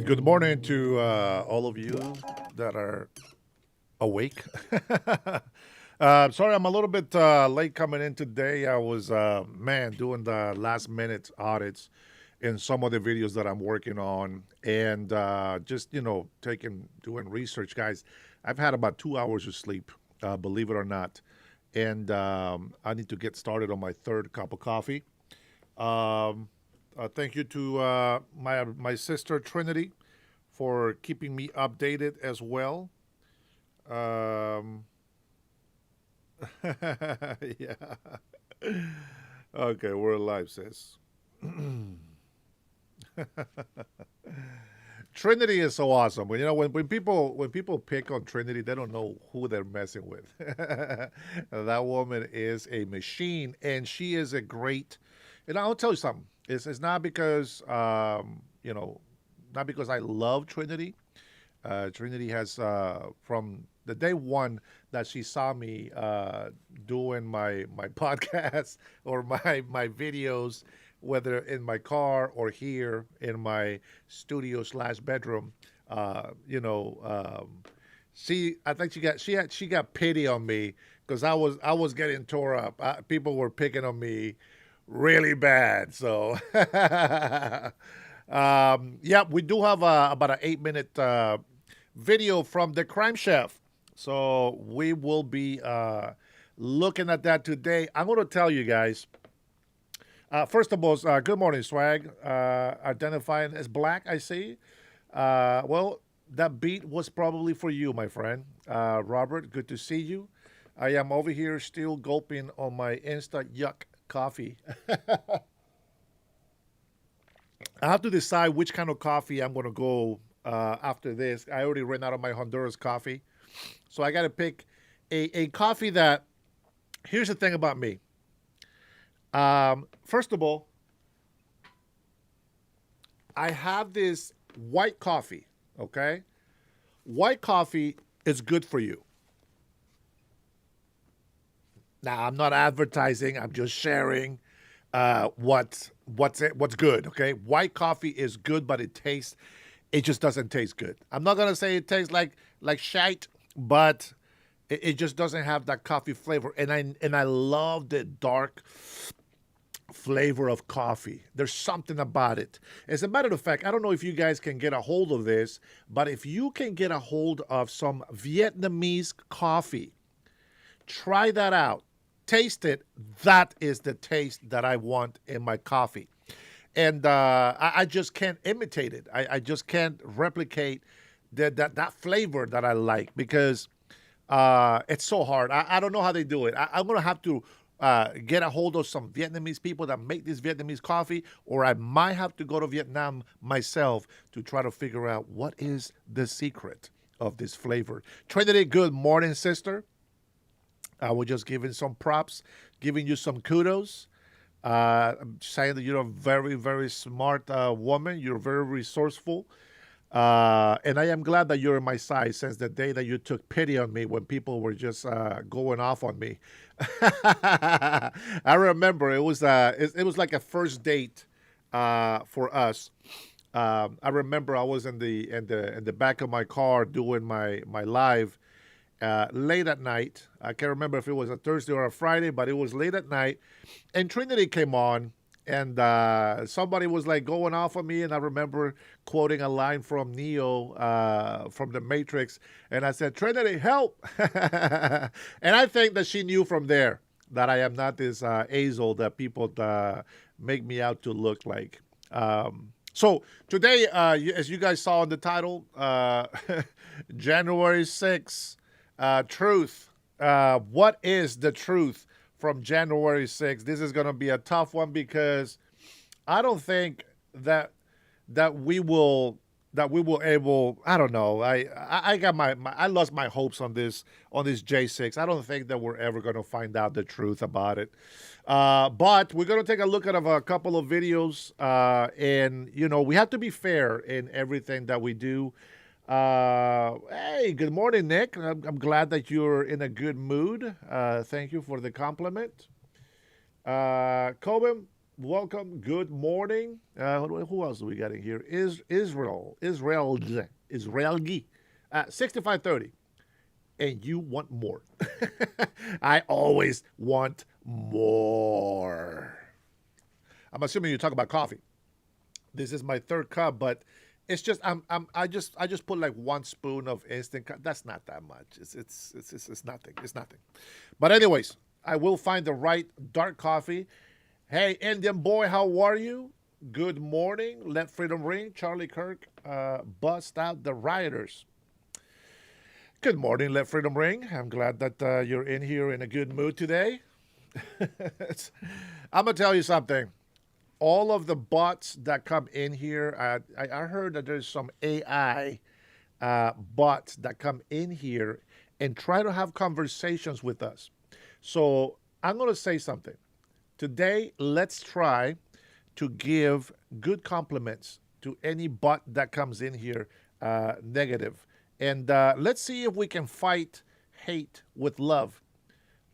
Good morning to all of you that are awake. Sorry, I'm a little bit late coming in today. I was, doing the last minute audits in some of the videos that I'm working on and just, doing research, guys. I've had about 2 hours of sleep, believe it or not. And I need to get started on my third cup of coffee. Um, Thank you to my sister Trinity for keeping me updated as well. Um, yeah. Okay, we're live, sis. Trinity is so awesome. When people pick on Trinity, they don't know who they're messing with. That woman is a machine, and she is a great. And I'll tell you something. It's not because not because I love Trinity. Trinity has from the day one that she saw me doing my podcast or my videos, whether in my car or here in my studio slash bedroom. Uh, you know, she I think she got pity on me because I was getting tore up. People were picking on me really bad. So, yeah, we do have about an 8 minute video from the crime chef. So we will be looking at that today. I'm going to tell you guys. First of all, good morning, Swag. Identifying as black, I see. Well, that beat was probably for you, my friend. Robert, good to see you. I am over here still gulping on my Insta Yuck coffee. I have to decide which kind of coffee I'm going to go after this. I already ran out of my Honduras coffee. So I got to pick a coffee that. Here's the thing about me. First of all, I have this white coffee, okay? White coffee is good for you. Now, I'm not advertising, I'm just sharing what's good, okay? White coffee is good, but it just doesn't taste good. I'm not gonna say it tastes like shite, but it just doesn't have that coffee flavor. And I love the dark flavor of coffee. There's something about it. As a matter of fact, I don't know if you guys can get a hold of this, but if you can get a hold of some Vietnamese coffee, try that out. Taste it. That is the taste that I want in my coffee. And I just can't imitate it. I just can't replicate that flavor that I like because it's so hard. I don't know how they do it. I'm going to have to get a hold of some Vietnamese people that make this Vietnamese coffee, or I might have to go to Vietnam myself to try to figure out what is the secret of this flavor. Trinity, good morning, sister. I was just giving some props, giving you some kudos. I'm saying that you're a very, very smart woman. You're very resourceful. And I am glad that you're in my side since the day that you took pity on me when people were just going off on me. I remember it was like a first date for us. I remember I was in the back of my car doing my live late at night. I can't remember if it was a Thursday or a Friday, but it was late at night. And Trinity came on, and somebody was like going off on me. And I remember quoting a line from Neo from the Matrix. And I said, Trinity, help. And I think that she knew from there that I am not this Azel that people make me out to look like. So today, as you guys saw in the title, January 6th, truth. What is the truth from January 6th? This is going to be a tough one because I don't think that we will able. I don't know. I got I lost my hopes on this J6. I don't think that we're ever going to find out the truth about it. But we're going to take a look at a couple of videos, and we have to be fair in everything that we do. Hey, good morning, Nick. I'm glad that you're in a good mood. Thank you for the compliment. Coben, welcome. Good morning. Who else do we got in here? Israel 6530. And you want more. I always want more. I'm assuming you talk about coffee. This is my third cup, but it's just I just put like 1 spoon of instant. That's not that much. It's nothing. It's nothing. But anyways, I will find the right dark coffee. Hey, Indian boy, how are you? Good morning. Let freedom ring. Charlie Kirk, bust out the rioters. Good morning. Let freedom ring. I'm glad that you're in here in a good mood today. I'm gonna tell you something. All of the bots that come in here, I heard that there's some AI bots that come in here and try to have conversations with us. So I'm going to say something. Today, let's try to give good compliments to any bot that comes in here negative. And let's see if we can fight hate with love.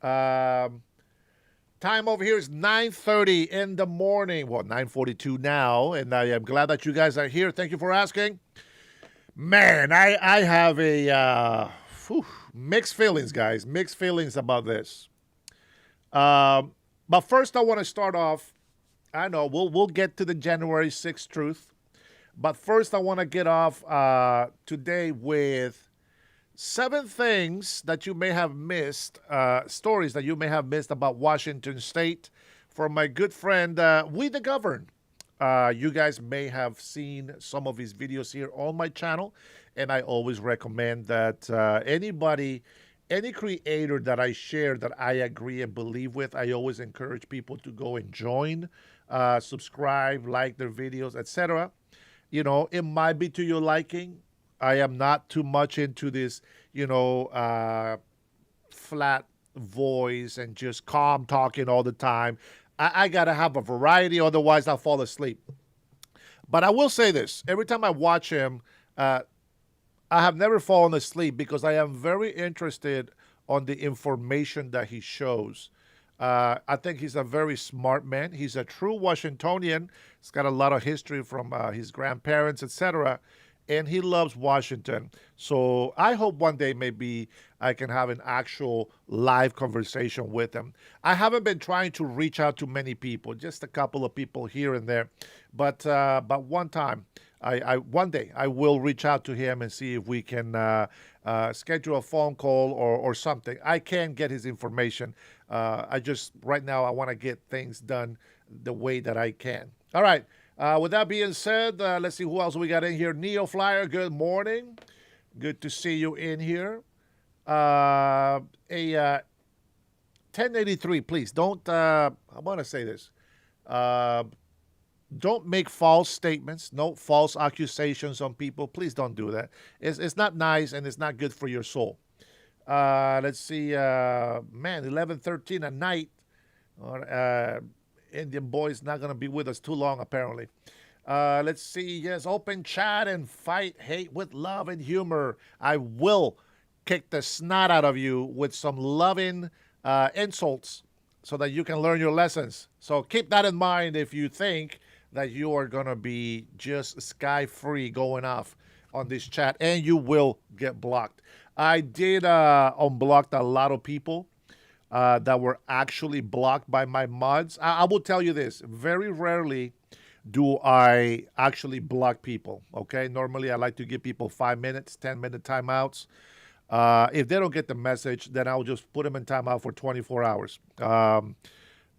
Um, Time over here is 9:30 in the morning. Well, 9:42 now, and I am glad that you guys are here. Thank you for asking. Man, I have a mixed feelings, guys. Mixed feelings about this. Um, but first, I want to start off. I know we'll get to the January 6th truth, but first, I want to get off today with 7 things that you may have missed, stories that you may have missed about Washington State from my good friend, We the Govern. You guys may have seen some of his videos here on my channel, and I always recommend that any creator that I share that I agree and believe with, I always encourage people to go and join, subscribe, like their videos, etc. It might be to your liking. I am not too much into this, flat voice and just calm talking all the time. I got to have a variety, otherwise, I'll fall asleep. But I will say this every time I watch him, I have never fallen asleep because I am very interested on the information that he shows. I think he's a very smart man. He's a true Washingtonian. He's got a lot of history from his grandparents, etc. And he loves Washington. So I hope one day maybe I can have an actual live conversation with him. I haven't been trying to reach out to many people, just a couple of people here and there. But one time, one day I will reach out to him and see if we can schedule a phone call or something. I can get his information. I just right now I want to get things done the way that I can. All right. With that being said, let's see who else we got in here. Neo Flyer, good morning. Good to see you in here. A 1083, please don't. I want to say this. Uh, don't make false statements, no false accusations on people. Please don't do that. It's not nice and it's not good for your soul. Let's see. Man, 11:13 at night. Uh, Indian boy's not going to be with us too long, apparently. Let's see. Yes, open chat and fight hate with love and humor. I will kick the snot out of you with some loving insults so that you can learn your lessons. So keep that in mind if you think that you are going to be just sky free going off on this chat, and you will get blocked. I did unblock a lot of people that were actually blocked by my mods. I will tell you this, very rarely do I actually block people, okay? Normally, I like to give people 5 minutes, 10-minute timeouts. If they don't get the message, then I'll just put them in timeout for 24 hours.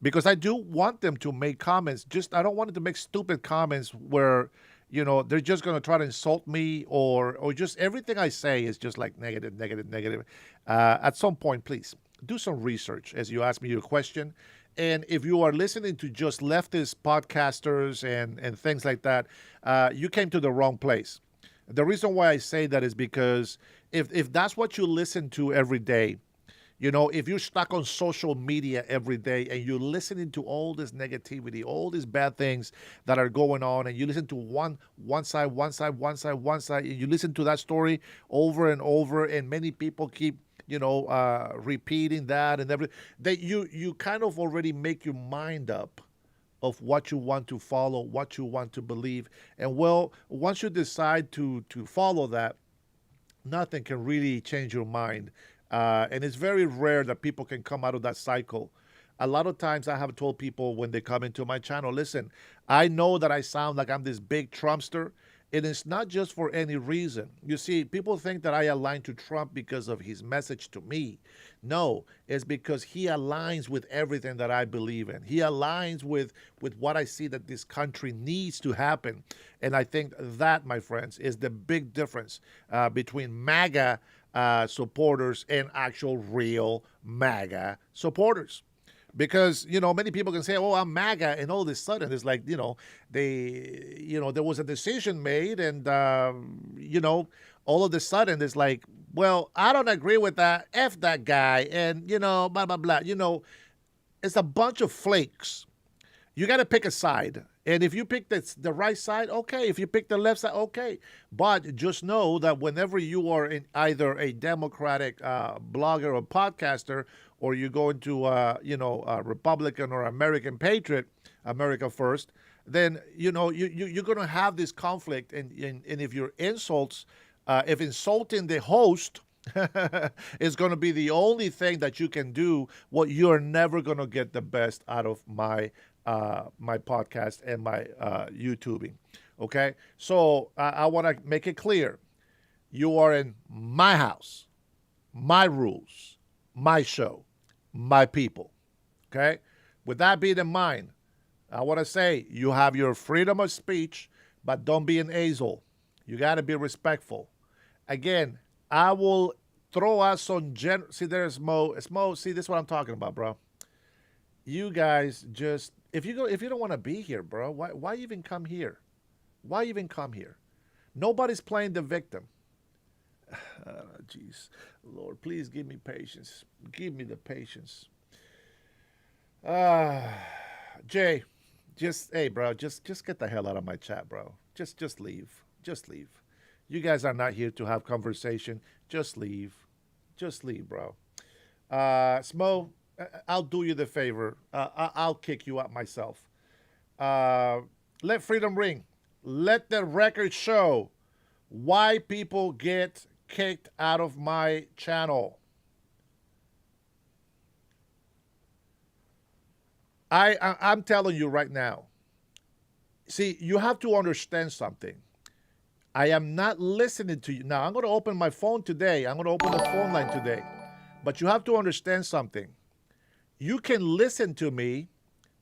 Because I do want them to make comments. Just I don't want them to make stupid comments where, they're just going to try to insult me or just everything I say is just like negative, negative, negative. At some point, please do some research as you ask me your question. And if you are listening to just leftist podcasters and things like that, you came to the wrong place. The reason why I say that is because if that's what you listen to every day, if you're stuck on social media every day and you're listening to all this negativity, all these bad things that are going on, and you listen to one side, and you listen to that story over and over, and many people keep repeating that and everything, that you kind of already make your mind up of what you want to follow, what you want to believe. And well, once you decide to follow that, nothing can really change your mind. And it's very rare that people can come out of that cycle. A lot of times I have told people when they come into my channel, listen, I know that I sound like I'm this big Trumpster. And it's not just for any reason. You see, people think that I align to Trump because of his message to me. No, it's because he aligns with everything that I believe in. He aligns with what I see that this country needs to happen. And I think that, my friends, is the big difference between MAGA supporters and actual real MAGA supporters. Because many people can say, "Oh, I'm MAGA," and all of a sudden it's like there was a decision made, and all of a sudden it's like, well, I don't agree with that. F that guy, and blah blah blah. It's a bunch of flakes. You got to pick a side. And if you pick the right side, okay. If you pick the left side, okay. But just know that whenever you are in either a Democratic blogger or podcaster, or you go into a Republican or American patriot, America first, then you're going to have this conflict. And if your insults, if insulting the host is going to be the only thing that you can do, well, you're never going to get the best out of my podcast and my YouTubing. Okay, so I want to make it clear: you are in my house, my rules, my show, my people. Okay, with that being in mind, I want to say you have your freedom of speech, but don't be an asshole. You got to be respectful. Again, I will throw out some see, there's Mo. It's Mo. See, this is what I'm talking about, bro. You guys just if you don't want to be here, bro, why even come here? Why even come here? Nobody's playing the victim. Jeez, Lord, please give me patience. Give me the patience. Jay, hey, bro, just get the hell out of my chat, bro. Just leave. Just leave. You guys are not here to have conversation. Just leave. Just leave, bro. Smo, I'll do you the favor. I'll kick you out myself. Let freedom ring. Let the record show why people get kicked out of my channel. I'm telling you right now. See, you have to understand something. I am not listening to you. Now, I'm going to open my phone today. I'm going to open the phone line today. But you have to understand something. You can listen to me.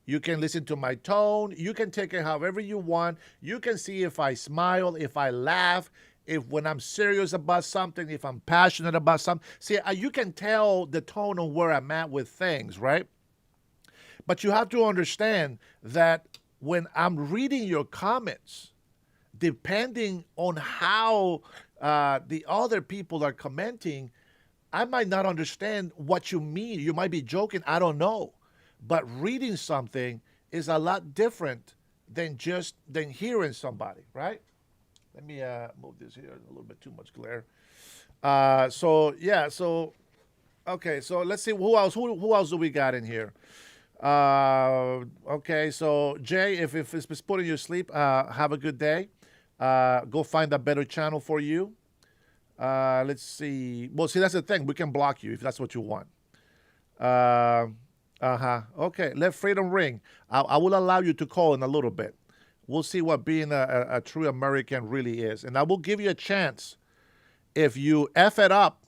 You can listen to my tone. You can take it however you want. You can see if I smile, if I laugh, if when I'm serious about something, if I'm passionate about something. See, you can tell the tone of where I'm at with things, right? But you have to understand that when I'm reading your comments, depending on how the other people are commenting, I might not understand what you mean. You might be joking. I don't know. But reading something is a lot different than hearing somebody, right? Let me move this here. A little bit too much glare. Okay. So let's see who else. Who else do we got in here? Okay. So Jay, if it's putting you to sleep, have a good day. Go find a better channel for you. Let's see. Well, see, that's the thing. We can block you if that's what you want. Okay. Let freedom ring. I will allow you to call in a little bit. We'll see what being a true American really is. And I will give you a chance. If you F it up,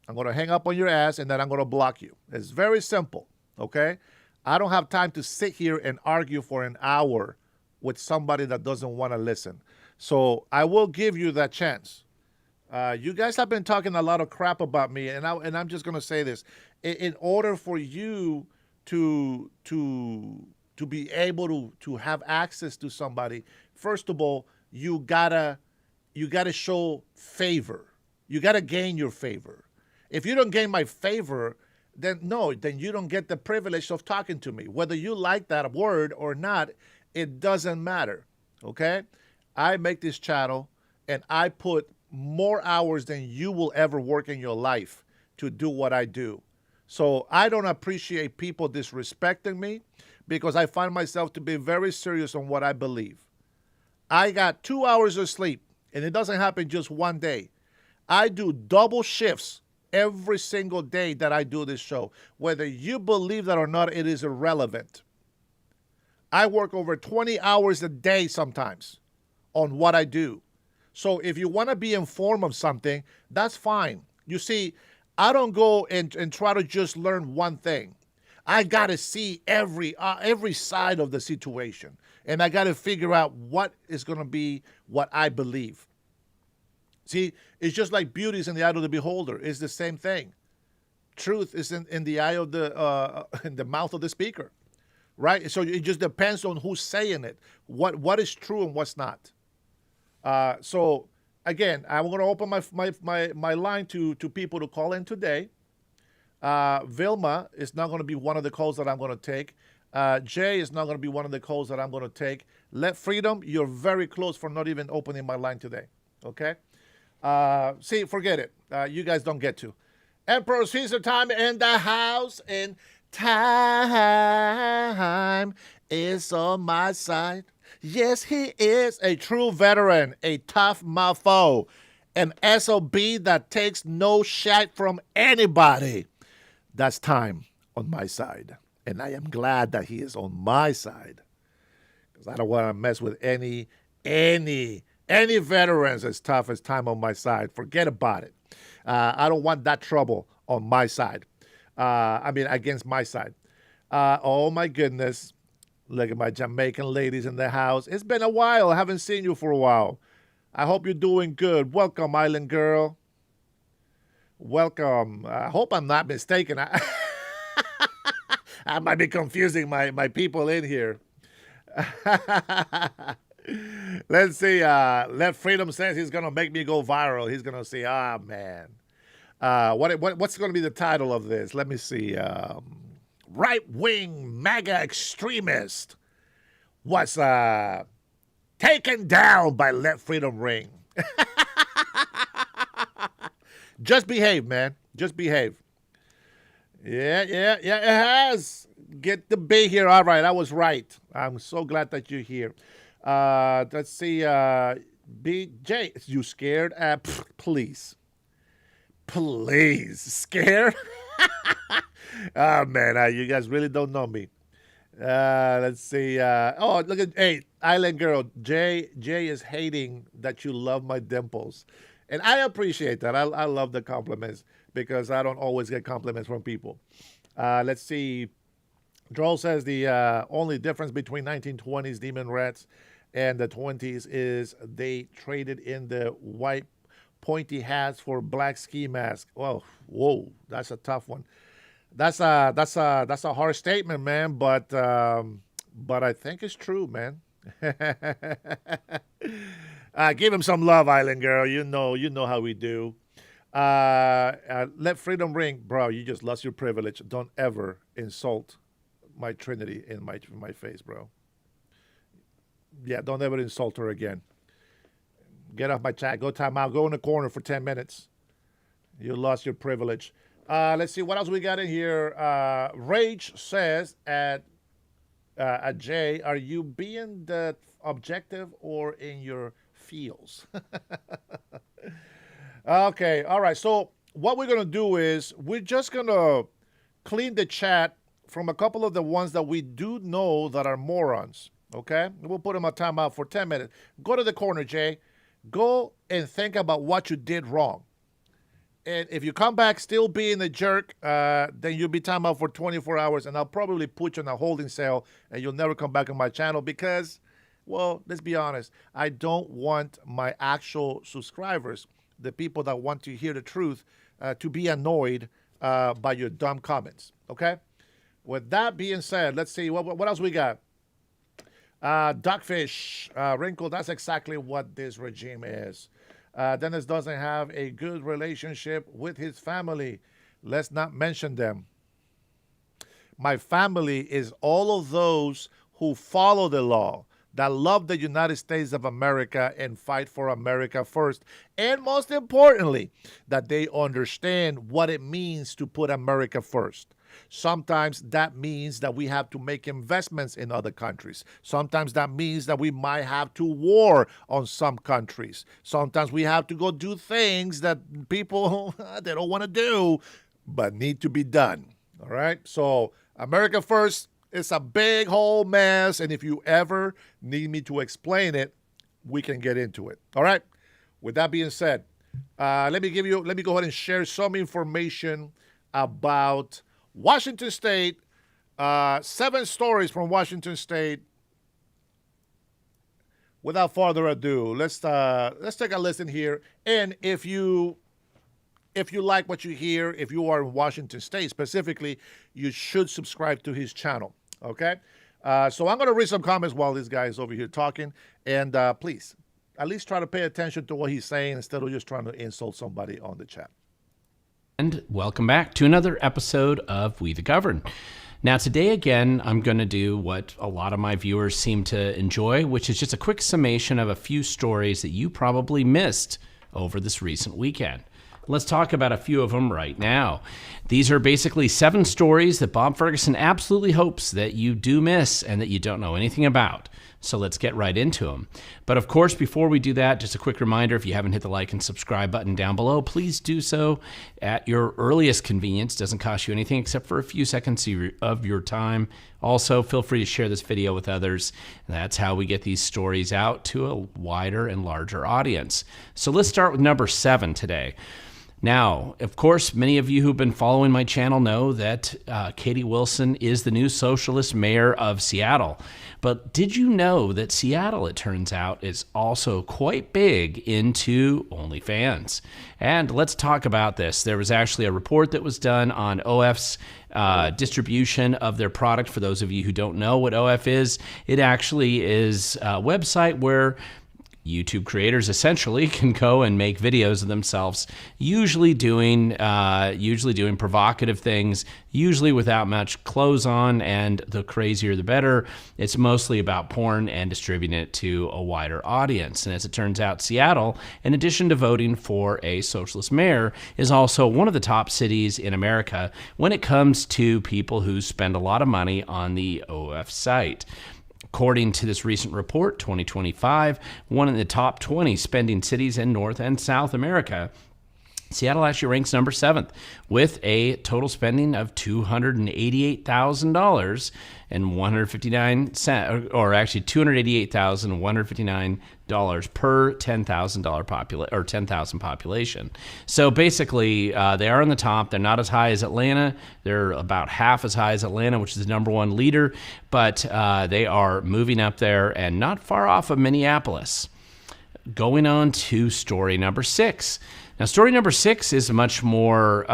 I'm going to hang up on your ass and then I'm going to block you. It's very simple. Okay? I don't have time to sit here and argue for an hour with somebody that doesn't want to listen. So I will give you that chance. You guys have been talking a lot of crap about me, and I'm just going to say this. In order for you to be able to have access to somebody, first of all, you gotta show favor. You gotta gain your favor. If you don't gain my favor, then you don't get the privilege of talking to me. Whether you like that word or not, it doesn't matter. Okay? I make this channel and I put more hours than you will ever work in your life to do what I do. So I don't appreciate people disrespecting me. because I find myself to be very serious on what I believe. I got 2 hours of sleep, and it doesn't happen just one day. I do double shifts every single day that I do this show. Whether you believe that or not, it is irrelevant. I work over 20 hours a day sometimes on what I do. So if you want to be informed of something, that's fine. You see, I don't go and try to just learn one thing. I got to see every side of the situation. And I got to figure out what is going to be what I believe. See, it's just like beauty is in the eye of the beholder. It's the same thing. Truth is in the eye of in the mouth of the speaker, right? So it just depends on who's saying it. What is true and what's not. So again, I'm going to open my line to people to call in today. Vilma is not going to be one of the calls that I'm going to take. Jay is not going to be one of the calls that I'm going to take. Let Freedom, you're very close for not even opening my line today. Okay? See, forget it. You guys don't get to. Emperor Caesar time in the house, and time is on my side. Yes, he is a true veteran, a tough mofo, an SOB that takes no shit from anybody. That's time on my side. And I am glad that he is on my side, because I don't want to mess with any veterans as tough as time on my side. Forget about it. I don't want that trouble on my side. Against my side. Oh, my goodness. Look at my Jamaican ladies in the house. It's been a while. I haven't seen you for a while. I hope you're doing good. Welcome, Island Girl. Welcome. I hope I'm not mistaken. I might be confusing my people in here. Let's see. Left Freedom says he's going to make me go viral. He's going to say, man. What's going to be the title of this? Let me see. Right-wing MAGA extremist was taken down by Let Freedom Ring. Just behave, man. Just behave. Yeah, it has. Get the B here. All right, I was right. I'm so glad that you're here. Let's see. BJ, you scared? Please. Scared? Oh, man, you guys really don't know me. Let's see. Look at, hey, Island Girl. Jay is hating that you love my dimples. And I appreciate that. I love the compliments, because I don't always get compliments from people. Let's see. Droll says the only difference between 1920s demon rats and the 20s is they traded in the white pointy hats for black ski masks. Oh, whoa, that's a tough one. That's a hard statement, man. But I think it's true, man. Give him some love, Island Girl. You know how we do. Let Freedom Ring, bro. You just lost your privilege. Don't ever insult my Trinity in my face, bro. Yeah, don't ever insult her again. Get off my chat. Go time out. Go in the corner for 10 minutes. You lost your privilege. Let's see what else we got in here. Rage says at Jay, are you being the objective or in your feels? Okay, all right. So what we're gonna do is we're just gonna clean the chat from a couple of the ones that we do know that are morons. Okay, we'll put them on timeout for 10 minutes. Go to the corner, Jay. Go and think about what you did wrong. And if you come back still being a jerk, then you'll be timed out for 24 hours, and I'll probably put you in a holding cell, and you'll never come back on my channel because, well, let's be honest, I don't want my actual subscribers, the people that want to hear the truth, to be annoyed by your dumb comments, okay? With that being said, let's see, what else we got? Duckfish, Wrinkle, that's exactly what this regime is. Dennis doesn't have a good relationship with his family. Let's not mention them. My family is all of those who follow the law, that love the United States of America and fight for America first. And most importantly, that they understand what it means to put America first. Sometimes that means that we have to make investments in other countries. Sometimes that means that we might have to war on some countries. Sometimes we have to go do things that people they don't want to do but need to be done. All right? So, America First is a big whole mess, and if you ever need me to explain it, we can get into it. All right? With that being said, let me go ahead and share some information about Washington State. 7 stories from Washington State. Without further ado, let's take a listen here. And if you like what you hear, if you are in Washington State specifically, you should subscribe to his channel. Okay? So I'm going to read some comments while this guy is over here talking. And please, at least try to pay attention to what he's saying instead of just trying to insult somebody on the chat. And welcome back to another episode of We the Govern. Now today again, I'm going to do what a lot of my viewers seem to enjoy, which is just a quick summation of a few stories that you probably missed over this recent weekend. Let's talk about a few of them right now. These are basically 7 stories that Bob Ferguson absolutely hopes that you do miss and that you don't know anything about. So let's get right into them. But of course, before we do that, just a quick reminder, if you haven't hit the like and subscribe button down below, please do so at your earliest convenience. Doesn't cost you anything except for a few seconds of your time. Also, feel free to share this video with others. That's how we get these stories out to a wider and larger audience. So let's start with number 7 today. Now, of course, many of you who've been following my channel know that Katie Wilson is the new socialist mayor of Seattle. But did you know that Seattle, it turns out, is also quite big into OnlyFans? And let's talk about this. There was actually a report that was done on OF's distribution of their product. For those of you who don't know what OF is, it actually is a website where YouTube creators essentially can go and make videos of themselves, usually doing provocative things, usually without much clothes on, and the crazier the better. It's mostly about porn and distributing it to a wider audience. And as it turns out, Seattle, in addition to voting for a socialist mayor, is also one of the top cities in America when it comes to people who spend a lot of money on the OF site. According to this recent report, 2025, one of the top 20 spending cities in North and South America, Seattle actually ranks number 7th with a total spending of $288,000 and 159 cents, or actually $288,159 per $10,000 population. So basically, they are on the top. They're not as high as Atlanta. They're about half as high as Atlanta, which is the number 1 leader, but they are moving up there and not far off of Minneapolis. Going on to story number 6. Now, story number 6 is a much more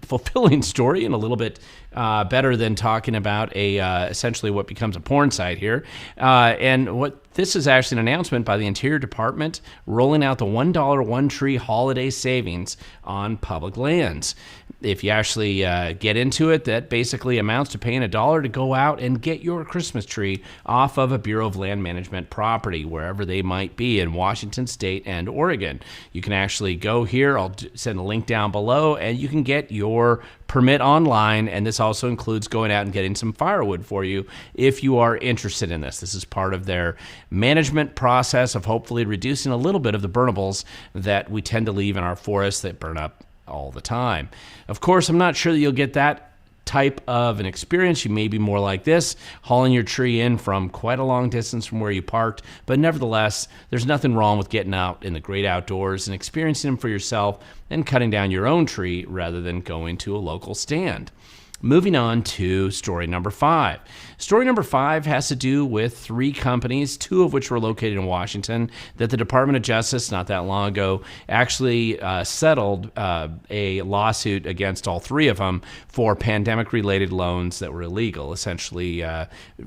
fulfilling story and a little bit better than talking about essentially what becomes a porn site here. And what this is actually an announcement by the Interior Department rolling out the $1 One Tree holiday savings on public lands. If you actually get into it, that basically amounts to paying $1 to go out and get your Christmas tree off of a Bureau of Land Management property, wherever they might be in Washington State and Oregon. You can actually go here. I'll send a link down below, and you can get your permit online, and this also includes going out and getting some firewood for you if you are interested in this. This is part of their management process of hopefully reducing a little bit of the burnables that we tend to leave in our forests that burn up all the time. Of course, I'm not sure that you'll get that type of an experience. You may be more like this, hauling your tree in from quite a long distance from where you parked, but nevertheless, there's nothing wrong with getting out in the great outdoors and experiencing them for yourself and cutting down your own tree rather than going to a local stand. Moving on to story number 5. Story number 5 has to do with 3 companies, 2 of which were located in Washington, that the Department of Justice not that long ago actually settled a lawsuit against all 3 of them for pandemic-related loans that were illegal, essentially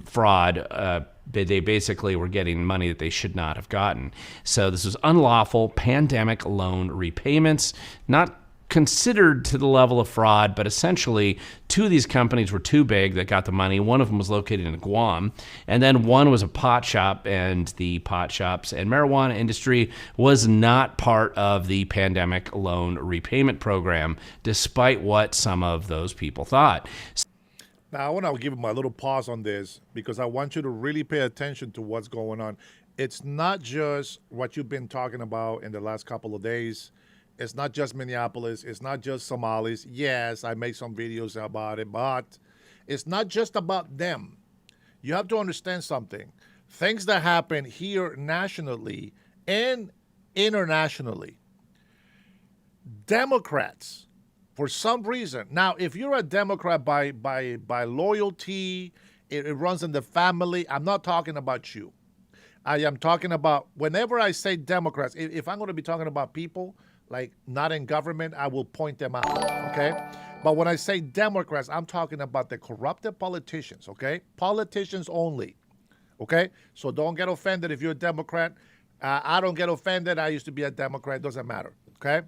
fraud. They basically were getting money that they should not have gotten. So this was unlawful pandemic loan repayments, not considered to the level of fraud, but essentially two of these companies were too big that got the money. One of them was located in Guam, and then one was a pot shop, and the pot shops and marijuana industry was not part of the pandemic loan repayment program, despite what some of those people thought. Now, I want to give him a little pause on this because I want you to really pay attention to what's going on. It's not just what you've been talking about in the last couple of days. It's not just Minneapolis. It's not just Somalis. Yes, I made some videos about it, but it's not just about them. You have to understand something. Things that happen here nationally and internationally. Democrats, for some reason. Now, if you're a Democrat by loyalty, it runs in the family. I'm not talking about you. I am talking about, whenever I say Democrats, if I'm going to be talking about people, like not in government, I will point them out, okay? But when I say Democrats, I'm talking about the corrupted politicians, okay? Politicians only, okay? So don't get offended if you're a Democrat. I don't get offended. I used to be a Democrat. It doesn't matter, okay?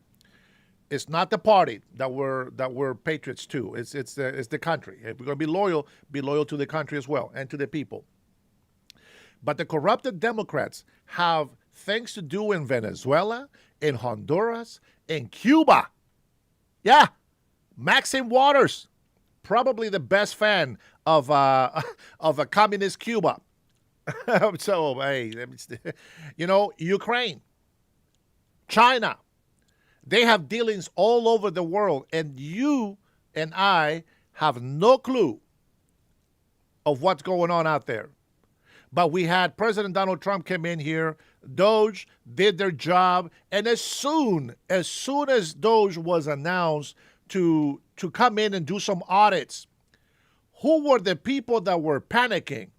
It's not the party that we're patriots to. It's the country. If we're going to be loyal to the country as well and to the people. But the corrupted Democrats have things to do in Venezuela, in Honduras, in Cuba. Yeah, Maxine Waters, probably the best fan of a communist Cuba. So, hey, Ukraine, China. They have dealings all over the world, and you and I have no clue of what's going on out there. But we had President Donald Trump come in here, Doge did their job, and as soon as Doge was announced to come in and do some audits, who were the people that were panicking?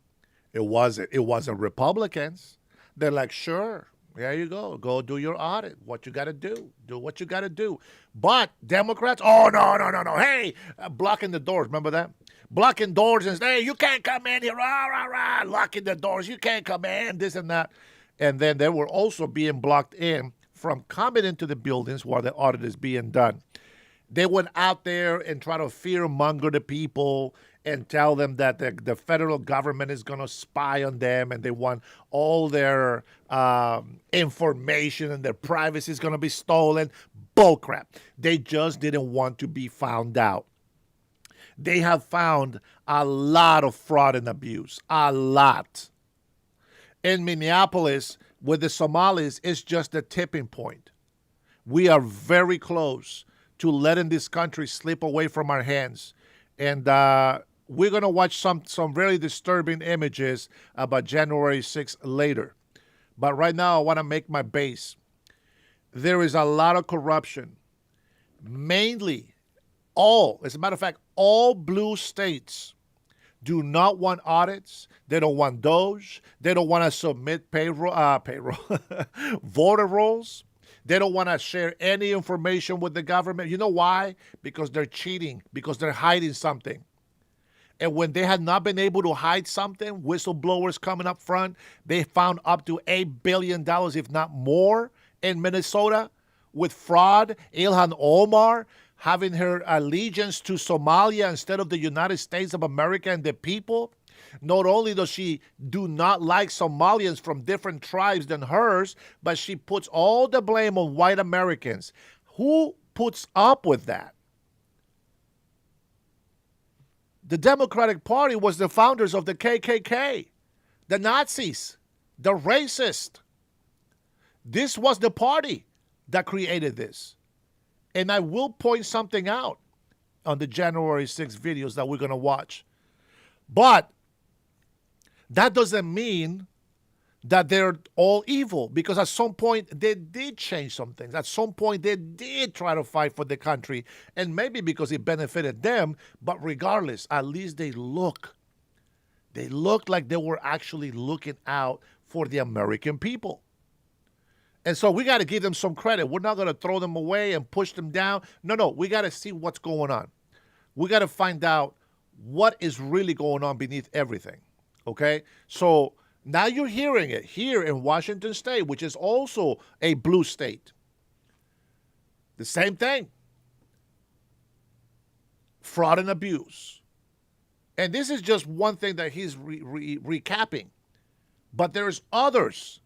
It wasn't Republicans. They're like, sure. There you go. Go do your audit. What you got to do. Do what you got to do. But Democrats, oh, no. Hey, blocking the doors. Remember that? Blocking doors and say, hey, you can't come in here. Rah. Locking the doors. You can't come in. This and that. And then they were also being blocked in from coming into the buildings while the audit is being done. They went out there and try to fear-monger the people and tell them that the federal government is going to spy on them and they want all their information and their privacy is going to be stolen. Bullcrap. They just didn't want to be found out. They have found a lot of fraud and abuse. A lot. In Minneapolis, with the Somalis, it's just a tipping point. We are very close to letting this country slip away from our hands. And we're going to watch some very disturbing images about January 6th later. But right now, I want to make my base. There is a lot of corruption. Mainly, as a matter of fact, all blue states do not want audits. They don't want Doge. They don't want to submit voter rolls. They don't want to share any information with the government. You know why? Because they're cheating, because they're hiding something. And when they had not been able to hide something, whistleblowers coming up front, they found up to $8 billion, if not more, in Minnesota with fraud. Ilhan Omar having her allegiance to Somalia instead of the United States of America and the people. Not only does she do not like Somalians from different tribes than hers, but she puts all the blame on white Americans. Who puts up with that? The Democratic Party was the founders of the KKK, the Nazis, the racist. This was the party that created this. And I will point something out on the January 6th videos that we're going to watch. But that doesn't mean that they're all evil, because at some point they did change some things. At some point they did try to fight for the country, and maybe because it benefited them, but regardless, at least they looked like they were actually looking out for the American people. And so we got to give them some credit. We're not going to throw them away and push them down. No, we got to see what's going on. We got to find out what is really going on beneath everything. Okay? So now you're hearing it here in Washington State, which is also a blue state. The same thing. fraud and abuse. And this is just one thing that he's recapping. But there's others.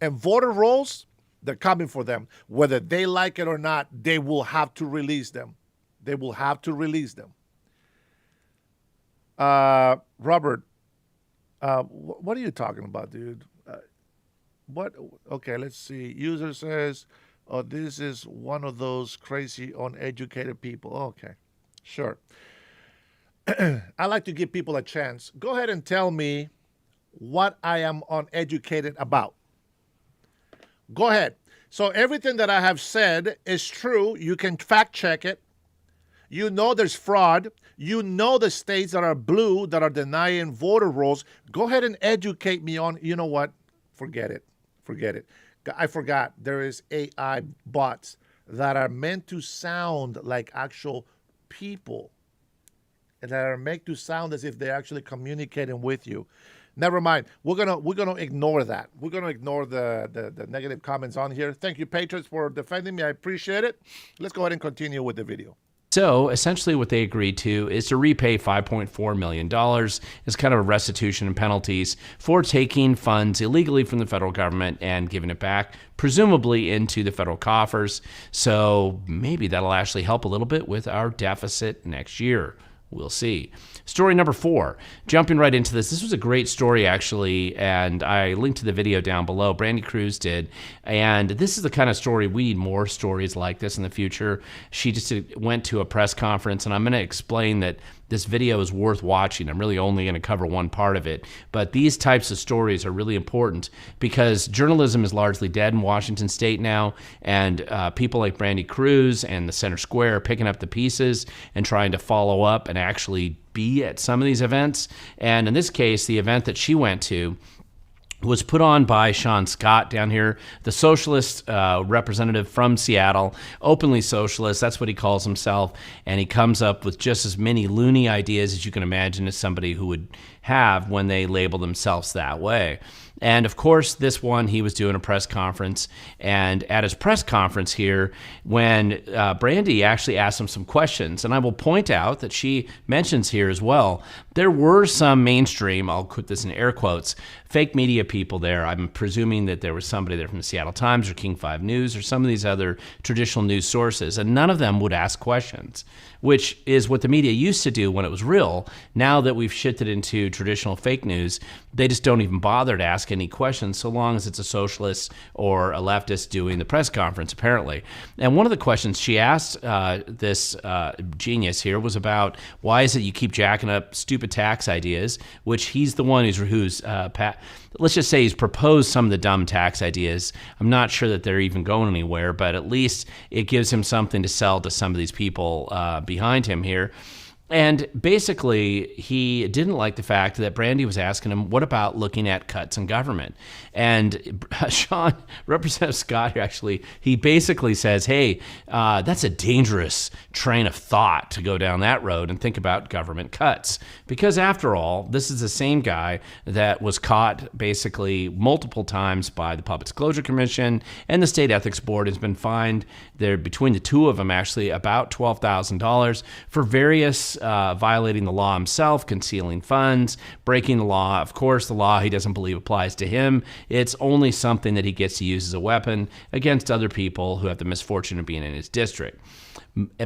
And voter rolls, they're coming for them. Whether they like it or not, they will have to release them. They will have to release them. Robert, what are you talking about, dude? What? Okay, let's see. User says, oh, this is one of those crazy, uneducated people. Okay, sure. I like to give people a chance. Go ahead and tell me what I am uneducated about. Go ahead. So everything that I have said is true. You can fact check it. You know there's fraud. You know the states that are blue that are denying voter rolls. Go ahead and educate me on, you know what? Forget it. Forget it. I forgot. There is AI bots that are meant to sound like actual people and that are meant to sound as if they're actually communicating with you. Never mind. We're gonna ignore that. We're gonna ignore the negative comments on here. Thank you, patrons, for defending me. I appreciate it. Let's go ahead and continue with the video. So essentially what they agreed to is to repay $5.4 million as kind of a restitution and penalties for taking funds illegally from the federal government and giving it back, presumably into the federal coffers. So maybe that'll actually help a little bit with our deficit next year. We'll see. Story number 4, jumping right into this. This was a great story, actually, and I linked to the video down below. Brandy Cruz did, and this is the kind of story, we need more stories like this in the future. She just went to a press conference, and I'm going to explain that this video is worth watching. I'm really only going to cover one part of it, but these types of stories are really important because journalism is largely dead in Washington state now, and people like Brandy Cruz and the Center Square are picking up the pieces and trying to follow up and actually be at some of these events. And in this case, the event that she went to was put on by Sean Scott down here, the socialist representative from Seattle, openly socialist, that's what he calls himself, and he comes up with just as many loony ideas as you can imagine as somebody who would have when they label themselves that way. And of course, this one, he was doing a press conference, and at his press conference here, when Brandy actually asked him some questions, and I will point out that she mentions here as well, there were some mainstream, I'll put this in air quotes, fake media people there. I'm presuming that there was somebody there from the Seattle Times or King 5 News or some of these other traditional news sources, and none of them would ask questions, which is what the media used to do when it was real. Now that we've shifted into traditional fake news, they just don't even bother to ask any questions so long as it's a socialist or a leftist doing the press conference, apparently. And one of the questions she asked this genius here was about why is it you keep jacking up stupid tax ideas, which he's the one who's let's just say he's proposed some of the dumb tax ideas. I'm not sure that they're even going anywhere, but at least it gives him something to sell to some of these people behind him here. And basically, he didn't like the fact that Brandy was asking him, what about looking at cuts in government? And Sean, Representative Scott, actually, he basically says, hey, that's a dangerous train of thought to go down that road and think about government cuts. Because after all, this is the same guy that was caught basically multiple times by the Public Disclosure Commission, and the State Ethics Board has been fined there between the two of them, actually, about $12,000 for various violating the law himself, concealing funds, breaking the law. Of course, the law he doesn't believe applies to him. It's only something that he gets to use as a weapon against other people who have the misfortune of being in his district.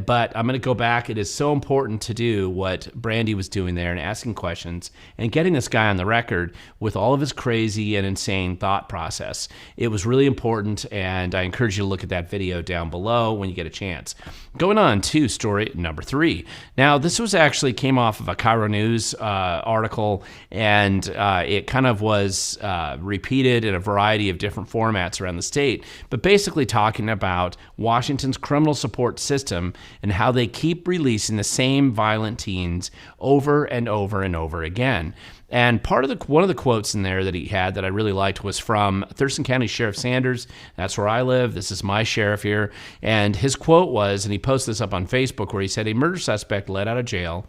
But I'm going to go back. It is so important to do what Brandy was doing there and asking questions and getting this guy on the record with all of his crazy and insane thought process. It was really important, and I encourage you to look at that video down below when you get a chance. Going on to story number 3. Now, this was actually came off of a Cairo News article, and it kind of was repeated in a variety of different formats around the state, but basically talking about Washington's criminal support system and how they keep releasing the same violent teens over and over and over again. And one of the quotes in there that he had that I really liked was from Thurston County Sheriff Sanders. That's where I live. This is my sheriff here. And his quote was, and he posted this up on Facebook, where he said, a murder suspect let out of jail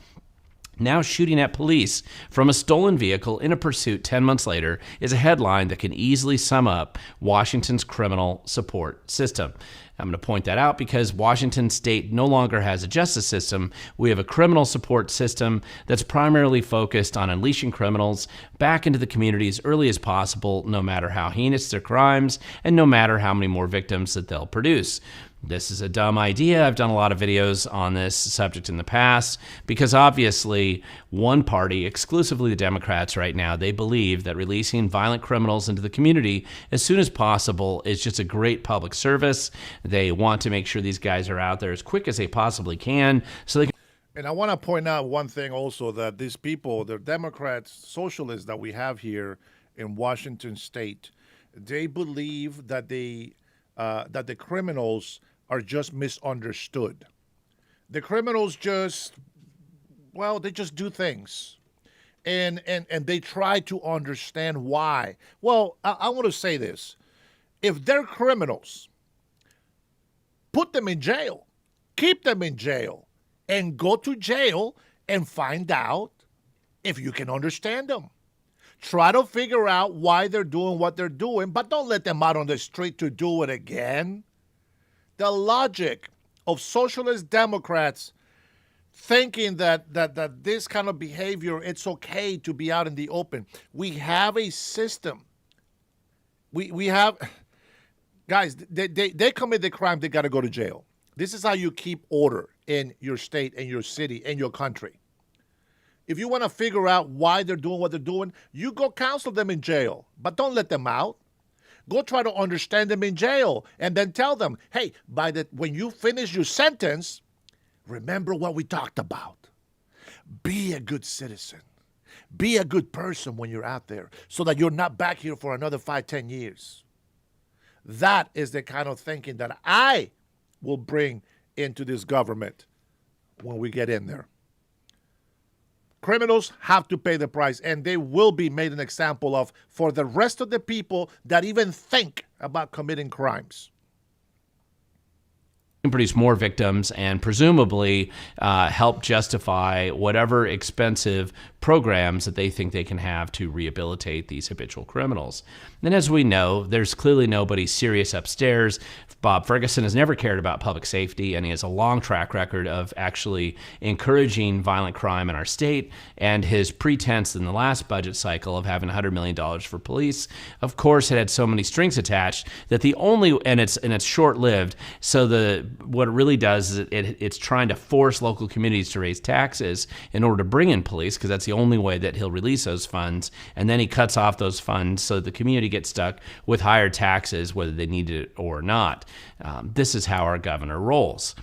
Now shooting at police from a stolen vehicle in a pursuit 10 months later is a headline that can easily sum up Washington's criminal support system. I'm going to point that out because Washington state no longer has a justice system. We have a criminal support system that's primarily focused on unleashing criminals back into the community as early as possible, no matter how heinous their crimes and no matter how many more victims that they'll produce. This is a dumb idea. I've done a lot of videos on this subject in the past because obviously one party, exclusively the Democrats right now, they believe that releasing violent criminals into the community as soon as possible is just a great public service. They want to make sure these guys are out there as quick as they possibly can so they can. And I want to point out one thing also, that these people, the Democrats, socialists that we have here in Washington state, they believe that the criminals are just misunderstood. The criminals just, well, they just do things. And they try to understand why. Well, I want to say this. If they're criminals, put them in jail. Keep them in jail. And go to jail and find out if you can understand them. Try to figure out why they're doing what they're doing, but don't let them out on the street to do it again. The logic of socialist Democrats thinking that this kind of behavior, it's okay to be out in the open. We have a system. We have, guys, they commit the crime, they got to go to jail. This is how you keep order in your state and your city and your country. If you want to figure out why they're doing what they're doing, you go counsel them in jail, but don't let them out. Go try to understand them in jail and then tell them, hey, when you finish your sentence, remember what we talked about. Be a good citizen. Be a good person when you're out there so that you're not back here for another 5-10 years. That is the kind of thinking that I will bring into this government when we get in there. Criminals have to pay the price, and they will be made an example of for the rest of the people that even think about committing crimes. Produce more victims and presumably help justify whatever expensive programs that they think they can have to rehabilitate these habitual criminals. And as we know, there's clearly nobody serious upstairs. Bob Ferguson has never cared about public safety, and he has a long track record of actually encouraging violent crime in our state. And his pretense in the last budget cycle of having $100 million for police, of course, it had so many strings attached that it's short-lived. So what it really does is it's trying to force local communities to raise taxes in order to bring in police, because that's the only way that he'll release those funds. And then he cuts off those funds so the community gets stuck with higher taxes, whether they need it or not. This is how our governor rolls.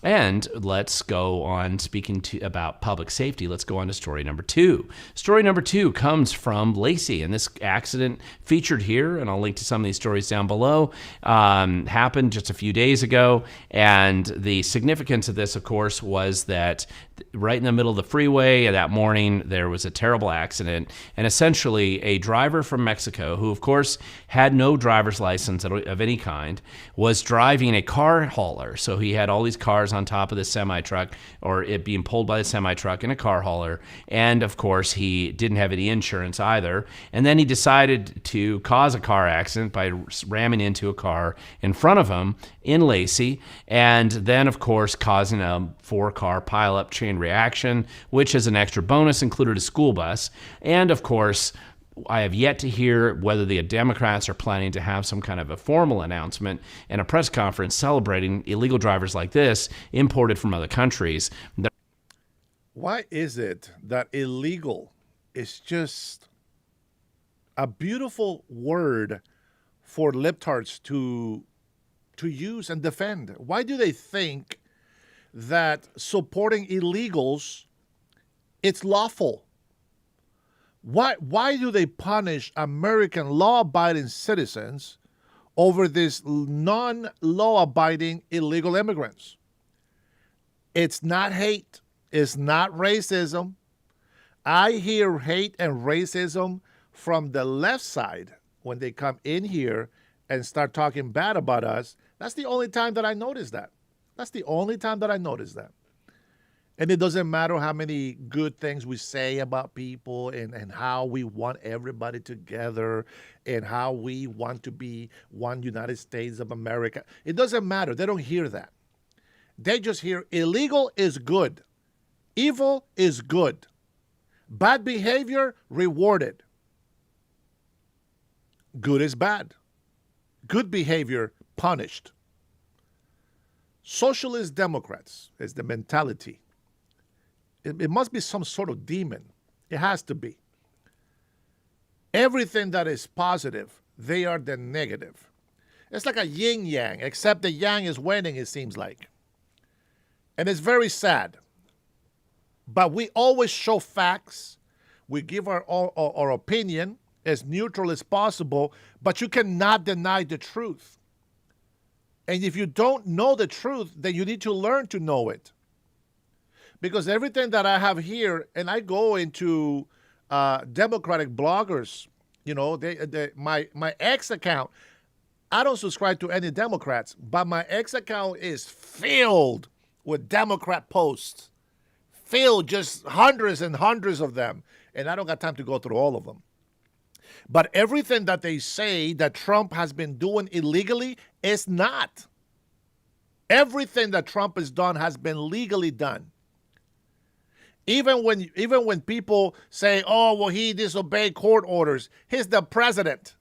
And let's go on speaking about public safety. Let's go on to story number 2. Story number 2 comes from Lacey, and this accident featured here, and I'll link to some of these stories down below, happened just a few days ago. And the significance of this, of course, was that right in the middle of the freeway that morning, there was a terrible accident. And essentially, a driver from Mexico, who, of course, had no driver's license of any kind, was driving a car hauler. So he had all these cars on top of the semi-truck, or it being pulled by the semi-truck in a car hauler. And, of course, he didn't have any insurance either. And then he decided to cause a car accident by ramming into a car in front of him in Lacey, and then, of course, causing a 4-car pileup chain reaction, which as an extra bonus included a school bus. And, of course, I have yet to hear whether the Democrats are planning to have some kind of a formal announcement and a press conference celebrating illegal drivers like this imported from other countries. Why is it that illegal is just a beautiful word for libtards to use and defend? Why do they think that supporting illegals, it's lawful? Why do they punish American law-abiding citizens over these non-law-abiding illegal immigrants? It's not hate. It's not racism. I hear hate and racism from the left side when they come in here and start talking bad about us. That's the only time that I notice that. That's the only time that I notice that. And it doesn't matter how many good things we say about people and how we want everybody together and how we want to be one United States of America. It doesn't matter. They don't hear that. They just hear illegal is good. Evil is good. Bad behavior rewarded. Good is bad. Good behavior punished. Socialist Democrats is the mentality. It must be some sort of demon. It has to be. Everything that is positive, they are the negative. It's like a yin yang, except the yang is winning, it seems like. And it's very sad. But we always show facts. We give our opinion as neutral as possible, but you cannot deny the truth. And if you don't know the truth, then you need to learn to know it. Because everything that I have here, and I go into Democratic bloggers, you know, my X account, I don't subscribe to any Democrats, but my X account is filled with Democrat posts. Filled, just hundreds and hundreds of them. And I don't got time to go through all of them. But everything that they say that Trump has been doing illegally is not. Everything that Trump has done has been legally done. Even when people say, oh, well, he disobeyed court orders, he's the president.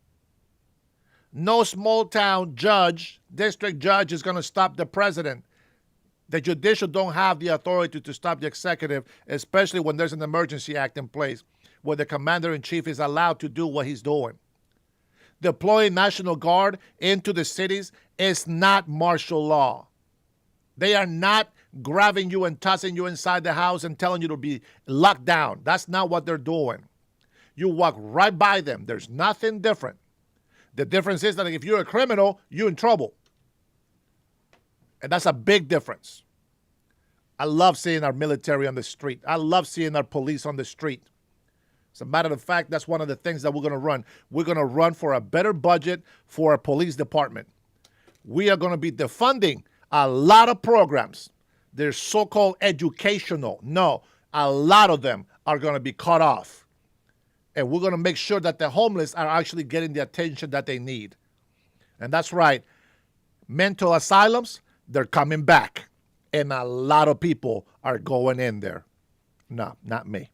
No small town judge, district judge is going to stop the president. The judicial don't have the authority to stop the executive, especially when there's an emergency act in place where the commander-in-chief is allowed to do what he's doing. Deploying National Guard into the cities is not martial law. They are not grabbing you and tossing you inside the house and telling you to be locked down. That's not what they're doing. You walk right by them. There's nothing different. The difference is that if you're a criminal, you're in trouble. And that's a big difference. I love seeing our military on the street. I love seeing our police on the street. As a matter of fact, that's one of the things that we're going to run. We're going to run for a better budget for our police department. We are going to be defunding a lot of programs. They're so-called educational. No, a lot of them are going to be cut off. And we're going to make sure that the homeless are actually getting the attention that they need. And that's right. Mental asylums, they're coming back. And a lot of people are going in there. No, not me.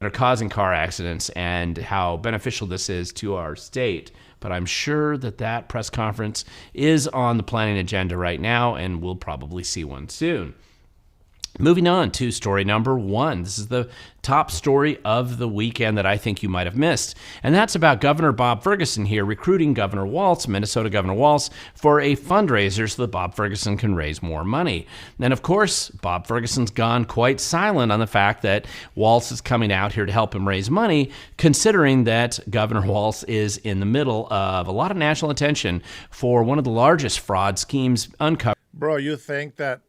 Are causing car accidents and how beneficial this is to our state. But I'm sure that press conference is on the planning agenda right now, and we'll probably see one soon. Moving on to story number 1. This is the top story of the weekend that I think you might have missed. And that's about Governor Bob Ferguson here recruiting Governor Walz, Minnesota Governor Walz, for a fundraiser so that Bob Ferguson can raise more money. And of course, Bob Ferguson's gone quite silent on the fact that Walz is coming out here to help him raise money, considering that Governor Walz is in the middle of a lot of national attention for one of the largest fraud schemes uncovered. Bro, you think that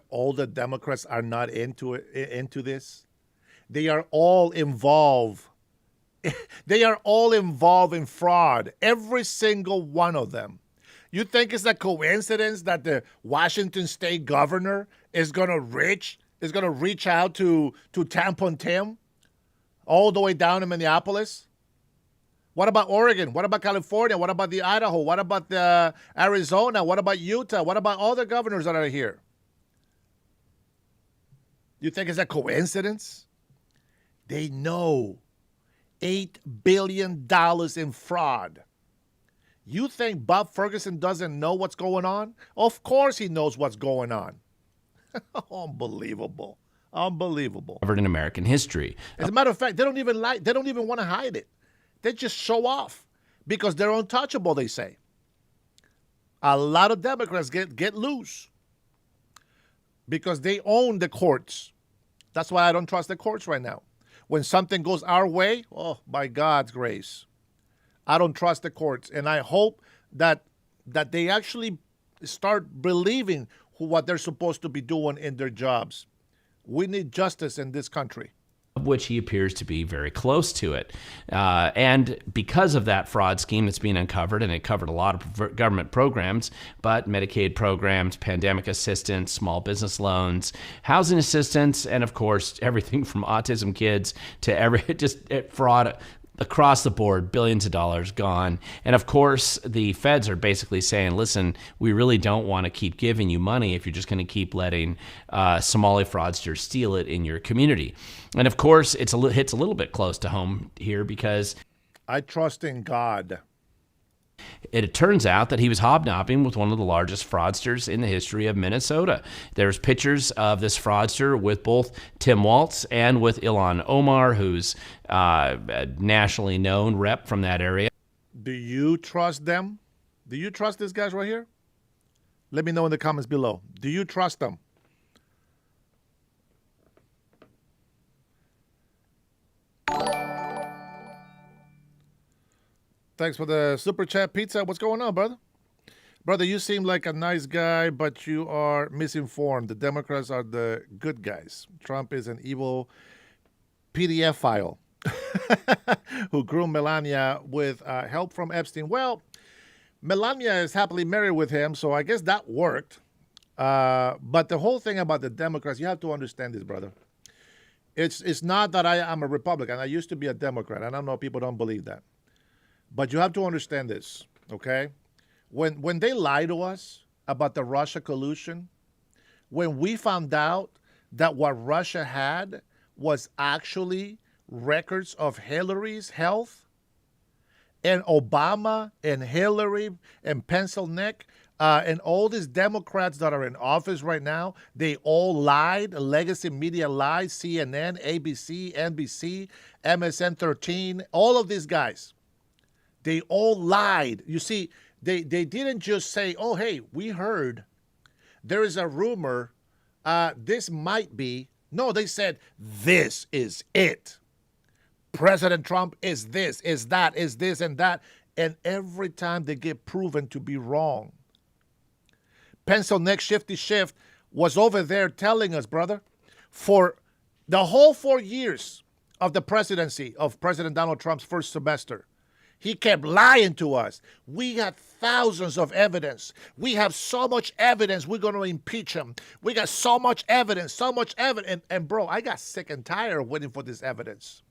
all the Democrats are not into this? They are all involved. They are all involved in fraud. Every single one of them. You think it's a coincidence that the Washington State governor is gonna reach out to Tampon Tim all the way down to Minneapolis? What about Oregon? What about California? What about the Idaho? What about the Arizona? What about Utah? What about all the governors that are here? You think it's a coincidence? They know $8 billion in fraud. You think Bob Ferguson doesn't know what's going on? Of course he knows what's going on. Unbelievable. Unbelievable. Covered in American history. As a matter of fact, they don't even want to hide it. They just show off because they're untouchable, they say. A lot of Democrats get loose because they own the courts. That's why I don't trust the courts right now. When something goes our way, oh, by God's grace, I don't trust the courts. And I hope that they actually start believing what they're supposed to be doing in their jobs. We need justice in this country. of which he appears to be very close to it. And because of that fraud scheme that's being uncovered, and it covered a lot of government programs, but Medicaid programs, pandemic assistance, small business loans, housing assistance, and of course, everything from autism kids to just fraud across the board, billions of dollars gone. And of course, the feds are basically saying, listen, we really don't want to keep giving you money if you're just going to keep letting Somali fraudsters steal it in your community. And of course, hits a little bit close to home here because I trust in God. It turns out that he was hobnobbing with one of the largest fraudsters in the history of Minnesota. There's pictures of this fraudster with both Tim Waltz and with Ilhan Omar, who's a nationally known rep from that area. Do you trust them? Do you trust these guys right here? Let me know in the comments below. Do you trust them? Thanks for the super chat, pizza. What's going on, brother? Brother, you seem like a nice guy, but you are misinformed. The Democrats are the good guys. Trump is an evil PDF file who groomed Melania with help from Epstein. Well, Melania is happily married with him, so I guess that worked. But the whole thing about the Democrats, you have to understand this, brother. It's not that I am a Republican. I used to be a Democrat. I don't know, people don't believe that. But you have to understand this, okay? When they lie to us about the Russia collusion, when we found out that what Russia had was actually records of Hillary's health, and Obama and Hillary and Pencil Neck and all these Democrats that are in office right now, they all lied. Legacy media lied. CNN, ABC, NBC, MSN 13, all of these guys. They all lied. You see, they didn't just say, oh, hey, we heard there is a rumor this might be. No, they said, this is it. President Trump is this, is that, is this and that. And every time they get proven to be wrong. Pencil Neck Shifty Shift was over there telling us, brother, for the whole 4 years of the presidency of President Donald Trump's first semester, he kept lying to us. We got thousands of evidence. We have so much evidence, we're going to impeach him. We got so much evidence, so much evidence. And bro, I got sick and tired of waiting for this evidence.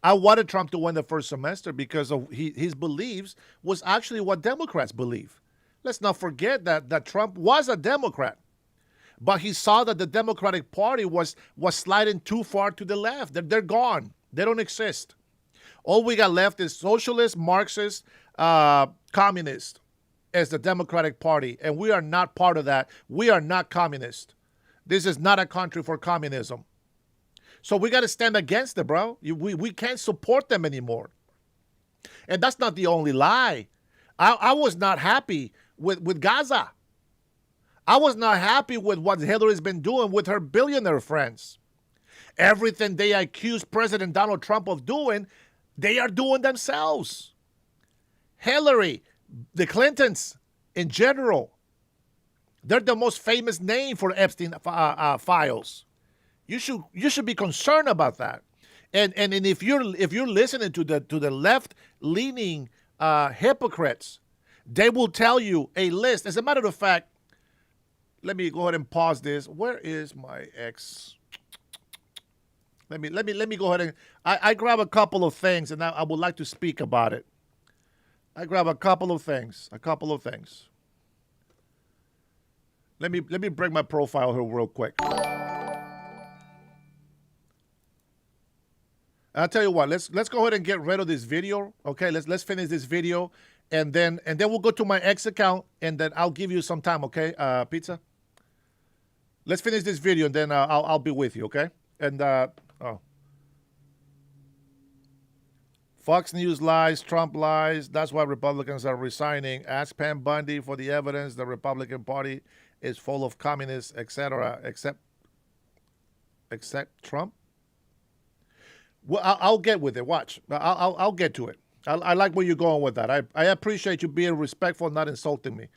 I wanted Trump to win the first semester because of his beliefs was actually what Democrats believe. Let's not forget that Trump was a Democrat. But he saw that the Democratic Party was sliding too far to the left. They're gone. They don't exist. All we got left is socialist, Marxist, communist as the Democratic Party. And we are not part of that. We are not communist. This is not a country for communism. So we got to stand against it, bro. We can't support them anymore. And that's not the only lie. I was not happy with Gaza. I was not happy with what Hillary's been doing with her billionaire friends. Everything they accused President Donald Trump of doing, they are doing themselves. Hillary, the Clintons in general, they're the most famous name for Epstein files. You should be concerned about that. And if you're listening to the left leaning hypocrites, they will tell you a list. As a matter of fact, let me go ahead and pause this. Where is my ex? Let me go ahead and I grab a couple of things, and I would like to speak about it. I grab a couple of things. Let me bring my profile here real quick. I'll tell you what. Let's go ahead and get rid of this video. Okay, let's finish this video, and then we'll go to my ex account, and then I'll give you some time. Okay, pizza. Let's finish this video, and then I'll be with you. Okay, and Fox News lies, Trump lies. That's why Republicans are resigning. Ask Pam Bundy for the evidence. The Republican Party is full of communists, etc. Except Trump. Well, I'll get with it. Watch. I'll get to it. I like where you're going with that. I appreciate you being respectful, not insulting me.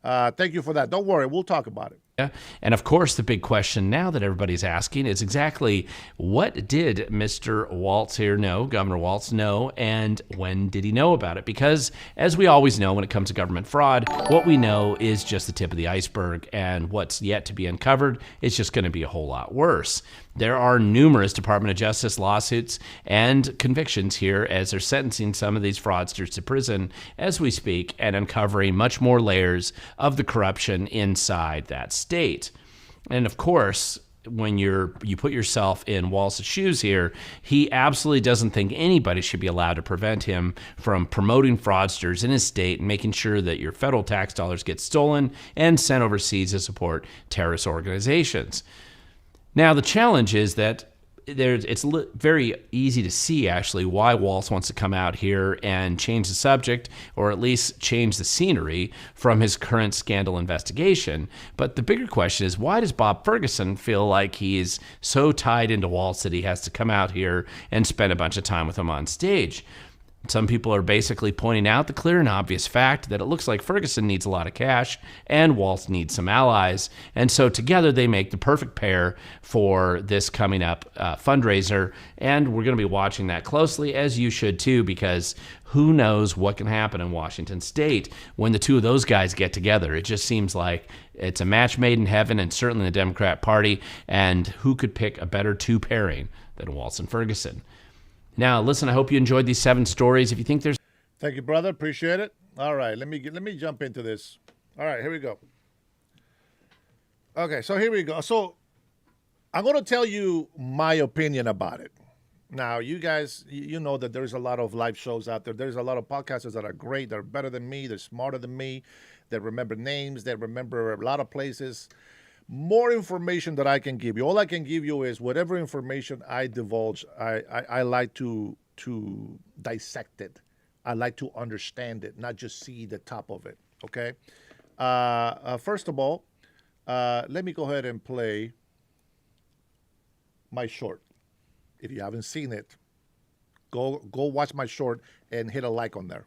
Thank you for that. Don't worry. We'll talk about it. And of course, the big question now that everybody's asking is exactly what did Mr. Waltz here know, Governor Waltz know, and when did he know about it? Because as we always know when it comes to government fraud, what we know is just the tip of the iceberg, and what's yet to be uncovered is just going to be a whole lot worse. There are numerous Department of Justice lawsuits and convictions here as they're sentencing some of these fraudsters to prison as we speak and uncovering much more layers of the corruption inside that state. And of course, when you put yourself in Walz's shoes here, he absolutely doesn't think anybody should be allowed to prevent him from promoting fraudsters in his state and making sure that your federal tax dollars get stolen and sent overseas to support terrorist organizations. Now, the challenge is that it's very easy to see, actually, why Waltz wants to come out here and change the subject, or at least change the scenery from his current scandal investigation. But the bigger question is, why does Bob Ferguson feel like he's so tied into Waltz that he has to come out here and spend a bunch of time with him on stage? Some people are basically pointing out the clear and obvious fact that it looks like Ferguson needs a lot of cash and Waltz needs some allies. And so together they make the perfect pair for this coming up fundraiser. And we're going to be watching that closely, as you should too, because who knows what can happen in Washington State when the two of those guys get together. It just seems like it's a match made in heaven, and certainly the Democrat Party. And who could pick a better two pairing than Waltz and Ferguson? Now, listen, I hope you enjoyed these 7 stories. If you think there's... Thank you, brother. Appreciate it. All right, let me jump into this. All right, here we go. Okay, so here we go. So I'm going to tell you my opinion about it. Now, you guys, you know that there's a lot of live shows out there. There's a lot of podcasters that are great. They're better than me. They're smarter than me. They remember names. They remember a lot of places. More information that I can give you. All I can give you is whatever information I divulge. I like to dissect it. I like to understand it, not just see the top of it. Okay. First of all, let me go ahead and play my short. If you haven't seen it, go watch my short and hit a like on there.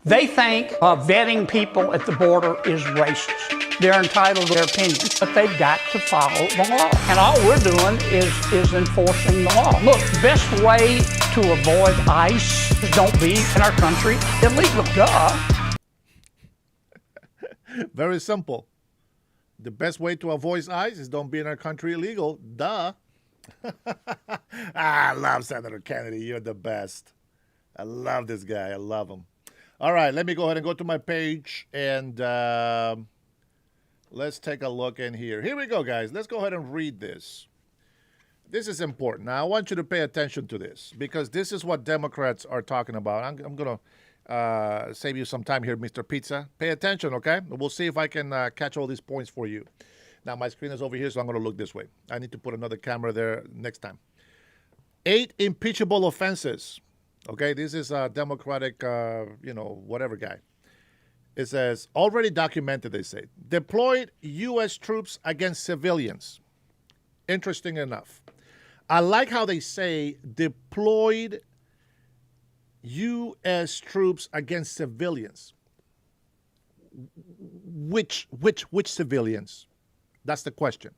They think vetting people at the border is racist. They're entitled to their opinions, but they've got to follow the law. And all we're doing is enforcing the law. Look, the best way to avoid ICE is don't be in our country illegal. Duh. Very simple. The best way to avoid ICE is don't be in our country illegal. Duh. I love Senator Kennedy. You're the best. I love this guy. I love him. All right, let me go ahead and go to my page, and let's take a look in here. Here we go, guys. Let's go ahead and read this. This is important. Now, I want you to pay attention to this, because this is what Democrats are talking about. I'm going to save you some time here, Mr. Pizza. Pay attention, okay? We'll see if I can catch all these points for you. Now, my screen is over here, so I'm going to look this way. I need to put another camera there next time. 8 impeachable offenses. Okay, this is a Democratic, whatever guy. It says, already documented, they say. Deployed U.S. troops against civilians. Interesting enough. I like how they say deployed U.S. troops against civilians. Which civilians? That's the question.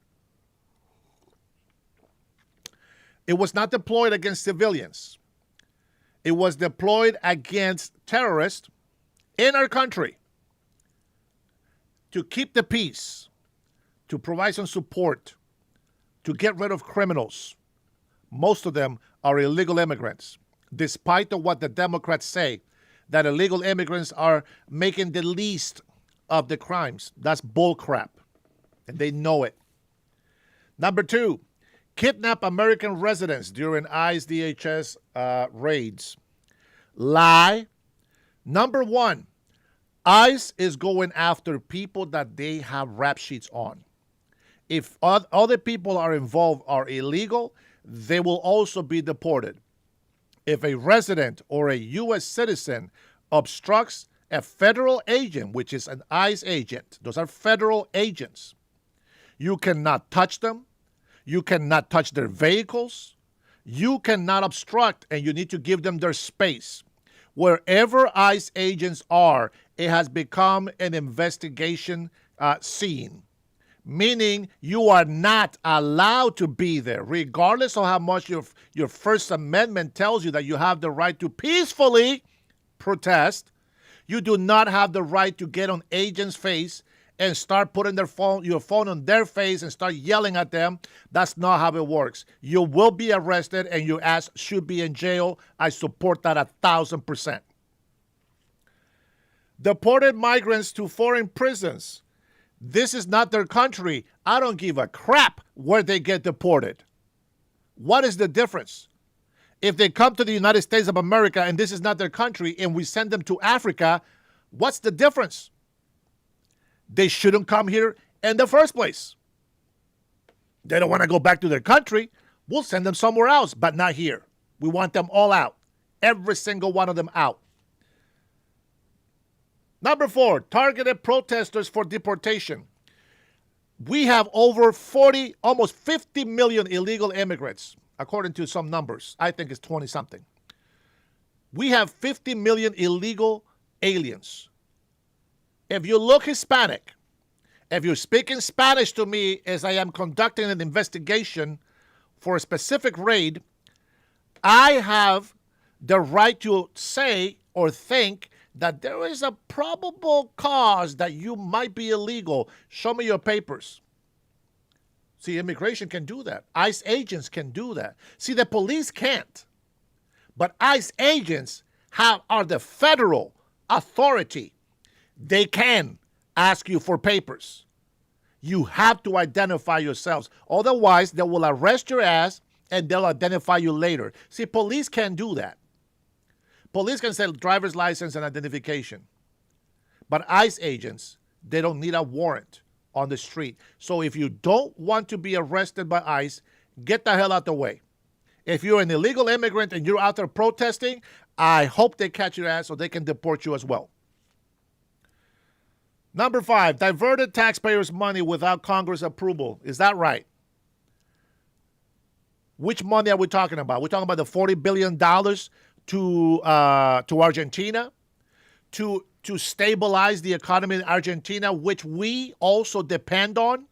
It was not deployed against civilians. It was deployed against terrorists in our country to keep the peace, to provide some support, to get rid of criminals. Most of them are illegal immigrants, despite of what the Democrats say, that illegal immigrants are making the least of the crimes. That's bull crap, and they know it. Number 2, kidnap American residents during ICE DHS raids. Lie. Number 1, ICE is going after people that they have rap sheets on. If other people are involved are illegal, they will also be deported. If a resident or a U.S. citizen obstructs a federal agent, which is an ICE agent, those are federal agents, you cannot touch them. You cannot touch their vehicles. You cannot obstruct, and you need to give them their space. Wherever ICE agents are it has become an investigation scene, meaning you are not allowed to be there, regardless of how much your First Amendment tells you that you have the right to peacefully protest. You do not have the right to get on agents' face and start putting your phone on their face and start yelling at them. That's not how it works. You will be arrested and your ass should be in jail. I support that 1,000%. Deported migrants to foreign prisons. This is not their country. I don't give a crap where they get deported. What is the difference? If they come to the United States of America and this is not their country and we send them to Africa, what's the difference? They shouldn't come here in the first place. They don't want to go back to their country. We'll send them somewhere else, but not here. We want them all out. Every single one of them out. Number 4, targeted protesters for deportation. We have over 40, almost 50 million illegal immigrants, according to some numbers. I think it's 20-something. We have 50 million illegal aliens. If you look Hispanic, if you're speaking Spanish to me as I am conducting an investigation for a specific raid, I have the right to say or think that there is a probable cause that you might be illegal. Show me your papers. See, immigration can do that. ICE agents can do that. See, the police can't. But ICE agents are the federal authority. They can ask you for papers. You have to identify yourselves. Otherwise, they will arrest your ass and they'll identify you later. See, police can't do that. Police can say driver's license and identification. But ICE agents, they don't need a warrant on the street. So if you don't want to be arrested by ICE, get the hell out the way. If you're an illegal immigrant and you're out there protesting, I hope they catch your ass so they can deport you as well. Number 5, diverted taxpayers' money without Congress approval. Is that right? Which money are we talking about? We're talking about the $40 billion to Argentina to stabilize the economy in Argentina, which we also depend on.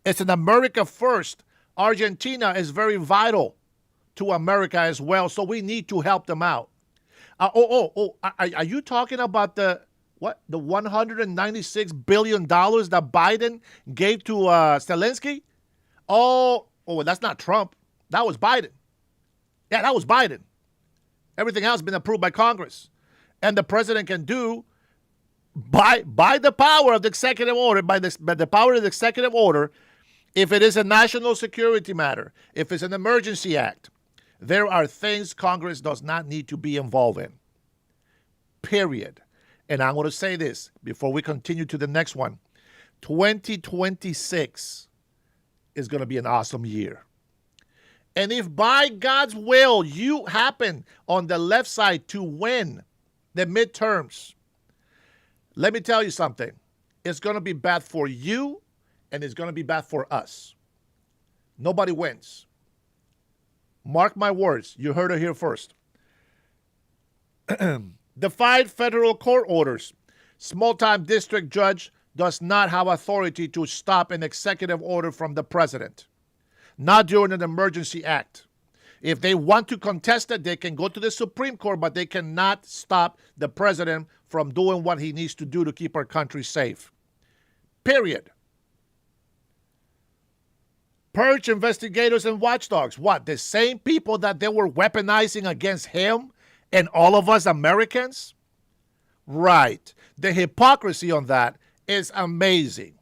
It's an America first. Argentina is very vital to America as well, so we need to help them out. Are you talking about the $196 billion that Biden gave to Zelensky? Oh, that's not Trump. That was Biden. Yeah, that was Biden. Everything else has been approved by Congress. And the president can do, by the power of the executive order, by the power of the executive order, if it is a national security matter, if it's an emergency act, there are things Congress does not need to be involved in. Period. And I'm going to say this before we continue to the next one. 2026 is going to be an awesome year. And if by God's will you happen on the left side to win the midterms, let me tell you something. It's going to be bad for you and it's going to be bad for us. Nobody wins. Mark my words. You heard it here first. Defied federal court orders. Small-time district judge does not have authority to stop an executive order from the president. Not during an emergency act. If they want to contest it, they can go to the Supreme Court, but they cannot stop the president from doing what he needs to do to keep our country safe. Period. Purge investigators and watchdogs. What? The same people that they were weaponizing against him and all of us Americans? Right. The hypocrisy on that is amazing.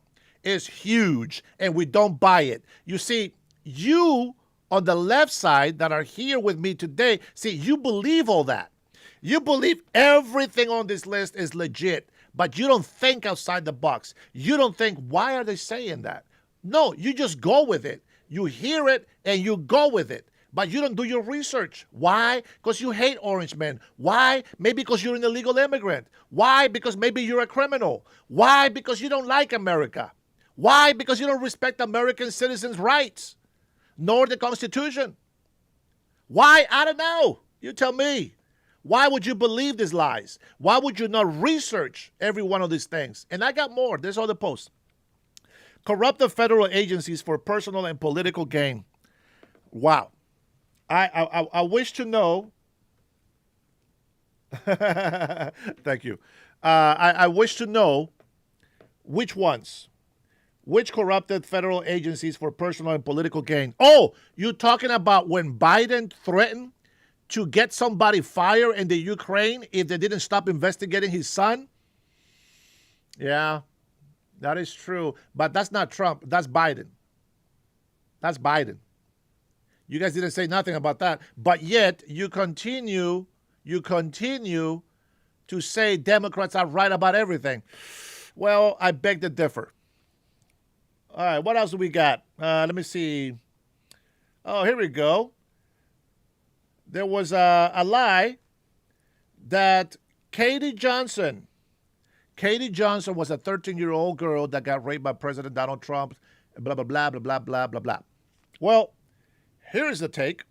It's huge, and we don't buy it. You see, you on the left side that are here with me today, see, you believe all that. You believe everything on this list is legit, but you don't think outside the box. You don't think, why are they saying that? No, you just go with it. You hear it and you go with it, but you don't do your research. Why? Because you hate orange men. Why? Maybe because you're an illegal immigrant. Why? Because maybe you're a criminal. Why? Because you don't like America. Why? Because you don't respect American citizens' rights, nor the Constitution. Why? I don't know. You tell me. Why would you believe these lies? Why would you not research every one of these things? And I got more. There's other posts. Corrupted federal agencies for personal and political gain. Wow. I wish to know. Thank you. I wish to know which ones. Which corrupted federal agencies for personal and political gain? Oh, you're talking about when Biden threatened to get somebody fired in the Ukraine if they didn't stop investigating his son? Yeah, that is true. But that's not Trump. That's Biden. That's Biden. You guys didn't say nothing about that. But yet you continue to say Democrats are right about everything. Well, I beg to differ. All right, what else do we got? Let me see. Oh, here we go. There was a lie that Katie Johnson was a 13-year-old girl that got raped by President Donald Trump, blah, blah, blah, blah, blah, blah, blah, blah. Well, here's the take.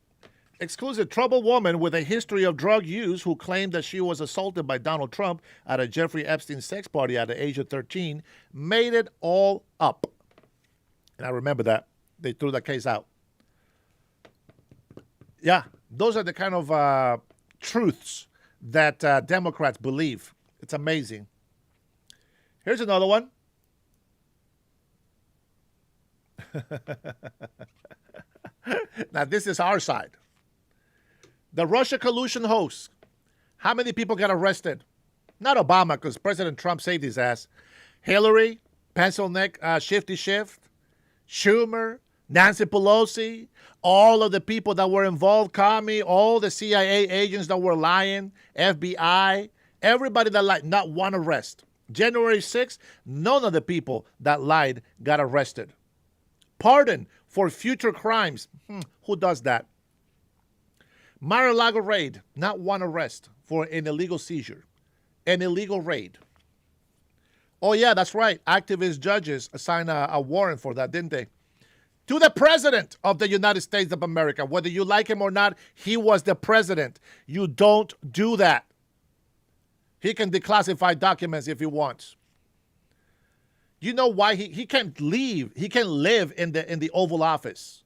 Exclusive troubled woman with a history of drug use who claimed that she was assaulted by Donald Trump at a Jeffrey Epstein sex party at the age of 13 made it all up. And I remember that. They threw that case out. Yeah, those are the kind of truths that Democrats believe. It's amazing. Here's another one. Now, this is our side. The Russia collusion hoax. How many people got arrested? Not Obama, because President Trump saved his ass. Hillary, pencil neck, shifty shift, Schumer, Nancy Pelosi, all of the people that were involved, Comey, all the CIA agents that were lying, FBI, everybody that lied, not one arrest. January 6th, none of the people that lied got arrested. Pardon for future crimes. Who does that? Mar-a-Lago raid, not one arrest for an illegal seizure, an illegal raid. Oh, yeah, that's right. Activist judges assigned a warrant for that, didn't they? To the president of the United States of America. Whether you like him or not, he was the president. You don't do that. He can declassify documents if he wants. You know why he can't leave? He can't live in the Oval Office.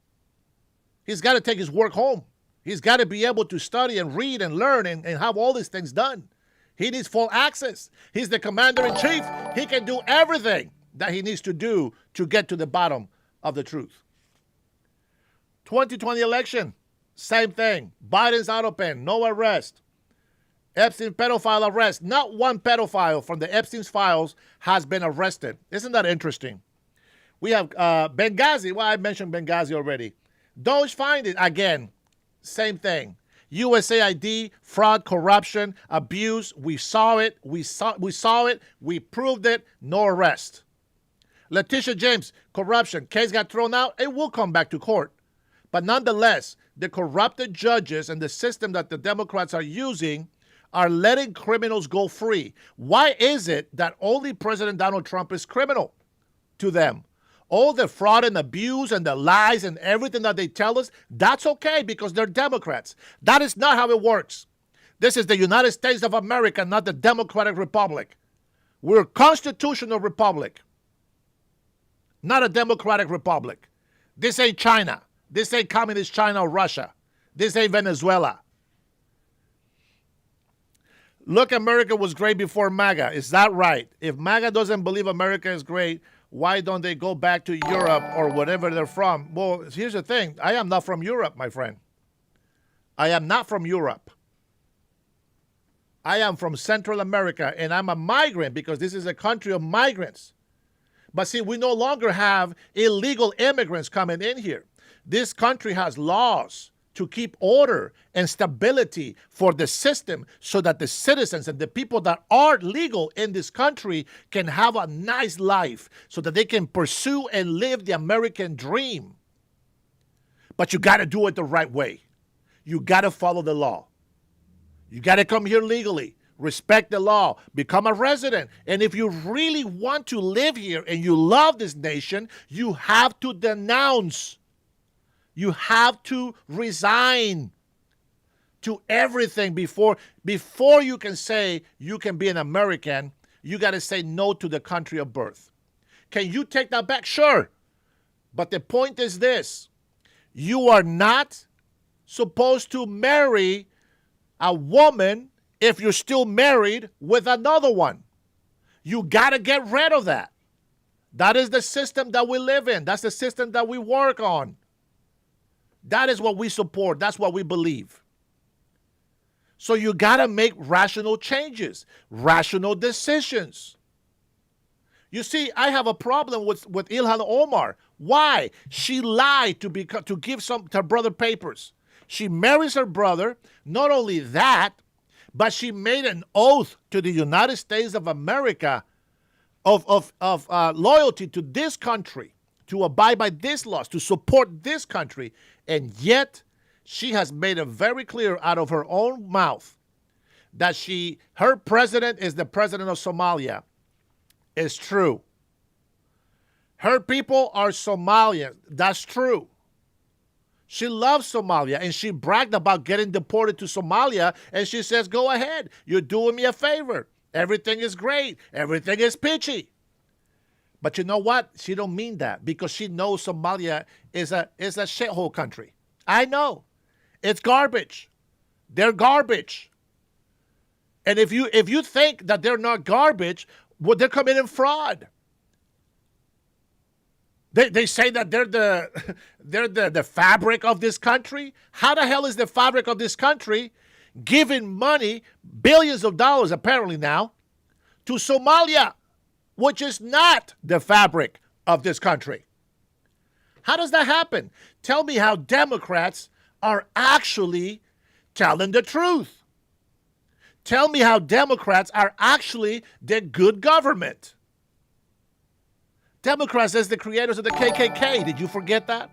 He's got to take his work home. He's got to be able to study and read and learn and have all these things done. He needs full access. He's the commander-in-chief. He can do everything that he needs to do to get to the bottom of the truth. 2020 election, same thing. Biden's auto pen, no arrest. Epstein pedophile arrest. Not one pedophile from the Epstein's files has been arrested. Isn't that interesting? We have Benghazi. Well, I mentioned Benghazi already. Doge find it again. Same thing. USAID, fraud, corruption, abuse. We saw it. We saw it. We proved it. No arrest. Letitia James, corruption. Case got thrown out. It will come back to court. But nonetheless, the corrupted judges and the system that the Democrats are using are letting criminals go free. Why is it that only President Donald Trump is criminal to them? All the fraud and abuse and the lies and everything that they tell us, that's okay because they're Democrats. That is not how it works. This is the United States of America, not the Democratic Republic. We're a constitutional republic, not a democratic republic. This ain't China. This ain't communist China or Russia. This ain't Venezuela. Look, America was great before MAGA. Is that right? If MAGA doesn't believe America is great, why don't they go back to Europe or whatever they're from? Well, here's the thing. I am not from Europe, my friend. I am not from Europe. I am from Central America, and I'm a migrant because this is a country of migrants. But see, we no longer have illegal immigrants coming in here. This country has laws to keep order and stability for the system so that the citizens and the people that are legal in this country can have a nice life so that they can pursue and live the American dream. But you got to do it the right way. You got to follow the law. You got to come here legally, respect the law, become a resident. And if you really want to live here and you love this nation, you have to denounce. You have to resign. to everything before you can say you can be an American. You got to say no to the country of birth. Can you take that back? Sure. But the point is this. You are not supposed to marry a woman if you're still married with another one. You got to get rid of that. That is the system that we live in. That's the system that we work on. That is what we support. That's what we believe. So you got to make rational changes, rational decisions. You see, I have a problem with Ilhan Omar. Why? She lied to give her brother papers. She marries her brother. Not only that, but she made an oath to the United States of America of loyalty to this country, to abide by this laws, to support this country. And yet, she has made it very clear out of her own mouth that her president is the president of Somalia. It's true. Her people are Somalians. That's true. She loves Somalia, and she bragged about getting deported to Somalia, and she says, go ahead. You're doing me a favor. Everything is great. Everything is peachy. But you know what? She don't mean that, because she knows Somalia is a shithole country. I know. It's garbage. They're garbage. And if you think that they're not garbage, well, they're committing fraud. They say that they're the fabric of this country. How the hell is the fabric of this country giving money, billions of dollars apparently now, to Somalia, which is not the fabric of this country? How does that happen? Tell me how Democrats are actually telling the truth. Tell me how Democrats are actually the good government. Democrats is the creators of the KKK. Did you forget that?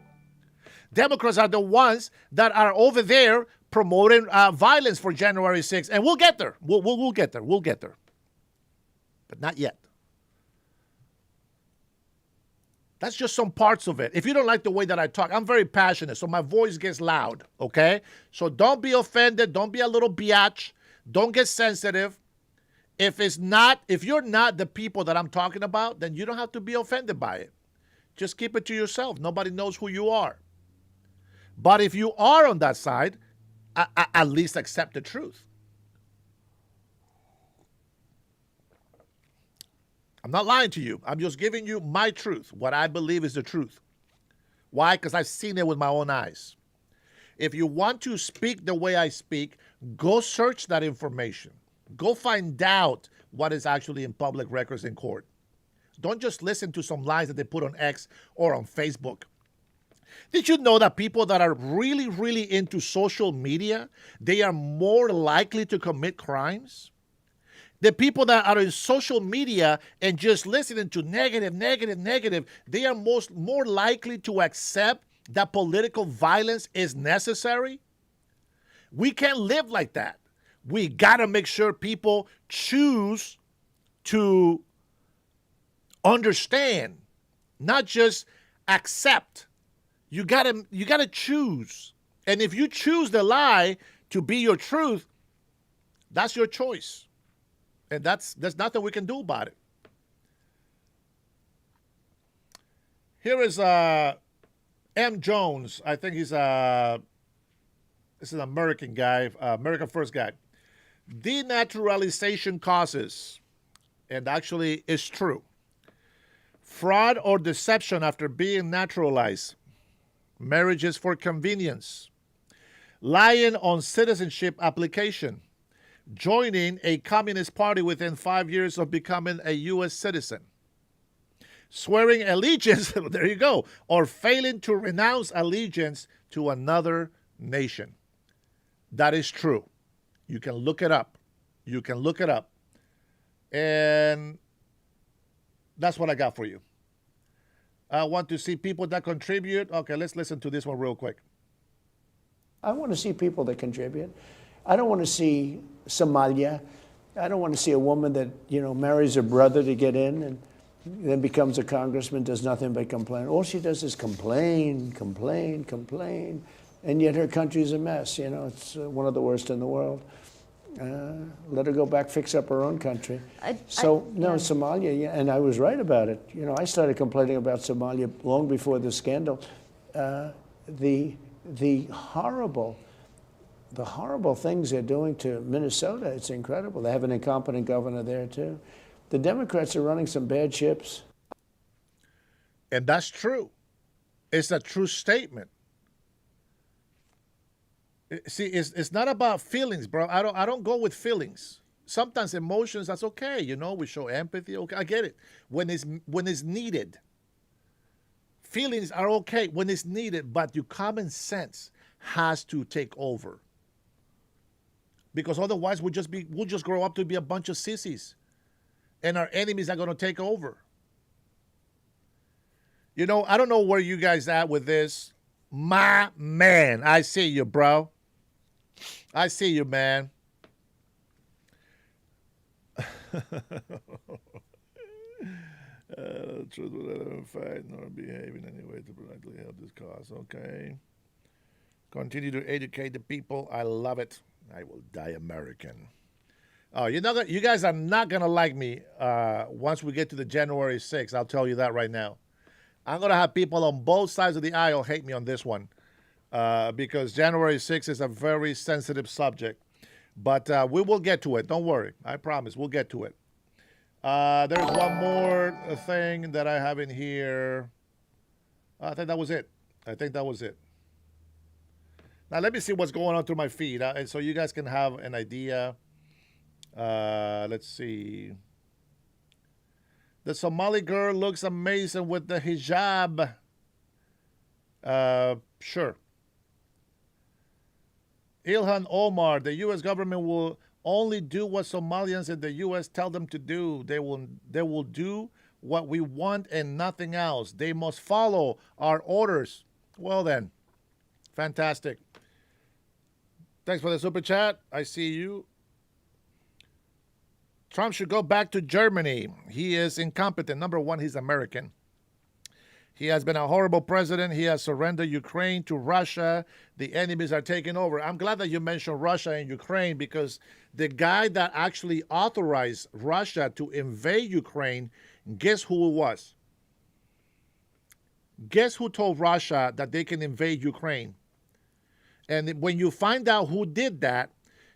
Democrats are the ones that are over there promoting violence for January 6th. And we'll get there. We'll get there. We'll get there. But not yet. That's just some parts of it. If you don't like the way that I talk, I'm very passionate, so my voice gets loud, okay? So don't be offended. Don't be a little biatch. Don't get sensitive. If you're not the people that I'm talking about, then you don't have to be offended by it. Just keep it to yourself. Nobody knows who you are. But if you are on that side, at least accept the truth. I'm not lying to you. I'm just giving you my truth, what I believe is the truth. Why? Because I've seen it with my own eyes. If you want to speak the way I speak, go search that information. Go find out what is actually in public records in court. Don't just listen to some lies that they put on X or on Facebook. Did you know that people that are really, really into social media, they are more likely to commit crimes? The people that are in social media and just listening to negative, they are more likely to accept that political violence is necessary. We can't live like that. We got to make sure people choose to understand, not just accept. You got to choose. And if you choose the lie to be your truth, that's your choice. And there's nothing we can do about it. Here is M. Jones. I think this is an American guy, American First guy. Denaturalization causes, and actually it's true, fraud or deception after being naturalized, marriages for convenience, lying on citizenship application, joining a communist party within 5 years of becoming a U.S. citizen, swearing allegiance, there you go, or failing to renounce allegiance to another nation. That is true. You can look it up. And that's what I got for you. I want to see people that contribute. Okay, let's listen to this one real quick. I want to see people that contribute. I don't want to see Somalia. I don't want to see a woman that, marries her brother to get in and then becomes a congressman, does nothing but complain. All she does is complain. And yet her country's a mess. You know, it's one of the worst in the world. Let her go back, fix up her own country. Somalia, yeah, and I was right about it. You know, I started complaining about Somalia long before the scandal. The horrible things they're doing to Minnesota, it's incredible. They have an incompetent governor there too. The Democrats are running some bad ships. And that's true. It's a true statement. See, it's not about feelings, bro. I don't go with feelings. Sometimes emotions, that's okay. You know, we show empathy. Okay, I get it. When it's needed. Feelings are okay when it's needed, but your common sense has to take over. Because otherwise we'll just grow up to be a bunch of sissies. And our enemies are gonna take over. You know, I don't know where you guys at with this. My man, I see you, bro. I see you, man. Truth without fight nor behave in any way to productively help this cause. Okay. Continue to educate the people. I love it. I will die American. Oh, you guys are not gonna like me once we get to the January 6th. I'll tell you that right now. I'm gonna have people on both sides of the aisle hate me on this one. Because January 6th is a very sensitive subject. But we will get to it. Don't worry. I promise. We'll get to it. There's one more thing that I have in here. I think that was it. Now, let me see what's going on through my feed. So you guys can have an idea. Let's see. The Somali girl looks amazing with the hijab. Sure. Ilhan Omar, the U.S. government will only do what Somalians in the U.S. tell them to do. They will do what we want and nothing else. They must follow our orders. Well then, fantastic. Thanks for the super chat. I see you. Trump should go back to Germany. He is incompetent. Number one, he's American. He has been a horrible president. He has surrendered Ukraine to Russia. The enemies are taking over. I'm glad that you mentioned Russia and Ukraine because the guy that actually authorized Russia to invade Ukraine, guess who it was? Guess who told Russia that they can invade Ukraine? And when you find out who did that,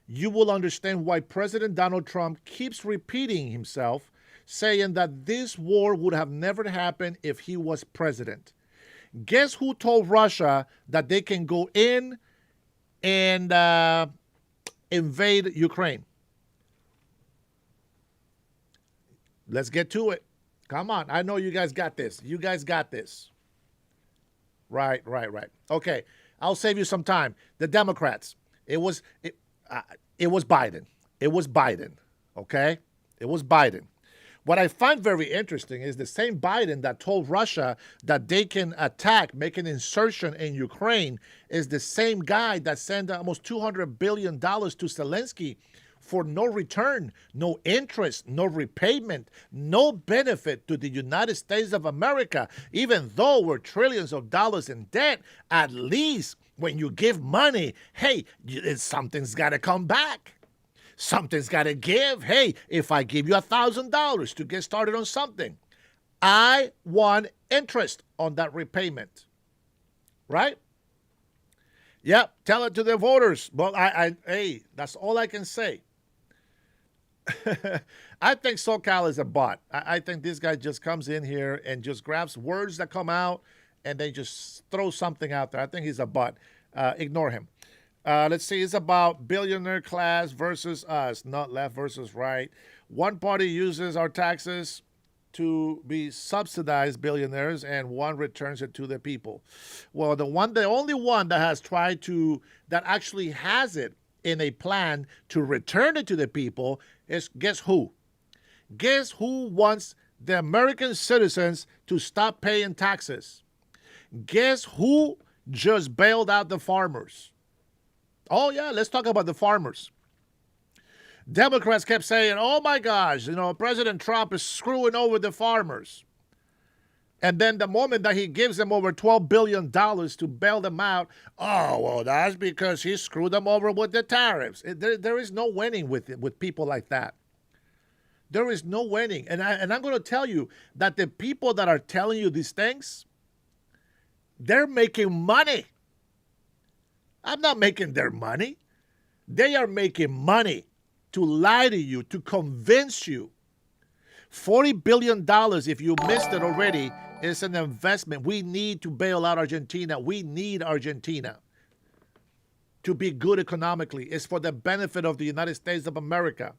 you will understand why President Donald Trump keeps repeating himself, saying that this war would have never happened if he was president. Guess who told Russia that they can go in and invade Ukraine? Let's get to it. Come on. I know you guys got this. You guys got this. Right. Okay. I'll save you some time. The Democrats. It was Biden. It was Biden. Okay? It was Biden. What I find very interesting is the same Biden that told Russia that they can attack, make an insertion in Ukraine, is the same guy that sent almost $200 billion to Zelensky for no return, no interest, no repayment, no benefit to the United States of America. Even though we're trillions of dollars in debt, at least when you give money, hey, something's got to come back. Something's got to give. Hey, if I give you $1,000 to get started on something, I want interest on that repayment. Right? Yep. Tell it to the voters. Well, hey, that's all I can say. I think SoCal is a bot. I think this guy just comes in here and just grabs words that come out and they just throw something out there. I think he's a bot. Ignore him. Let's see. It's about billionaire class versus us, not left versus right. One party uses our taxes to be subsidized billionaires, and one returns it to the people. Well, the only one that has tried to, that actually has it in a plan to return it to the people is, guess who? Guess who wants the American citizens to stop paying taxes? Guess who just bailed out the farmers? Oh, yeah, let's talk about the farmers. Democrats kept saying, oh, my gosh, President Trump is screwing over the farmers. And then the moment that he gives them over $12 billion to bail them out, oh, well, that's because he screwed them over with the tariffs. There is no winning with people like that. There is no winning. And I'm going to tell you that the people that are telling you these things, they're making money. I'm not making their money. They are making money to lie to you, to convince you. $40 billion, if you missed it already, is an investment. We need to bail out Argentina. We need Argentina to be good economically. It's for the benefit of the United States of America.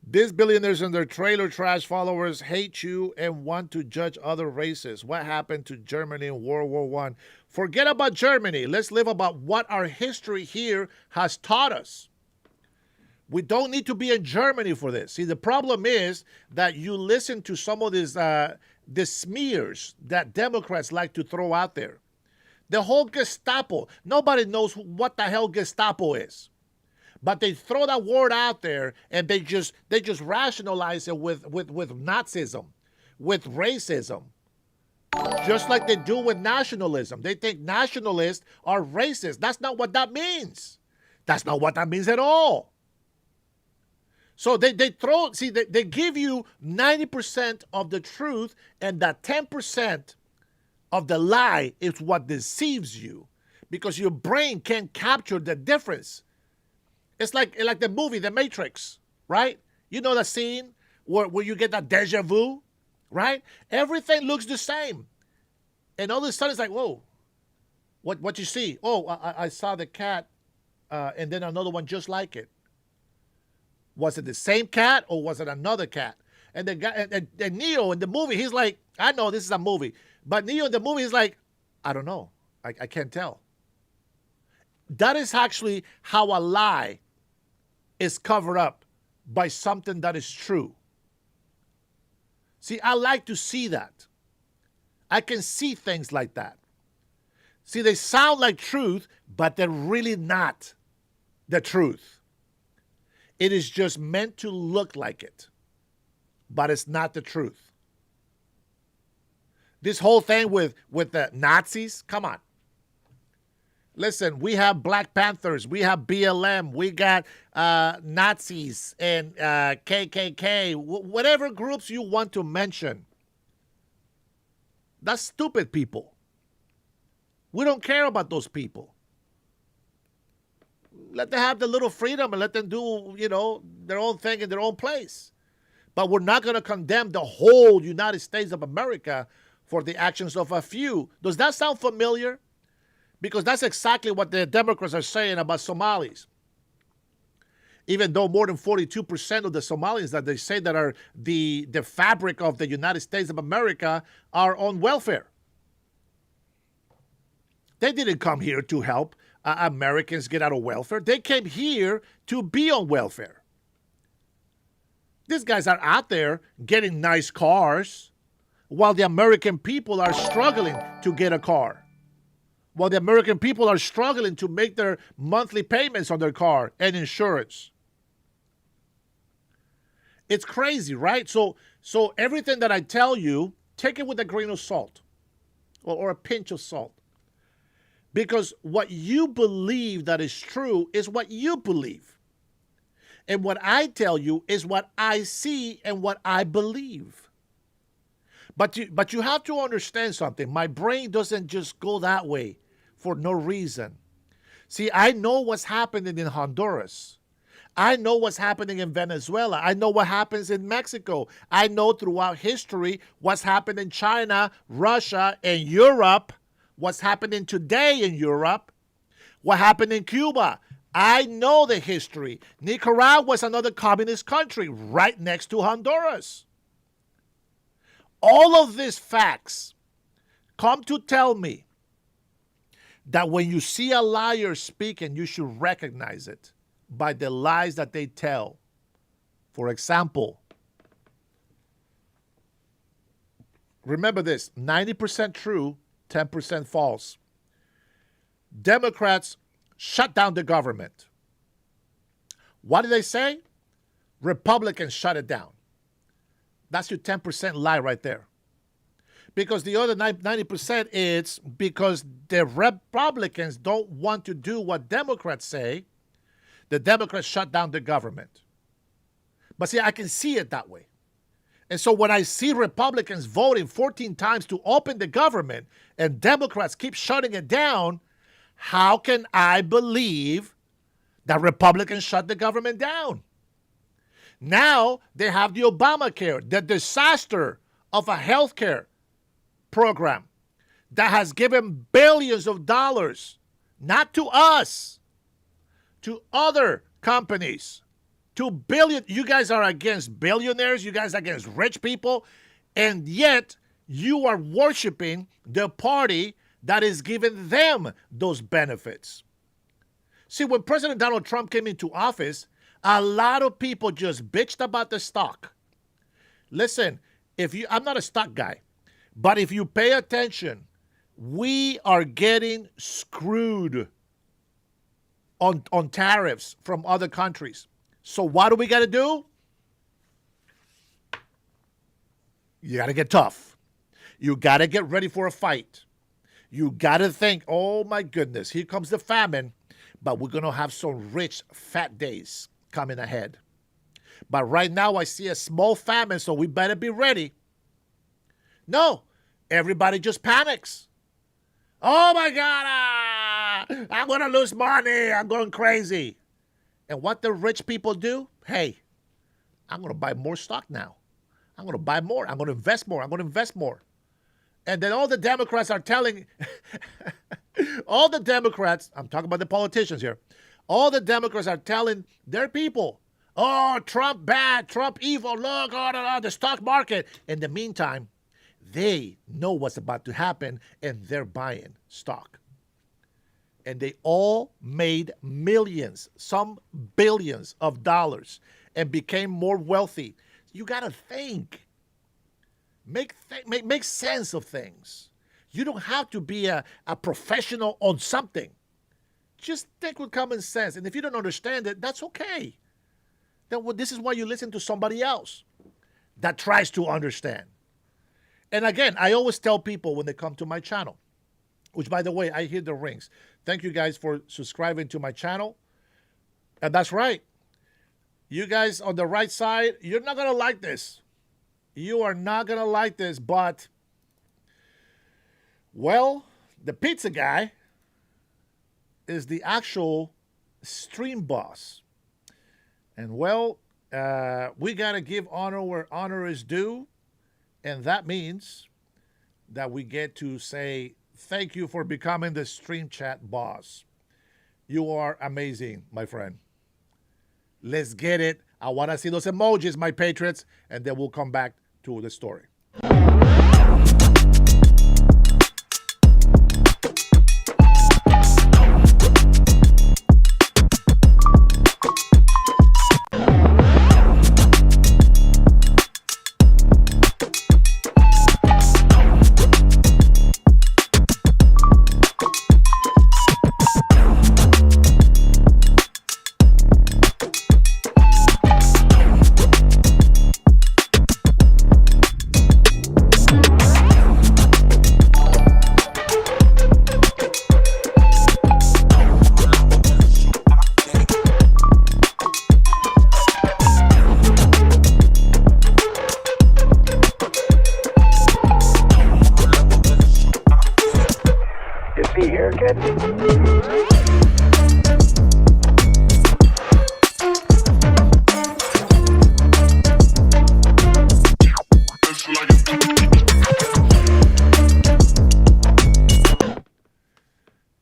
These billionaires and their trailer trash followers hate you and want to judge other races. What happened to Germany in World War I? Forget about Germany. Let's live about what our history here has taught us. We don't need to be in Germany for this. See, the problem is that you listen to some of these the smears that Democrats like to throw out there. The whole Gestapo. Nobody knows what the hell Gestapo is. But they throw that word out there and they just rationalize it with Nazism, with racism. Just like they do with nationalism. They think nationalists are racist. That's not what that means. That's not what that means at all. So they give you 90% of the truth, and that 10% of the lie is what deceives you because your brain can't capture the difference. It's like the movie, The Matrix, right? You know the scene where you get that deja vu, right? Everything looks the same. And all of a sudden it's like, whoa, what you see? Oh, I saw the cat and then another one just like it. Was it the same cat or was it another cat? And the guy, and Neo in the movie, he's like, I know this is a movie. But Neo in the movie is like, I don't know. I can't tell. That is actually how a lie is covered up by something that is true. See, I like to see that. I can see things like that. See, they sound like truth, but they're really not the truth. It is just meant to look like it, but it's not the truth. This whole thing with the Nazis, come on. Listen, we have Black Panthers, we have BLM, we got Nazis and KKK, whatever groups you want to mention. That's stupid people. We don't care about those people. Let them have the little freedom and let them do, their own thing in their own place. But we're not going to condemn the whole United States of America for the actions of a few. Does that sound familiar? Because that's exactly what the Democrats are saying about Somalis. Even though more than 42% of the Somalians that they say that are the fabric of the United States of America are on welfare. They didn't come here to help Americans get out of welfare. They came here to be on welfare. These guys are out there getting nice cars while the American people are struggling to get a car. While the American people are struggling to make their monthly payments on their car and insurance. It's crazy, right? So everything that I tell you, take it with a grain of salt or a pinch of salt. Because what you believe that is true is what you believe. And what I tell you is what I see and what I believe. But you have to understand something. My brain doesn't just go that way for no reason. See, I know what's happening in Honduras. I know what's happening in Venezuela. I know what happens in Mexico. I know throughout history what's happened in China, Russia, and Europe. What's happening today in Europe, what happened in Cuba. I know the history. Nicaragua was another communist country right next to Honduras. All of these facts come to tell me that when you see a liar speaking, you should recognize it by the lies that they tell. For example, remember this, 90% true, 10% false. Democrats shut down the government. What did they say? Republicans shut it down. That's your 10% lie right there. Because the other 90% is because the Republicans don't want to do what Democrats say. The Democrats shut down the government. But see, I can see it that way. And so when I see Republicans voting 14 times to open the government and Democrats keep shutting it down, how can I believe that Republicans shut the government down? Now they have the Obamacare, the disaster of a healthcare program that has given billions of dollars, not to us, to other companies. 2 billion. You guys are against billionaires. You guys are against rich people. And yet you are worshiping the party that is giving them those benefits. See, when President Donald Trump came into office, a lot of people just bitched about the stock. Listen, I'm not a stock guy, but if you pay attention, we are getting screwed on tariffs from other countries. So what do we got to do? You got to get tough. You got to get ready for a fight. You got to think, oh my goodness, here comes the famine, but we're going to have some rich, fat days coming ahead. But right now I see a small famine, so we better be ready. No, everybody just panics. Oh my God, I'm going to lose money. I'm going crazy. And what the rich people do? Hey, I'm going to buy more stock now. I'm going to buy more. I'm going to invest more. I'm going to invest more. And then all the Democrats are telling, all the Democrats, I'm talking about the politicians here, all the Democrats are telling their people, oh, Trump bad, Trump evil, look, the stock market. In the meantime, they know what's about to happen and they're buying stock. And they all made millions, some billions of dollars and became more wealthy. You got to think. Make sense of things. You don't have to be a professional on something. Just think with common sense. And if you don't understand it, that's okay. Then this is why you listen to somebody else that tries to understand. And again, I always tell people when they come to my channel, which, by the way, I hear the rings. Thank you guys for subscribing to my channel. And that's right. You guys on the right side, you're not going to like this. You are not going to like this, but, well, the pizza guy is the actual stream boss. And, well, we got to give honor where honor is due. And that means that we get to say thank you for becoming the Stream Chat boss. You are amazing, my friend. Let's get it. I want to see those emojis, my patriots, and then we'll come back to the story.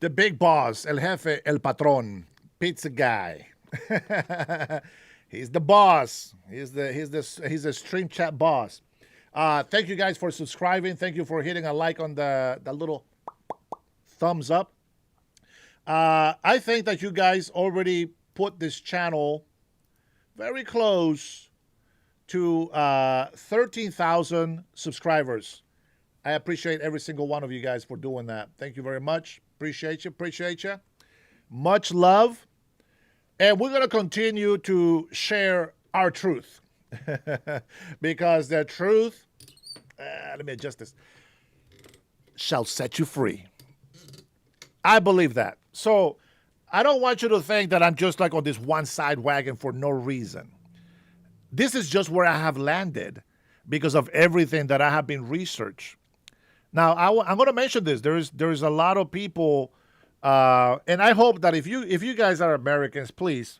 The big boss, el jefe, el patrón, pizza guy. He's the boss. He's the Stream Chat boss. Thank you guys for subscribing. Thank you for hitting a like on the little thumbs up. I think that you guys already put this channel very close to 13,000 subscribers. I appreciate every single one of you guys for doing that. Thank you very much. Appreciate you. Appreciate you. Much love. And we're going to continue to share our truth. Because the truth, let me adjust this. shall set you free. I believe that. So I don't want you to think that I'm just like on this one side wagon for no reason. This is just where I have landed because of everything that I have been researched. Now, I'm going to mention this. There's a lot of people, and I hope that if you guys are Americans, please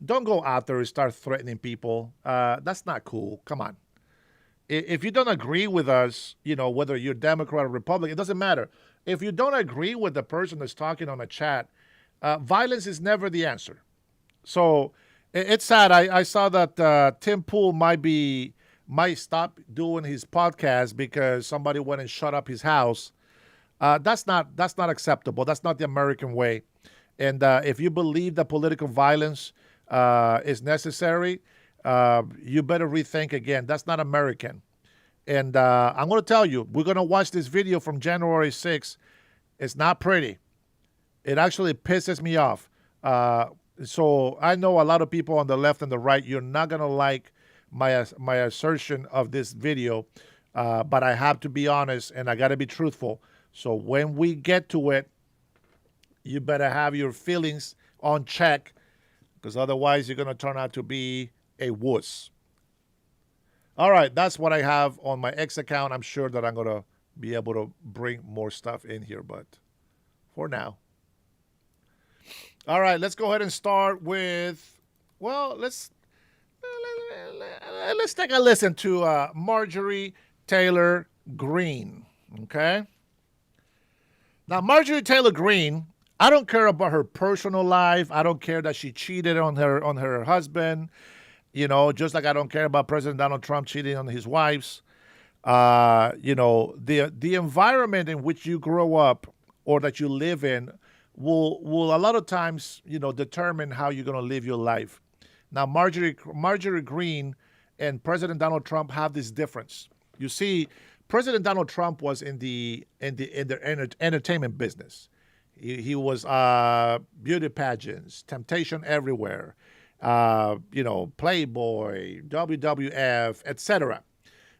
don't go out there and start threatening people. That's not cool. Come on. If you don't agree with us, whether you're Democrat or Republican, it doesn't matter. If you don't agree with the person that's talking on a chat, violence is never the answer. So it's sad. I saw that Tim Pool might stop doing his podcast because somebody went and shut up his house. That's not acceptable. That's not the American way. And if you believe that political violence is necessary, you better rethink again. That's not American. And I'm going to tell you, we're going to watch this video from January 6th. It's not pretty. It actually pisses me off. So I know a lot of people on the left and the right, you're not going to like my assertion of this video, but I have to be honest and I got to be truthful. So when we get to it, you better have your feelings on check, because otherwise you're going to turn out to be a wuss. All right, that's what I have on my X account. I'm sure that I'm going to be able to bring more stuff in here, but for now. All right, let's go ahead and start with, well, let's take a listen to Marjorie Taylor Greene, okay? Now, Marjorie Taylor Greene, I don't care about her personal life. I don't care that she cheated on her husband, just like I don't care about President Donald Trump cheating on his wives. The environment in which you grow up or that you live in will a lot of times, determine how you're going to live your life. Now, Marjorie Greene and President Donald Trump have this difference. You see, President Donald Trump was in the entertainment business. He was beauty pageants, Temptation Everywhere, Playboy, WWF, etc.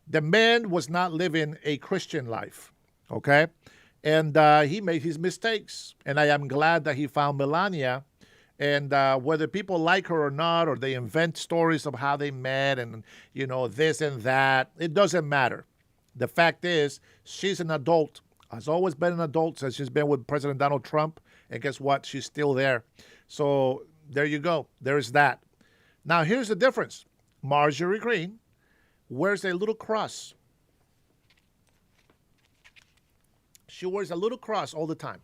The man was not living a Christian life, okay? And he made his mistakes. And I am glad that he found Melania. And whether people like her or not, or they invent stories of how they met and, this and that, it doesn't matter. The fact is, she's an adult, has always been an adult since she's been with President Donald Trump. And guess what? She's still there. So there you go. There's that. Now, here's the difference. Marjorie Greene wears a little cross. She wears a little cross all the time.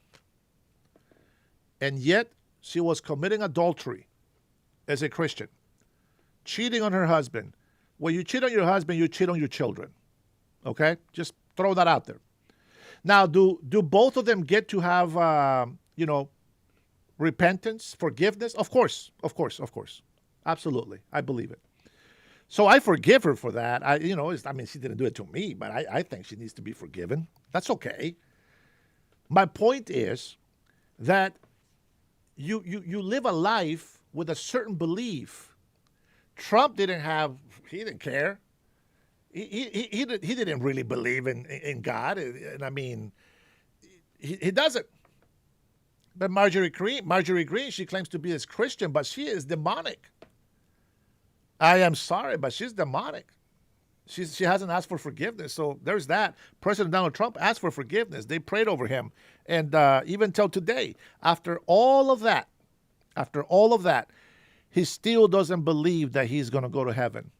And yet, she was committing adultery as a Christian, cheating on her husband. When you cheat on your husband, you cheat on your children. Okay? Just throw that out there. Now, do both of them get to have, repentance, forgiveness? Of course. Absolutely. I believe it. So I forgive her for that. She didn't do it to me, but I think she needs to be forgiven. That's okay. My point is that you live a life with a certain belief. Trump he didn't care. He didn't really believe in God. And he doesn't. But Marjorie Greene, she claims to be a Christian, but she is demonic. I am sorry, but she's demonic. She hasn't asked for forgiveness. So there's that. President Donald Trump asked for forgiveness. They prayed over him. And even till today, after all of that, he still doesn't believe that he's going to go to heaven.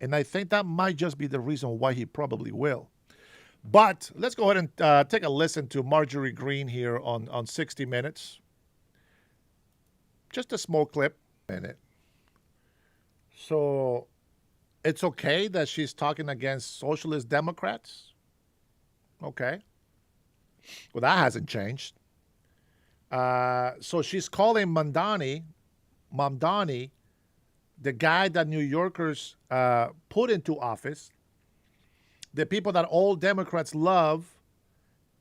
And I think that might just be the reason why he probably will. But let's go ahead and take a listen to Marjorie Greene here on 60 Minutes. Just a small clip in it. So it's okay that she's talking against socialist Democrats? Okay. Well, that hasn't changed. So she's calling Mamdani, the guy that New Yorkers put into office, the people that all Democrats love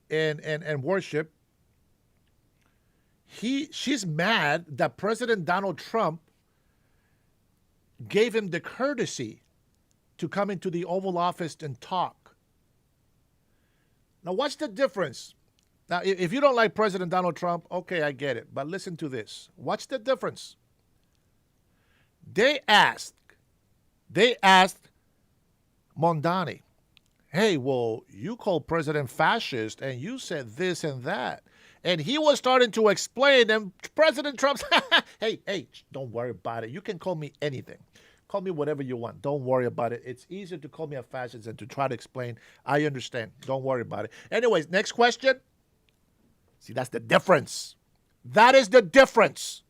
and worship. She's mad that President Donald Trump gave him the courtesy to come into the Oval Office and talk. Now, what's the difference? Now, if you don't like President Donald Trump, okay, I get it. But listen to this. What's the difference? They asked Mondani, hey, well, you called President fascist and you said this and that. And he was starting to explain, and President Trump's, hey, don't worry about it. You can call me anything. Call me whatever you want. Don't worry about it. It's easier to call me a fascist than to try to explain. I understand. Don't worry about it. Anyways, next question. See, that's the difference. That is the difference.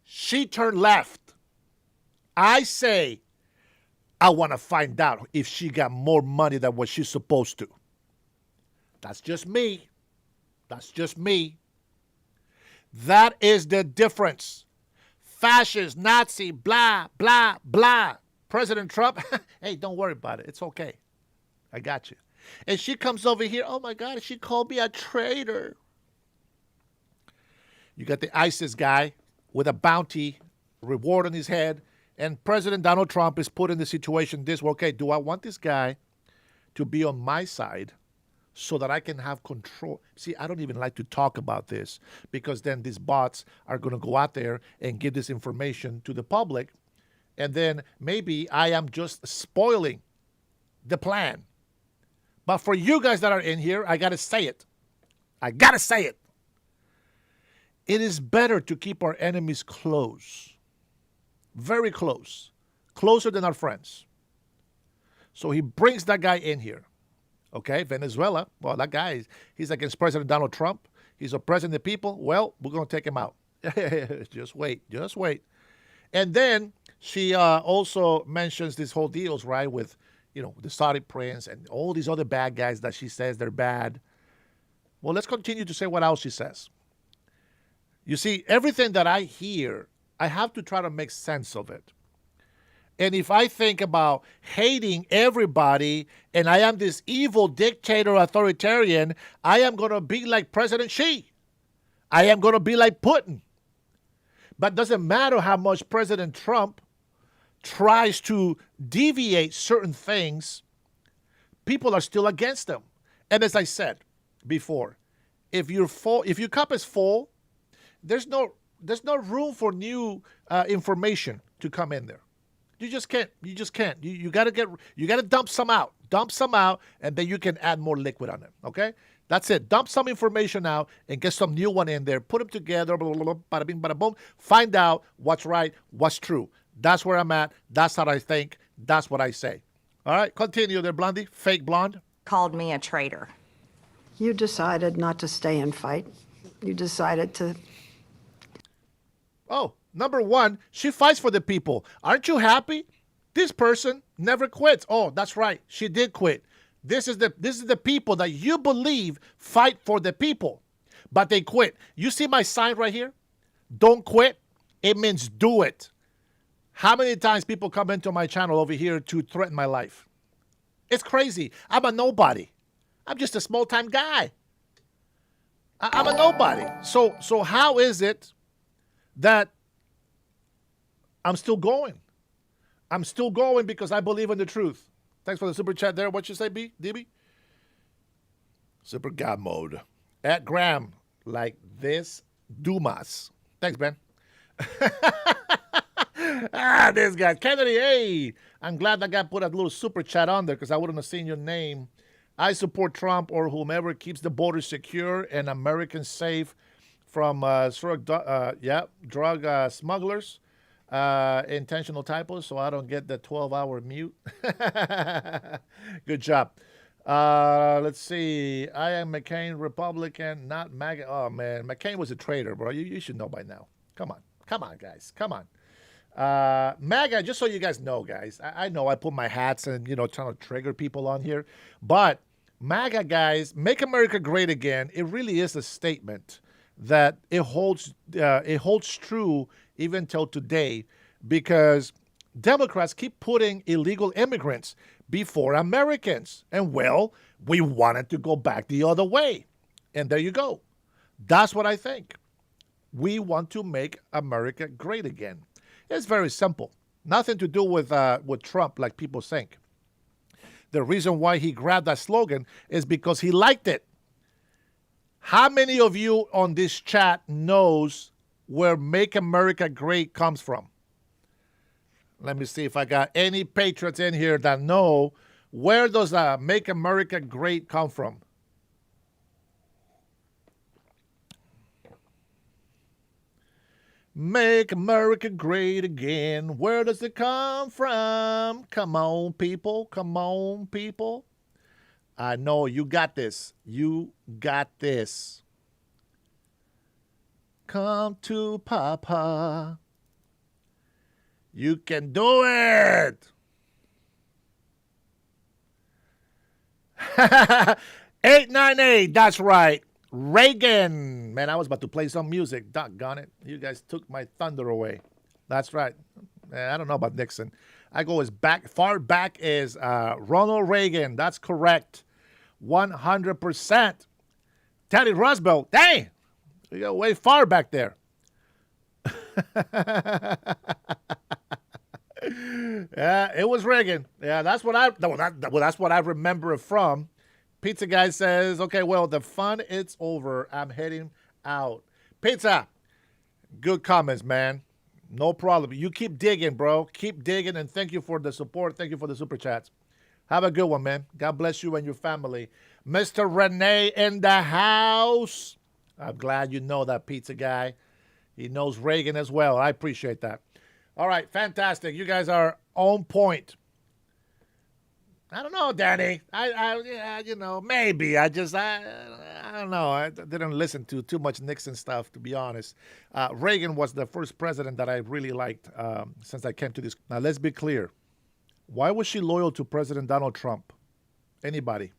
She turned left. I say, I want to find out if she got more money than what she's supposed to. That's just me. That's just me. That is the difference. Fascist, Nazi, blah, blah, blah. President Trump, hey, don't worry about it. It's okay. I got you. And she comes over here, oh my God, she called me a traitor. You got the ISIS guy with a bounty reward on his head, and President Donald Trump is put in the situation this way, okay, do I want this guy to be on my side so that I can have control? See, I don't even like to talk about this because then these bots are going to go out there and give this information to the public, and then maybe I am just spoiling the plan. But for you guys that are in here, I got to say it. I got to say it. It is better to keep our enemies close. Very close. Closer than our friends. So he brings that guy in here. Okay, Venezuela. Well, that guy, he's against President Donald Trump. He's oppressing the people. Well, we're going to take him out. Just wait. Just wait. And then she also mentions these whole deals, right, with, you know, the Saudi prince and all these other bad guys that she says they're bad. Well, let's continue to say what else she says. You see, everything that I hear, I have to try to make sense of it. And if I think about hating everybody and I am this evil dictator authoritarian, I am going to be like President Xi. I am going to be like Putin. But it doesn't matter how much President Trump tries to deviate certain things, people are still against him. And as I said before, if your cup is full, there's no room for new information to come in there. You just can't. You gotta dump some out. Dump some out, and then you can add more liquid on it. Okay, that's it. Dump some information out and get some new one in there. Put them together. Blah, blah, blah, bada bing, bada boom. Find out what's right, what's true. That's where I'm at. That's how I think. That's what I say. All right, continue there, Blondie. Fake blonde. Called me a traitor. You decided not to stay and fight. You decided to... Oh, number one, she fights for the people. Aren't you happy? This person never quits. Oh, that's right. She did quit. This is the people that you believe fight for the people, but they quit. You see my sign right here? Don't quit. It means do it. How many times people come into my channel over here to threaten my life? It's crazy. I'm a nobody. I'm just a small-time guy. I'm a nobody. So how is it that I'm still going? I'm still going because I believe in the truth. Thanks for the super chat there. What you say, DB? Super God mode. At Graham, like this, Dumas. Thanks, Ben. This guy. Kennedy, hey. I'm glad that guy put a little super chat on there because I wouldn't have seen your name. I support Trump or whomever keeps the border secure and Americans safe from drug smugglers. Intentional typos, so I don't get the 12-hour mute. Good job. Let's see. I am McCain Republican, not MAGA. Oh, man. McCain was a traitor, bro. You should know by now. Come on, guys. Come on. MAGA, just so you guys know, guys. I know I put my hats and, trying to trigger people on here. But MAGA, guys, Make America Great Again, it really is a statement that it holds true even till today, because Democrats keep putting illegal immigrants before Americans. And, well, we wanted to go back the other way. And there you go. That's what I think. We want to make America great again. It's very simple. Nothing to do with Trump like people think. The reason why he grabbed that slogan is because he liked it. How many of you on this chat knows where Make America Great comes from? Let me see if I got any patriots in here that know where does Make America Great come from. Make America great again. Where does it come from? Come on, people. Come on, people. I know you got this. You got this. Come to Papa. You can do it. 898, that's right. Reagan. Man, I was about to play some music. Doggone it. You guys took my thunder away. That's right. Man, I don't know about Nixon. I go as far back as Ronald Reagan. That's correct. 100%. Teddy Roosevelt. Dang. You go way far back there. Yeah, it was Reagan. Yeah, that's what I remember it from. Pizza guy says, okay, well, the fun is over. I'm heading out. Pizza, good comments, man. No problem. You keep digging, bro. Keep digging, and thank you for the support. Thank you for the super chats. Have a good one, man. God bless you and your family. Mr. Renee in the house. I'm glad you know that pizza guy. He knows Reagan as well. I appreciate that. All right, fantastic. You guys are on point. I don't know, Danny. Maybe. I don't know. I didn't listen to too much Nixon stuff, to be honest. Reagan was the first president that I really liked since I came to this. Now, let's be clear. Why was she loyal to President Donald Trump? Anybody?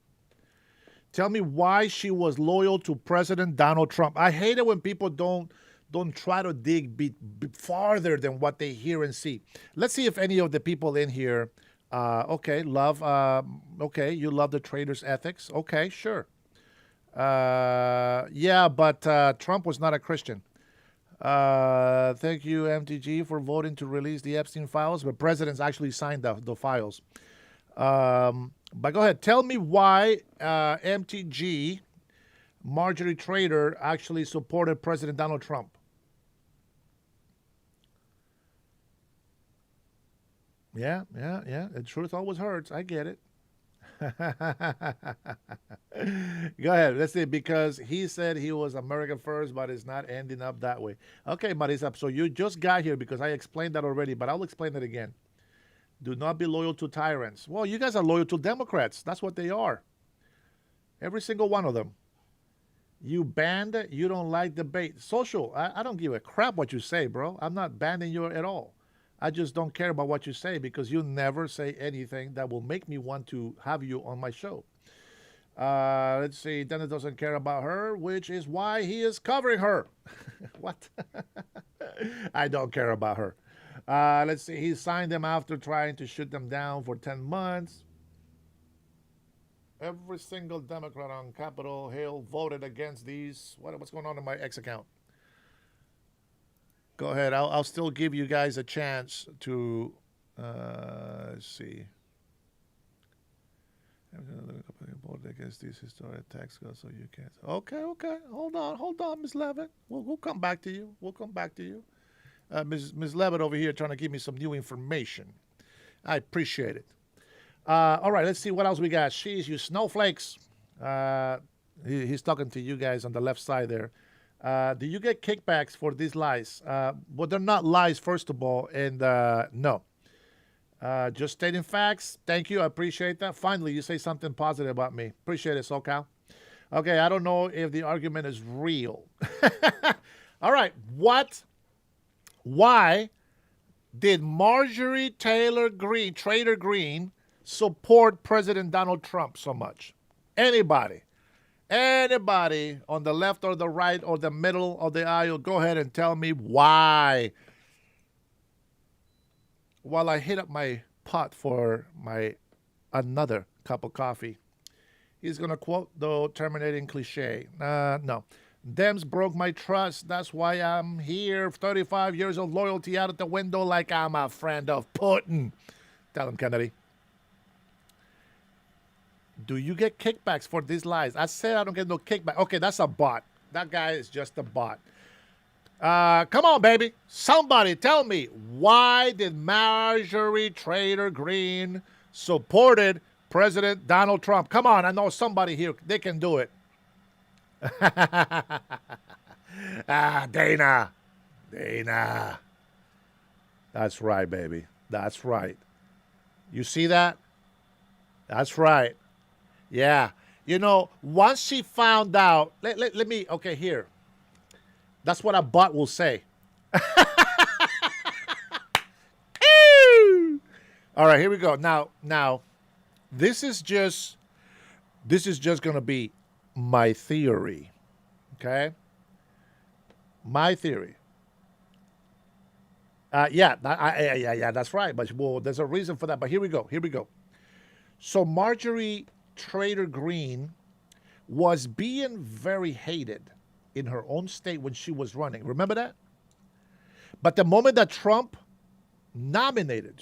Tell me why she was loyal to President Donald Trump. I hate it when people don't try to dig farther than what they hear and see. Let's see if any of the people in here... you love the trader's ethics. Okay, sure. But Trump was not a Christian. Thank you, MTG, for voting to release the Epstein files, but presidents actually signed the files. But go ahead. Tell me why MTG, Marjorie Trader, actually supported President Donald Trump. Yeah. The truth always hurts. I get it. Go ahead. Let's see. Because he said he was America first, but it's not ending up that way. Okay, Marisa. So you just got here because I explained that already, but I'll explain it again. Do not be loyal to tyrants. Well, you guys are loyal to Democrats. That's what they are. Every single one of them. You banned. You don't like debate. Social. I don't give a crap what you say, bro. I'm not banning you at all. I just don't care about what you say because you never say anything that will make me want to have you on my show. Let's see. Dennis doesn't care about her, which is why he is covering her. What? I don't care about her. Let's see. He signed them after trying to shoot them down for 10 months. Every single Democrat on Capitol Hill voted against these. What's going on in my X account? Go ahead. I'll still give you guys a chance to let's see. I'm going to look up a vote against these historic tax cuts, so you can't. Okay. Hold on, Ms. Levitt. We'll come back to you. Ms. Levitt over here trying to give me some new information. I appreciate it. All right, let's see what else we got. Sheesh, you snowflakes. He's talking to you guys on the left side there. Do you get kickbacks for these lies? Well, they're not lies, first of all, and no. Just stating facts. Thank you. I appreciate that. Finally, you say something positive about me. Appreciate it, SoCal. Okay, I don't know if the argument is real. All right, why did Marjorie Trader Greene support President Donald Trump so much? Anybody on the left or the right or the middle of the aisle, go ahead and tell me why. While I hit up my pot for my another cup of coffee, he's going to quote the terminating cliche. No. Dems broke my trust. That's why I'm here. 35 years of loyalty out of the window like I'm a friend of Putin. Tell him, Kennedy. Do you get kickbacks for these lies? I said I don't get no kickback. Okay, that's a bot. That guy is just a bot. Come on, baby. Somebody tell me, why did Marjorie Taylor Greene supported President Donald Trump? Come on, I know somebody here. They can do it. Dana. That's right, baby. That's right. You see that? That's right. Yeah. You know, once she found out, let me, okay, here. That's what a bot will say. All right, here we go. Now, this is just going to be my theory. Okay? My theory. Yeah, that's right. But well, there's a reason for that. But here we go. So Marjorie Taylor Greene was being very hated in her own state when she was running. Remember that? But the moment that Trump nominated,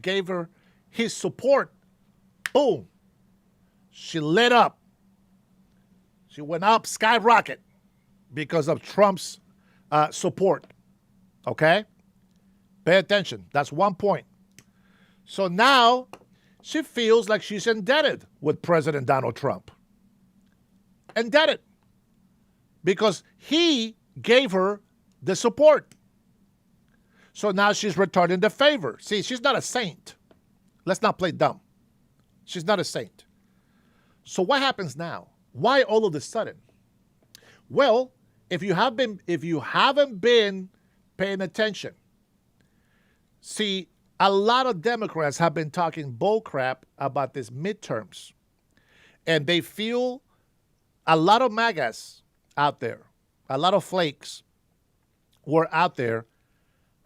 gave her his support, boom, she lit up. She went up, skyrocket, because of Trump's support. Okay? Pay attention. That's one point. So now she feels like she's indebted with President Donald Trump. Indebted. Because he gave her the support. So now she's returning the favor. See, she's not a saint. Let's not play dumb. She's not a saint. So what happens now? Why all of a sudden? Well, if you haven't been paying attention, see, a lot of Democrats have been talking bull crap about these midterms. And they feel a lot of MAGAs out there, a lot of flakes were out there,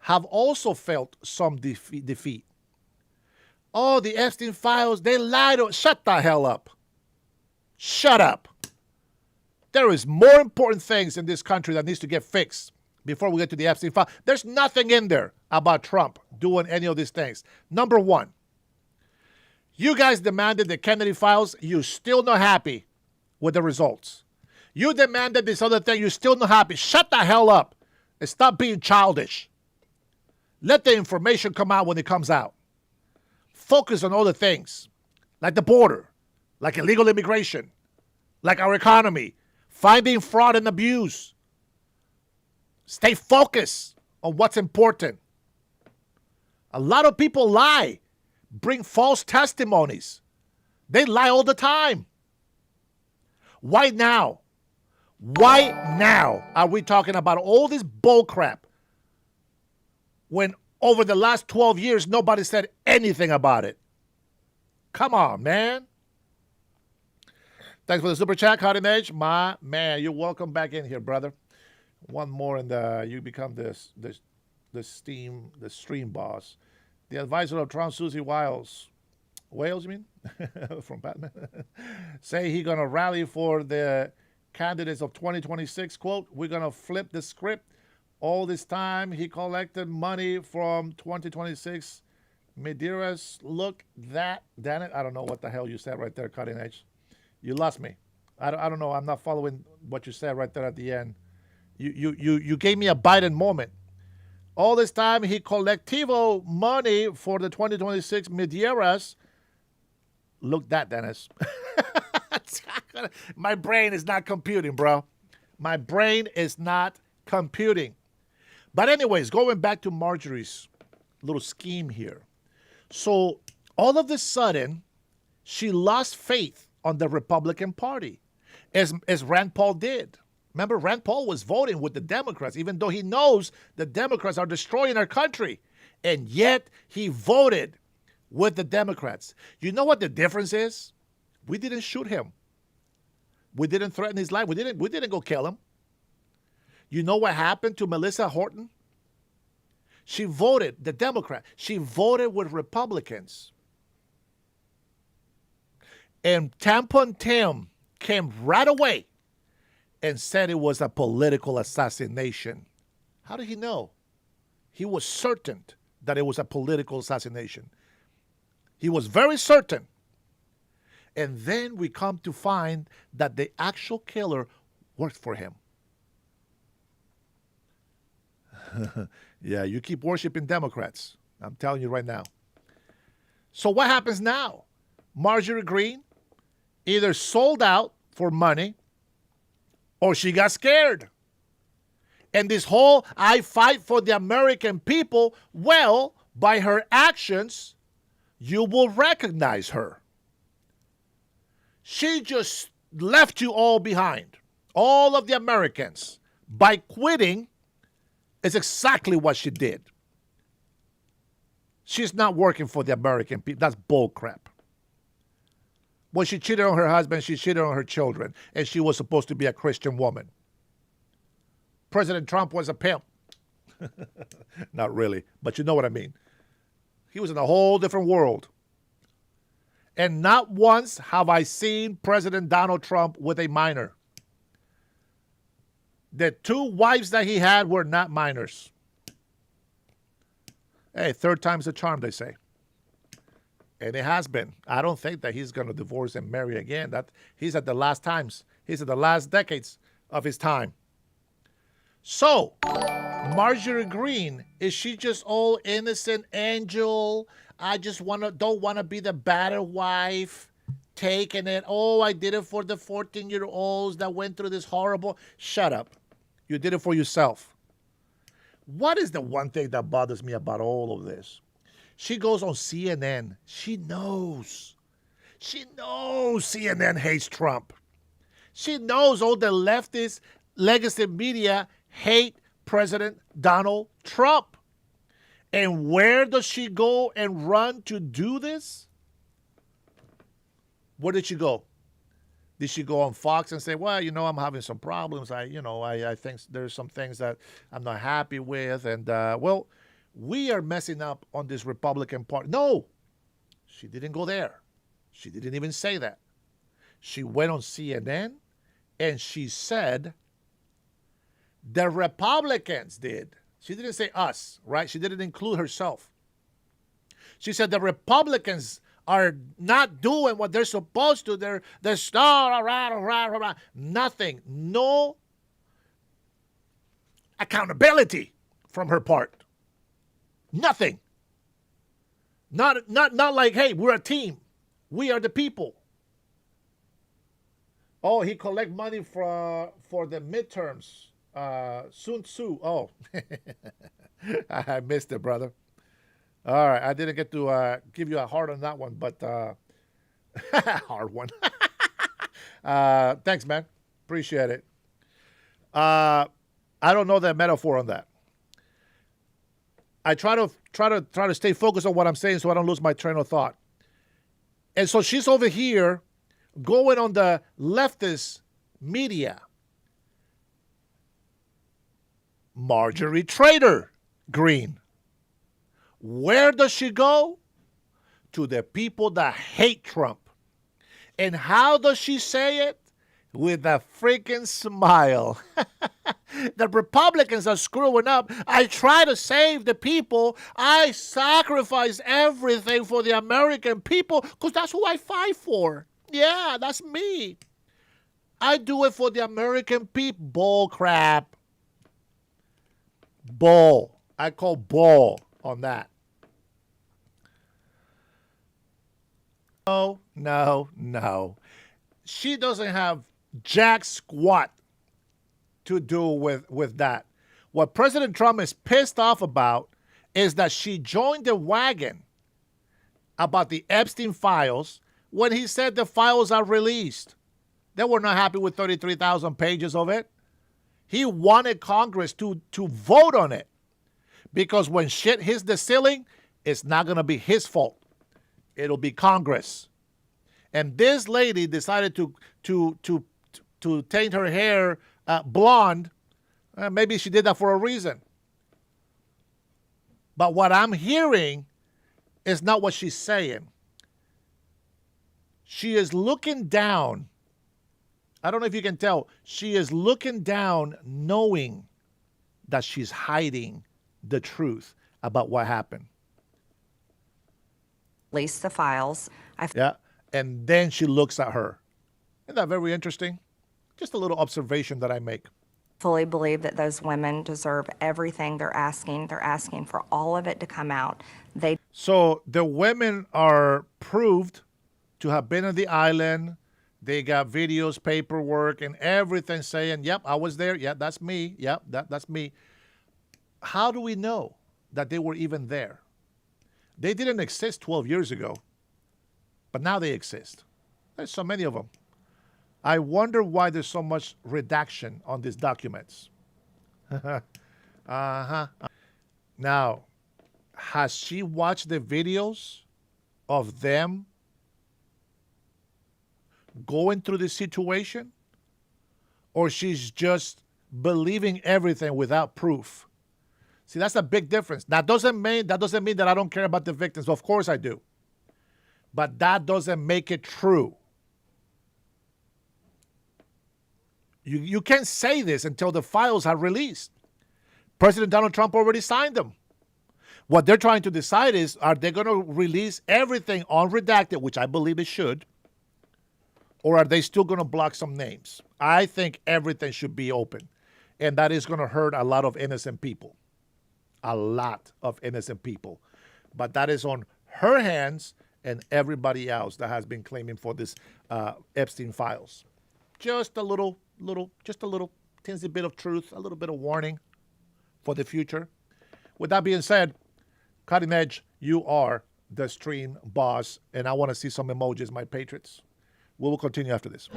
have also felt some defeat. Oh, the Epstein files, they lied. Shut the hell up. Shut up. There is more important things in this country that needs to get fixed before we get to the Epstein file. There's nothing in there about Trump doing any of these things. Number one, you guys demanded the Kennedy files. You're still not happy with the results. You demanded this other thing. You're still not happy. Shut the hell up and stop being childish. Let the information come out when it comes out. Focus on other things, like the border, like illegal immigration, like our economy, finding fraud and abuse. Stay focused on what's important. A lot of people lie, bring false testimonies. They lie all the time. Why now? Why now are we talking about all this bull crap when over the last 12 years nobody said anything about it? Come on, man. Thanks for the super chat, Cutting Edge. My man, you're welcome back in here, brother. One more and you become the stream boss. The advisor of Trump, Susie Wiles. Wales, you mean? From Batman. Say he going to rally for the candidates of 2026. Quote, we're going to flip the script. All this time, he collected money from 2026. Medeiros, look that. Damn it. I don't know what the hell you said right there, Cutting Edge. You lost me. I don't know. I'm not following what you said right there at the end. You gave me a Biden moment. All this time, he collectivo money for the 2026 Medeiros. Look that, Dennis. My brain is not computing, bro. My brain is not computing. But anyways, going back to Marjorie's little scheme here. So all of a sudden, she lost faith on the Republican Party, as Rand Paul did. Remember, Rand Paul was voting with the Democrats, even though he knows the Democrats are destroying our country. And yet, he voted with the Democrats. You know what the difference is? We didn't shoot him. We didn't threaten his life. We didn't go kill him. You know what happened to Melissa Horton? She voted, the Democrat, she voted with Republicans. And Tampon Tim came right away and said it was a political assassination. How did he know? He was certain that it was a political assassination. He was very certain. And then we come to find that the actual killer worked for him. Yeah, you keep worshiping Democrats. I'm telling you right now. So what happens now? Marjorie Greene either sold out for money or she got scared. And this whole I fight for the American people, well, by her actions, you will recognize her. She just left you all behind. All of the Americans. By quitting is exactly what she did. She's not working for the American people. That's bull crap. When she cheated on her husband, she cheated on her children, and she was supposed to be a Christian woman. President Trump was a pimp. Not really, but you know what I mean. He was in a whole different world. And not once have I seen President Donald Trump with a minor. The 2 wives that he had were not minors. Hey, third time's a charm, they say. And it has been. I don't think that he's going to divorce and marry again. That he's at the last times. He's at the last decades of his time. So, Marjorie Greene, is she just all innocent angel? I just don't want to be the battered wife, taking it. Oh, I did it for the 14-year-olds that went through this horrible. Shut up. You did it for yourself. What is the one thing that bothers me about all of this? She goes on CNN. She knows CNN hates Trump. She knows all the leftist legacy media hate President Donald Trump. And where does she go and run to do this? Where did she go? Did she go on Fox and say, well, I'm having some problems. I think there's some things that I'm not happy with. And, we are messing up on this Republican Party. No, she didn't go there. She didn't even say that. She went on CNN and she said the Republicans did. She didn't say us, right? She didn't include herself. She said the Republicans are not doing what they're supposed to. They're nothing. No accountability from her part. Nothing. Not like, hey, we're a team. We are the people. Oh, he collect money for the midterms. Sun Tzu. Oh, I missed it, brother. All right, I didn't get to give you a hard on that one, but hard one. Thanks, man. Appreciate it. I don't know the metaphor on that. I try to stay focused on what I'm saying so I don't lose my train of thought. And so she's over here going on the leftist media. Marjorie Trader Greene. Where does she go? To the people that hate Trump. And how does she say it? With a freaking smile. The Republicans are screwing up. I try to save the people. I sacrifice everything for the American people because that's who I fight for. Yeah, that's me. I do it for the American people. Bull crap. Bull. I call bull on that. No. She doesn't have jack squat to do with that. What President Trump is pissed off about is that she joined the wagon about the Epstein files when he said the files are released. They were not happy with 33,000 pages of it. He wanted Congress to vote on it because when shit hits the ceiling, it's not going to be his fault. It'll be Congress. And this lady decided to taint her hair blonde. Maybe she did that for a reason. But what I'm hearing is not what she's saying. She is looking down. I don't know if you can tell. She is looking down knowing that she's hiding the truth about what happened. Release the files. Yeah. and then she looks at her. Isn't that very interesting? Just a little observation that I make. Fully believe that those women deserve everything they're asking. They're asking for all of it to come out. So the women are proved to have been on the island. They got videos, paperwork, and everything saying, yep, I was there. Yep, that's me. Yep, that's me. How do we know that they were even there? They didn't exist 12 years ago, but now they exist. There's so many of them. I wonder why there's so much redaction on these documents. Now, has she watched the videos of them going through the situation? Or she's just believing everything without proof? See, that's a big difference. That doesn't mean that I don't care about the victims. Of course I do. But that doesn't make it true. You can't say this until the files are released. President Donald Trump already signed them. What they're trying to decide is, are they going to release everything unredacted, which I believe it should, or are they still going to block some names? I think everything should be open, and that is going to hurt a lot of innocent people. A lot of innocent people. But that is on her hands and everybody else that has been claiming for this Epstein files. Just a little tinsy bit of truth, a little bit of warning for the future. With that being said, Cutting Edge, you are the stream boss, and I want to see some emojis, my patriots. We will continue after this.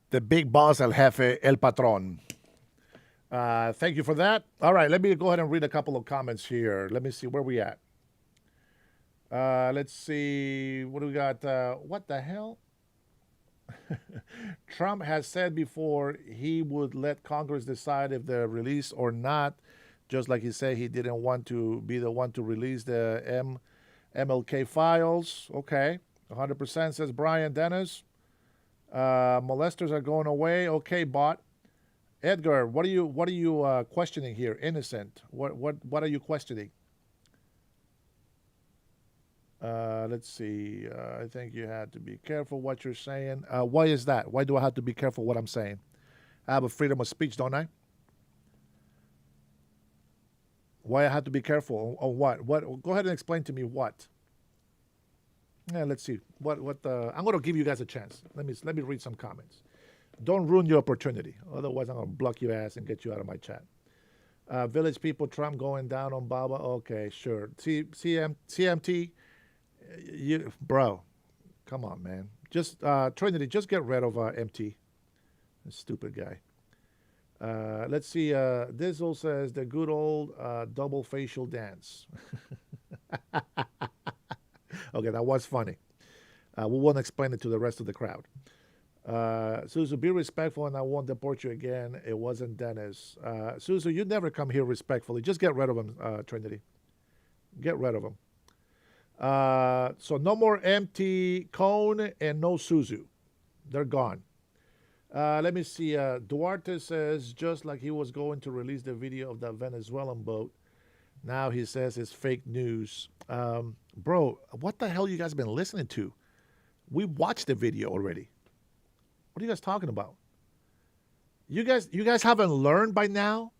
The big boss, el jefe, el patrón. Thank you for that. All right, let me go ahead and read a couple of comments here. Let me see where we at. Let's see. What do we got? What the hell? Trump has said before he would let Congress decide if they're released or not, just like he said he didn't want to be the one to release the MLK files. Okay, 100% says Brian Dennis. Molesters are going away. Okay, bot. Edgar, what are you questioning here? Innocent. What are you questioning? Let's see. I think you had to be careful what you're saying. Why is that? Why do I have to be careful what I'm saying? I have a freedom of speech, don't I? Why I have to be careful on what? Go ahead and explain to me what. Yeah, let's see. I'm going to give you guys a chance. Let me read some comments. Don't ruin your opportunity. Otherwise, I'm going to block your ass and get you out of my chat. Village people, Trump going down on Baba. Okay, sure. CMT, bro, come on, man. Just Trinity, just get rid of MT. Stupid guy. Let's see. Dizzle says the good old double facial dance. Okay, that was funny. We won't explain it to the rest of the crowd. Suzu, be respectful and I won't deport you again. It wasn't Dennis. Suzu, you never come here respectfully. Just get rid of him, Trinity. Get rid of him. So no more MT Cone and no Suzu. They're gone. Let me see. Duarte says, just like he was going to release the video of that Venezuelan boat, now he says it's fake news. Bro, what the hell you guys been listening to? We watched the video already. What are you guys talking about? You guys haven't learned by now?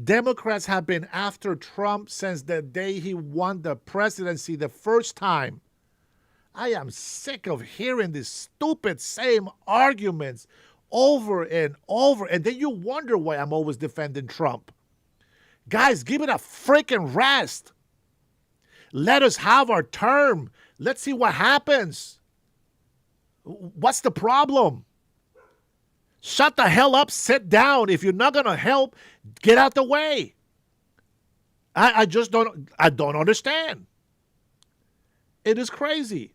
Democrats have been after Trump since the day he won the presidency the first time. I am sick of hearing these stupid same arguments over and over. And then you wonder why I'm always defending Trump. Guys, give it a freaking rest. Let us have our term. Let's see what happens. What's the problem? Shut the hell up, sit down. If you're not going to help, get out the way. I don't understand. It is crazy.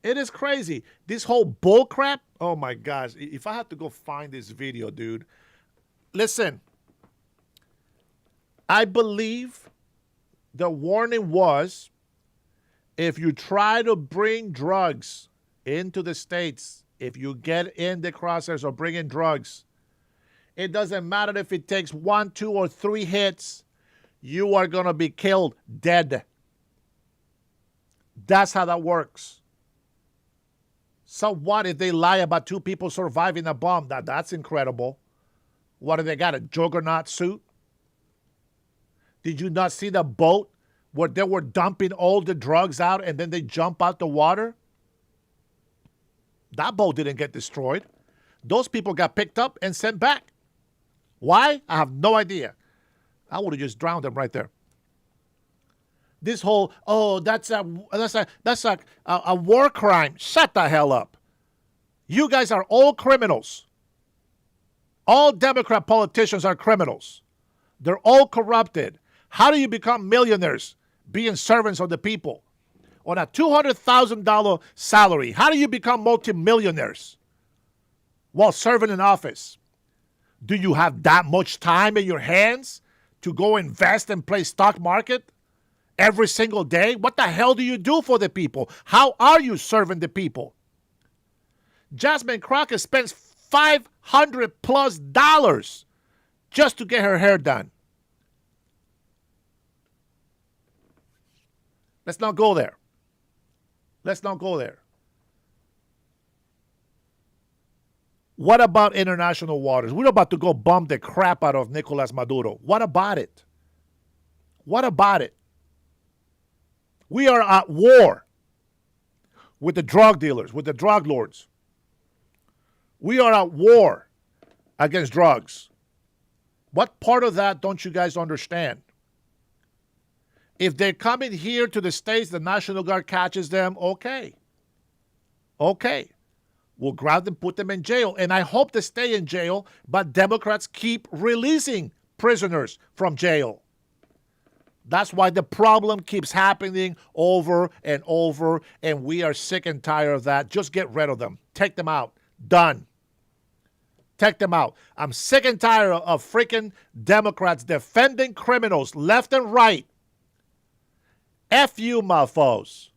It is crazy. This whole bull crap. Oh my gosh. If I had to go find this video, dude. Listen. I believe the warning was, if you try to bring drugs into the States, if you get in the crosshairs of bringing drugs, it doesn't matter if it takes 1, 2, or 3 hits, you are going to be killed dead. That's how that works. So what if they lie about 2 people surviving a bomb? That's incredible. What, do they got a juggernaut suit? Did you not see the boat where they were dumping all the drugs out and then they jump out the water? That boat didn't get destroyed. Those people got picked up and sent back. Why? I have no idea. I would have just drowned them right there. This whole, that's a war crime. Shut the hell up. You guys are all criminals. All Democrat politicians are criminals. They're all corrupted. How do you become millionaires being servants of the people? On a $200,000 salary, how do you become multimillionaires while serving in office? Do you have that much time in your hands to go invest and play stock market every single day? What the hell do you do for the people? How are you serving the people? Jasmine Crockett spends $500+ just to get her hair done. Let's not go there. Let's not go there. What about international waters? We're about to go bomb the crap out of Nicolas Maduro. What about it? What about it? We are at war with the drug dealers, with the drug lords. We are at war against drugs. What part of that don't you guys understand? If they're coming here to the States, the National Guard catches them, okay. Okay. We'll grab them, put them in jail. And I hope they stay in jail, but Democrats keep releasing prisoners from jail. That's why the problem keeps happening over and over, and we are sick and tired of that. Just get rid of them. Take them out. Done. Take them out. I'm sick and tired of freaking Democrats defending criminals left and right. F you, mofos.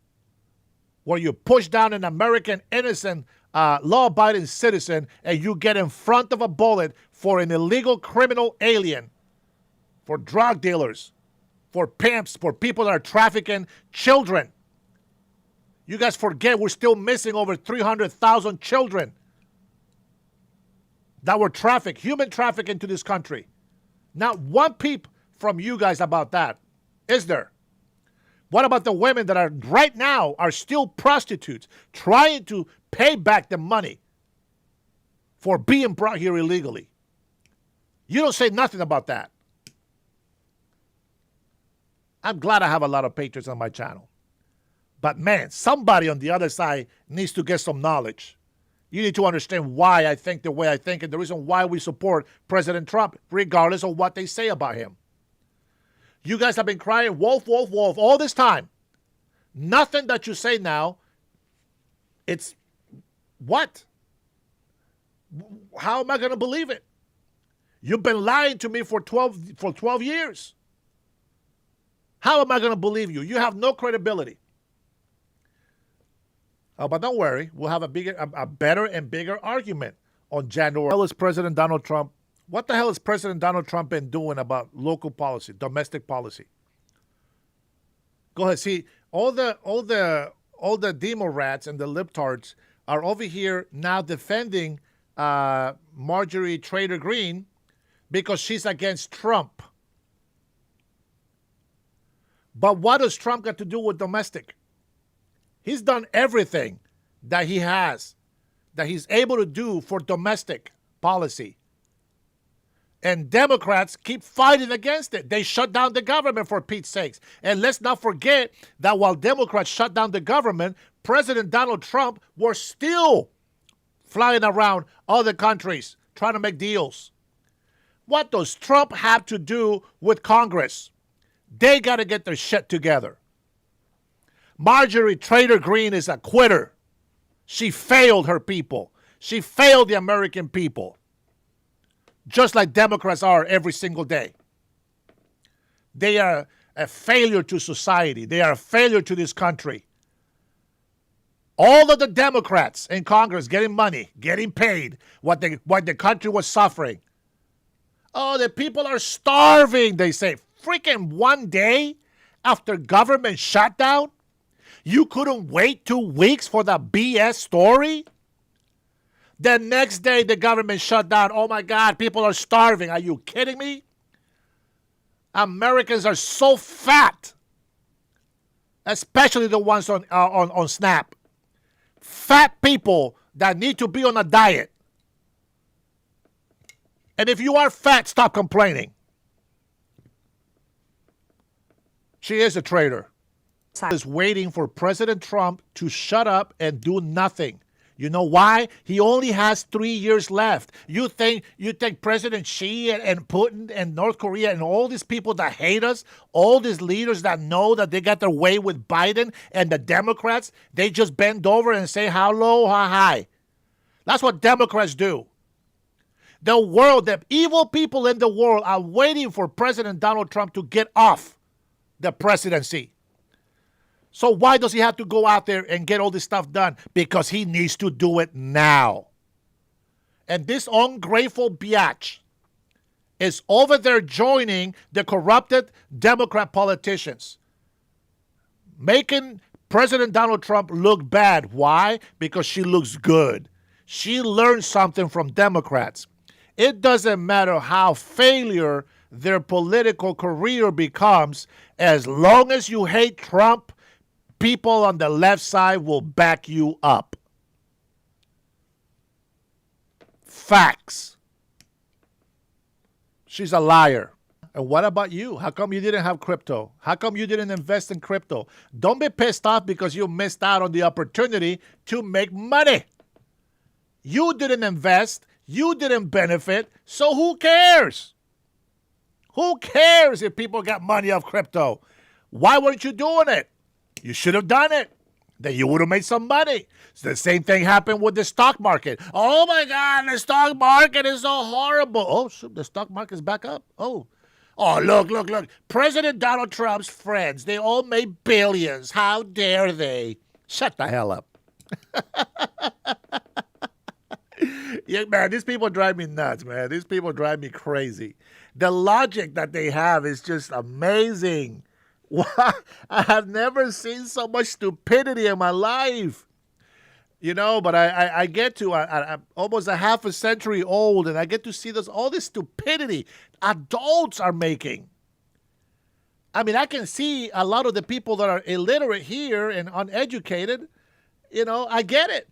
Where you push down an American innocent law-abiding citizen and you get in front of a bullet for an illegal criminal alien, for drug dealers, for pimps, for people that are trafficking children. You guys forget we're still missing over 300,000 children that were trafficked, human trafficked into this country. Not one peep from you guys about that, is there? What about the women that are right now are still prostitutes, trying to pay back the money for being brought here illegally? You don't say nothing about that. I'm glad I have a lot of patrons on my channel. But man, somebody on the other side needs to get some knowledge. You need to understand why I think the way I think and the reason why we support President Trump, regardless of what they say about him. You guys have been crying wolf, wolf, wolf all this time. Nothing that you say now, it's what? How am I going to believe it? You've been lying to me for 12 years. How am I going to believe you? You have no credibility. Oh, but don't worry. We'll have a better and bigger argument on January. What the hell is President Donald Trump? What the hell has President Donald Trump been doing about local policy, domestic policy? Go ahead. See, all the demo rats and the libtards are over here now defending Marjorie Taylor Greene because she's against Trump. But what does Trump got to do with domestic? He's done everything that he has that he's able to do for domestic policy. And Democrats keep fighting against it. They shut down the government, for Pete's sakes. And let's not forget that while Democrats shut down the government, President Donald Trump was still flying around other countries trying to make deals. What does Trump have to do with Congress? They got to get their shit together. Marjorie Taylor Greene is a quitter. She failed her people. She failed the American people. Just like Democrats are every single day. They are a failure to society. They are a failure to this country. All of the Democrats in Congress getting money, getting paid, what the country was suffering. Oh, the people are starving, they say. Freaking one day after government shutdown? You couldn't wait 2 weeks for the BS story? The next day, the government shut down. Oh, my God, people are starving. Are you kidding me? Americans are so fat, especially the ones on SNAP. Fat people that need to be on a diet. And if you are fat, stop complaining. She is a traitor. Is waiting for President Trump to shut up and do nothing. You know why? He only has 3 years left. You think President Xi and Putin and North Korea and all these people that hate us, all these leaders that know that they got their way with Biden and the Democrats, they just bend over and say how low, how high. That's what Democrats do. The world, the evil people in the world are waiting for President Donald Trump to get off the presidency. So why does he have to go out there and get all this stuff done? Because he needs to do it now. And this ungrateful biatch is over there joining the corrupted Democrat politicians, making President Donald Trump look bad. Why? Because she looks good. She learned something from Democrats. It doesn't matter how failure their political career becomes, as long as you hate Trump, people on the left side will back you up. Facts. She's a liar. And what about you? How come you didn't have crypto? How come you didn't invest in crypto? Don't be pissed off because you missed out on the opportunity to make money. You didn't invest. You didn't benefit. So who cares? Who cares if people got money off crypto? Why weren't you doing it? You should have done it. Then you would have made some money. So the same thing happened with the stock market. Oh, my God, the stock market is so horrible. Oh, shoot, the stock market is back up. Oh, look. President Donald Trump's friends, they all made billions. How dare they? Shut the hell up. Yeah, man, these people drive me nuts, man. These people drive me crazy. The logic that they have is just amazing. I have never seen so much stupidity in my life. You know, but I get to, I'm almost a half a century old, and I get to see all this stupidity adults are making. I mean, I can see a lot of the people that are illiterate here and uneducated. You know, I get it.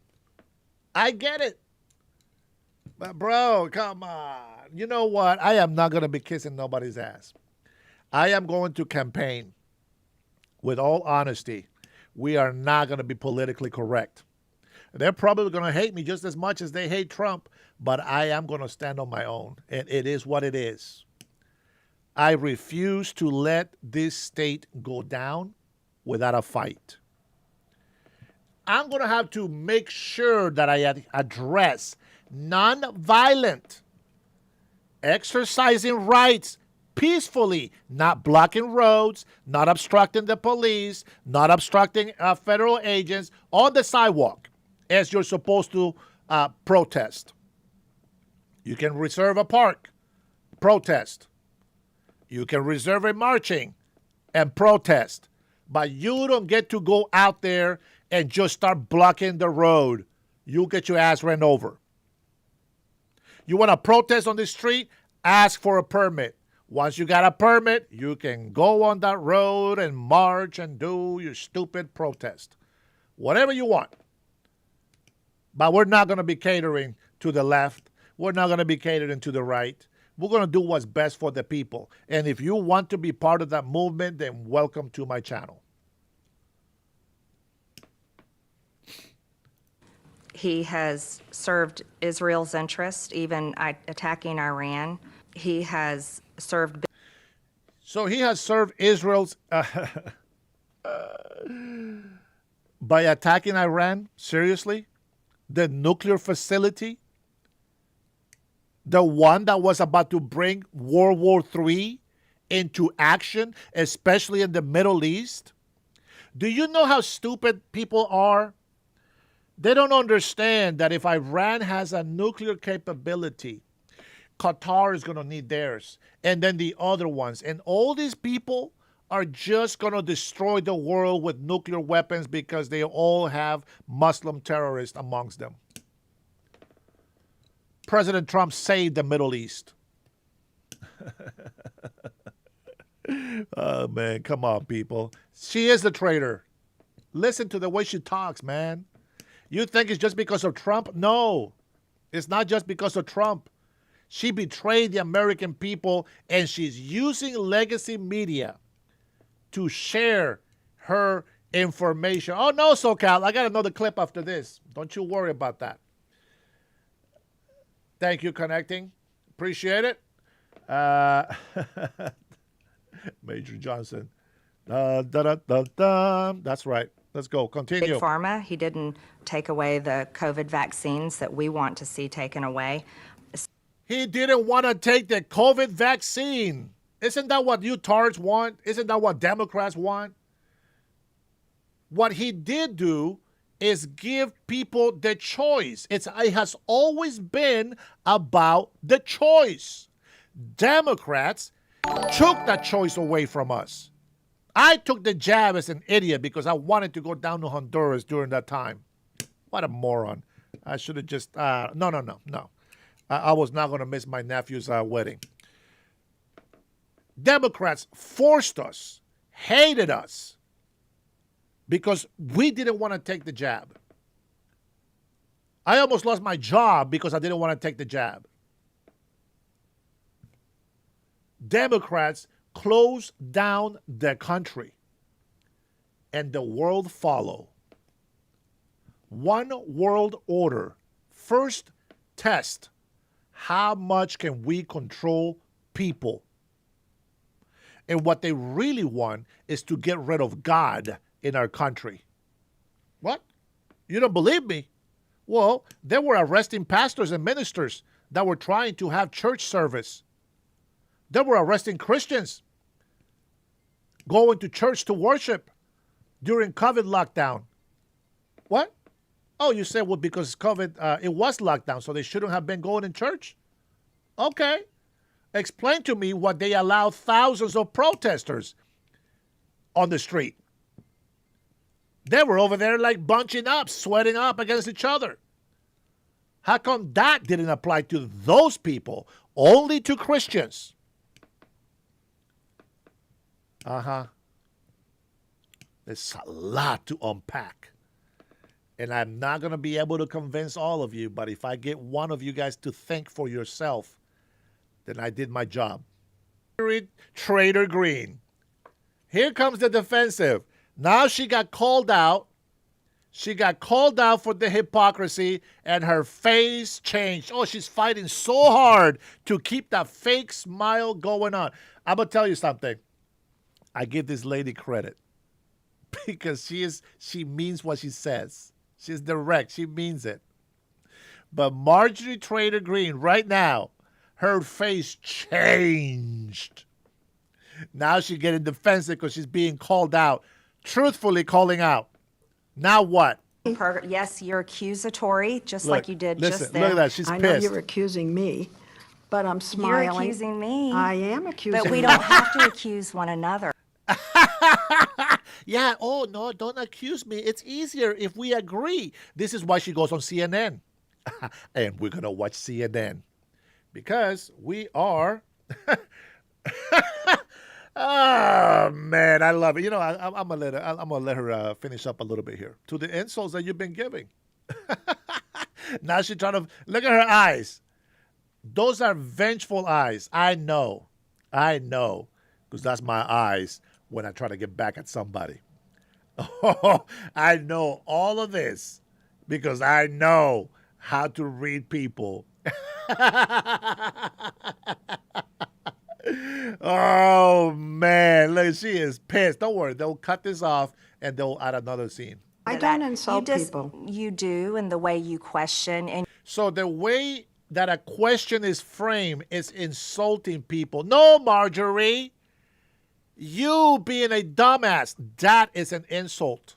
But, bro, come on. You know what? I am not going to be kissing nobody's ass. I am going to campaign. With all honesty, we are not going to be politically correct. They're probably going to hate me just as much as they hate Trump, but I am going to stand on my own, and it is what it is. I refuse to let this state go down without a fight. I'm going to have to make sure that I address nonviolent exercising rights peacefully, not blocking roads, not obstructing the police, not obstructing federal agents on the sidewalk as you're supposed to protest. You can reserve a park, protest. You can reserve a marching and protest. But you don't get to go out there and just start blocking the road. You'll get your ass ran over. You want to protest on the street? Ask for a permit. Once you got a permit, you can go on that road and march and do your stupid protest. Whatever you want. But we're not going to be catering to the left. We're not going to be catering to the right. We're going to do what's best for the people. And if you want to be part of that movement, then welcome to my channel. He has served Israel's interest, even attacking Iran. He has served. So he has served Israel's by attacking Iran? Seriously? The nuclear facility? The one that was about to bring World War III into action, especially in the Middle East? Do you know how stupid people are? They don't understand that if Iran has a nuclear capability, Qatar is going to need theirs, and then the other ones. And all these people are just going to destroy the world with nuclear weapons because they all have Muslim terrorists amongst them. President Trump saved the Middle East. Oh, man, come on, people. She is the traitor. Listen to the way she talks, man. You think it's just because of Trump? No, it's not just because of Trump. She betrayed the American people, and she's using legacy media to share her information. Oh, no, SoCal, I got another clip after this. Don't you worry about that. Thank you, connecting. Appreciate it. Major Johnson. That's right. Let's go. Continue. Big Pharma. He didn't take away the COVID vaccines that we want to see taken away. He didn't want to take the COVID vaccine. Isn't that what you tards want? Isn't that what Democrats want? What he did do is give people the choice. It has always been about the choice. Democrats took that choice away from us. I took the jab as an idiot because I wanted to go down to Honduras during that time. What a moron. I should have just, no. I was not going to miss my nephew's wedding. Democrats forced us, hated us, because we didn't want to take the jab. I almost lost my job because I didn't want to take the jab. Democrats closed down the country, and the world followed. One world order. First test. How much can we control people? And what they really want is to get rid of God in our country. What? You don't believe me? Well, they were arresting pastors and ministers that were trying to have church service. They were arresting Christians going to church to worship during COVID lockdown. What? Oh, you said, well, because COVID, it was lockdown, so they shouldn't have been going in church? Okay. Explain to me what they allowed thousands of protesters on the street. They were over there like bunching up, sweating up against each other. How come that didn't apply to those people, only to Christians? There's a lot to unpack. And I'm not going to be able to convince all of you, but if I get one of you guys to think for yourself, then I did my job. Trader Green. Here comes the defensive. Now she got called out. She got called out for the hypocrisy, and her face changed. Oh, she's fighting so hard to keep that fake smile going on. I'm going to tell you something. I give this lady credit because she means what she says. She's direct. She means it. But Marjorie Trader Green, right now, her face changed. Now she's getting defensive because she's being called out. Truthfully calling out. Now what? Yes, you're accusatory, just like you did just then. Look at that. She's I pissed. know you're accusing me, but I'm smiling. You're accusing me. I am accusing But we you. don't have to accuse one another. Yeah, oh, no, don't accuse me. It's easier if we agree. This is why she goes on CNN. And we're going to watch CNN. Because we are... Oh, man, I love it. You know, I'm going to let her finish up a little bit here. To the insults that you've been giving. Now she's trying to look at her eyes. Those are vengeful eyes. I know, because that's my eyes when I try to get back at somebody. Oh, I know all of this because I know how to read people. Oh man, look, she is pissed. Don't worry, they'll cut this off and they'll add another scene. I don't insult people. You do, and the way you question, and So the way that a question is framed is insulting people. No, Marjorie, you being a dumbass, that is an insult.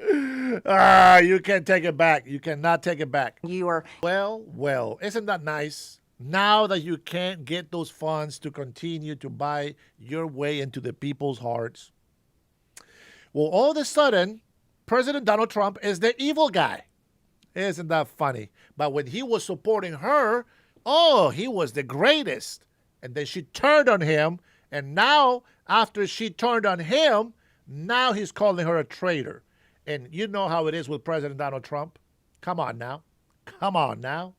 You can't take it back. You cannot take it back. you are Well, isn't that nice? Now that you can't get those funds to continue to buy your way into the people's hearts, well, all of a sudden, President Donald Trump is the evil guy. Isn't that funny? But when he was supporting her, oh, he was the greatest. And then she turned on him. And now, after she turned on him, now he's calling her a traitor. And you know how it is with President Donald Trump. Come on now. Come on now.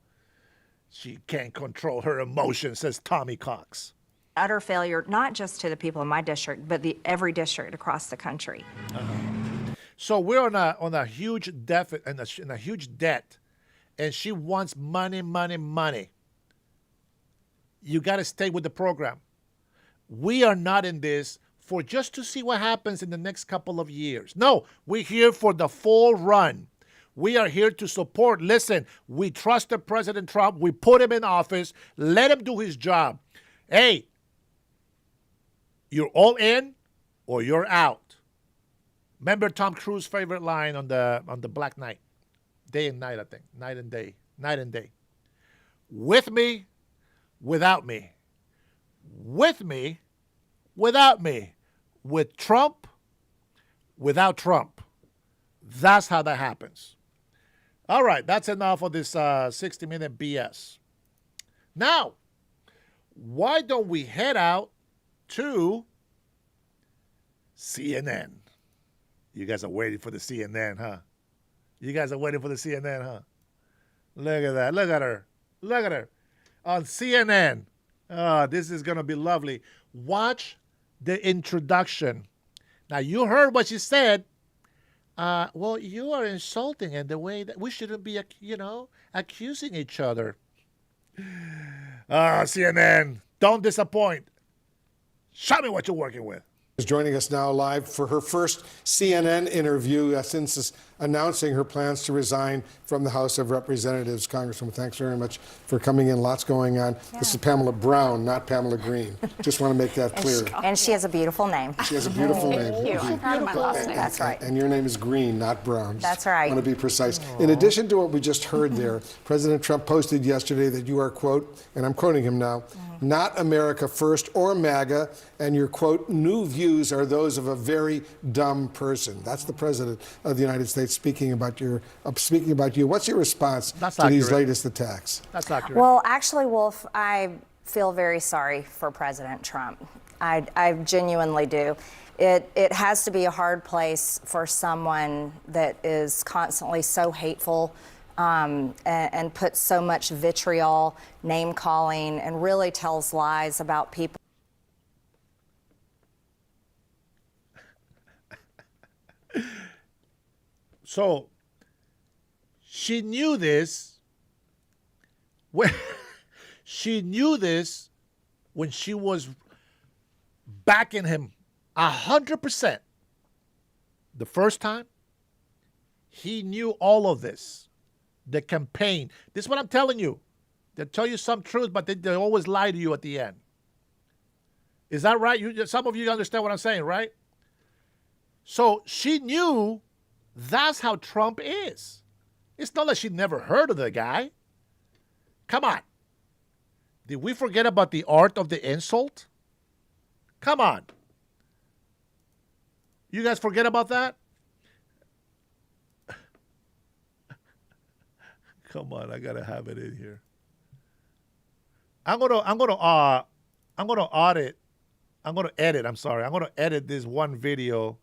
She can't control her emotions, says Tommy Cox. utter failure, not just to the people in my district, but every district across the country. So we're on a huge deficit, in a huge debt, and she wants money, money, money. You got to stay with the program. We are not in this for just to see what happens in the next couple of years. No, we're here for the full run. We are here to support. Listen, we trusted President Trump. We put him in office. Let him do his job. Hey, you're all in or you're out. Remember Tom Cruise's favorite line on the Black Knight? Day and night, I think. Night and day. Night and day. With me, without me. With me, without me. With Trump, without Trump. That's how that happens. All right, that's enough of this 60-minute BS. Now, why don't we head out to CNN? You guys are waiting for the CNN, huh? You guys are waiting for the CNN, huh? Look at that. Look at her. Look at her. On CNN. Oh, this is going to be lovely. Watch the introduction. Now, you heard what she said. Well, you are insulting in the way that we shouldn't be, accusing each other. CNN, don't disappoint. Show me what you're working with. Is joining us now live for her first CNN interview since announcing her plans to resign from the House of Representatives. Congresswoman, thanks very much for coming in. Lots going on. Yeah. This is Pamela Brown, not Pamela Green. Just want to make that clear. And she has a beautiful name. She has a beautiful name. Thank you. I'm proud of my last name. That's right. And your name is Green, not Brown. That's right. I want to be precise. In addition to what we just heard there, President Trump posted yesterday that you are, quote, and I'm quoting him now, not America first or MAGA, and your, quote, new views are those of a very dumb person. That's the President of the United States speaking about you. What's your response to these latest attacks? That's accurate. Well, actually, Wolf, I feel very sorry for President Trump. I genuinely do. It has to be a hard place for someone that is constantly so hateful and puts so much vitriol, name-calling, and really tells lies about people. So she knew this when she was backing him 100%. The first time, he knew all of this. The campaign. This is what I'm telling you. They'll tell you some truth, but they always lie to you at the end. Is that right? Some of you understand what I'm saying, right? So she knew that's how Trump is. It's not like she never heard of the guy. Come on. Did we forget about the art of the insult? Come on. You guys forget about that? Come on, I gotta have it in here. I'm gonna edit this one video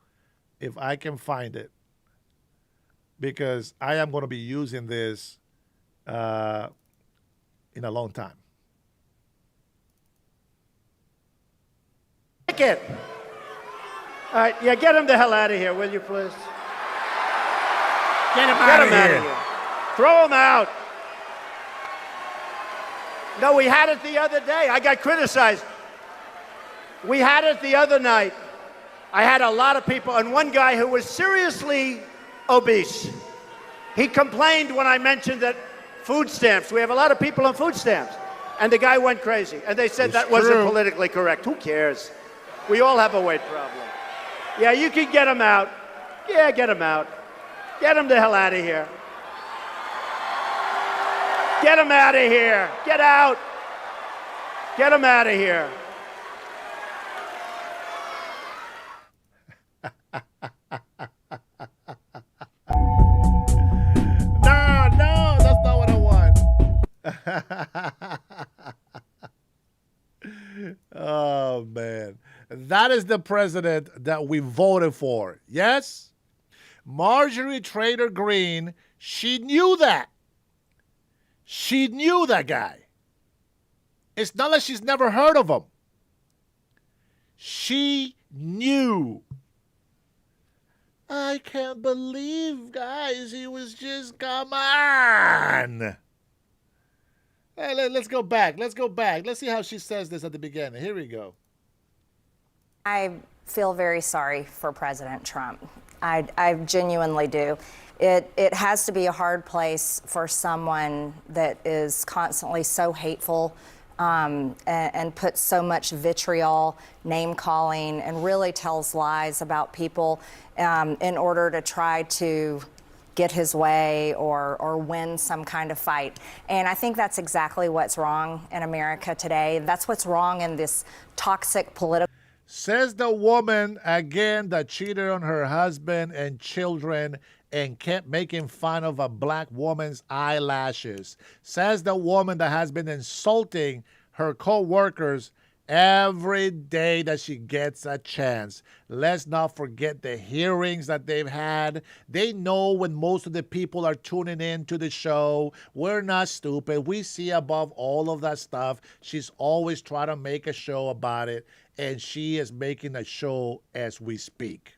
if I can find it. because I am going to be using this in a long time. Take it. All right, yeah, get him the hell out of here, will you, please? Get him Get him out of here. Throw him out. No, we had it the other day. I got criticized. We had it the other night. I had a lot of people, and one guy who was seriously obese. He complained when I mentioned that food stamps, we have a lot of people on food stamps. And the guy went crazy. And they said that wasn't politically correct. Who cares? We all have a weight problem. Yeah, you can get him out. Yeah, get him out. Get him the hell out of here. Get him out of here. Get out. Get him out of here. No, that's not what I want. Oh, man. That is the president that we voted for. Yes? Marjorie Trader Greene, she knew that. She knew that guy. It's not like she's never heard of him. She knew. I can't believe, guys, he was just, come on. Hey, let's go back. Let's go back. Let's see how she says this at the beginning. Here we go. I feel very sorry for President Trump. I genuinely do. It has to be a hard place for someone that is constantly so hateful and puts so much vitriol, name calling, and really tells lies about people in order to try to get his way or win some kind of fight. And I think that's exactly what's wrong in America today. That's what's wrong in this toxic political. Says the woman, again, that cheated on her husband and children and kept making fun of a black woman's eyelashes. Says the woman that has been insulting her co-workers every day that she gets a chance. Let's not forget the hearings that they've had. They know when most of the people are tuning in to the show. We're not stupid. We see above all of that stuff. She's always trying to make a show about it, and she is making a show as we speak.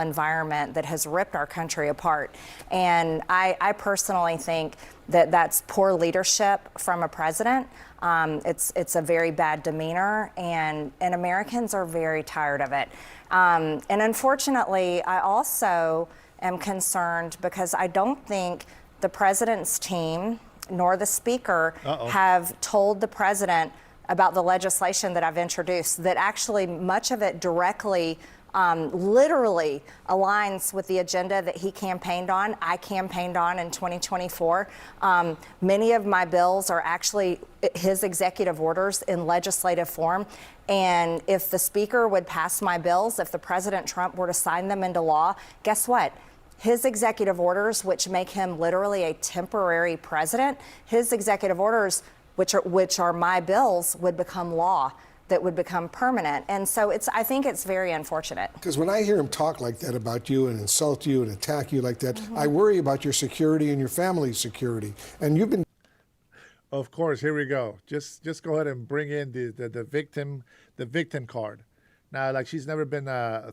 Environment that has ripped our country apart. And I personally think that that's poor leadership from a president. It's a very bad demeanor, and Americans are very tired of it. And unfortunately, I also am concerned because I don't think the president's team nor the speaker have told the president about the legislation that I've introduced, that actually much of it directly literally aligns with the agenda that he campaigned on, I campaigned on in 2024. Many of my bills are actually his executive orders in legislative form. And if the speaker would pass my bills, if the President Trump were to sign them into law, guess what? His executive orders, which make him literally a temporary president, his executive orders, which are my bills, would become law. That would become permanent. And so I think it's very unfortunate. Because when I hear him talk like that about you and insult you and attack you like that, I worry about your security and your family's security. And you've been... Of course, here we go. Just go ahead and bring in the victim card. Now, like she's never been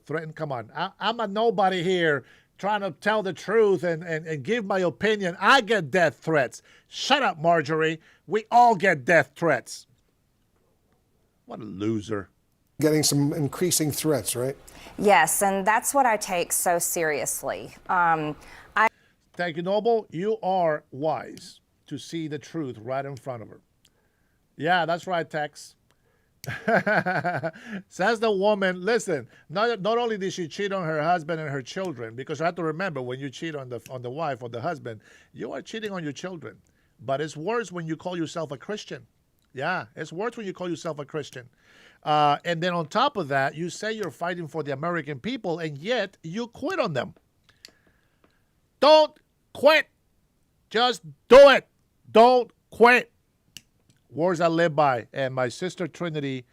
threatened. Come on. I'm a nobody here trying to tell the truth and give my opinion. I get death threats. Shut up, Marjorie. We all get death threats. What a loser. Getting some increasing threats, right? Yes, and that's what I take so seriously. Thank you, Noble. You are wise to see the truth right in front of her. Yeah, that's right, Tex. Says the woman, listen, not only did she cheat on her husband and her children, because you have to remember, when you cheat on the wife or the husband, you are cheating on your children. But it's worse when you call yourself a Christian. Yeah, it's worse when you call yourself a Christian. And then on top of that, you say you're fighting for the American people, and yet you quit on them. Don't quit. Just do it. Don't quit. Words I live by. And my sister Trinity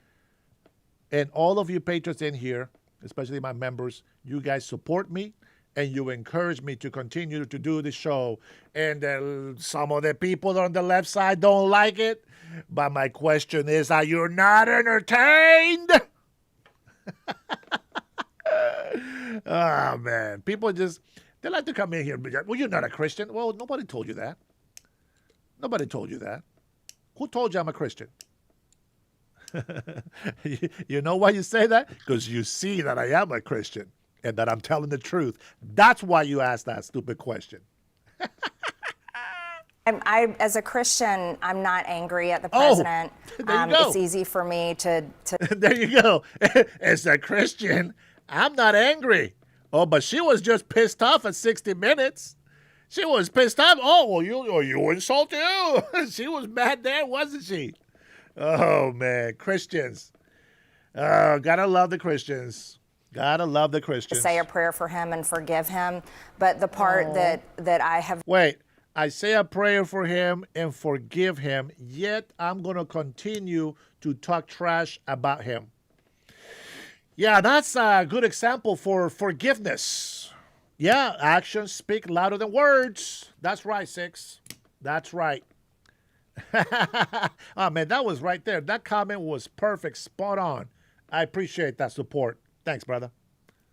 and all of you patrons in here, especially my members, you guys support me. and you encourage me to continue to do the show. And some of the people on the left side don't like it. But my question is, are you not entertained? Oh, man. People just, they like to come in here and be like, well, you're not a Christian. Well, nobody told you that. Nobody told you that. Who told you I'm a Christian? You know why you say that? Because you see that I am a Christian and that I'm telling the truth. That's why you asked that stupid question. As a Christian, I'm not angry at the president. There you go. It's easy for me to There you go. As a Christian, I'm not angry. Oh, but she was just pissed off at 60 Minutes. She was pissed off. Oh, well, you insult you. She was mad there, wasn't she? Oh, man. Christians. Gotta love the Christians. Gotta love the Christians. say a prayer for him and forgive him. But the part that I have Wait. I say a prayer for him and forgive him, yet I'm going to continue to talk trash about him. Yeah, that's a good example for forgiveness. Yeah, actions speak louder than words. That's right, Six. That's right. Oh, man, that was right there. That comment was perfect, spot on. I appreciate that support. Thanks, brother.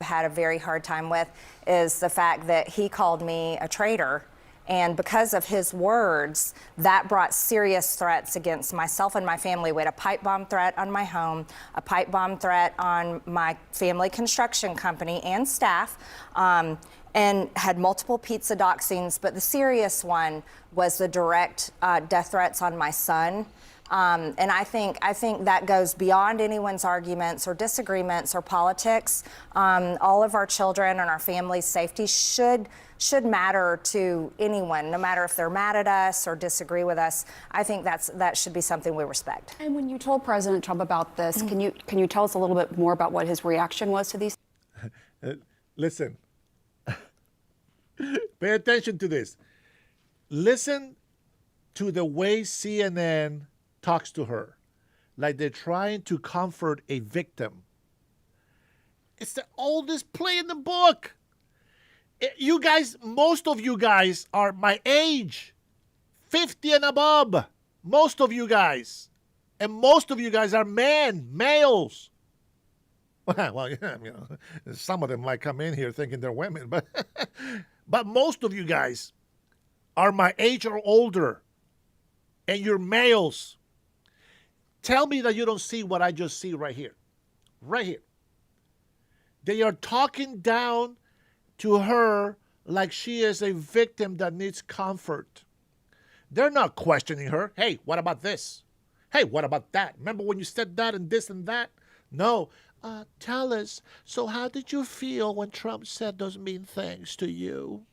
had a very hard time with is the fact that he called me a traitor. And because of his words, that brought serious threats against myself and my family. We had a pipe bomb threat on my home, a pipe bomb threat on my family construction company and staff, and had multiple pizza doxings. But the serious one was the direct death threats on my son. And I think that goes beyond anyone's arguments or disagreements or politics. All of our children and our families' safety should matter to anyone, no matter if they're mad at us or disagree with us. I think that should be something we respect. And when you told President Trump about this, can you tell us a little bit more about what his reaction was to these? Listen, pay attention to this. Listen to the way CNN talks to her, like they're trying to comfort a victim. It's the oldest play in the book. You guys, most of you guys are my age, 50 and above. Most of you guys. And most of you guys are males. Well, yeah, you know, some of them might come in here thinking they're women, but most of you guys are my age or older, and you're males. Tell me that you don't see what I just see right here. Right here. They are talking down to her like she is a victim that needs comfort. They're not questioning her. Hey, what about this? Hey, what about that? Remember when you said that and this and that? No. Tell us, so how did you feel when Trump said those mean things to you?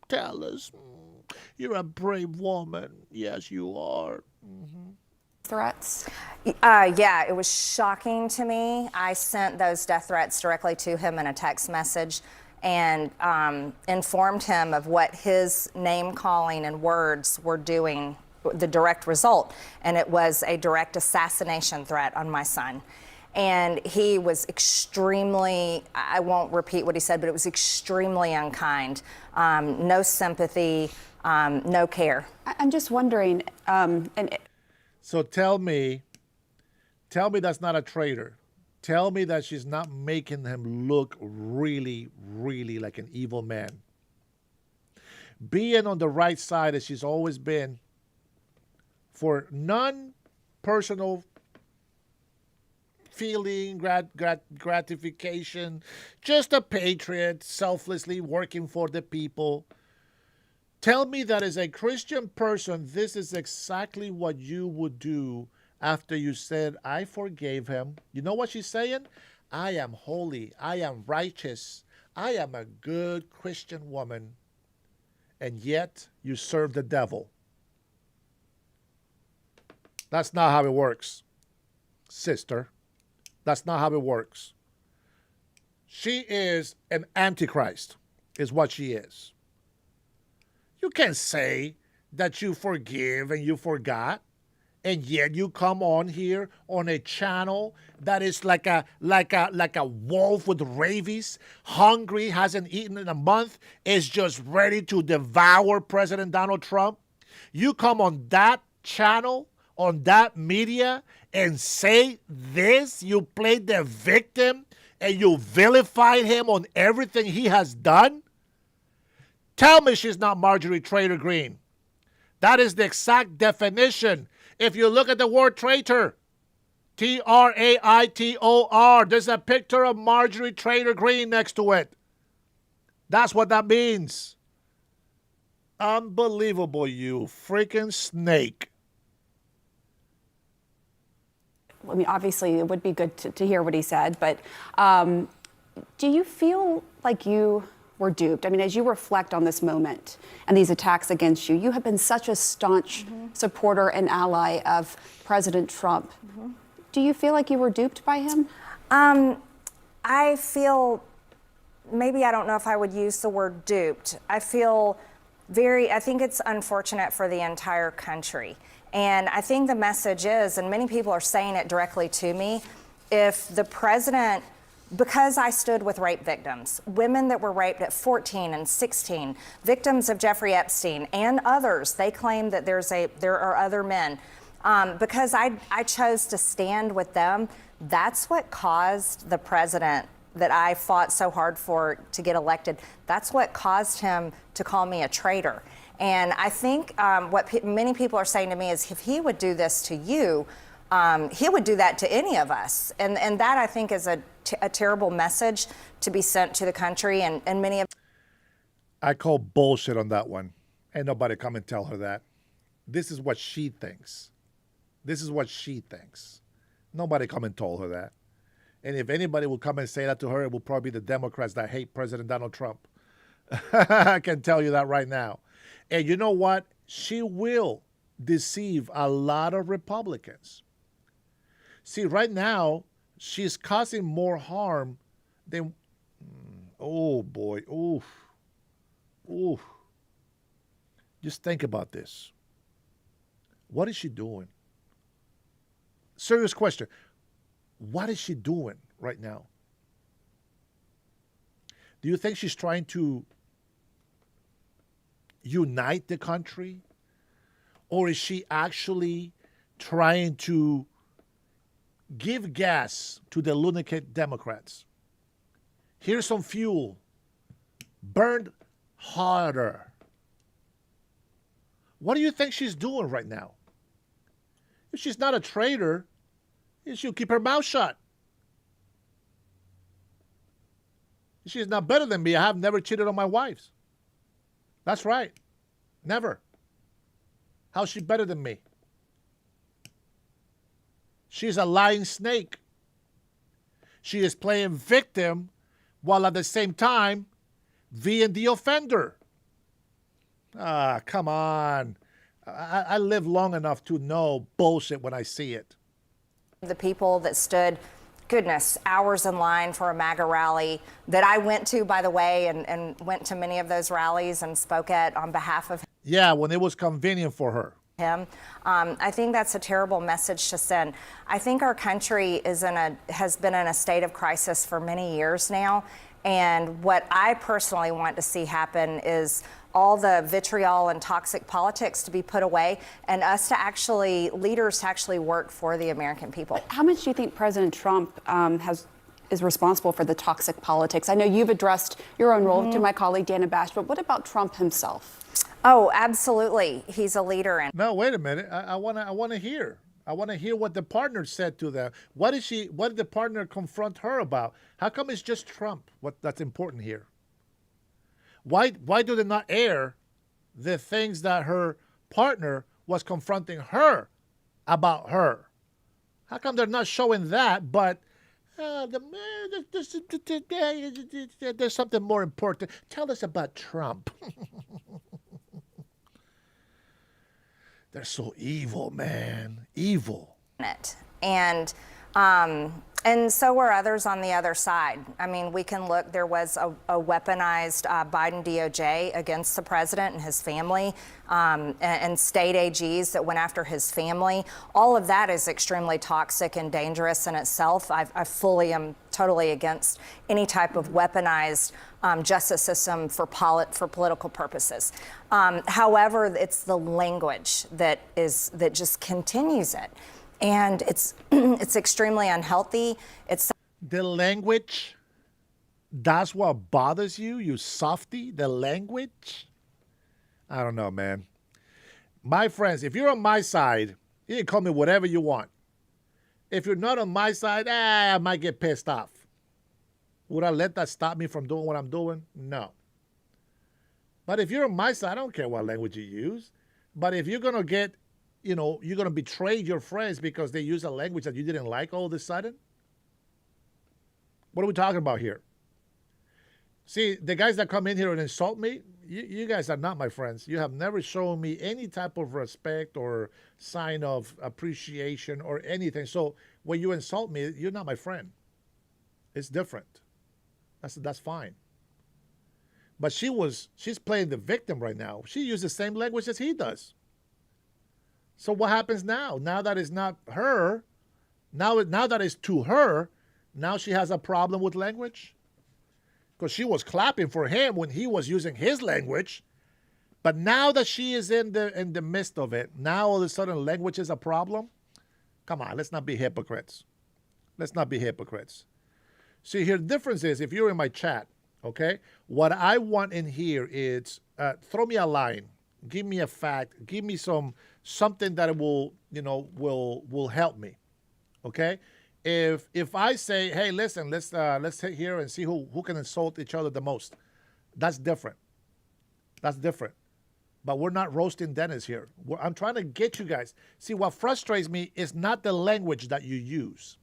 Tell us. You're a brave woman. Yes, you are. Mm-hmm. Threats? Yeah, it was shocking to me. I sent those death threats directly to him in a text message and informed him of what his name calling and words were doing, the direct result. And it was a direct assassination threat on my son. And he was extremely, I won't repeat what he said, but it was extremely unkind. No sympathy, no care. I'm just wondering, So tell me that's not a traitor. Tell me that she's not making him look really, really like an evil man. Being on the right side as she's always been for non-personal feeling, gratification, just a patriot, selflessly working for the people. Tell me that as a Christian person, this is exactly what you would do after you said, I forgave him. You know what she's saying? I am holy. I am righteous. I am a good Christian woman. And yet you serve the devil. That's not how it works, sister. That's not how it works. She is an antichrist, is what she is. You can't say that you forgive and you forgot And yet you come on here on a channel that is like a wolf with rabies, hungry, hasn't eaten in a month, is just ready to devour President Donald Trump. You come on that channel, on that media, and say this. You played the victim and you vilified him on everything he has done. Tell me she's not Marjorie Trader Greene. That is the exact definition. If you look at the word traitor, Traitor, there's a picture of Marjorie Trader Greene next to it. That's what that means. Unbelievable, you freaking snake. I mean, obviously, it would be good to hear what he said, but do you feel like you were duped? I mean, as you reflect on this moment and these attacks against you, you have been such a staunch supporter and ally of President Trump. Do you feel like you were duped by him? I feel, maybe I don't know if I would use the word duped. I think it's unfortunate for the entire country. And I think the message is, and many people are saying it directly to me, if the president, because I stood with rape victims, women that were raped at 14 and 16, victims of Jeffrey Epstein and others, they claim that there are other men. Because I chose to stand with them, that's what caused the president that I fought so hard for to get elected, that's what caused him to call me a traitor. And I think what many people are saying to me is, if he would do this to you, he would do that to any of us. And that, I think, is a terrible message to be sent to the country. And many of... I call bullshit on that one. Ain't nobody come and tell her that. This is what she thinks. This is what she thinks. Nobody come and told her that. And if anybody will come and say that to her, it will probably be the Democrats that hate President Donald Trump. I can tell you that right now. And you know what? She will deceive a lot of Republicans. See, right now, she's causing more harm than... Oh, boy. Oof. Oof. Just think about this. What is she doing? Serious question. What is she doing right now? Do you think she's trying to unite the country? Or is she actually trying to give gas to the lunatic Democrats? Here's some fuel. Burn harder. What do you think she's doing right now? If she's not a traitor, she'll keep her mouth shut. She's not better than me. I have never cheated on my wives. That's right. Never. How's she better than me? She's a lying snake. She is playing victim while at the same time being the offender. Ah, come on. I live long enough to know bullshit when I see it. The people that stood, goodness, hours in line for a MAGA rally that I went to, by the way, and went to many of those rallies and spoke at on behalf of Yeah, when it was convenient for her. him. I think that's a terrible message to send. I think our country has been in a state of crisis for many years now. And what I personally want to see happen is all the vitriol and toxic politics to be put away, and leaders to actually work for the American people. How much do you think President Trump is responsible for the toxic politics? I know you've addressed your own role to my colleague Dana Bash, but what about Trump himself? Oh, absolutely. He's a leader. And No, wait a minute. I want to hear. I want to hear what the partner said to them. What did the partner confront her about? How come it's just Trump? That's important here. Why do they not air the things that her partner was confronting her about her? How come they're not showing that, but there's something more important? Tell us about Trump. They're so evil, man. Evil. And And so were others on the other side. I mean, we can look, there was a weaponized Biden DOJ against the president and his family, and state AGs that went after his family. All of that is extremely toxic and dangerous in itself. I fully am totally against any type of weaponized justice system for political purposes. However, it's the language that just continues it. And it's extremely unhealthy. It's The language, that's what bothers you, you softy? The language? I don't know, man. My friends, if you're on my side, you can call me whatever you want. If you're not on my side, I might get pissed off. Would I let that stop me from doing what I'm doing? No. But if you're on my side, I don't care what language you use. But if you're going to get, you're going to betray your friends because they use a language that you didn't like all of a sudden? What are we talking about here? See, the guys that come in here and insult me, you guys are not my friends. You have never shown me any type of respect or sign of appreciation or anything. So when you insult me, you're not my friend. It's different. That's fine. But she's playing the victim right now. She used the same language as he does. So what happens now? Now that it's not her, now that it's to her, now she has a problem with language? Because she was clapping for him when he was using his language. But now that she is in the midst of it, now all of a sudden language is a problem? Come on, let's not be hypocrites. Let's not be hypocrites. See, here the difference is if you're in my chat, okay, what I want in here is throw me a line. Give me a fact. Give me something that will help me. Okay? If I say, hey, listen, let's sit here and see who can insult each other the most. That's different. That's different. But we're not roasting Dennis here. I'm trying to get you guys. See, what frustrates me is not the language that you use.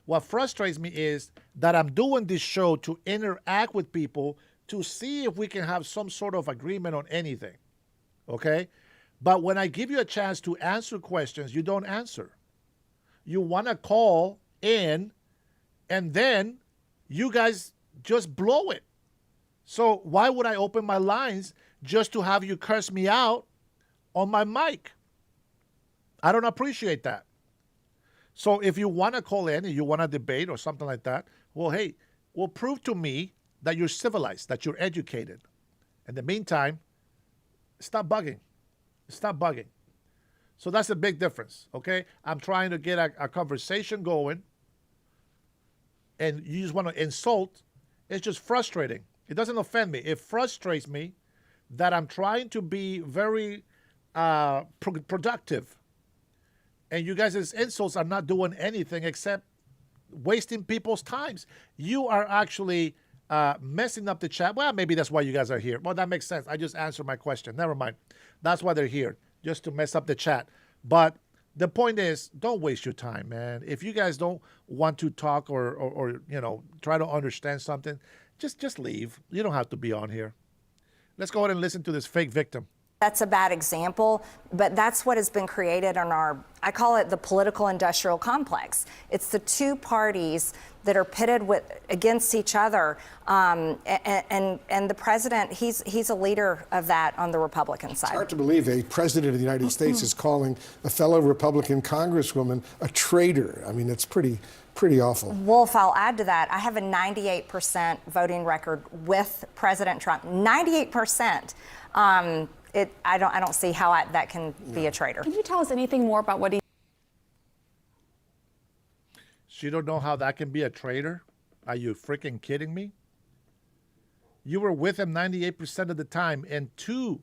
What frustrates me is that I'm doing this show to interact with people to see if we can have some sort of agreement on anything. Okay? But when I give you a chance to answer questions, you don't answer. You want to call in, and then you guys just blow it. So why would I open my lines just to have you curse me out on my mic? I don't appreciate that. So if you want to call in and you want to debate or something like that, well, hey, well, prove to me that you're civilized, that you're educated. In the meantime, stop bugging. Stop bugging. So that's a big difference, okay? I'm trying to get a conversation going, and you just want to insult. It's just frustrating. It doesn't offend me. It frustrates me that I'm trying to be very productive, and you guys' insults are not doing anything except wasting people's times. You are actually messing up the chat. Well, maybe that's why you guys are here. Well, that makes sense. I just answered my question. Never mind. That's why they're here, just to mess up the chat. But the point is, don't waste your time, man. If you guys don't want to talk or try to understand something, just leave. You don't have to be on here. Let's go ahead and listen to this fake victim. That's a bad example, but that's what has been created on I call it the political industrial complex. It's the two parties that are pitted against each other, and the president, he's a leader of that on the Republican side. It's hard to believe a president of the United States is calling a fellow Republican congresswoman a traitor. I memean, it's pretty awful. Wolf, I'll add to that. I have a 98% voting record with President Trump. 98%. I don't see how that can be a traitor. Can you tell us anything more about what he? So you don't know how that can be a traitor? Are you freaking kidding me? You were with him 98% of the time, and 2%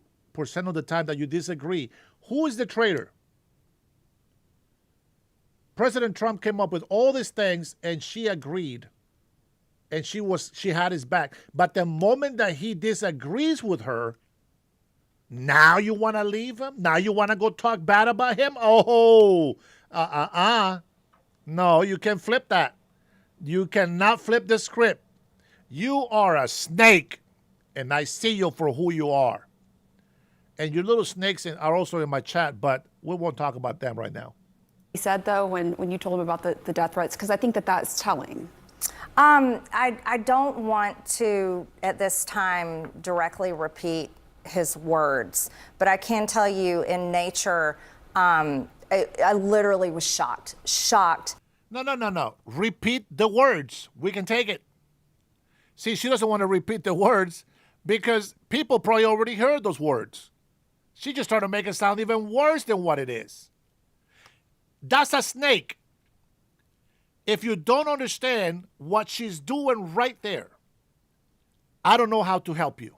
of the time that you disagree. Who is the traitor? President Trump came up with all these things, and she agreed, and she had his back. But the moment that he disagrees with her, now you want to leave him? Now you want to go talk bad about him? Oh, no, you can flip that. You cannot flip the script. You are a snake, and I see you for who you are. And your little snakes are also in my chat, but we won't talk about them right now. He said, though, when you told him about the death threats? Because I think that's telling. I don't want to, at this time, directly repeat his words, but I can tell you in nature, I literally was shocked. No. Repeat the words. We can take it. See, she doesn't want to repeat the words because people probably already heard those words. She just tried to make it sound even worse than what it is. That's a snake. If you don't understand what she's doing right there, I don't know how to help you.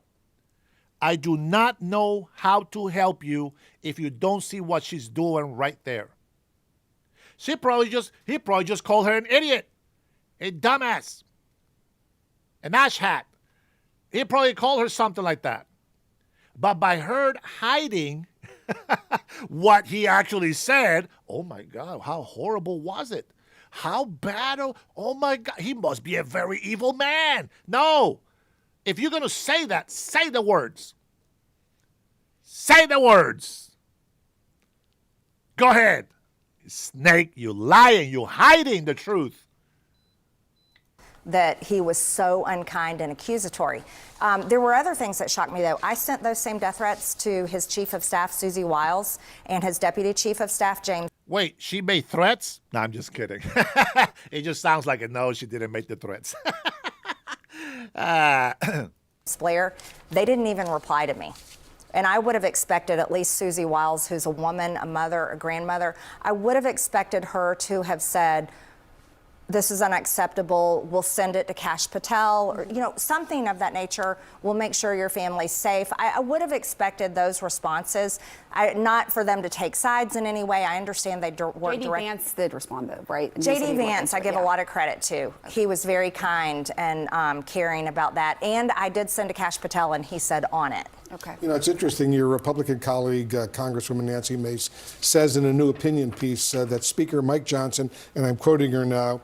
I do not know how to help you if you don't see what she's doing right there. He probably just called her an idiot, a dumbass, an asshat. He probably called her something like that. But by her hiding what he actually said, oh my God, how horrible was it? How bad? Oh my God, he must be a very evil man. No. If you're going to say that, say the words. Say the words. Go ahead. Snake, you lying, you hiding the truth. That he was so unkind and accusatory. There were other things that shocked me, though. I sent those same death threats to his chief of staff, Susie Wiles, and his deputy chief of staff, James. Wait, she made threats? No, I'm just kidding. It just sounds like no, she didn't make the threats. Blair, they didn't even reply to me. And I would have expected at least Susie Wiles, who's a woman, a mother, a grandmother, I would have expected her to have said, this is unacceptable, we'll send it to Kash Patel, or something of that nature. We'll make sure your family's safe. I would have expected those responses, not for them to take sides in any way. I understand they work J.D. Vance did respond, though, right? J.D. Vance, I give a lot of credit to. He was very kind and caring about that. And I did send to Kash Patel, and he said on it. Okay. It's interesting. Your Republican colleague, Congresswoman Nancy Mace, says in a new opinion piece that Speaker Mike Johnson, and I'm quoting her now,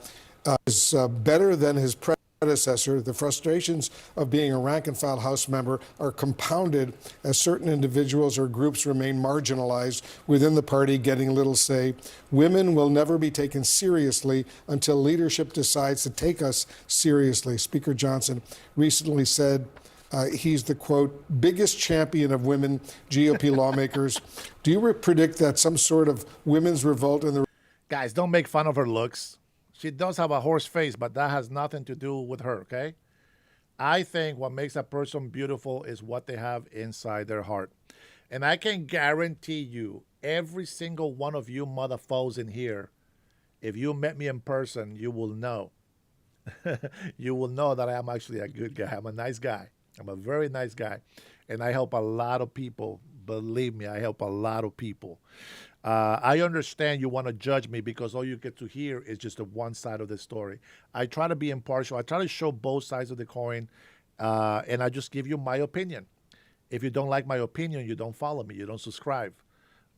is better than his predecessor. The frustrations of being a rank-and-file House member are compounded as certain individuals or groups remain marginalized within the party, getting little say. Women will never be taken seriously until leadership decides to take us seriously. Speaker Johnson recently said he's the, quote, biggest champion of women GOP lawmakers. Do you predict that some sort of women's revolt in the... Guys, don't make fun of her looks. She does have a horse face, but that has nothing to do with her, okay? I think what makes a person beautiful is what they have inside their heart. And I can guarantee you, every single one of you motherfuckers in here, if you met me in person, you will know. You will know that I am actually a good guy. I'm a nice guy. I'm a very nice guy. And I help a lot of people. Believe me, I help a lot of people. I understand you want to judge me because all you get to hear is just the one side of the story. I try to be impartial. I try to show both sides of the coin, and I just give you my opinion. If you don't like my opinion, you don't follow me. You don't subscribe.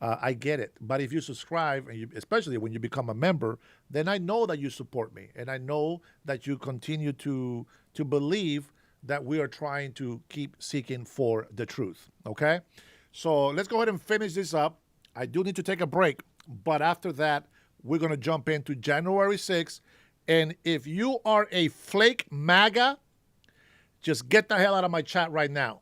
I get it. But if you subscribe, and especially when you become a member, then I know that you support me, and I know that you continue to believe that we are trying to keep seeking for the truth, okay? So let's go ahead and finish this up. I do need to take a break, but after that, we're going to jump into January 6th. And if you are a flake MAGA, just get the hell out of my chat right now,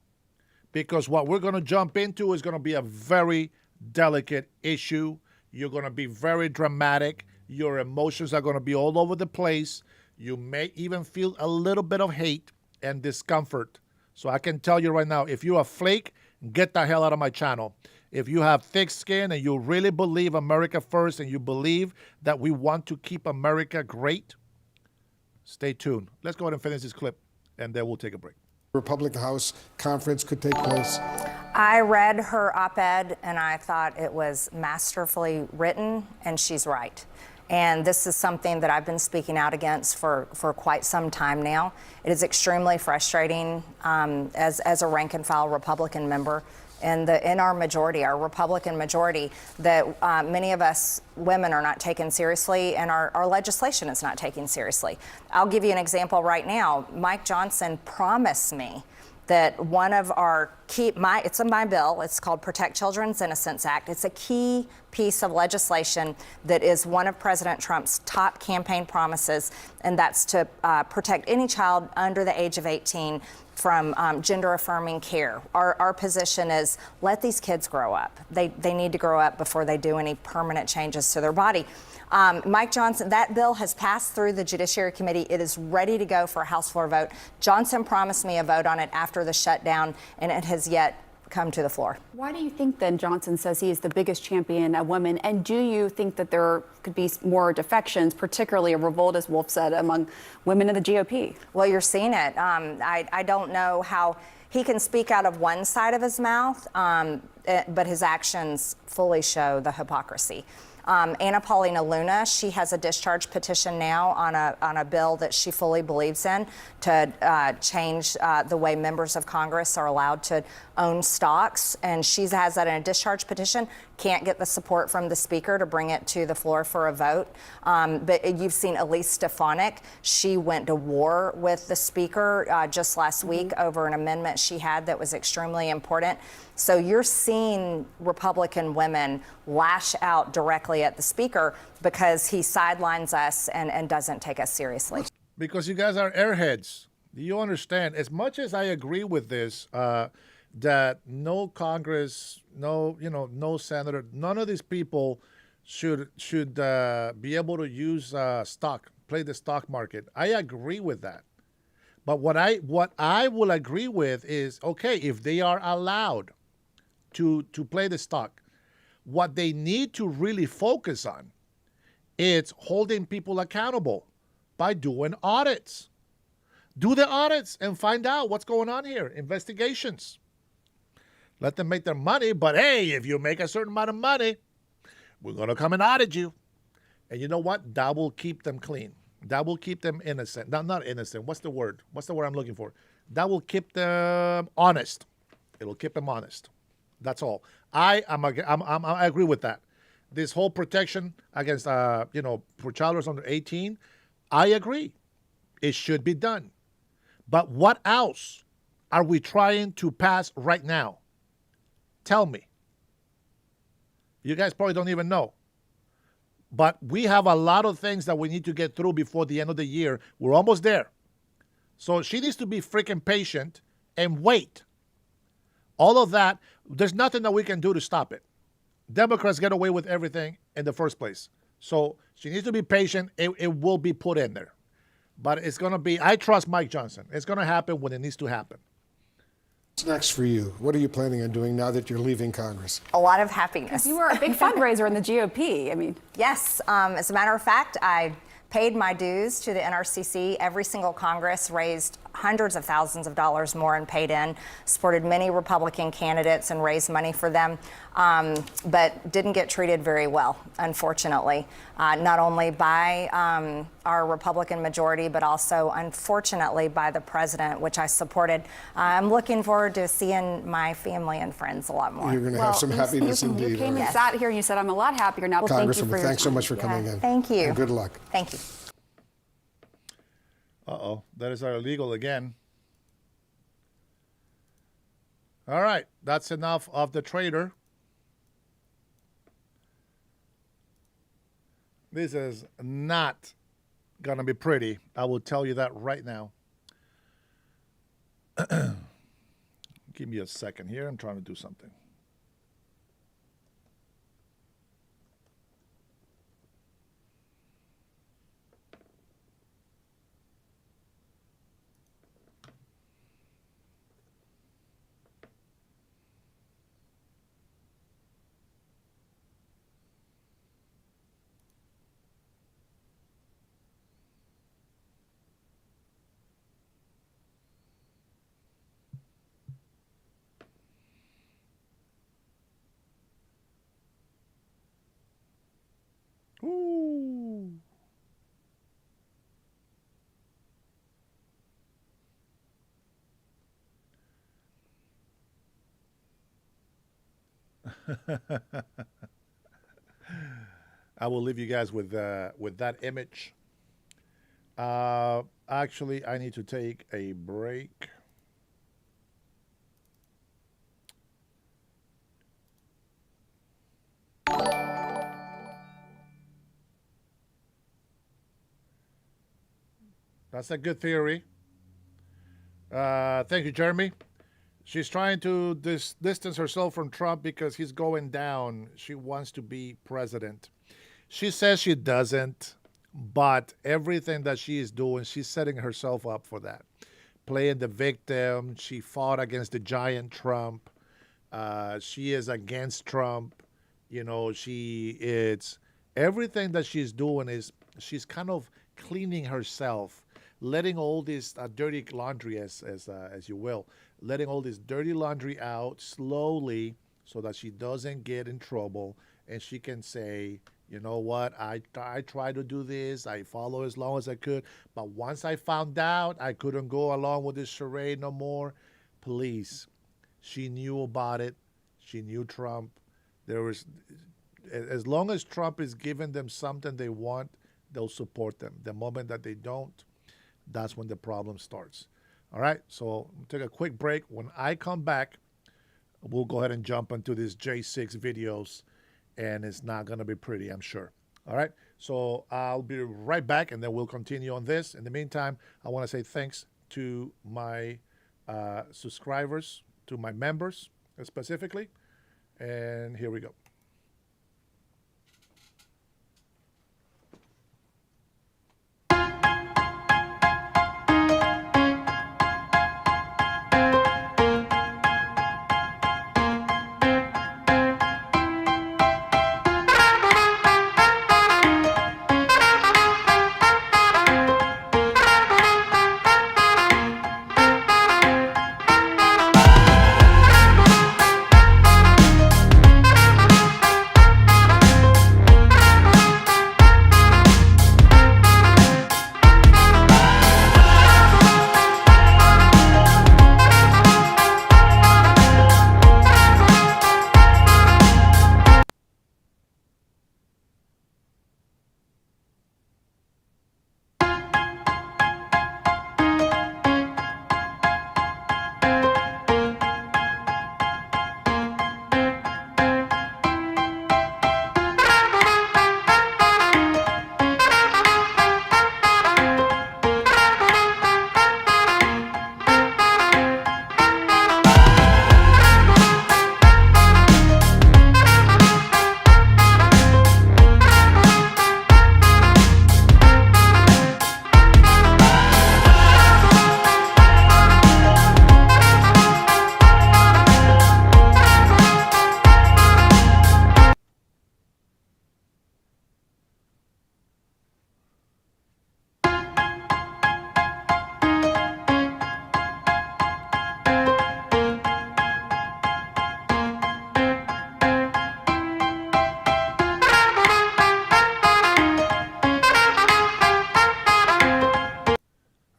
because what we're going to jump into is going to be a very delicate issue. You're going to be very dramatic. Your emotions are going to be all over the place. You may even feel a little bit of hate and discomfort. So I can tell you right now, if you're a flake, get the hell out of my channel. If you have thick skin and you really believe America first and you believe that we want to keep America great, stay tuned. Let's go ahead and finish this clip, and then we'll take a break. Republican House conference could take place. I read her op-ed, and I thought it was masterfully written, and she's right. And this is something that I've been speaking out against for quite some time now. It is extremely frustrating as a rank-and-file Republican member in our majority, our Republican majority, that many of us women are not taken seriously, and our legislation is not taken seriously. I'll give you an example right now. Mike Johnson promised me that one of our it's in my bill, it's called Protect Children's Innocence Act. It's a key piece of legislation that is one of President Trump's top campaign promises, and that's to protect any child under the age of 18 from gender-affirming care. Our position is let these kids grow up. They need to grow up before they do any permanent changes to their body. Mike Johnson, that bill has passed through the Judiciary Committee. It is ready to go for a House floor vote. Johnson promised me a vote on it after the shutdown, and it has yet come to the floor. Why do you think then Johnson says he is the biggest champion of women? And do you think that there could be more defections, particularly a revolt, as Wolf said, among women in the GOP? Well, you're seeing it. I don't know how he can speak out of one side of his mouth, but his actions fully show the hypocrisy. Anna Paulina Luna, she has a discharge petition now on a bill that she fully believes in to change the way members of Congress are allowed to own stocks, and she has that in a discharge petition. Can't get the support from the speaker to bring it to the floor for a vote. But you've seen Elise Stefanik. She went to war with the speaker just last week over an amendment she had that was extremely important. So you're seeing Republican women lash out directly at the speaker because he sidelines us and doesn't take us seriously. Because you guys are airheads. Do you understand? As much as I agree with this, that no Congress, no senator, none of these people should be able to use stock, play the stock market. I agree with that. But what I will agree with is, okay, if they are allowed to play the stock, what they need to really focus on is holding people accountable by doing audits. Do the audits and find out what's going on here. Investigations. Let them make their money, but hey, if you make a certain amount of money, we're going to come and audit you. And you know what? That will keep them clean. That will keep them innocent. Not innocent. What's the word? What's the word I'm looking for? That will keep them honest. It'll keep them honest. That's all. I agree with that. This whole protection against, for children under 18, I agree. It should be done. But what else are we trying to pass right now? Tell me. You guys probably don't even know. But we have a lot of things that we need to get through before the end of the year. We're almost there. So she needs to be freaking patient and wait. All of that, there's nothing that we can do to stop it. Democrats get away with everything in the first place. So she needs to be patient. It will be put in there. But it's going to be, I trust Mike Johnson. It's going to happen when it needs to happen. What's next for you? What are you planning on doing now that you're leaving Congress? A lot of happiness. You were a big fundraiser in the GOP. I mean, yes. As a matter of fact, I paid my dues to the NRCC. Every single Congress raised hundreds of thousands of dollars more and paid in, supported many Republican candidates and raised money for them, but didn't get treated very well, unfortunately, not only by our Republican majority, but also, unfortunately, by the president, which I supported. I'm looking forward to seeing my family and friends a lot more. You're going to have some happiness indeed. You came and sat here and you said, I'm a lot happier now. Well, thank you for your thanks so time. much for coming in. Thank you. And good luck. Thank you. Uh-oh, that is illegal again. All right, that's enough of the traitor. This is not going to be pretty. I will tell you that right now. Give me a second here. I'm trying to do something. Ooh. I will leave you guys with that image. Actually, I need to take a break. That's a good theory. Thank you, Jeremy. She's trying to distance herself from Trump because he's going down. She wants to be president. She says she doesn't, but everything that she is doing, she's setting herself up for that. Playing the victim. She fought against the giant Trump. She is against Trump. You know, it's everything that she's doing is she's kind of cleaning herself, letting all this dirty laundry, as you will, letting all this dirty laundry out slowly so that she doesn't get in trouble, and she can say, you know what, I tried to do this, I followed as long as I could, but once I found out I couldn't go along with this charade no more. Please, she knew about it. She knew Trump. There was, as long as Trump is giving them something they want, they'll support them. The moment that they don't, that's when the problem starts. All right, so take a quick break. When I come back, we'll go ahead and jump into these J6 videos, and it's not going to be pretty, I'm sure. All right, so I'll be right back, and then we'll continue on this. In the meantime, I want to say thanks to my subscribers, to my members specifically, and here we go.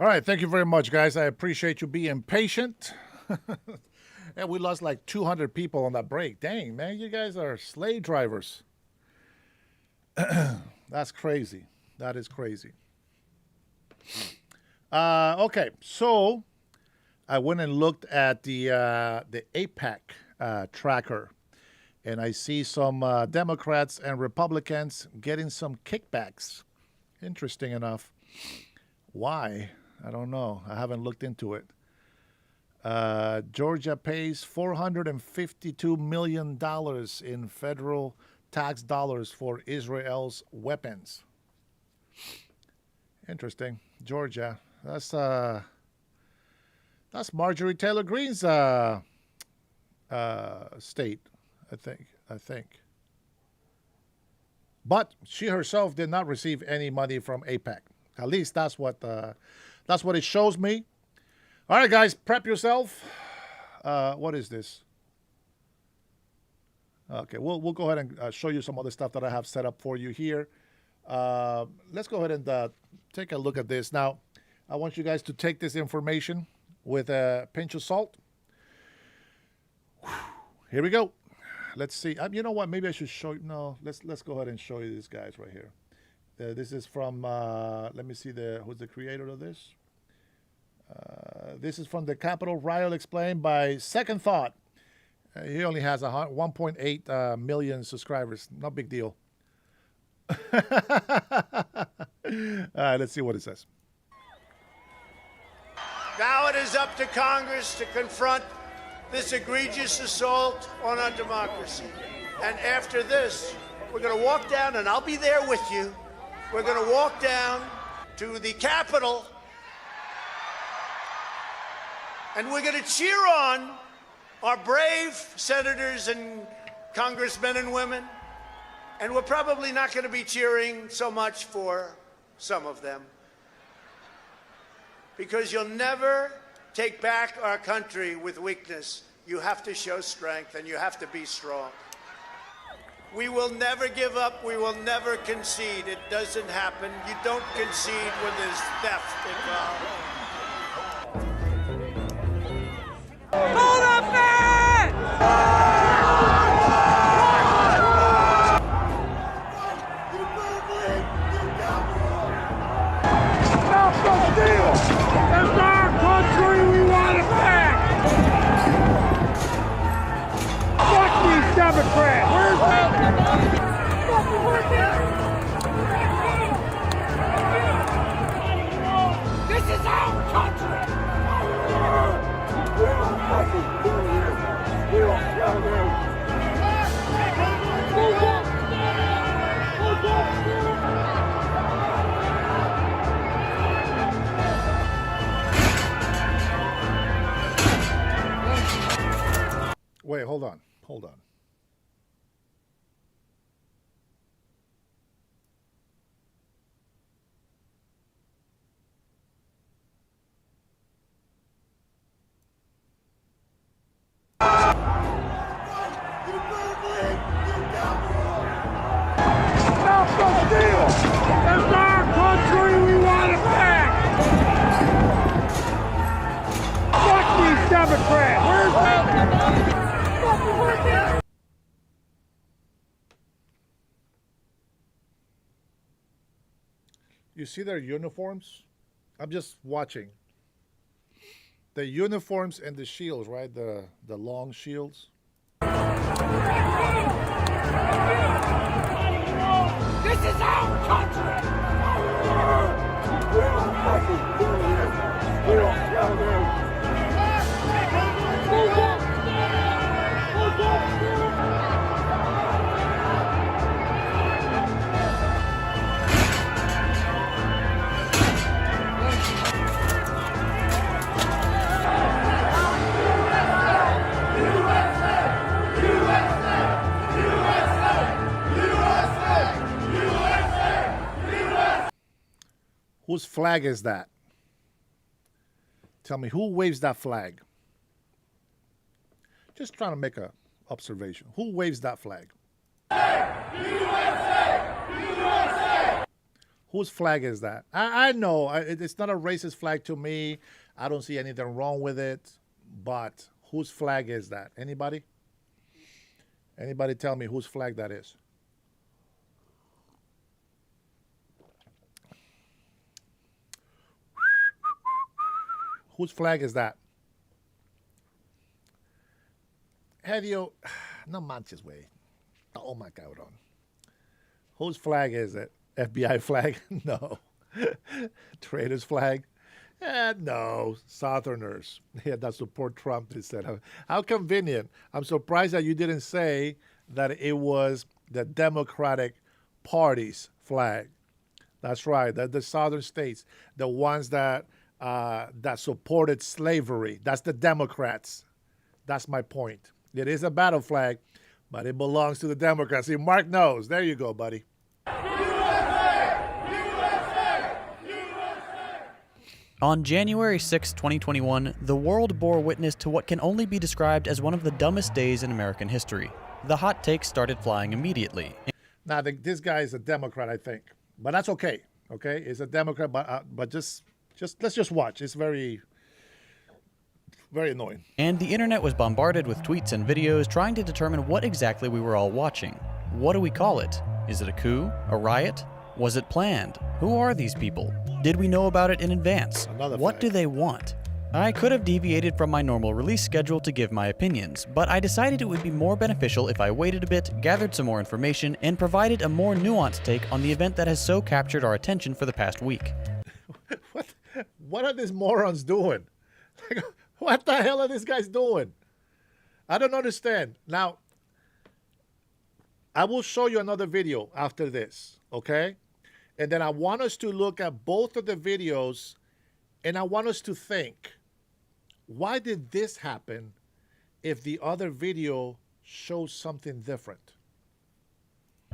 All right, thank you very much, guys. I appreciate you being patient. And we lost like 200 people on that break. Dang, man, you guys are slave drivers. That's crazy. That is crazy. Okay, so I went and looked at the AIPAC tracker, and I see some Democrats and Republicans getting some kickbacks. Interesting enough. Why? I don't know. I haven't looked into it. Georgia pays $452 million in federal tax dollars for Israel's weapons. Interesting. Georgia. That's Marjorie Taylor Greene's state, I think. But she herself did not receive any money from AIPAC. At least that's what it shows me. All right, guys, prep yourself. What is this? Okay, we'll go ahead and show you some other stuff that I have set up for you here. Let's go ahead and take a look at this. Now, I want you guys to take this information with a pinch of salt. Here we go. Let's see. You know what? Maybe I should show you. No, let's go ahead and show you these guys right here. This is from, let me see who's the creator of this. This is from the Capitol Riot explained by Second Thought. He only has 1.8 million subscribers. No big deal. All right, let's see what it says. Now it is up to Congress to confront this egregious assault on our democracy. And after this, we're going to walk down, and I'll be there with you. We're going to walk down to the Capitol, and we're going to cheer on our brave senators and congressmen and women. And we're probably not going to be cheering so much for some of them, because you'll never take back our country with weakness. You have to show strength, and you have to be strong. We will never give up. We will never concede. It doesn't happen. You don't concede when there's theft involved. Hold up, man! Stop the steal! It's our country. We want it back. Fuck these Democrats. Where's this is our country. We don't fucking do this. We don't kill this. Wait, hold on. Hold on. Stop the steal! It's our country. We want it back. Fuck these Democrats. Where's You see their uniforms? I'm just watching. The uniforms and the shields, right? The long shields. This is our country! We don't fucking do this! We don't kill this! Whose flag is that? Tell me, who waves that flag? Just trying to make a observation. Who waves that flag? USA! USA! Whose flag is that? I know it's not a racist flag to me. I don't see anything wrong with it. But whose flag is that? Anybody? Anybody tell me whose flag that is? Whose flag is that? Hedio, no manches, güey. Oh my cabrón. Whose flag is it? FBI flag? No. Traitors flag? No. Southerners. Yeah, that support Trump, they said. How convenient. I'm surprised that you didn't say that it was the Democratic Party's flag. That's right. The southern states, the ones that supported slavery. That's the Democrats. That's my point. It is a battle flag, but it belongs to the Democrats. See, Mark knows. There you go, buddy. On January 6, 2021, the world bore witness to what can only be described as one of the dumbest days in American history. The hot takes started flying immediately. Now, this guy is a Democrat, I think. But that's okay. Okay? He's a Democrat, but just let's just watch. It's very, very annoying. And the internet was bombarded with tweets and videos trying to determine what exactly we were all watching. What do we call it? Is it a coup? A riot? Was it planned? Who are these people? Did we know about it in advance? What do they want? I could have deviated from my normal release schedule to give my opinions, but I decided it would be more beneficial if I waited a bit, gathered some more information, and provided a more nuanced take on the event that has so captured our attention for the past week. What are these morons doing? Like, what the hell are these guys doing? I don't understand. Now, I will show you another video after this, okay? And then I want us to look at both of the videos, and I want us to think, why did this happen if the other video shows something different?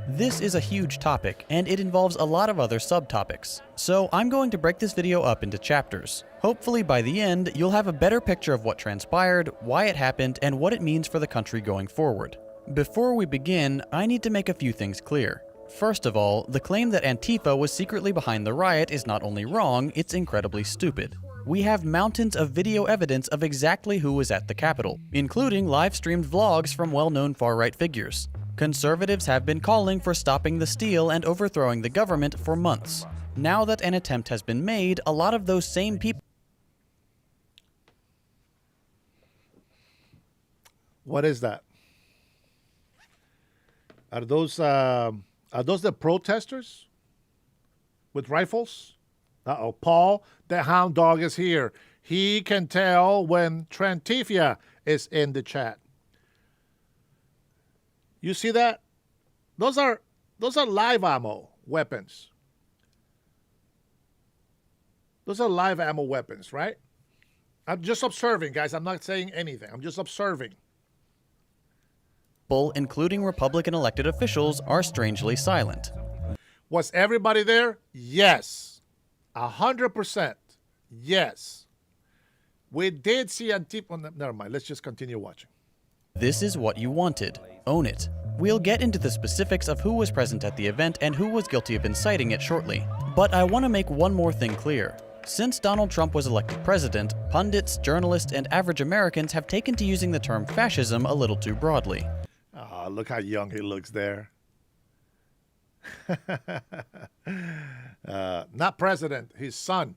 This is a huge topic, and it involves a lot of other subtopics. So I'm going to break this video up into chapters. Hopefully by the end, you'll have a better picture of what transpired, why it happened, and what it means for the country going forward. Before we begin, I need to make a few things clear. First of all, the claim that Antifa was secretly behind the riot is not only wrong, it's incredibly stupid. We have mountains of video evidence of exactly who was at the Capitol, including live-streamed vlogs from well-known far-right figures. Conservatives have been calling for stopping the steal and overthrowing the government for months. Now that an attempt has been made, a lot of those same people... What is that? Are those the protesters with rifles? Uh-oh, Paul, the hound dog is here. He can tell when Trantifia is in the chat. You see that? Those are live ammo weapons. Those are live ammo weapons, right? I'm just observing, guys. I'm not saying anything. I'm just observing. Including Republican elected officials, are strangely silent. Was everybody there? Yes. 100%. Yes. We did see Antifa. Never mind. Let's just continue watching. This is what you wanted. Own it. We'll get into the specifics of who was present at the event and who was guilty of inciting it shortly. But I want to make one more thing clear. Since Donald Trump was elected president, pundits, journalists, and average Americans have taken to using the term fascism a little too broadly. Oh, look how young he looks there. Not president, his son.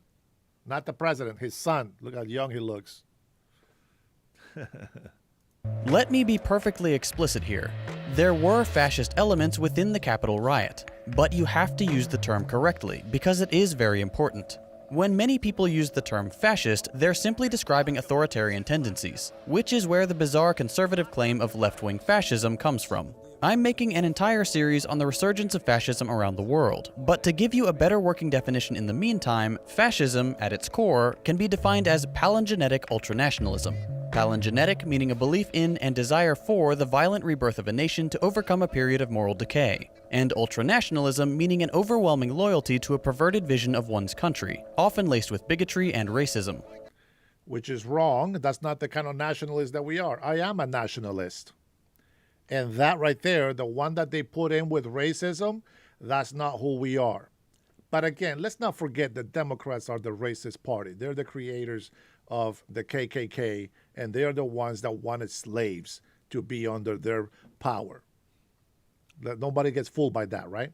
Not the president, his son. Look how young he looks. Let me be perfectly explicit here. There were fascist elements within the Capitol riot, but you have to use the term correctly because it is very important. When many people use the term fascist, they're simply describing authoritarian tendencies, which is where the bizarre conservative claim of left-wing fascism comes from. I'm making an entire series on the resurgence of fascism around the world, but to give you a better working definition in the meantime, fascism, at its core, can be defined as palingenetic ultranationalism. Palingenetic meaning a belief in and desire for the violent rebirth of a nation to overcome a period of moral decay, and ultranationalism meaning an overwhelming loyalty to a perverted vision of one's country, often laced with bigotry and racism. Which is wrong. That's not the kind of nationalist that we are. I am a nationalist. And that right there, the one that they put in with racism, that's not who we are. But again, let's not forget that Democrats are the racist party. They're the creators of the KKK, and they're the ones that wanted slaves to be under their power. Nobody gets fooled by that, right?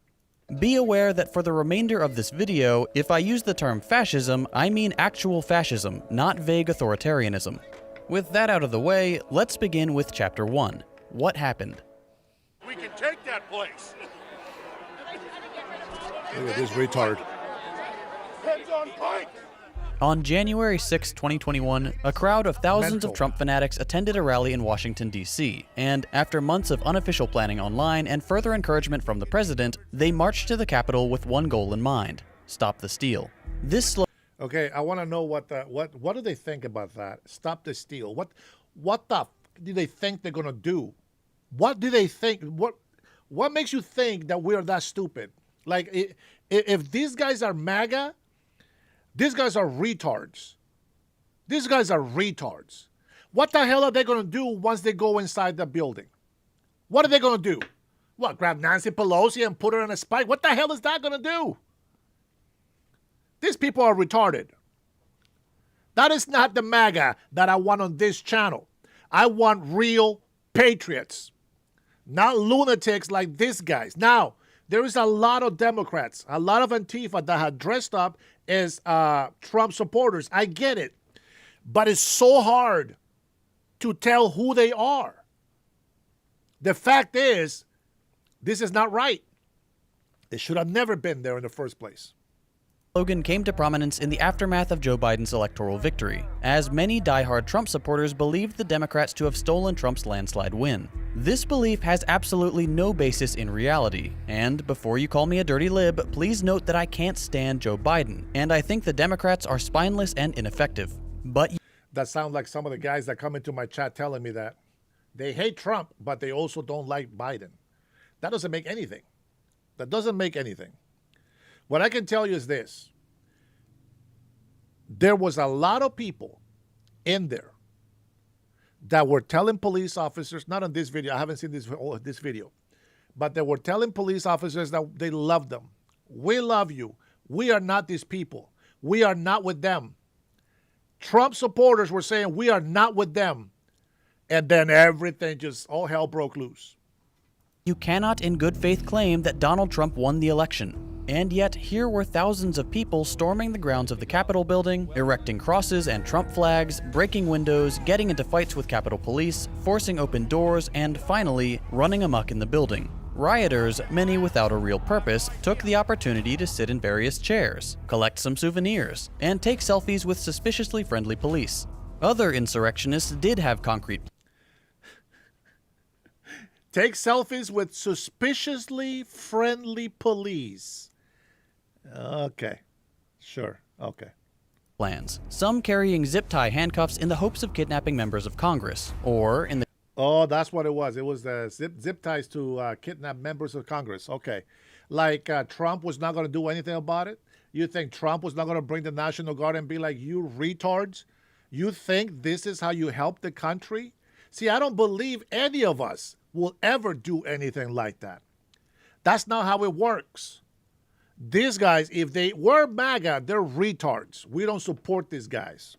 Be aware that for the remainder of this video, if I use the term fascism, I mean actual fascism, not vague authoritarianism. With that out of the way, let's begin with Chapter 1. What happened? We can take that place. Look at this retard. Heads on pike. On January 6, 2021, a crowd of thousands of Trump fanatics attended a rally in Washington, D.C., and after months of unofficial planning online and further encouragement from the president, they marched to the Capitol with one goal in mind: stop the steal. Okay, I want to know what do they think about that? Stop the steal. What the do they think they're gonna do? What do they think? What makes you think that we're that stupid? Like, if these guys are MAGA, these guys are retards. These guys are retards. What the hell are they gonna do once they go inside the building? What are they gonna do? What, grab Nancy Pelosi and put her in a spike? What the hell is that gonna do? These people are retarded. That is not the MAGA that I want on this channel. I want real patriots, not lunatics like these guys. Now, there is a lot of Democrats, a lot of Antifa that have dressed up as Trump supporters. I get it. But it's so hard to tell who they are. The fact is, this is not right. They should have never been there in the first place. slogan came to prominence in the aftermath of Joe Biden's electoral victory, as many diehard Trump supporters believed the Democrats to have stolen Trump's landslide win. This belief has absolutely no basis in reality, and before you call me a dirty lib, please note that I can't stand Joe Biden, and I think the Democrats are spineless and ineffective. But That sounds like some of the guys that come into my chat telling me that they hate Trump, but they also don't like Biden. That doesn't make anything. That doesn't make anything. What I can tell you is this. There was a lot of people in there that were telling police officers, not on this video, I haven't seen this video, but they were telling police officers that they loved them. We love you. We are not these people. We are not with them. Trump supporters were saying we are not with them. And then everything just, all hell broke loose. you cannot in good faith claim that Donald Trump won the election. And yet, here were thousands of people storming the grounds of the Capitol building, erecting crosses and Trump flags, breaking windows, getting into fights with Capitol Police, forcing open doors, and finally, running amok in the building. Rioters, many without a real purpose, took the opportunity to sit in various chairs, collect some souvenirs, and take selfies with suspiciously friendly police. Other insurrectionists did have concrete Take selfies with suspiciously friendly police. Okay. Sure. Okay. plans, some carrying zip-tie handcuffs in the hopes of kidnapping members of Congress, or in the Oh, that's what it was. It was the zip ties to kidnap members of Congress. Okay. Like Trump was not going to do anything about it? You think Trump was not going to bring the National Guard and be like, you retards? You think this is how you help the country? See, I don't believe any of us will ever do anything like that. That's not how it works. These guys, if they were MAGA, they're retards. We don't support these guys.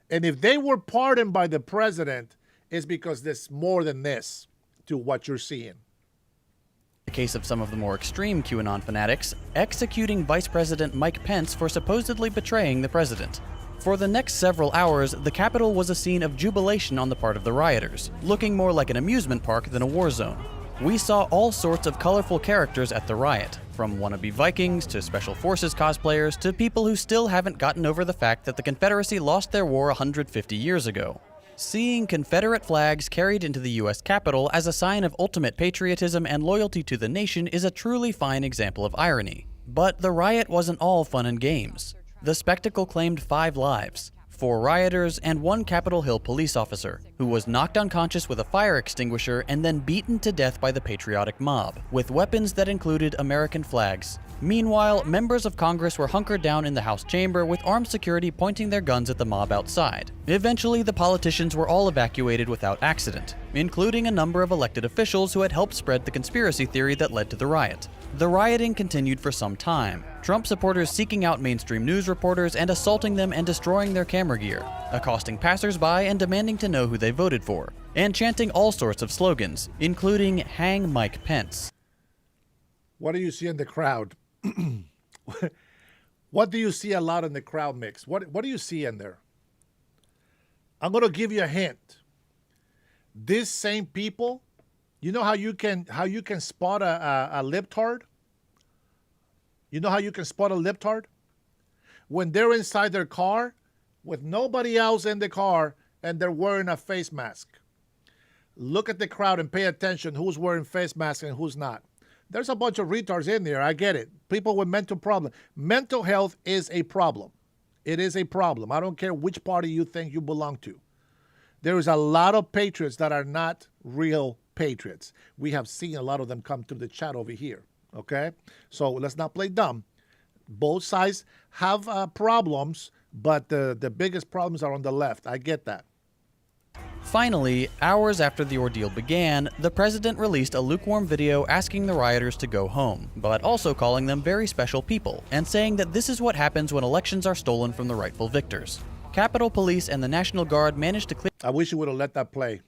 And if they were pardoned by the president, it's because there's more than this to what you're seeing. the case of some of the more extreme QAnon fanatics, executing Vice President Mike Pence for supposedly betraying the president. For the next several hours, the Capitol was a scene of jubilation on the part of the rioters, looking more like an amusement park than a war zone. We saw all sorts of colorful characters at the riot, from wannabe Vikings to Special Forces cosplayers to people who still haven't gotten over the fact that the Confederacy lost their war 150 years ago. Seeing Confederate flags carried into the U.S. Capitol as a sign of ultimate patriotism and loyalty to the nation is a truly fine example of irony. But the riot wasn't all fun and games. The spectacle claimed 5 lives, 4 rioters and 1 Capitol Hill police officer, who was knocked unconscious with a fire extinguisher and then beaten to death by the patriotic mob, with weapons that included American flags. Meanwhile, members of Congress were hunkered down in the House chamber with armed security pointing their guns at the mob outside. Eventually, the politicians were all evacuated without accident, including a number of elected officials who had helped spread the conspiracy theory that led to the riot. The rioting continued for some time, Trump supporters seeking out mainstream news reporters and assaulting them and destroying their camera gear, accosting passersby and demanding to know who they voted for, and chanting all sorts of slogans, including "Hang Mike Pence." What do you see in the crowd? What do you see a lot in the crowd mix? What do you see in there? I'm going to give you a hint. These same people, you know how you can spot a libtard? You know how you can spot a libtard? When they're inside their car with nobody else in the car and they're wearing a face mask. Look at the crowd and pay attention who's wearing face masks and who's not. There's a bunch of retards in there. I get it. People with mental problems. Mental health is a problem. It is a problem. I don't care which party you think you belong to. There is a lot of patriots that are not real patriots. We have seen a lot of them come through the chat over here. Okay? So let's not play dumb. Both sides have problems, but the biggest problems are on the left. I get that. Finally, hours after the ordeal began, the president released a lukewarm video asking the rioters to go home, but also calling them very special people, and saying that this is what happens when elections are stolen from the rightful victors. Capitol Police and the National Guard managed to clear... I wish you would have let that play,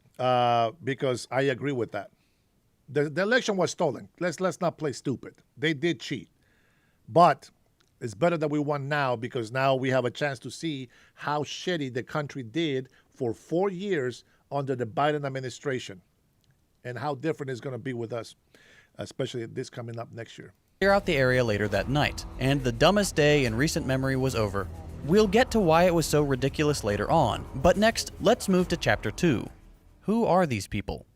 because I agree with that. The election was stolen. Let's not play stupid. They did cheat. But it's better that we won now, because now we have a chance to see how shitty the country did for 4 years under the Biden administration and how different it's going to be with us, especially this coming up next year. clear out the area later that night, and the dumbest day in recent memory was over. We'll get to why it was so ridiculous later on, but next, let's move to Chapter 2. Who are these people?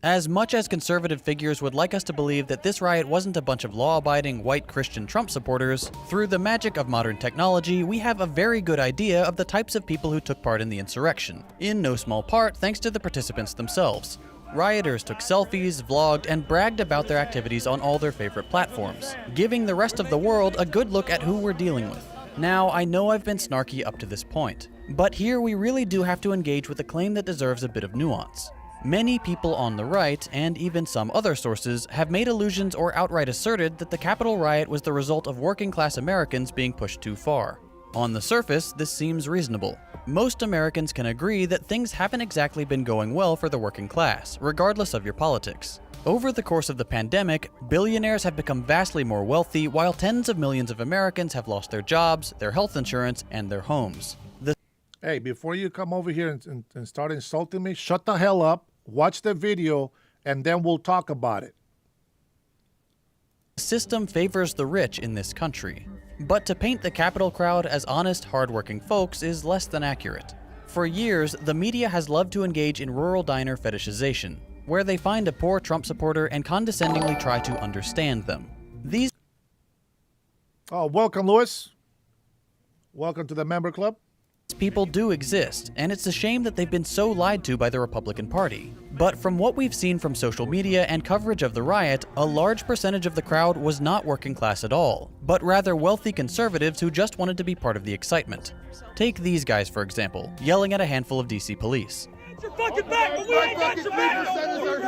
As much as conservative figures would like us to believe that this riot wasn't a bunch of law-abiding white Christian Trump supporters, through the magic of modern technology, we have a very good idea of the types of people who took part in the insurrection, in no small part thanks to the participants themselves. Rioters took selfies, vlogged, and bragged about their activities on all their favorite platforms, giving the rest of the world a good look at who we're dealing with. Now, I know I've been snarky up to this point, but here we really do have to engage with a claim that deserves a bit of nuance. Many people on the right, and even some other sources, have made allusions or outright asserted that the Capitol riot was the result of working-class Americans being pushed too far. On the surface, this seems reasonable. Most Americans can agree that things haven't exactly been going well for the working class, regardless of your politics. Over the course of the pandemic, billionaires have become vastly more wealthy, while tens of millions of Americans have lost their jobs, their health insurance, and their homes. Hey, before you come over here and start insulting me, shut the hell up. Watch the video, and then we'll talk about it. The system favors the rich in this country. But to paint the Capitol crowd as honest, hardworking folks is less than accurate. For years, the media has loved to engage in rural diner fetishization, where they find a poor Trump supporter and condescendingly try to understand them. These welcome, Louis. Welcome to the member club. people do exist, and it's a shame that they've been so lied to by the Republican Party. But from what we've seen from social media and coverage of the riot, a large percentage of the crowd was not working class at all, but rather wealthy conservatives who just wanted to be part of the excitement. Take these guys, for example, yelling at a handful of DC police. Your fucking back, but we ain't got your back no more.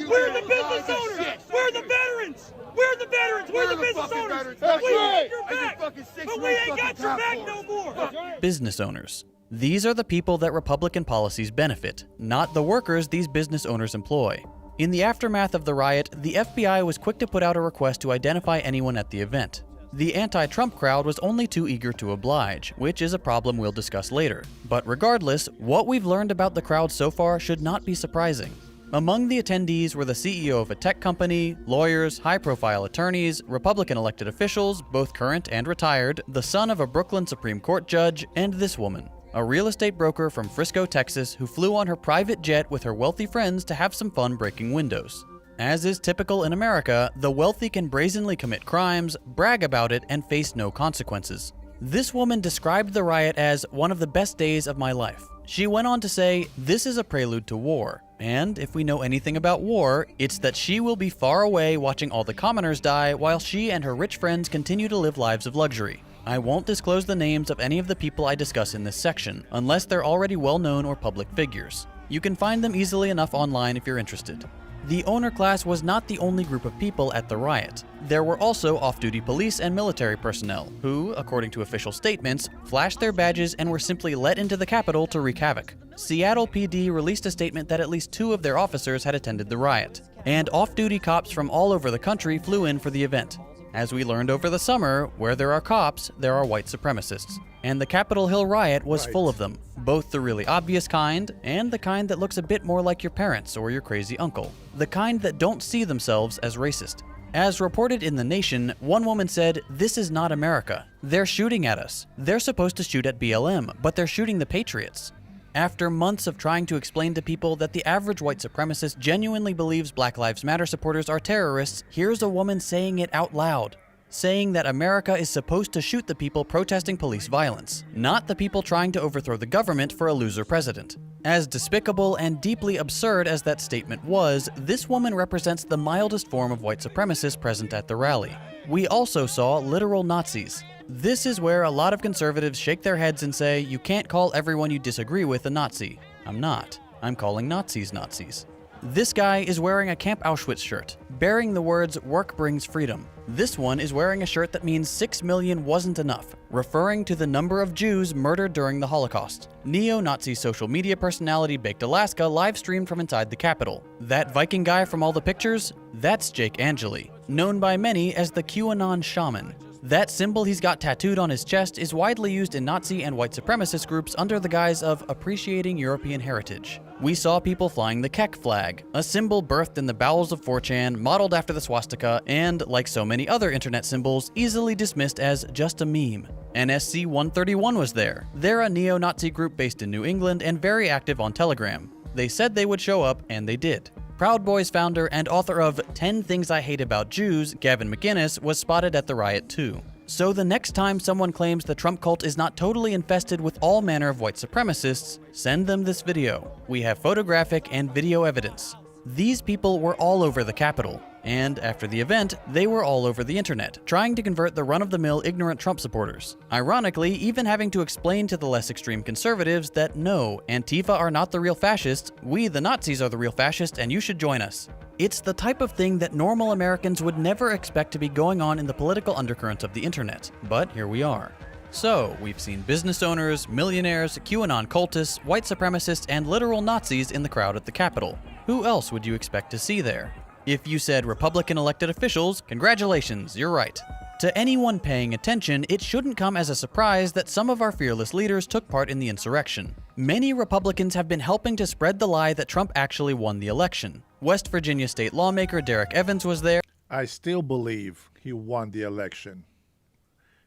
We're the business owners. We're the veterans. We're the veterans. We're the business owners. We ain't your back, but we ain't got your back no more. Business owners. These are the people that Republican policies benefit, not the workers these business owners employ. In the aftermath of the riot, the FBI was quick to put out a request to identify anyone at the event. The anti-Trump crowd was only too eager to oblige, which is a problem we'll discuss later. But regardless, what we've learned about the crowd so far should not be surprising. Among the attendees were the CEO of a tech company, lawyers, high-profile attorneys, Republican elected officials, both current and retired, the son of a Brooklyn Supreme Court judge, and this woman, a real estate broker from Frisco, Texas, who flew on her private jet with her wealthy friends to have some fun breaking windows. As is typical in America, the wealthy can brazenly commit crimes, brag about it, and face no consequences. This woman described the riot as one of the best days of my life. She went on to say, "This is a prelude to war. And if we know anything about war, it's that she will be far away watching all the commoners die while she and her rich friends continue to live lives of luxury. I won't disclose the names of any of the people I discuss in this section, unless they're already well-known or public figures. You can find them easily enough online if you're interested." The owner class was not the only group of people at the riot. There were also off-duty police and military personnel, who, according to official statements, flashed their badges and were simply let into the Capitol to wreak havoc. Seattle PD released a statement that at least 2 of their officers had attended the riot, and off-duty cops from all over the country flew in for the event. As we learned over the summer, where there are cops, there are white supremacists. And the Capitol Hill riot was full of them, both the really obvious kind and the kind that looks a bit more like your parents or your crazy uncle. The kind that don't see themselves as racist. As reported in The Nation, one woman said, "This is not America. They're shooting at us. They're supposed to shoot at BLM, but they're shooting the patriots." After months of trying to explain to people that the average white supremacist genuinely believes Black Lives Matter supporters are terrorists, here's a woman saying it out loud. Saying that America is supposed to shoot the people protesting police violence, not the people trying to overthrow the government for a loser president. As despicable and deeply absurd as that statement was, this woman represents the mildest form of white supremacists present at the rally. We also saw literal Nazis. This is where a lot of conservatives shake their heads and say, you can't call everyone you disagree with a Nazi. I'm not. I'm calling Nazis Nazis. This guy is wearing a Camp Auschwitz shirt, bearing the words, "Work brings freedom." This one is wearing a shirt that means 6 million wasn't enough, referring to the number of Jews murdered during the Holocaust. Neo-Nazi social media personality Baked Alaska live streamed from inside the Capitol. That Viking guy from all the pictures? That's Jake Angeli, known by many as the QAnon shaman. That symbol he's got tattooed on his chest is widely used in Nazi and white supremacist groups under the guise of appreciating European heritage. We saw people flying the Kek flag, a symbol birthed in the bowels of 4chan, modeled after the swastika, and, like so many other internet symbols, easily dismissed as just a meme. NSC 131 was there. They're a neo-Nazi group based in New England and very active on Telegram. They said they would show up, and they did. Proud Boys founder and author of 10 Things I Hate About Jews, Gavin McInnes, was spotted at the riot too. So the next time someone claims the Trump cult is not totally infested with all manner of white supremacists, send them this video. We have photographic and video evidence. These people were all over the Capitol, and after the event, they were all over the internet, trying to convert the run-of-the-mill ignorant Trump supporters. Ironically, even having to explain to the less extreme conservatives that no, Antifa are not the real fascists, we the Nazis are the real fascists and you should join us. It's the type of thing that normal Americans would never expect to be going on in the political undercurrents of the internet, but here we are. So, we've seen business owners, millionaires, QAnon cultists, white supremacists, and literal Nazis in the crowd at the Capitol. Who else would you expect to see there? If you said Republican elected officials, congratulations, you're right. To anyone paying attention, it shouldn't come as a surprise that some of our fearless leaders took part in the insurrection. Many Republicans have been helping to spread the lie that Trump actually won the election. West Virginia state lawmaker Derek Evans was there. I still believe he won the election.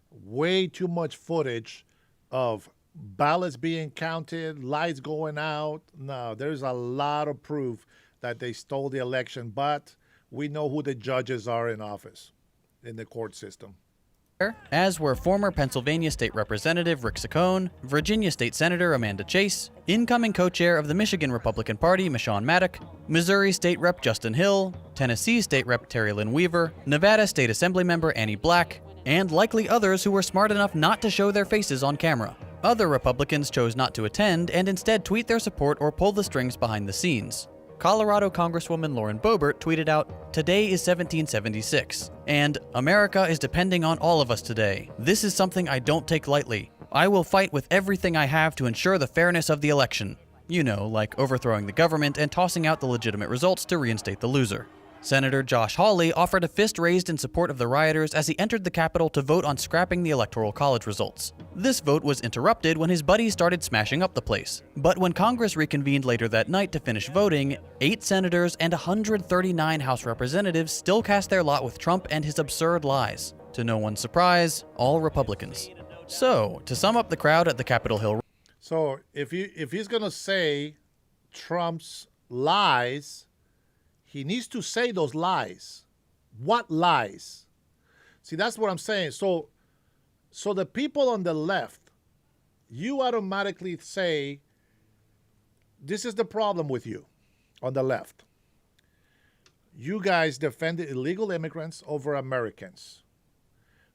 Way too much footage of ballots being counted, lights going out. No, there's a lot of proof that they stole the election, but we know who the judges are in office in the court system. As were former Pennsylvania State Representative Rick Saccone, Virginia State Senator Amanda Chase, incoming co-chair of the Michigan Republican Party Michonne Maddock, Missouri State Rep Justin Hill, Tennessee State Rep Terry Lynn Weaver, Nevada State Assembly Member Annie Black, and likely others who were smart enough not to show their faces on camera. Other Republicans chose not to attend and instead tweet their support or pull the strings behind the scenes. Colorado Congresswoman Lauren Boebert tweeted out, "Today is 1776," and "America is depending on all of us today. This is something I don't take lightly. I will fight with everything I have to ensure the fairness of the election." You know, like overthrowing the government and tossing out the legitimate results to reinstate the loser. Senator Josh Hawley offered a fist raised in support of the rioters as he entered the Capitol to vote on scrapping the Electoral College results. This vote was interrupted when his buddies started smashing up the place. But when Congress reconvened later that night to finish voting, 8 senators and 139 House representatives still cast their lot with Trump and his absurd lies. To no one's surprise, all Republicans. So, to sum up the crowd at the Capitol Hill. So if he's gonna say Trump's lies, he needs to say those lies. What lies? See, that's what I'm saying. So the people on the left, you automatically say, this is the problem with you on the left. You guys defended illegal immigrants over Americans.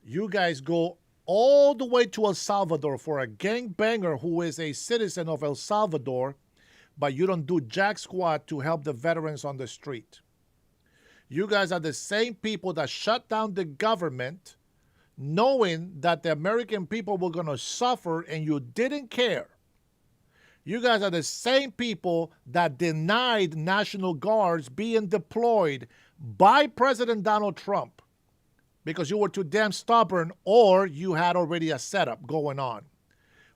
You guys go all the way to El Salvador for a gangbanger who is a citizen of El Salvador, but you don't do jack squat to help the veterans on the street. You guys are the same people that shut down the government knowing that the American people were going to suffer and you didn't care. You guys are the same people that denied National Guards being deployed by President Donald Trump because you were too damn stubborn or you had already a setup going on.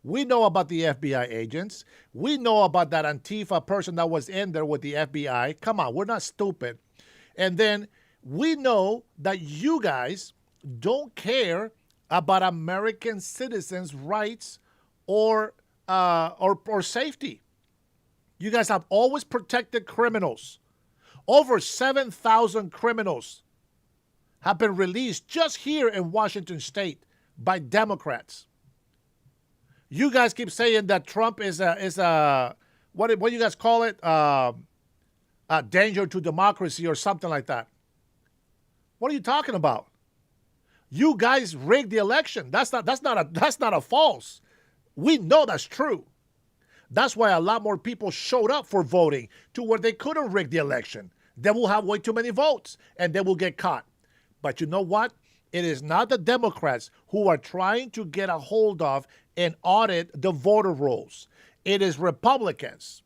We know about the FBI agents. We know about that Antifa person that was in there with the FBI. Come on, we're not stupid. And then we know that you guys don't care about American citizens' rights or safety. You guys have always protected criminals. Over 7,000 criminals have been released just here in Washington State by Democrats. You guys keep saying that Trump is a what do you guys call it? A danger to democracy or something like that. What are you talking about? You guys rigged the election. That's not a false. We know that's true. That's why a lot more people showed up for voting to where they couldn't rig the election. They will have way too many votes and they will get caught. But you know what? It is not the Democrats who are trying to get a hold of and audit the voter rolls. It is Republicans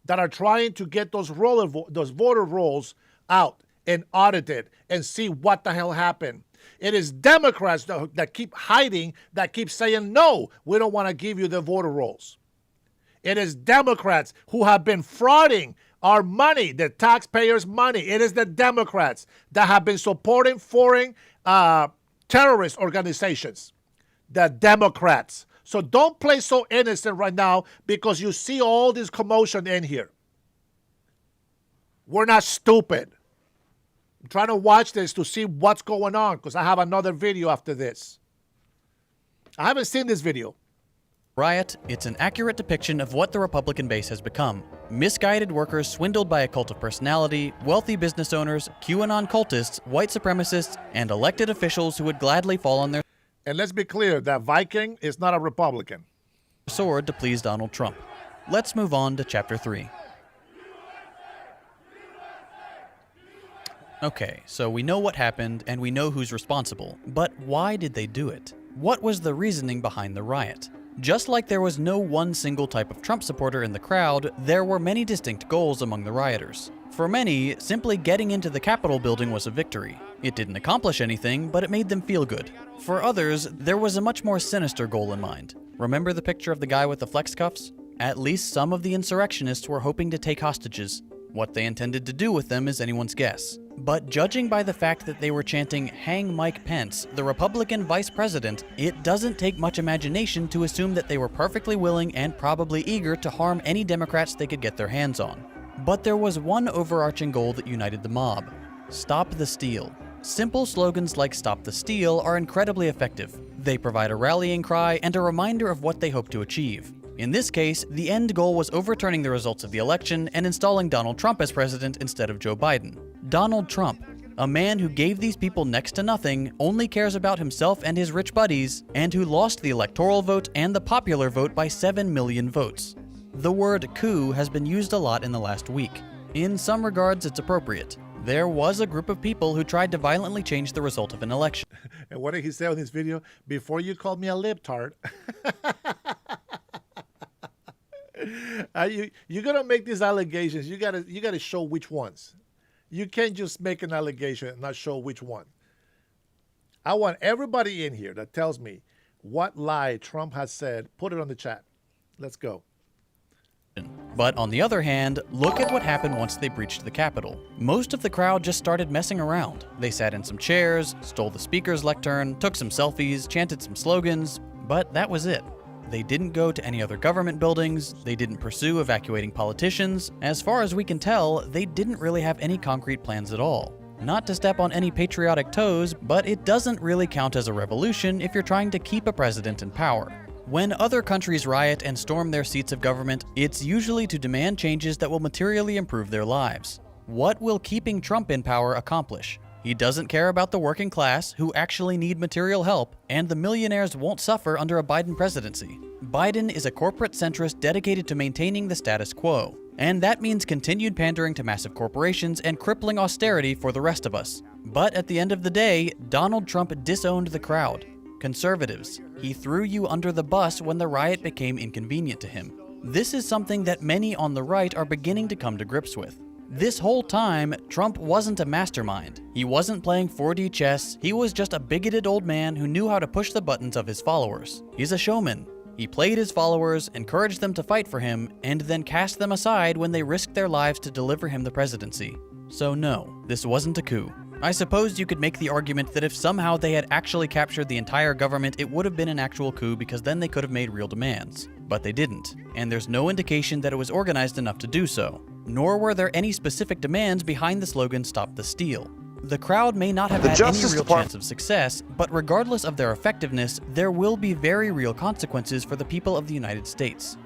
that are trying to get those voter rolls out and audited and see what the hell happened. It is Democrats that keep hiding, that keep saying, no, we don't want to give you the voter rolls. It is Democrats who have been frauding our money, the taxpayers' money. It is the Democrats that have been supporting foreign terrorist organizations. The Democrats. So don't play so innocent right now because you see all this commotion in here. We're not stupid. I'm trying to watch this to see what's going on because I have another video after this. I haven't seen this video. Riot, it's an accurate depiction of what the Republican base has become. Misguided workers swindled by a cult of personality, wealthy business owners, QAnon cultists, white supremacists, and elected officials who would gladly fall on their And let's be clear that Viking is not a Republican. sword to please Donald Trump. Let's move on to Chapter 3. Okay, so we know what happened and we know who's responsible, but why did they do it? What was the reasoning behind the riot? Just like there was no one single type of Trump supporter in the crowd, there were many distinct goals among the rioters. For many, simply getting into the Capitol building was a victory. It didn't accomplish anything, but it made them feel good. For others, there was a much more sinister goal in mind. Remember the picture of the guy with the flex cuffs? At least some of the insurrectionists were hoping to take hostages. What they intended to do with them is anyone's guess. But judging by the fact that they were chanting, "Hang Mike Pence, the Republican vice president," it doesn't take much imagination to assume that they were perfectly willing and probably eager to harm any Democrats they could get their hands on. But there was one overarching goal that united the mob: stop the steal. Simple slogans like "Stop the Steal" are incredibly effective. They provide a rallying cry and a reminder of what they hope to achieve. In this case, the end goal was overturning the results of the election and installing Donald Trump as president instead of Joe Biden. Donald Trump, a man who gave these people next to nothing, only cares about himself and his rich buddies, and who lost the electoral vote and the popular vote by 7 million votes. The word coup has been used a lot in the last week. In some regards, it's appropriate. There was a group of people who tried to violently change the result of an election. And what did he say on this video? Before you called me a libtard. You're gonna make these allegations. You gotta show which ones. You can't just make an allegation and not show which one. I want everybody in here that tells me what lie Trump has said. Put it on the chat. Let's go. But on the other hand, look at what happened once they breached the Capitol. Most of the crowd just started messing around. They sat in some chairs, stole the speaker's lectern, took some selfies, chanted some slogans, but that was it. They didn't go to any other government buildings, they didn't pursue evacuating politicians. As far as we can tell, they didn't really have any concrete plans at all. Not to step on any patriotic toes, but it doesn't really count as a revolution if you're trying to keep a president in power. When other countries riot and storm their seats of government, it's usually to demand changes that will materially improve their lives. What will keeping Trump in power accomplish? He doesn't care about the working class, who actually need material help, and the millionaires won't suffer under a Biden presidency. Biden is a corporate centrist dedicated to maintaining the status quo, and that means continued pandering to massive corporations and crippling austerity for the rest of us. But at the end of the day, Donald Trump disowned the crowd. Conservatives, he threw you under the bus when the riot became inconvenient to him. This is something that many on the right are beginning to come to grips with. This whole time, Trump wasn't a mastermind. He wasn't playing 4D chess. He was just a bigoted old man who knew how to push the buttons of his followers. He's a showman. He played his followers, encouraged them to fight for him, and then cast them aside when they risked their lives to deliver him the presidency. So no, this wasn't a coup. I suppose you could make the argument that if somehow they had actually captured the entire government, it would have been an actual coup because then they could have made real demands. But they didn't, and there's no indication that it was organized enough to do so. Nor were there any specific demands behind the slogan "Stop the Steal." The crowd may not have had any real chance of success, but regardless of their effectiveness, there will be very real consequences for the people of the United States.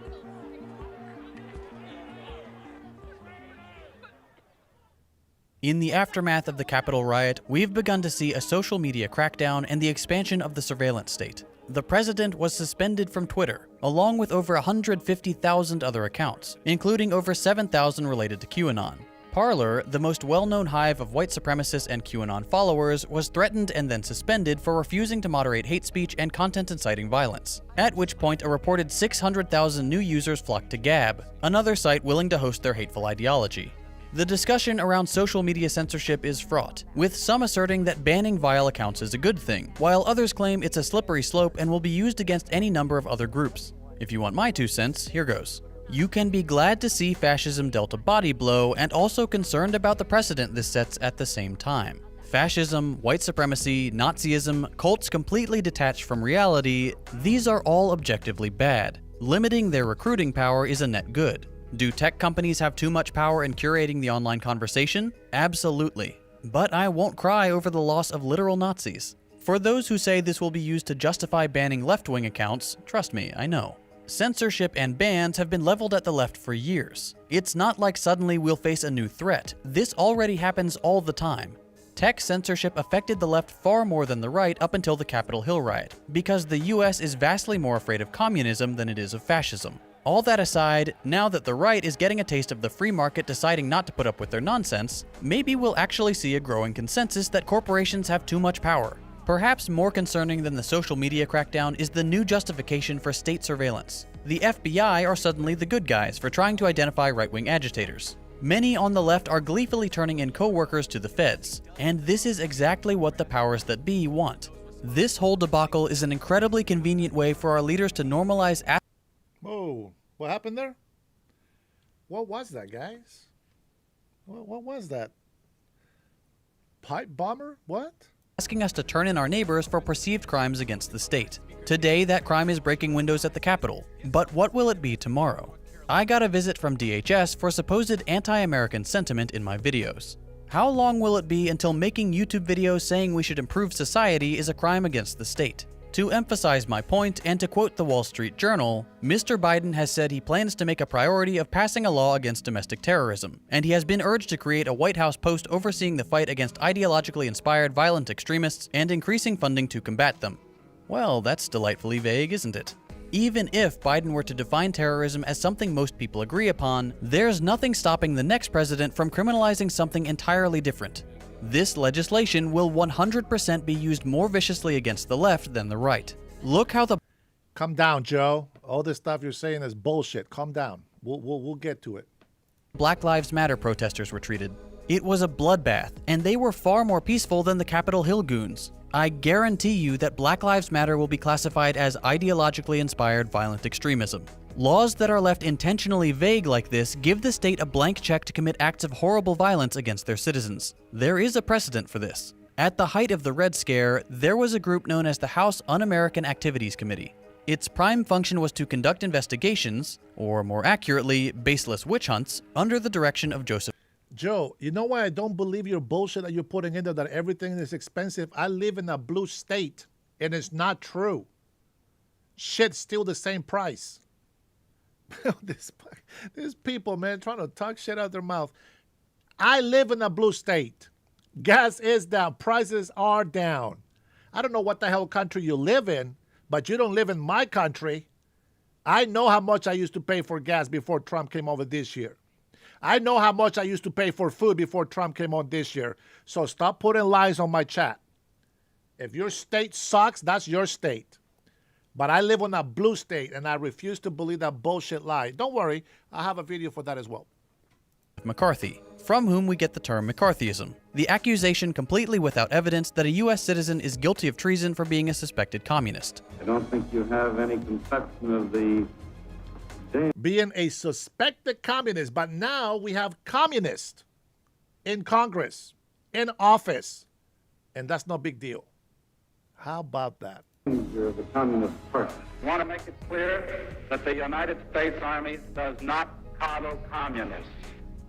In the aftermath of the Capitol riot, we've begun to see a social media crackdown and the expansion of the surveillance state. The president was suspended from Twitter, along with over 150,000 other accounts, including over 7,000 related to QAnon. Parler, the most well-known hive of white supremacists and QAnon followers, was threatened and then suspended for refusing to moderate hate speech and content inciting violence, at which point a reported 600,000 new users flocked to Gab, another site willing to host their hateful ideology. The discussion around social media censorship is fraught, with some asserting that banning vile accounts is a good thing, while others claim it's a slippery slope and will be used against any number of other groups. If you want my 2 cents, here goes. You can be glad to see fascism dealt a body blow and also concerned about the precedent this sets at the same time. Fascism, white supremacy, Nazism, cults completely detached from reality, these are all objectively bad. Limiting their recruiting power is a net good. Do tech companies have too much power in curating the online conversation? Absolutely. But I won't cry over the loss of literal Nazis. For those who say this will be used to justify banning left-wing accounts, trust me, I know. Censorship and bans have been leveled at the left for years. It's not like suddenly we'll face a new threat. This already happens all the time. Tech censorship affected the left far more than the right up until the Capitol Hill riot, because the US is vastly more afraid of communism than it is of fascism. All that aside, now that the right is getting a taste of the free market deciding not to put up with their nonsense, maybe we'll actually see a growing consensus that corporations have too much power. Perhaps more concerning than the social media crackdown is the new justification for state surveillance. The FBI are suddenly the good guys for trying to identify right-wing agitators. Many on the left are gleefully turning in co-workers to the feds, and this is exactly what the powers that be want. This whole debacle is an incredibly convenient way for our leaders to normalize. Whoa, what happened there? What was that, guys? What was that? Pipe bomber? What? Asking us to turn in our neighbors for perceived crimes against the state. Today, that crime is breaking windows at the Capitol. But what will it be tomorrow? I got a visit from DHS for supposed anti-American sentiment in my videos. How long will it be until making YouTube videos saying we should improve society is a crime against the state? To emphasize my point, and to quote the Wall Street Journal, Mr. Biden has said he plans to make a priority of passing a law against domestic terrorism, and he has been urged to create a White House post overseeing the fight against ideologically inspired violent extremists and increasing funding to combat them. Well, that's delightfully vague, isn't it? Even if Biden were to define terrorism as something most people agree upon, there's nothing stopping the next president from criminalizing something entirely different. This legislation will 100% be used more viciously against the left than the right. Look how the... Calm down, Joe. All this stuff you're saying is bullshit. Calm down. We'll get to it. Black Lives Matter protesters were treated. It was a bloodbath, and they were far more peaceful than the Capitol Hill goons. I guarantee you that Black Lives Matter will be classified as ideologically inspired violent extremism. Laws that are left intentionally vague like this give the state a blank check to commit acts of horrible violence against their citizens. There is a precedent for this. At the height of the Red Scare, there was a group known as the House Un-American Activities Committee. Its prime function was to conduct investigations, or more accurately, baseless witch hunts, under the direction of Joseph. Joe, you know why I don't believe your bullshit that you're putting in there that everything is expensive? I live in a blue state, and it's not true. Shit's still the same price. These people, man, trying to talk shit out their mouth. I live in a blue state. Gas is down. Prices are down. I don't know what the hell country you live in, but you don't live in my country. I know how much I used to pay for gas before Trump came over this year. I know how much I used to pay for food before Trump came on this year. So stop putting lies on my chat. If your state sucks, that's your state. But I live in a blue state, and I refuse to believe that bullshit lie. Don't worry, I have a video for that as well. McCarthy, from whom we get the term McCarthyism, the accusation completely without evidence that a U.S. citizen is guilty of treason for being a suspected communist. I don't think you have any conception of the being a suspected communist, but now we have communists in Congress, in office, and that's no big deal. How about that? You're the Communist Party. I want to make it clear that the United States Army does not coddle communists.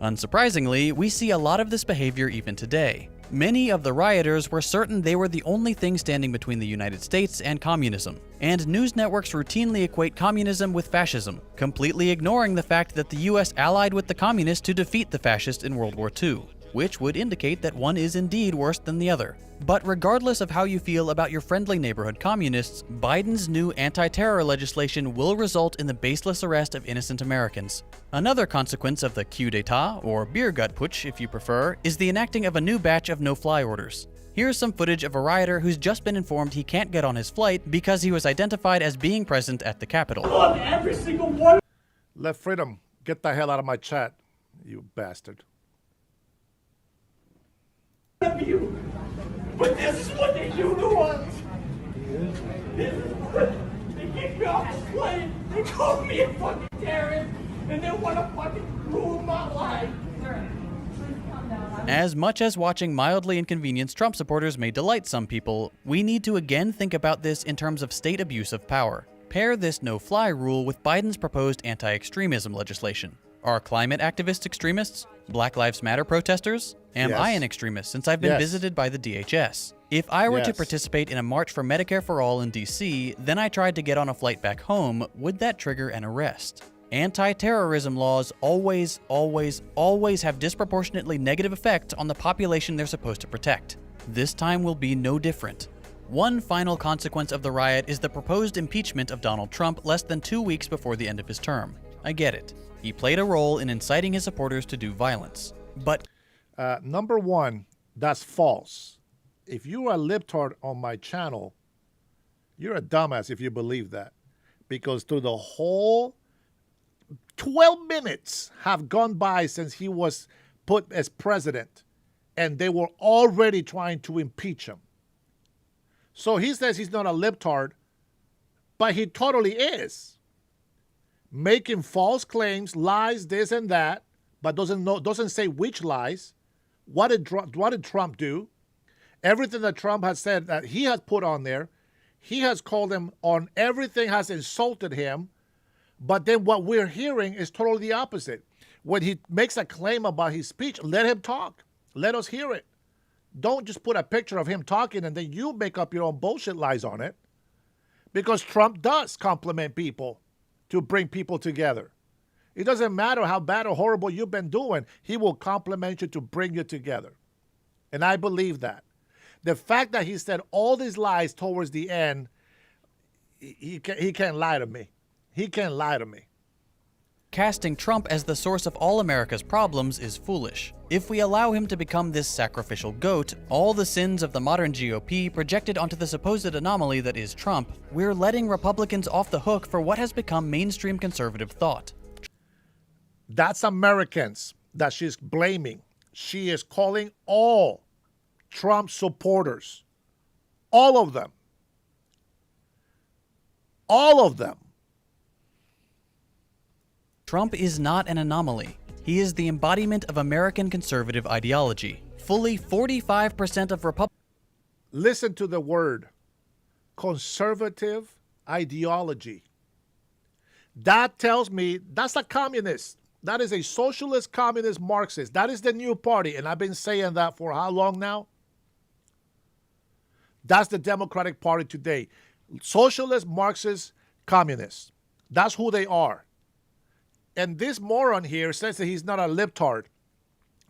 Unsurprisingly, we see a lot of this behavior even today. Many of the rioters were certain they were the only thing standing between the United States and communism, and news networks routinely equate communism with fascism, completely ignoring the fact that the US allied with the communists to defeat the fascists in World War II, which would indicate that one is indeed worse than the other. But regardless of how you feel about your friendly neighborhood communists, Biden's new anti-terror legislation will result in the baseless arrest of innocent Americans. Another consequence of the coup d'etat, or beer gut putsch if you prefer, is the enacting of a new batch of no-fly orders. Here's some footage of a rioter who's just been informed he can't get on his flight because he was identified as being present at the Capitol. Every single one. Left Freedom, get the hell out of my chat, you bastard. You. But this is what they do to us. They kicked me off the plane. They called me a fucking terrorist. And As much as watching mildly inconvenienced Trump supporters may delight some people, we need to again think about this in terms of state abuse of power. Pair this no-fly rule with Biden's proposed anti-extremism legislation. Are climate activists extremists? Black Lives Matter protesters? Am I an extremist since I've been visited by the DHS? If I were to participate in a march for Medicare for All in D.C., then I tried to get on a flight back home, would that trigger an arrest? Anti-terrorism laws always have disproportionately negative effect on the population they're supposed to protect. This time will be no different. One final consequence of the riot is the proposed impeachment of Donald Trump less than 2 weeks before the end of his term. I get it. He played a role in inciting his supporters to do violence. But number one, that's false. If you are a libtard on my channel, you're a dumbass if you believe that. Because through the whole 12 minutes have gone by since he was put as president, and they were already trying to impeach him. So he says he's not a libtard, but he totally is. Making false claims, lies, this and that, but doesn't say which lies. What did Trump do? Everything that Trump has said that he has put on there, he has called him on everything, has insulted him. But then what we're hearing is totally the opposite. When he makes a claim about his speech, let him talk. Let us hear it. Don't just put a picture of him talking and then you make up your own bullshit lies on it. Because Trump does compliment people to bring people together. It doesn't matter how bad or horrible you've been doing. He will compliment you to bring you together. And I believe that. The fact that he said all these lies towards the end, he can't lie to me. He can't lie to me. Casting Trump as the source of all America's problems is foolish. If we allow him to become this sacrificial goat, all the sins of the modern GOP projected onto the supposed anomaly that is Trump, we're letting Republicans off the hook for what has become mainstream conservative thought. That's Americans that she's blaming. She is calling all Trump supporters, all of them, Trump is not an anomaly. He is the embodiment of American conservative ideology. Fully 45% of Republicans. Listen to the word, conservative ideology. That tells me that's a communist. That is a socialist, communist, Marxist. That is the new party. And I've been saying that for how long now? That's the Democratic Party today. Socialist, Marxist, communists. That's who they are. And this moron here says that he's not a libtard.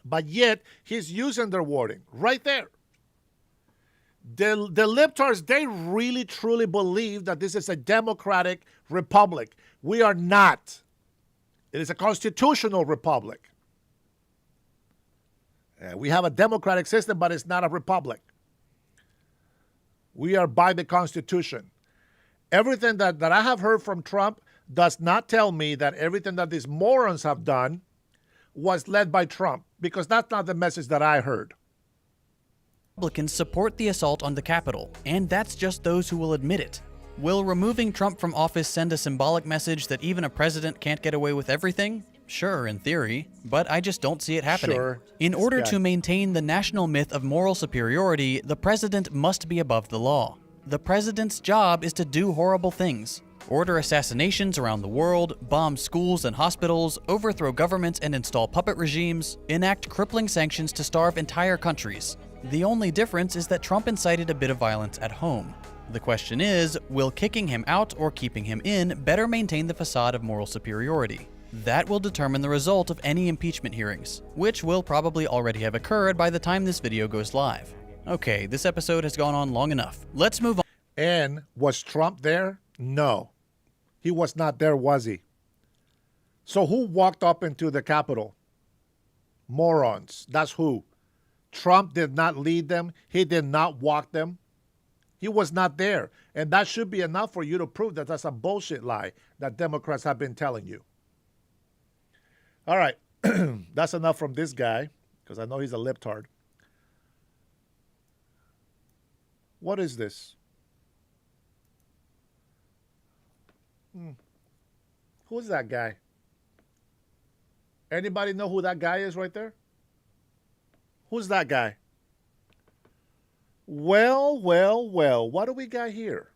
But yet, he's using their wording right there. The libtards, they really, truly believe that this is a democratic republic. We are not. It is a constitutional republic. We have a democratic system, but it's not a republic. We are by the Constitution. Everything that I have heard from Trump does not tell me that everything that these morons have done was led by Trump, because that's not the message that I heard. Republicans support the assault on the Capitol, and that's just those who will admit it. Will removing Trump from office send a symbolic message that even a president can't get away with everything? Sure, in theory, but I just don't see it happening. Sure. In order to maintain the national myth of moral superiority, the president must be above the law. The president's job is to do horrible things. Order assassinations around the world, bomb schools and hospitals, overthrow governments and install puppet regimes, enact crippling sanctions to starve entire countries. The only difference is that Trump incited a bit of violence at home. The question is, will kicking him out or keeping him in better maintain the facade of moral superiority? That will determine the result of any impeachment hearings, which will probably already have occurred by the time this video goes live. Okay, this episode has gone on long enough. Let's move on. And was Trump there? No. He was not there, was he? So who walked up into the Capitol? Morons. That's who. Trump did not lead them. He did not walk them. He was not there. And that should be enough for you to prove that that's a bullshit lie that Democrats have been telling you. All right. That's enough from this guy, because I know he's a libtard. What is this? Who's that guy? Anybody know who that guy is right there? Who's that guy? Well, well, well. What do we got here?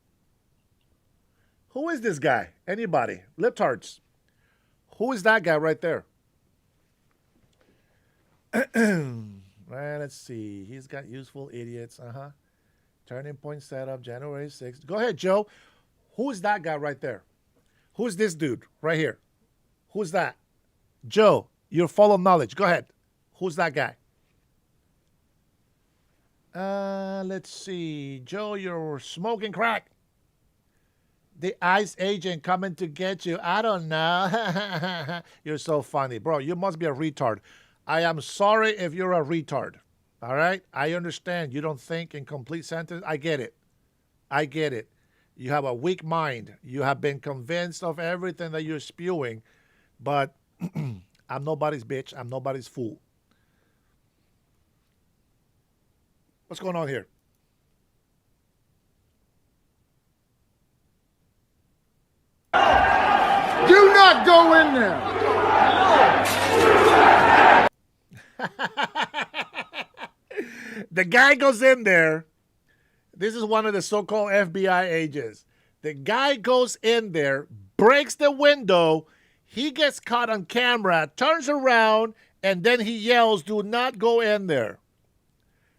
Who is this guy? Anybody? Libtards. Who is that guy right there? Right, let's see. He's got useful idiots. Turning point setup, January 6th. Go ahead, Joe. Who is that guy right there? Who's this dude right here? Who's that? Joe, you're full of knowledge. Go ahead. Who's that guy? Let's see. Joe, you're smoking crack. The ICE agent coming to get you. I don't know. You're so funny. Bro, you must be a retard. I am sorry if you're a retard. All right? I understand. You don't think in complete sentence. I get it. I get it. You have a weak mind. You have been convinced of everything that you're spewing. But I'm nobody's bitch. I'm nobody's fool. What's going on here? Do not go in there. The guy goes in there. This is one of the so-called FBI agents. The guy goes in there, breaks the window. He gets caught on camera, turns around, and then he yells, "Do not go in there."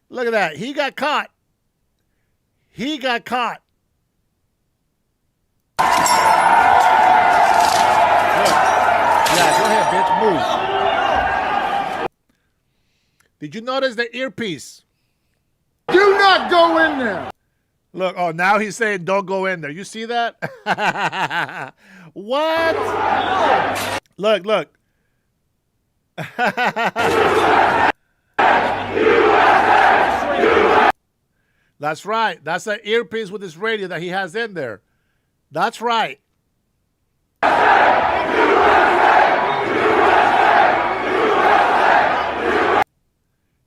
Look at that. He got caught. He got caught. Yeah, go ahead, bitch. Move. Did you notice the earpiece? Do not go in there. Look, oh, now he's saying don't go in there. You see that? What? Look. That's right. That's an earpiece with his radio that he has in there. That's right.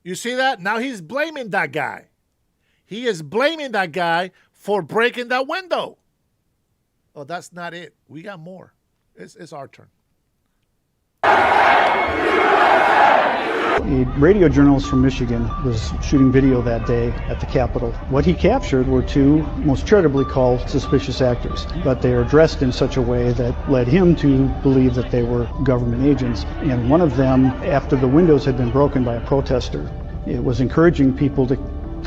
You see that? Now he's blaming that guy. He is blaming that guy for breaking that window. Oh, that's not it. We got more. It's our turn. A radio journalist from Michigan was shooting video that day at the Capitol. What he captured were two most charitably called suspicious actors, but they are dressed in such a way that led him to believe that they were government agents. And one of them, after the windows had been broken by a protester, it was encouraging people to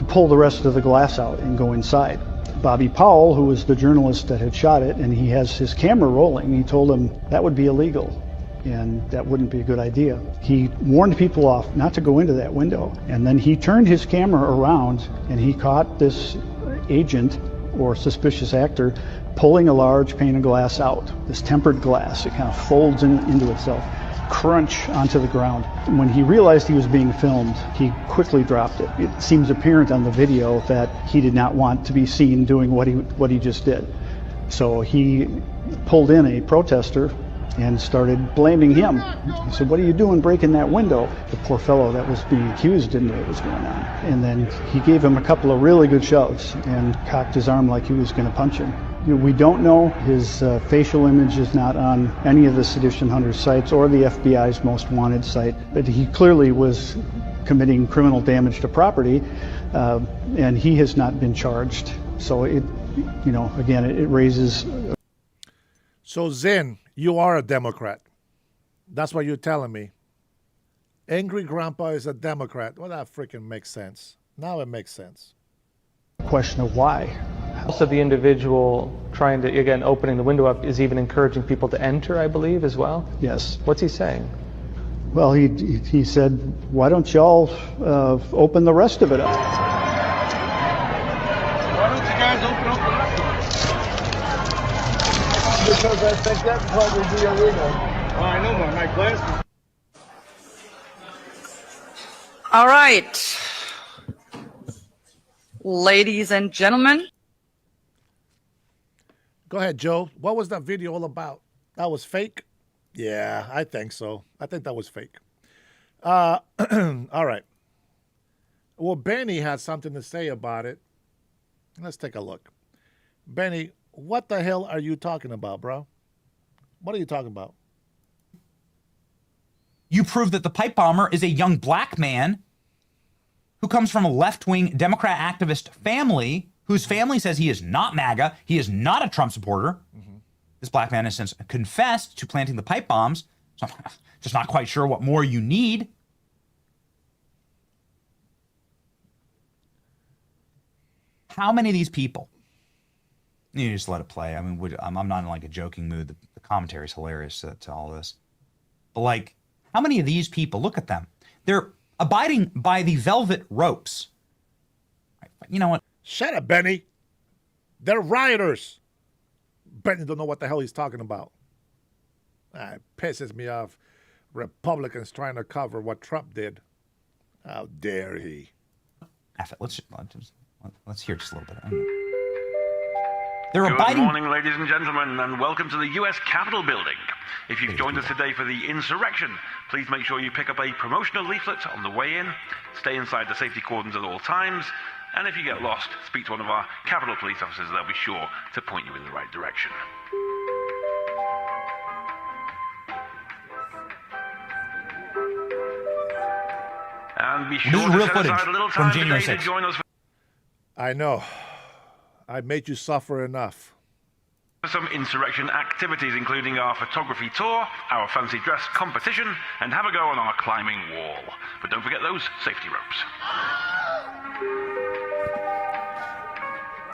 pull the rest of the glass out and go inside. Bobby Powell, who was the journalist that had shot it, and he has his camera rolling, he told him that would be illegal. And that wouldn't be a good idea. He warned people off not to go into that window. And then he turned his camera around and he caught this agent or suspicious actor pulling a large pane of glass out, this tempered glass. It kind of folds into itself, crunch onto the ground. When he realized he was being filmed, he quickly dropped it. It seems apparent on the video that he did not want to be seen doing what he just did. So he pulled in a protester and started blaming him. He said, "What are you doing breaking that window?" The poor fellow that was being accused didn't know what was going on. And then he gave him a couple of really good shoves and cocked his arm like he was going to punch him. We don't know. His facial image is not on any of the Sedition Hunters sites or the FBI's most wanted site, but he clearly was committing criminal damage to property, and he has not been charged. So it raises. So Zen, you are a Democrat. That's what you're telling me. Angry Grandpa is a Democrat. Well, that freaking makes sense. Now it makes sense. Question of why. Also, the individual trying to, again, opening the window up is even encouraging people to enter, I believe, as well? Yes. What's he saying? Well, he said, "Why don't y'all open the rest of it up?" Why don't you guys open up the rest of it? Because I think that'd probably be illegal. Oh, I know, my glasses. All right. Ladies and gentlemen. Go ahead, Joe. What was that video all about? That was fake? Yeah, I think so. I think that was fake. All right. Well, Benny has something to say about it. Let's take a look. Benny, what the hell are you talking about, bro? What are you talking about? You prove that the pipe bomber is a young black man who comes from a left-wing Democrat activist family, whose family says he is not MAGA, he is not a Trump supporter. This black man has since confessed to planting the pipe bombs, so I'm just not quite sure what more you need. How many of these people? You just let it play. I mean, I'm not in like a joking mood. The commentary is hilarious to all this. But like, how many of these people, look at them. They're abiding by the velvet ropes. You know what? Shut up, Benny. They're rioters. Benny don't know what the hell he's talking about. It pisses me off. Republicans trying to cover what Trump did. How dare he? Let's hear just a little bit. Good morning, ladies and gentlemen, and welcome to the U.S. Capitol building. If you've joined us today for the insurrection, please make sure you pick up a promotional leaflet on the way in, stay inside the safety cordons at all times, and if you get lost, speak to one of our Capitol police officers. They'll be sure to point you in the right direction. And be sure to set aside a little time today to join us. I know. I made you suffer enough. Some insurrection activities, including our photography tour, our fancy dress competition, and have a go on our climbing wall. But don't forget those safety ropes.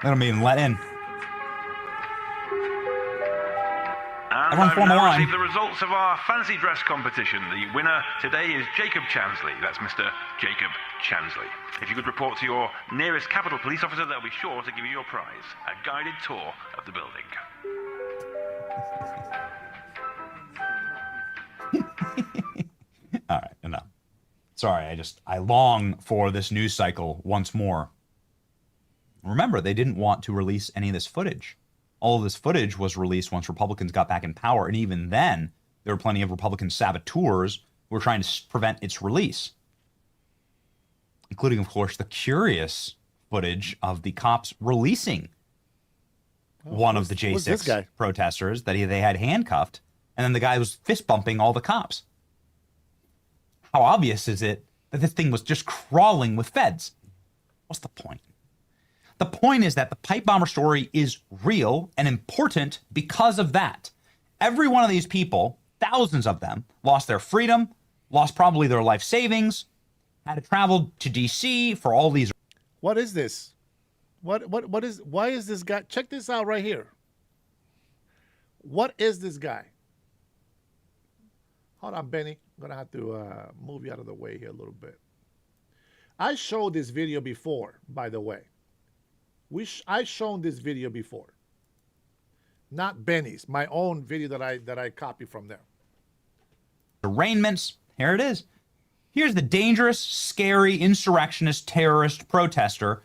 Let them even let in. And Everyone I've form a now line. received the results of our fancy dress competition. The winner today is Jacob Chansley. That's Mr. Jacob Chansley. If you could report to your nearest Capitol Police officer, they'll be sure to give you your prize, a guided tour of the building. All right, enough. Sorry, I long for this news cycle once more. Remember, they didn't want to release any of this footage. All of this footage was released once Republicans got back in power, and even then, there were plenty of Republican saboteurs who were trying to prevent its release, including, of course, the curious footage of the cops releasing one of the J6 protesters that they had handcuffed, and then the guy was fist bumping all the cops. How obvious is it that this thing was just crawling with feds? What's the point? The point is that the pipe bomber story is real and important because of that. Every one of these people, thousands of them, lost their freedom, lost probably their life savings, had to travel to D.C. for all these. What is this? Why is this guy? Check this out right here. What is this guy? Hold on, Benny. I'm going to have to move you out of the way here a little bit. I showed this video before, by the way. I shown this video before. Not Benny's, my own video that I copied from there. Arraignments. Here it is. Here's the dangerous, scary, insurrectionist, terrorist, protester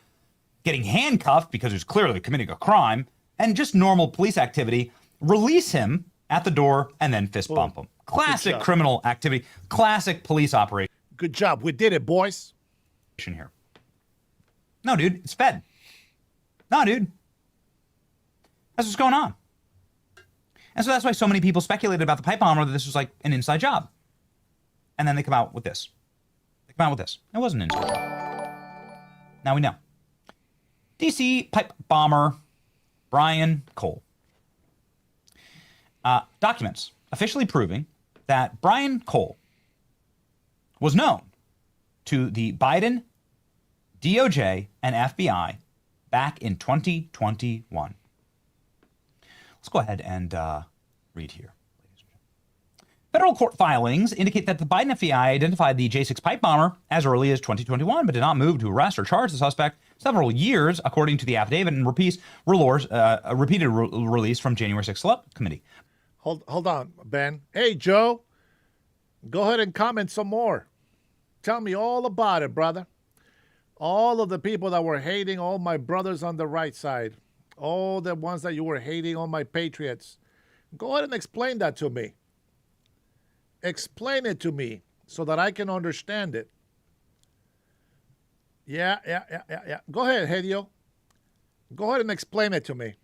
getting handcuffed because he's clearly committing a crime, and just normal police activity. Release him at the door and then fist bump him. Classic criminal activity. Classic police operation. Good job. We did it, boys. Here. No, dude. It's Fed. No, dude. That's what's going on. And so that's why so many people speculated about the pipe bomber that this was like an inside job. And then they come out with this. It wasn't an inside job. Now we know. DC pipe bomber Brian Cole. Documents officially proving that Brian Cole was known to the Biden, DOJ, and FBI back in 2021. Let's go ahead and read here. Federal court filings indicate that the Biden FBI identified the J6 pipe bomber as early as 2021, but did not move to arrest or charge the suspect several years, according to the affidavit and repeated release from January 6th Select Committee. Hold on, Ben. Hey, Joe. Go ahead and comment some more. Tell me all about it, brother. All of the people that were hating all my brothers on the right side, all the ones that you were hating, all my patriots. Go ahead and explain that to me. Explain it to me so that I can understand it. Yeah. Go ahead, Hedio. Go ahead and explain it to me.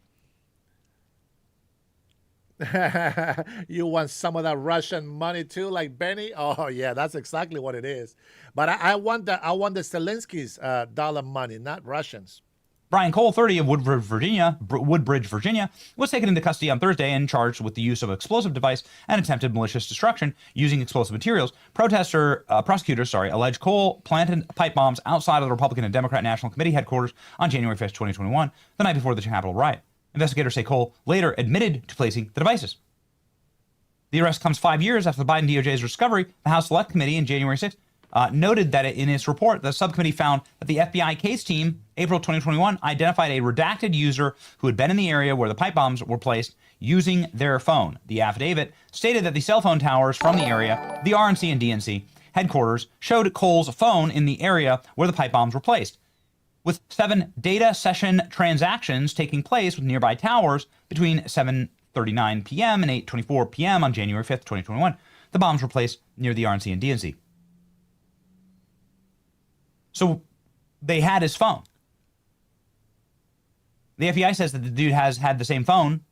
You want some of that Russian money too, like Benny? Oh yeah, that's exactly what it is. But I want the Zelensky's dollar money, not Russians. Brian Cole, 30, of Woodbridge, Virginia, was taken into custody on Thursday and charged with the use of explosive device and attempted malicious destruction using explosive materials. Prosecutors alleged Cole planted pipe bombs outside of the Republican and Democrat National Committee headquarters on January 5th, 2021, the night before the Capitol riot. Investigators say Cole later admitted to placing the devices. The arrest comes 5 years after the Biden DOJ's discovery. The House Select Committee in January 6th noted that in its report, the subcommittee found that the FBI case team, April 2021, identified a redacted user who had been in the area where the pipe bombs were placed using their phone. The affidavit stated that the cell phone towers from the area, the RNC and DNC headquarters, showed Cole's phone in the area where the pipe bombs were placed, with 7 data session transactions taking place with nearby towers between 7:39 p.m. and 8:24 p.m. on January 5th, 2021. The bombs were placed near the RNC and DNC. So they had his phone. The FBI says that the dude has had the same phone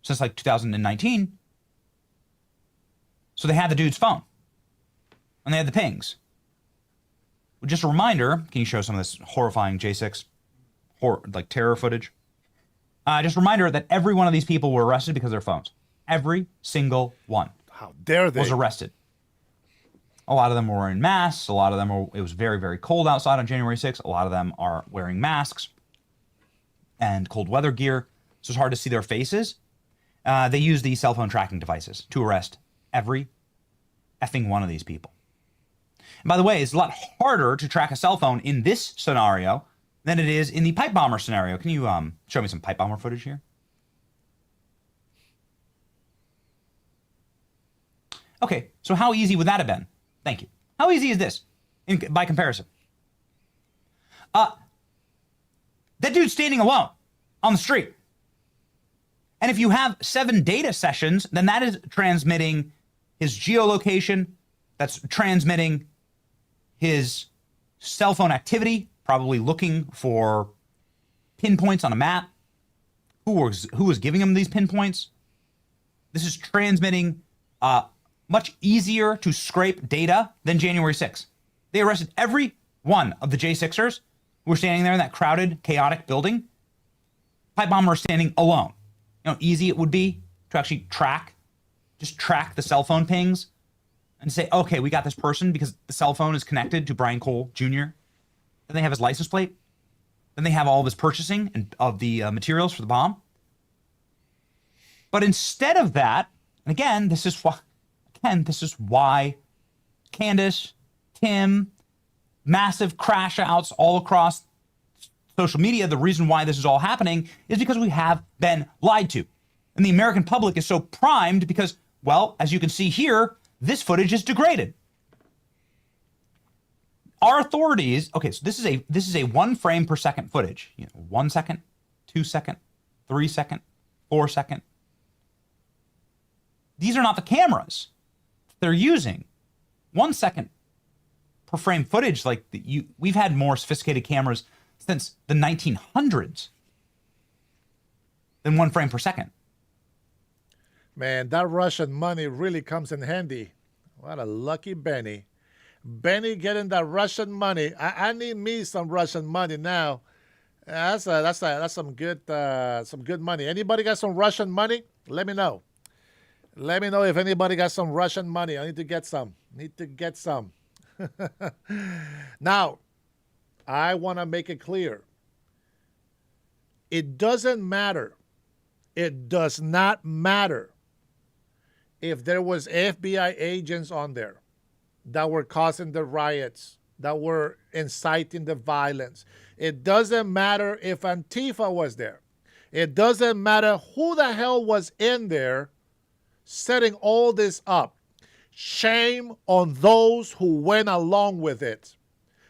since like 2019. So they had the dude's phone. And they had the pings. Well, just a reminder, can you show some of this horrifying J6 terror footage? Just a reminder that every one of these people were arrested because of their phones. Every single one. How dare they? Was arrested. A lot of them were wearing masks. A lot of them it was very, very cold outside on January 6th. A lot of them are wearing masks and cold weather gear. So it's hard to see their faces. They use these cell phone tracking devices to arrest every effing one of these people. And by the way, it's a lot harder to track a cell phone in this scenario than it is in the pipe bomber scenario. Can you show me some pipe bomber footage here? Okay, so how easy would that have been? Thank you. How easy is this by comparison? That dude's standing alone on the street. And if you have 7 data sessions, then that is transmitting his geolocation. That's transmitting his cell phone activity, probably looking for pinpoints on a map. Who was giving him these pinpoints? This is transmitting much easier to scrape data than January 6th. They arrested every one of the J6ers who were standing there in that crowded, chaotic building. Pipe bomber standing alone. You know how easy it would be to actually track the cell phone pings and say, okay, we got this person because the cell phone is connected to Brian Cole Jr. Then they have his license plate. Then they have all of his purchasing and of the materials for the bomb. But instead of that, and again, this is why Candace, Tim, massive crash outs all across social media. The reason why this is all happening is because we have been lied to. And the American public is so primed because, well, as you can see here, this footage is degraded. Our authorities, okay, so this is a 1 frame per second footage. 1 second, 2 second, 3 second, 4 second. These are not the cameras they're using. 1 second per frame footage, we've had more sophisticated cameras since the 1900s than 1 frame per second. Man, that Russian money really comes in handy. What a lucky Benny. Benny getting that Russian money. I need me some Russian money now. That's some good money. Anybody got some Russian money? Let me know. Let me know if anybody got some Russian money. I need to get some. Now, I want to make it clear. It doesn't matter. It does not matter if there was FBI agents on there that were causing the riots, that were inciting the violence. It doesn't matter if Antifa was there. It doesn't matter who the hell was in there setting all this up. Shame on those who went along with it.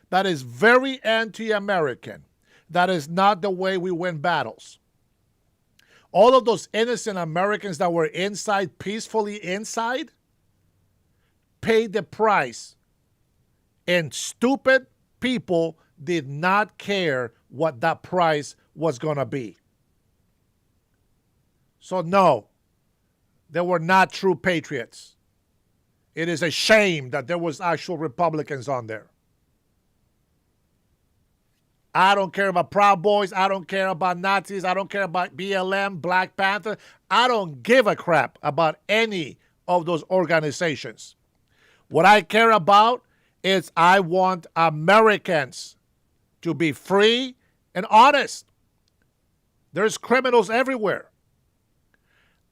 That is very anti-American. That is not the way we win battles. All of those innocent Americans that were inside, peacefully inside, paid the price. And stupid people did not care what that price was going to be. So no, they were not true patriots. It is a shame that there was actual Republicans on there. I don't care about Proud Boys. I don't care about Nazis. I don't care about BLM, Black Panther. I don't give a crap about any of those organizations. What I care about is I want Americans to be free and honest. There's criminals everywhere.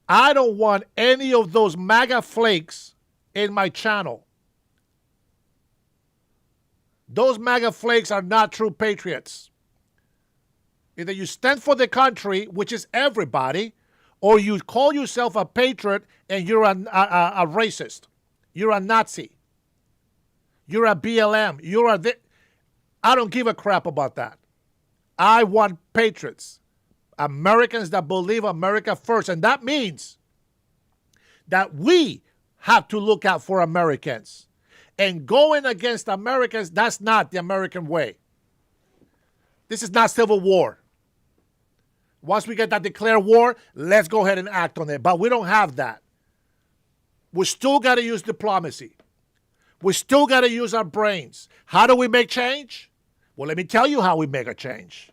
I don't want any of those MAGA flakes in my channel. Those MAGA flakes are not true patriots. Either you stand for the country, which is everybody, or you call yourself a patriot and you're a racist. You're a Nazi. You're a BLM. I don't give a crap about that. I want patriots. Americans that believe America first. And that means that we have to look out for Americans. And going against Americans, that's not the American way. This is not civil war. Once we get that declared war, let's go ahead and act on it. But we don't have that. We still got to use diplomacy. We still got to use our brains. How do we make change? Well, let me tell you how we make a change.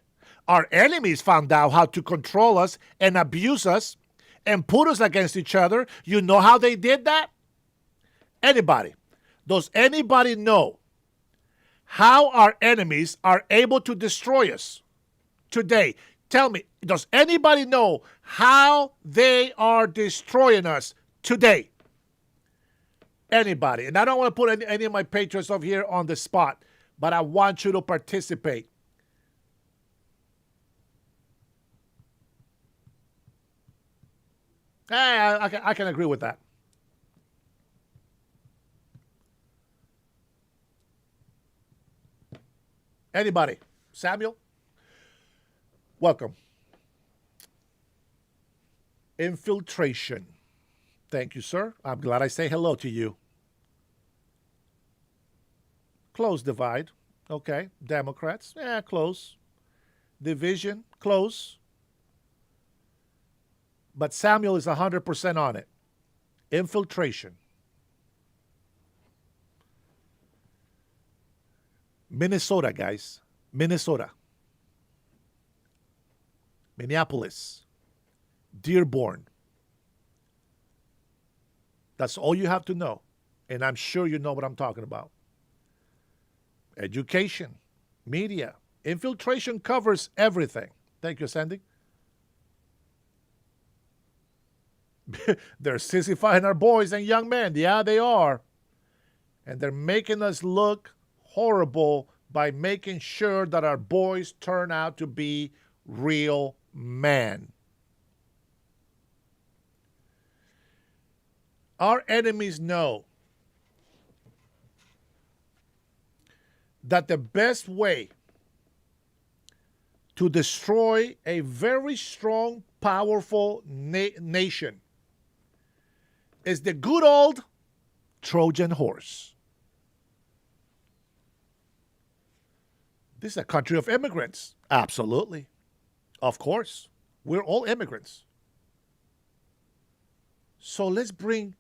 Our enemies found out how to control us and abuse us and put us against each other. You know how they did that? Anybody? Does anybody know how our enemies are able to destroy us today? Tell me, does anybody know how they are destroying us today? Anybody? And I don't want to put any of my patrons up here on the spot, but I want you to participate. I can agree with that. Anybody? Samuel? Welcome. Infiltration. Thank you, sir. I'm glad I say hello to you. Close divide. Okay. Democrats. Yeah, close. Division. Close. But Samuel is 100% on it. Infiltration. Minnesota, guys. Minnesota. Minneapolis. Dearborn. That's all you have to know. And I'm sure you know what I'm talking about. Education. Media. Infiltration covers everything. Thank you, Sandy. They're sissifying our boys and young men. Yeah, they are. And they're making us look horrible by making sure that our boys turn out to be real men. Our enemies know that the best way to destroy a very strong, powerful nation is the good old Trojan horse. This is a country of immigrants. Absolutely. Of course. We're all immigrants. So let's bring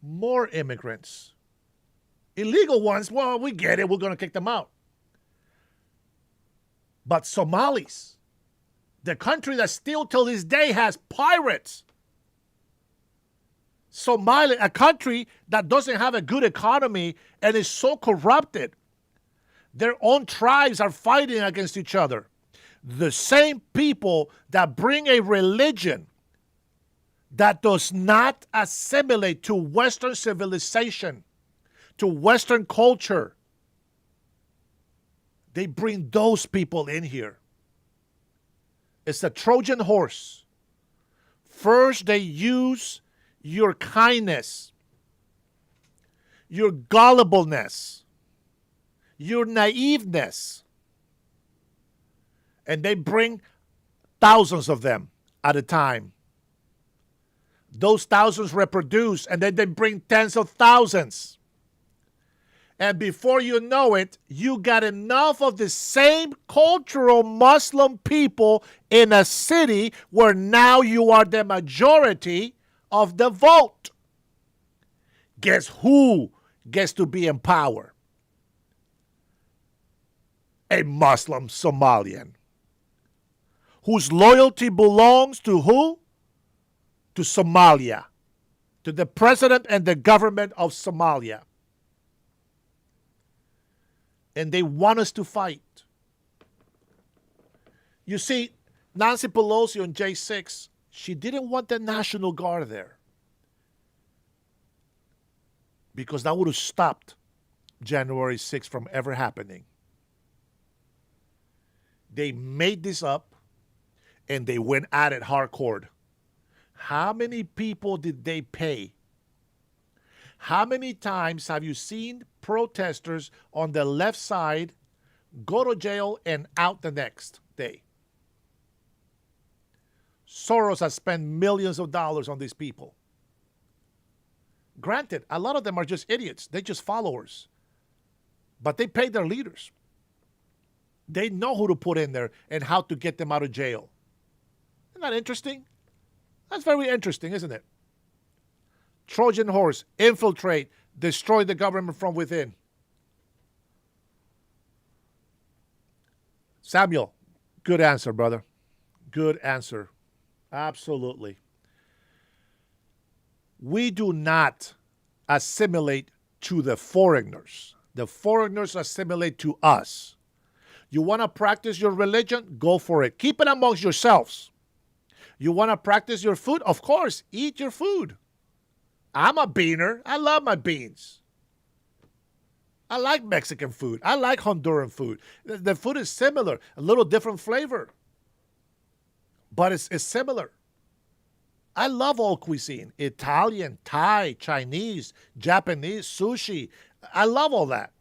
more immigrants. Illegal ones, well, we get it. We're going to kick them out. But Somalis, the country that still till this day has pirates. Somalia, a country that doesn't have a good economy and is so corrupted. Their own tribes are fighting against each other. The same people that bring a religion that does not assimilate to Western civilization, to Western culture, they bring those people in here. It's a Trojan horse. First, they use your kindness, your gullibleness, your naiveness, and they bring thousands of them at a time. Those thousands reproduce, and then they bring tens of thousands. And before you know it, you got enough of the same cultural Muslim people in a city where now you are the majority of the vote. Guess who gets to be in power? A Muslim Somalian whose loyalty belongs to who? To Somalia, to the president and the government of Somalia. And they want us to fight. You see, Nancy Pelosi on J6, she didn't want the National Guard there because that would have stopped January 6th from ever happening. They made this up and they went at it hardcore. How many people did they pay? How many times have you seen protesters on the left side go to jail and out the next day? Soros has spent millions of dollars on these people. Granted, a lot of them are just idiots. They're just followers. But they pay their leaders. They know who to put in there and how to get them out of jail. Isn't that interesting? That's very interesting, isn't it? Trojan horse, infiltrate, destroy the government from within. Samuel, good answer, brother. Good answer. Absolutely. We do not assimilate to the foreigners. The foreigners assimilate to us. You want to practice your religion? Go for it. Keep it amongst yourselves. You want to practice your food? Of course, eat your food. I'm a beaner. I love my beans. I like Mexican food. I like Honduran food. The food is similar, a little different flavor, but it's similar. I love all cuisine. Italian, Thai, Chinese, Japanese, sushi. I love all that.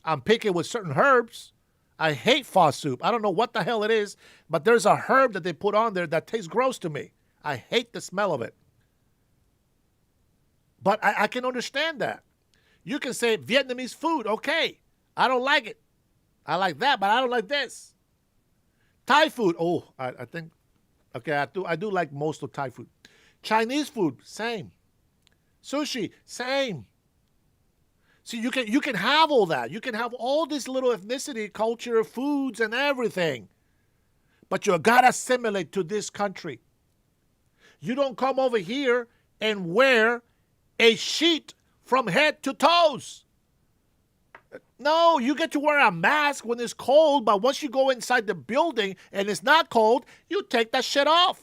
I'm picky with certain herbs. I hate pho soup. I don't know what the hell it is, but there's a herb that they put on there that tastes gross to me. I hate the smell of it. But I can understand that. You can say Vietnamese food, okay. I don't like it. I like that, but I don't like this. Thai food, oh, I think, okay, I do like most of Thai food. Chinese food, same. Sushi, same. See, you can have all that. You can have all this little ethnicity, culture, foods, and everything. But you got to assimilate to this country. You don't come over here and wear a sheet from head to toes. No, you get to wear a mask when it's cold, but once you go inside the building and it's not cold, you take that shit off.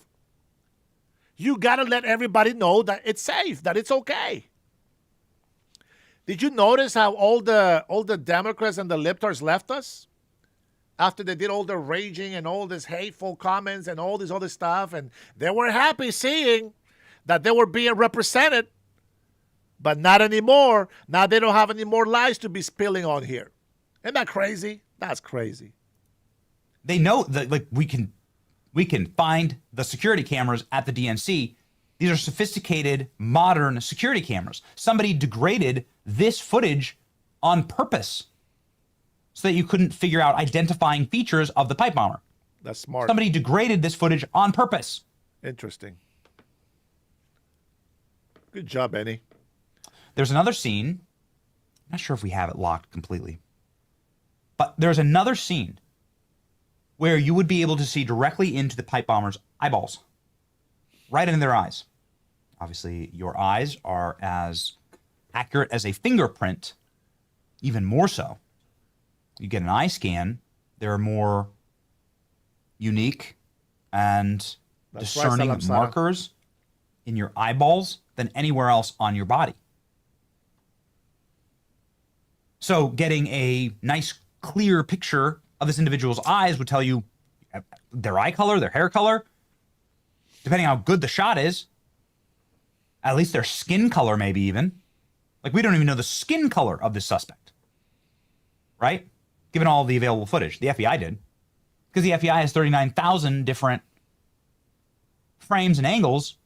You got to let everybody know that it's safe, that it's okay. Did you notice how all the Democrats and the libtards left us? After they did all the raging and all this hateful comments and all this other stuff, and they were happy seeing that they were being represented, but not anymore. Now they don't have any more lies to be spilling on here. Isn't that crazy? That's crazy. They know that, like, we can find the security cameras at the DNC. These are sophisticated, modern security cameras. Somebody degraded this footage on purpose so that you couldn't figure out identifying features of the pipe bomber. That's smart. Somebody degraded this footage on purpose. Interesting. Good job, Benny. There's another scene. I'm not sure if we have it locked completely. But there's another scene where you would be able to see directly into the pipe bomber's eyeballs. Right into their eyes. Obviously, your eyes are as accurate as a fingerprint, even more so. You get an eye scan, they're more unique and discerning markers in your eyeballs than anywhere else on your body. So getting a nice, clear picture of this individual's eyes would tell you their eye color, their hair color, depending on how good the shot is, at least their skin color, maybe even. Like, we don't even know the skin color of this suspect, right? Given all the available footage. The FBI did. Because the FBI has 39,000 different frames and angles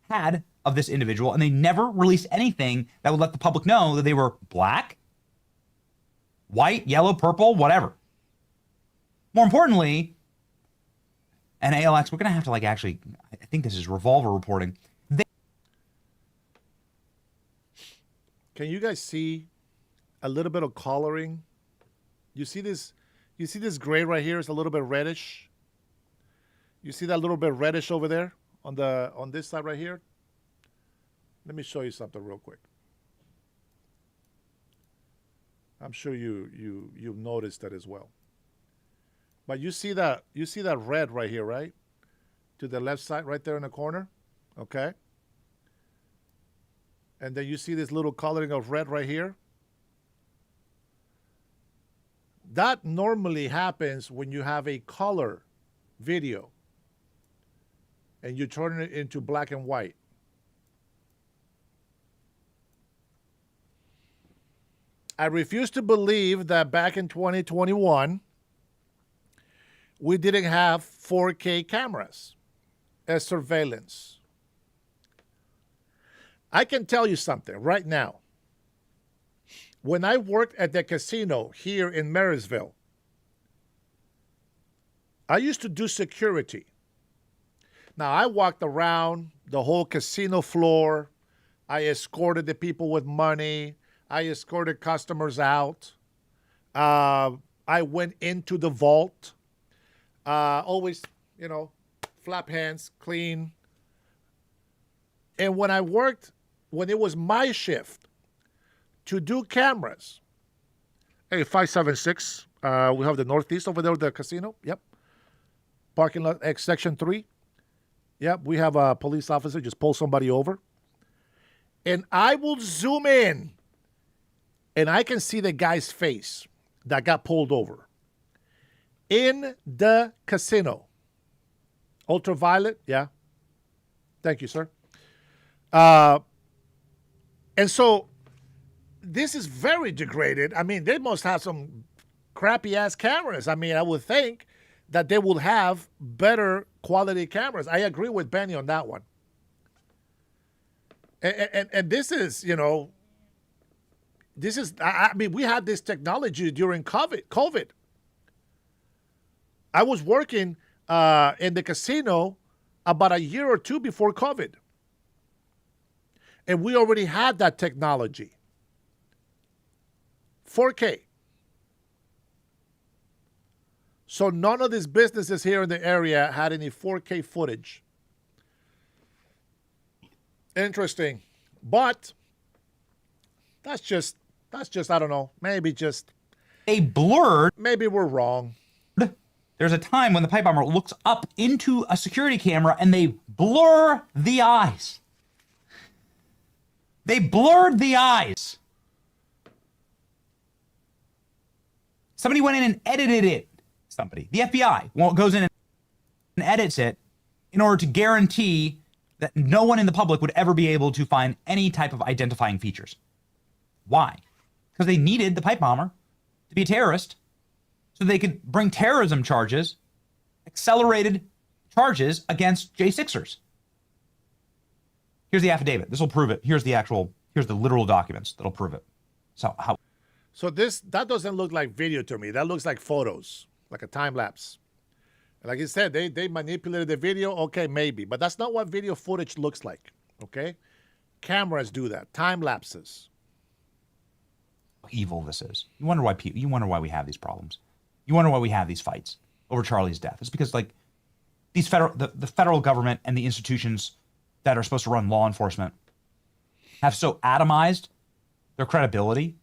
had of this individual, and they never released anything that would let the public know that they were black, white, yellow, purple, whatever. More importantly, and ALX, we're going to have to, like, actually, I think this is Revolver reporting. Can you guys see a little bit of coloring? You see this? You see this gray right here? It's a little bit reddish. You see that little bit reddish over there on this side right here? Let me show you something real quick. I'm sure you've noticed that as well. But you see that red right here, right? To the left side, right there in the corner, okay? And then you see this little coloring of red right here. That normally happens when you have a color video and you turn it into black and white. I refuse to believe that back in 2021, we didn't have 4K cameras as surveillance. I can tell you something right now. When I worked at the casino here in Marysville, I used to do security. Now, I walked around the whole casino floor. I escorted the people with money. I escorted customers out. I went into the vault. Always, flap hands, clean. And when it was my shift to do cameras, hey, 576, we have the Northeast over there with the casino. Yep. Parking lot, section 3. Yep, we have a police officer just pull somebody over. And I will zoom in. And I can see the guy's face that got pulled over in the casino. Ultraviolet, yeah. Thank you, sir. And so this is very degraded. I mean, they must have some crappy-ass cameras. I mean, I would think that they would have better quality cameras. I agree with Benny on that one. And this is, I mean, we had this technology during COVID. I was working in the casino about a year or two before COVID. And we already had that technology. 4K. So none of these businesses here in the area had any 4K footage. Interesting. But that's just, I don't know, maybe just... They blurred. Maybe we're wrong. There's a time when the pipe bomber looks up into a security camera and they blur the eyes. They blurred the eyes. Somebody went in and edited it. The FBI goes in and edits it in order to guarantee that no one in the public would ever be able to find any type of identifying features. Why? Because they needed the pipe bomber to be a terrorist so they could bring terrorism charges, accelerated charges against J6ers. Here's the affidavit. This will prove it. Here's the literal documents that'll prove it. So that doesn't look like video to me. That looks like photos, like a time lapse. Like you said, they manipulated the video. Okay, maybe, but that's not what video footage looks like. Okay, cameras do that. Time lapses. How evil this is. You wonder why we have these problems. You wonder why we have these fights over Charlie's death. It's because the federal government and the institutions that are supposed to run law enforcement have so atomized their credibility,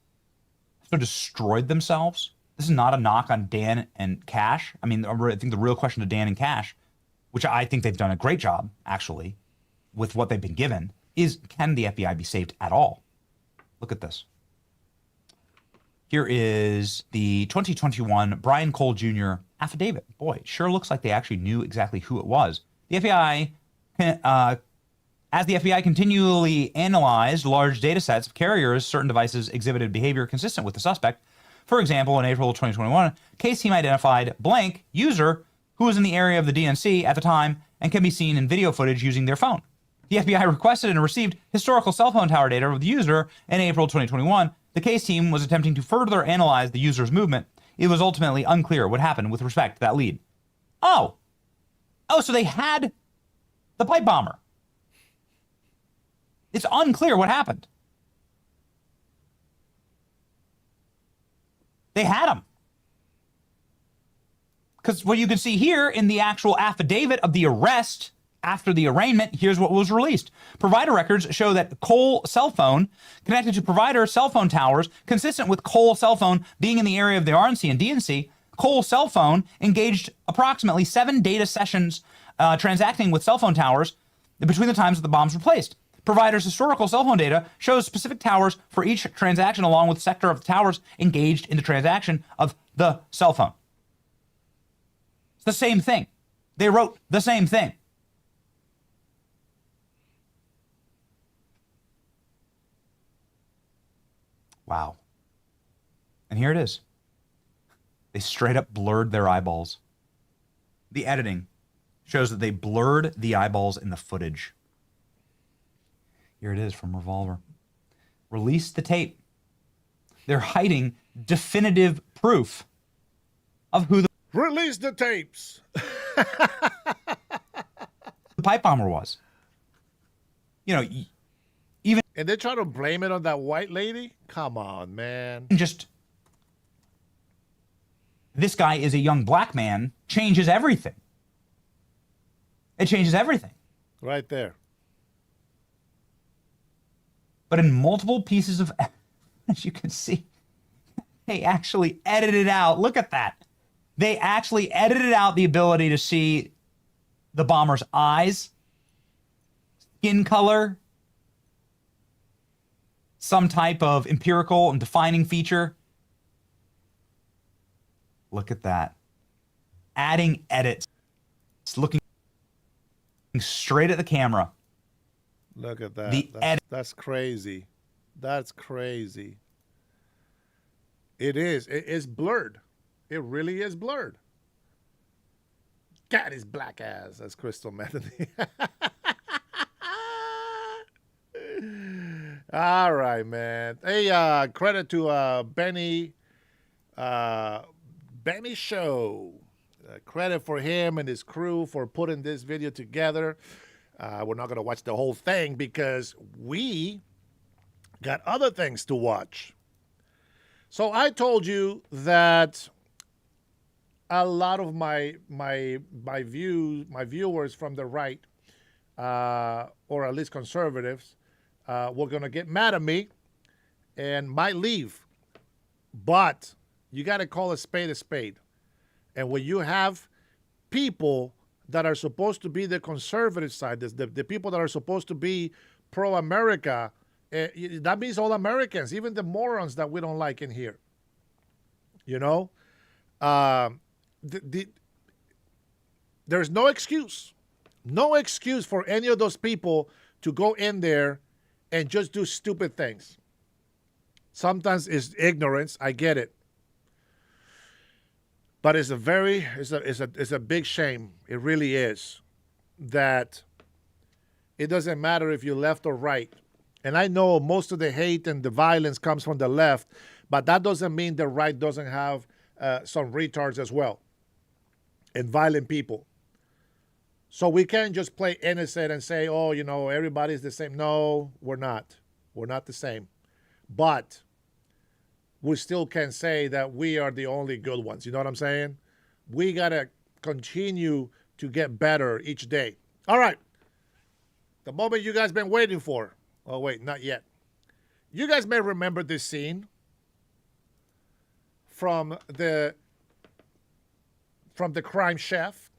so destroyed themselves. This is not a knock on Dan and Cash. I mean, I think the real question to Dan and Cash, which I think they've done a great job, actually, with what they've been given, is can the FBI be saved at all? Look at this. Here is the 2021 Brian Cole Jr. affidavit. Boy, it sure looks like they actually knew exactly who it was. The FBI, as the FBI continually analyzed large data sets of carriers, certain devices exhibited behavior consistent with the suspect. For example, in April 2021, case team identified blank user who was in the area of the DNC at the time and can be seen in video footage using their phone. The FBI requested and received historical cell phone tower data of the user in April 2021. The case team was attempting to further analyze the user's movement. It was ultimately unclear what happened with respect to that lead. Oh, so they had the pipe bomber. It's unclear what happened. They had them. Because what you can see here in the actual affidavit of the arrest after the arraignment, here's what was released. Provider records show that Cole cell phone connected to provider cell phone towers, consistent with Cole cell phone being in the area of the RNC and DNC. Cole cell phone engaged approximately 7 data sessions transacting with cell phone towers between the times that the bombs were placed. Provider's historical cell phone data shows specific towers for each transaction along with sector of the towers engaged in the transaction of the cell phone. It's the same thing. They wrote the same thing. Wow. And here it is. They straight up blurred their eyeballs. The editing shows that they blurred the eyeballs in the footage. Here it is from Revolver. Release the tape. They're hiding definitive proof of who the Release the tapes. pipe bomber was. You know, even... And they try to blame it on that white lady? Come on, man. Just... This guy is a young black man changes everything. It changes everything. Right there. But in multiple pieces of, as you can see, they actually edited out. Look at that. They actually edited out the ability to see the bomber's eyes, skin color, some type of empirical and defining feature. Look at that. Adding edits. It's looking straight at the camera. Look at that. That's crazy. That's crazy. It is. It's blurred. It really is blurred. God, his black ass. That's Crystal Methody. All right, man. Hey, credit to Benny Show. Credit for him and his crew for putting this video together. We're not going to watch the whole thing because we got other things to watch. So I told you that a lot of my viewers from the right, or at least conservatives, were going to get mad at me and might leave. But you got to call a spade a spade. And when you have people that are supposed to be the conservative side, the people that are supposed to be pro-America, that means all Americans, even the morons that we don't like in here. You know? There's no excuse. No excuse for any of those people to go in there and just do stupid things. Sometimes it's ignorance. I get it. But it's a big shame. It really is that it doesn't matter if you're left or right. And I know most of the hate and the violence comes from the left, but that doesn't mean the right doesn't have some retards as well and violent people. So we can't just play innocent and say, oh, you know, everybody's the same. No, we're not. We're not the same. But we still can say that we are the only good ones. You know what I'm saying? We got to continue to get better each day. All right. The moment you guys been waiting for. Oh, wait, not yet. You guys may remember this scene from the crime chef.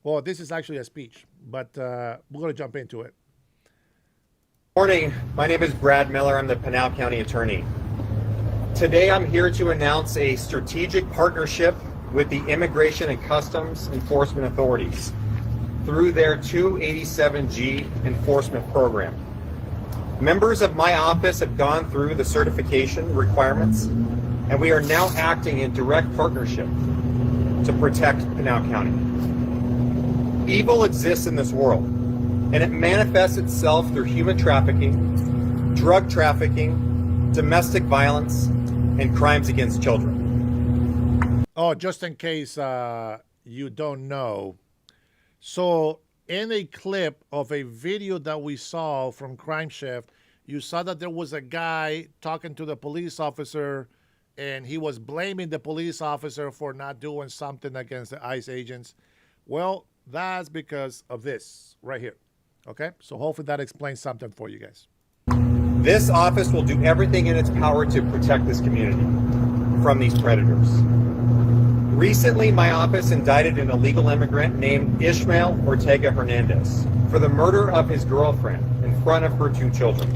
Well, this is actually a speech, but we're going to jump into it. Morning. My name is Brad Miller. I'm the Pinal County Attorney. Today I'm here to announce a strategic partnership with the Immigration and Customs Enforcement Authorities through their 287G enforcement program. Members of my office have gone through the certification requirements, and we are now acting in direct partnership to protect Pinal County. Evil exists in this world, and it manifests itself through human trafficking, drug trafficking, domestic violence, and crimes against children. Oh, just in case you don't know. So in a clip of a video that we saw from Crime Chef, you saw that there was a guy talking to the police officer and he was blaming the police officer for not doing something against the ICE agents. Well, that's because of this right here. Okay? So hopefully that explains something for you guys. This office will do everything in its power to protect this community from these predators. Recently, my office indicted an illegal immigrant named Ishmael Ortega Hernandez for the murder of his girlfriend in front of her 2 children.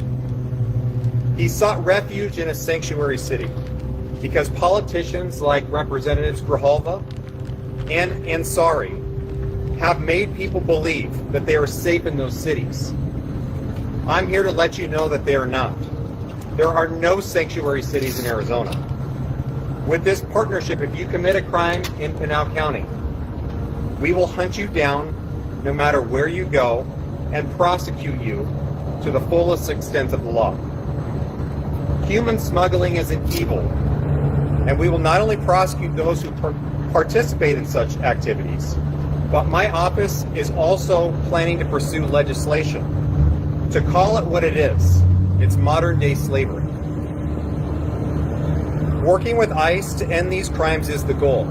He sought refuge in a sanctuary city because politicians like Representatives Grijalva and Ansari have made people believe that they are safe in those cities. I'm here to let you know that they are not. There are no sanctuary cities in Arizona. With this partnership, if you commit a crime in Pinal County, we will hunt you down no matter where you go and prosecute you to the fullest extent of the law. Human smuggling is an evil, and we will not only prosecute those who participate in such activities, but my office is also planning to pursue legislation to call it what it is. It's modern-day slavery. Working with ICE to end these crimes is the goal.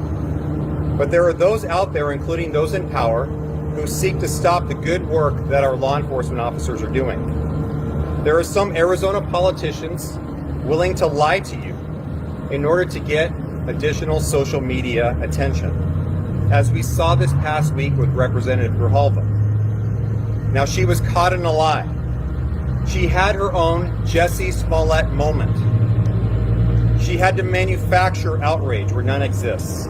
But there are those out there, including those in power, who seek to stop the good work that our law enforcement officers are doing. There are some Arizona politicians willing to lie to you in order to get additional social media attention, as we saw this past week with Representative Grijalva. Now, she was caught in a lie. She had her own Jussie Smollett moment. She had to manufacture outrage where none exists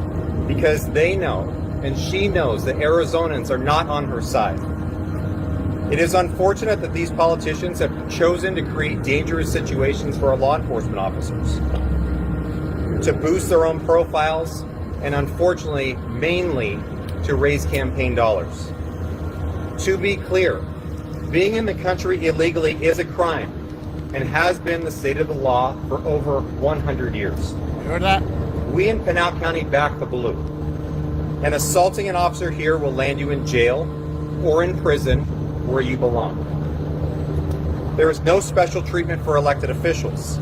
because they know, and she knows, that Arizonans are not on her side. It is unfortunate that these politicians have chosen to create dangerous situations for our law enforcement officers, to boost their own profiles, and unfortunately, mainly to raise campaign dollars. To be clear, being in the country illegally is a crime and has been the state of the law for over 100 years. You heard that? We in Pinal County back the blue. And assaulting an officer here will land you in jail or in prison where you belong. There is no special treatment for elected officials.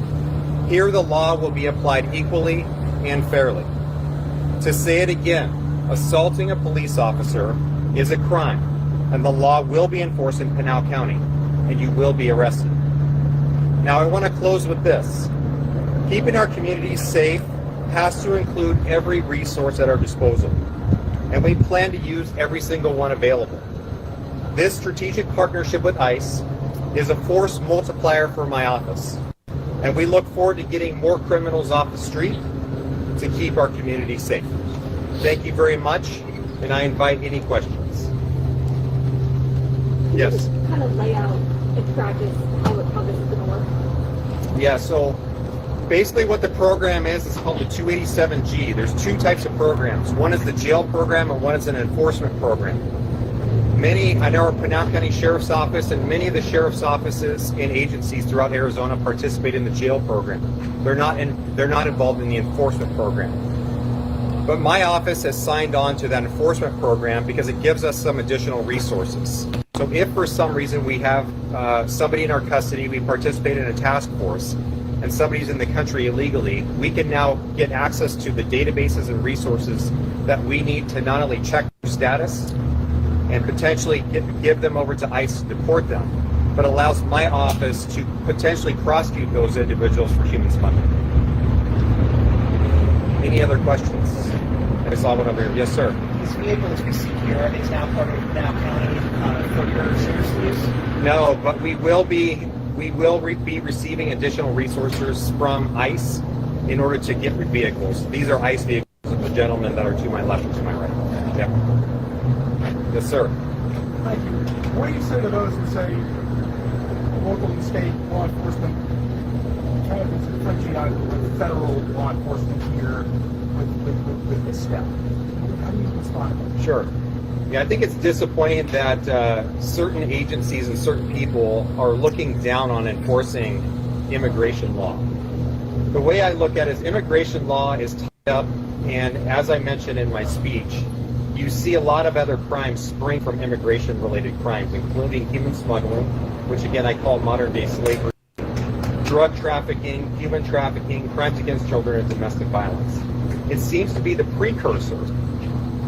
Here the law will be applied equally and fairly. To say it again, assaulting a police officer is a crime, and the law will be enforced in Pinal County, and you will be arrested. Now, I want to close with this. Keeping our communities safe has to include every resource at our disposal, and we plan to use every single one available. This strategic partnership with ICE is a force multiplier for my office, and we look forward to getting more criminals off the street to keep our community safe. Thank you very much, and I invite any questions. Can Yes. you just kind of lay out in practice how this is going to work? Yeah, so basically what the program is called the 287G. There's 2 types of programs. One is the jail program and one is an enforcement program. I know our Pinal County Sheriff's Office and many of the sheriff's offices and agencies throughout Arizona participate in the jail program. They're not involved in the enforcement program. But my office has signed on to that enforcement program because it gives us some additional resources. So if for some reason we have somebody in our custody, we participate in a task force, and somebody's in the country illegally, we can now get access to the databases and resources that we need to not only check their status and potentially give them over to ICE to deport them, but allows my office to potentially prosecute those individuals for human smuggling. Any other questions? I saw one over here. Yes, sir. These vehicles we see here, is now part of Pinal County for your service use? No, but we will be receiving additional resources from ICE in order to get vehicles. These are ICE vehicles of the gentlemen that are to my left and to my right. Yep. Yes, sir. Thank you. What do you say to those who say local and state law enforcement kind of is infringing on the federal law enforcement here with this step? How do you respond to that? Sure. Yeah, I think it's disappointing that certain agencies and certain people are looking down on enforcing immigration law. The way I look at it is immigration law is tied up, and as I mentioned in my speech, you see a lot of other crimes spring from immigration-related crimes, including human smuggling, which again I call modern-day slavery, drug trafficking, human trafficking, crimes against children, and domestic violence. It seems to be the precursor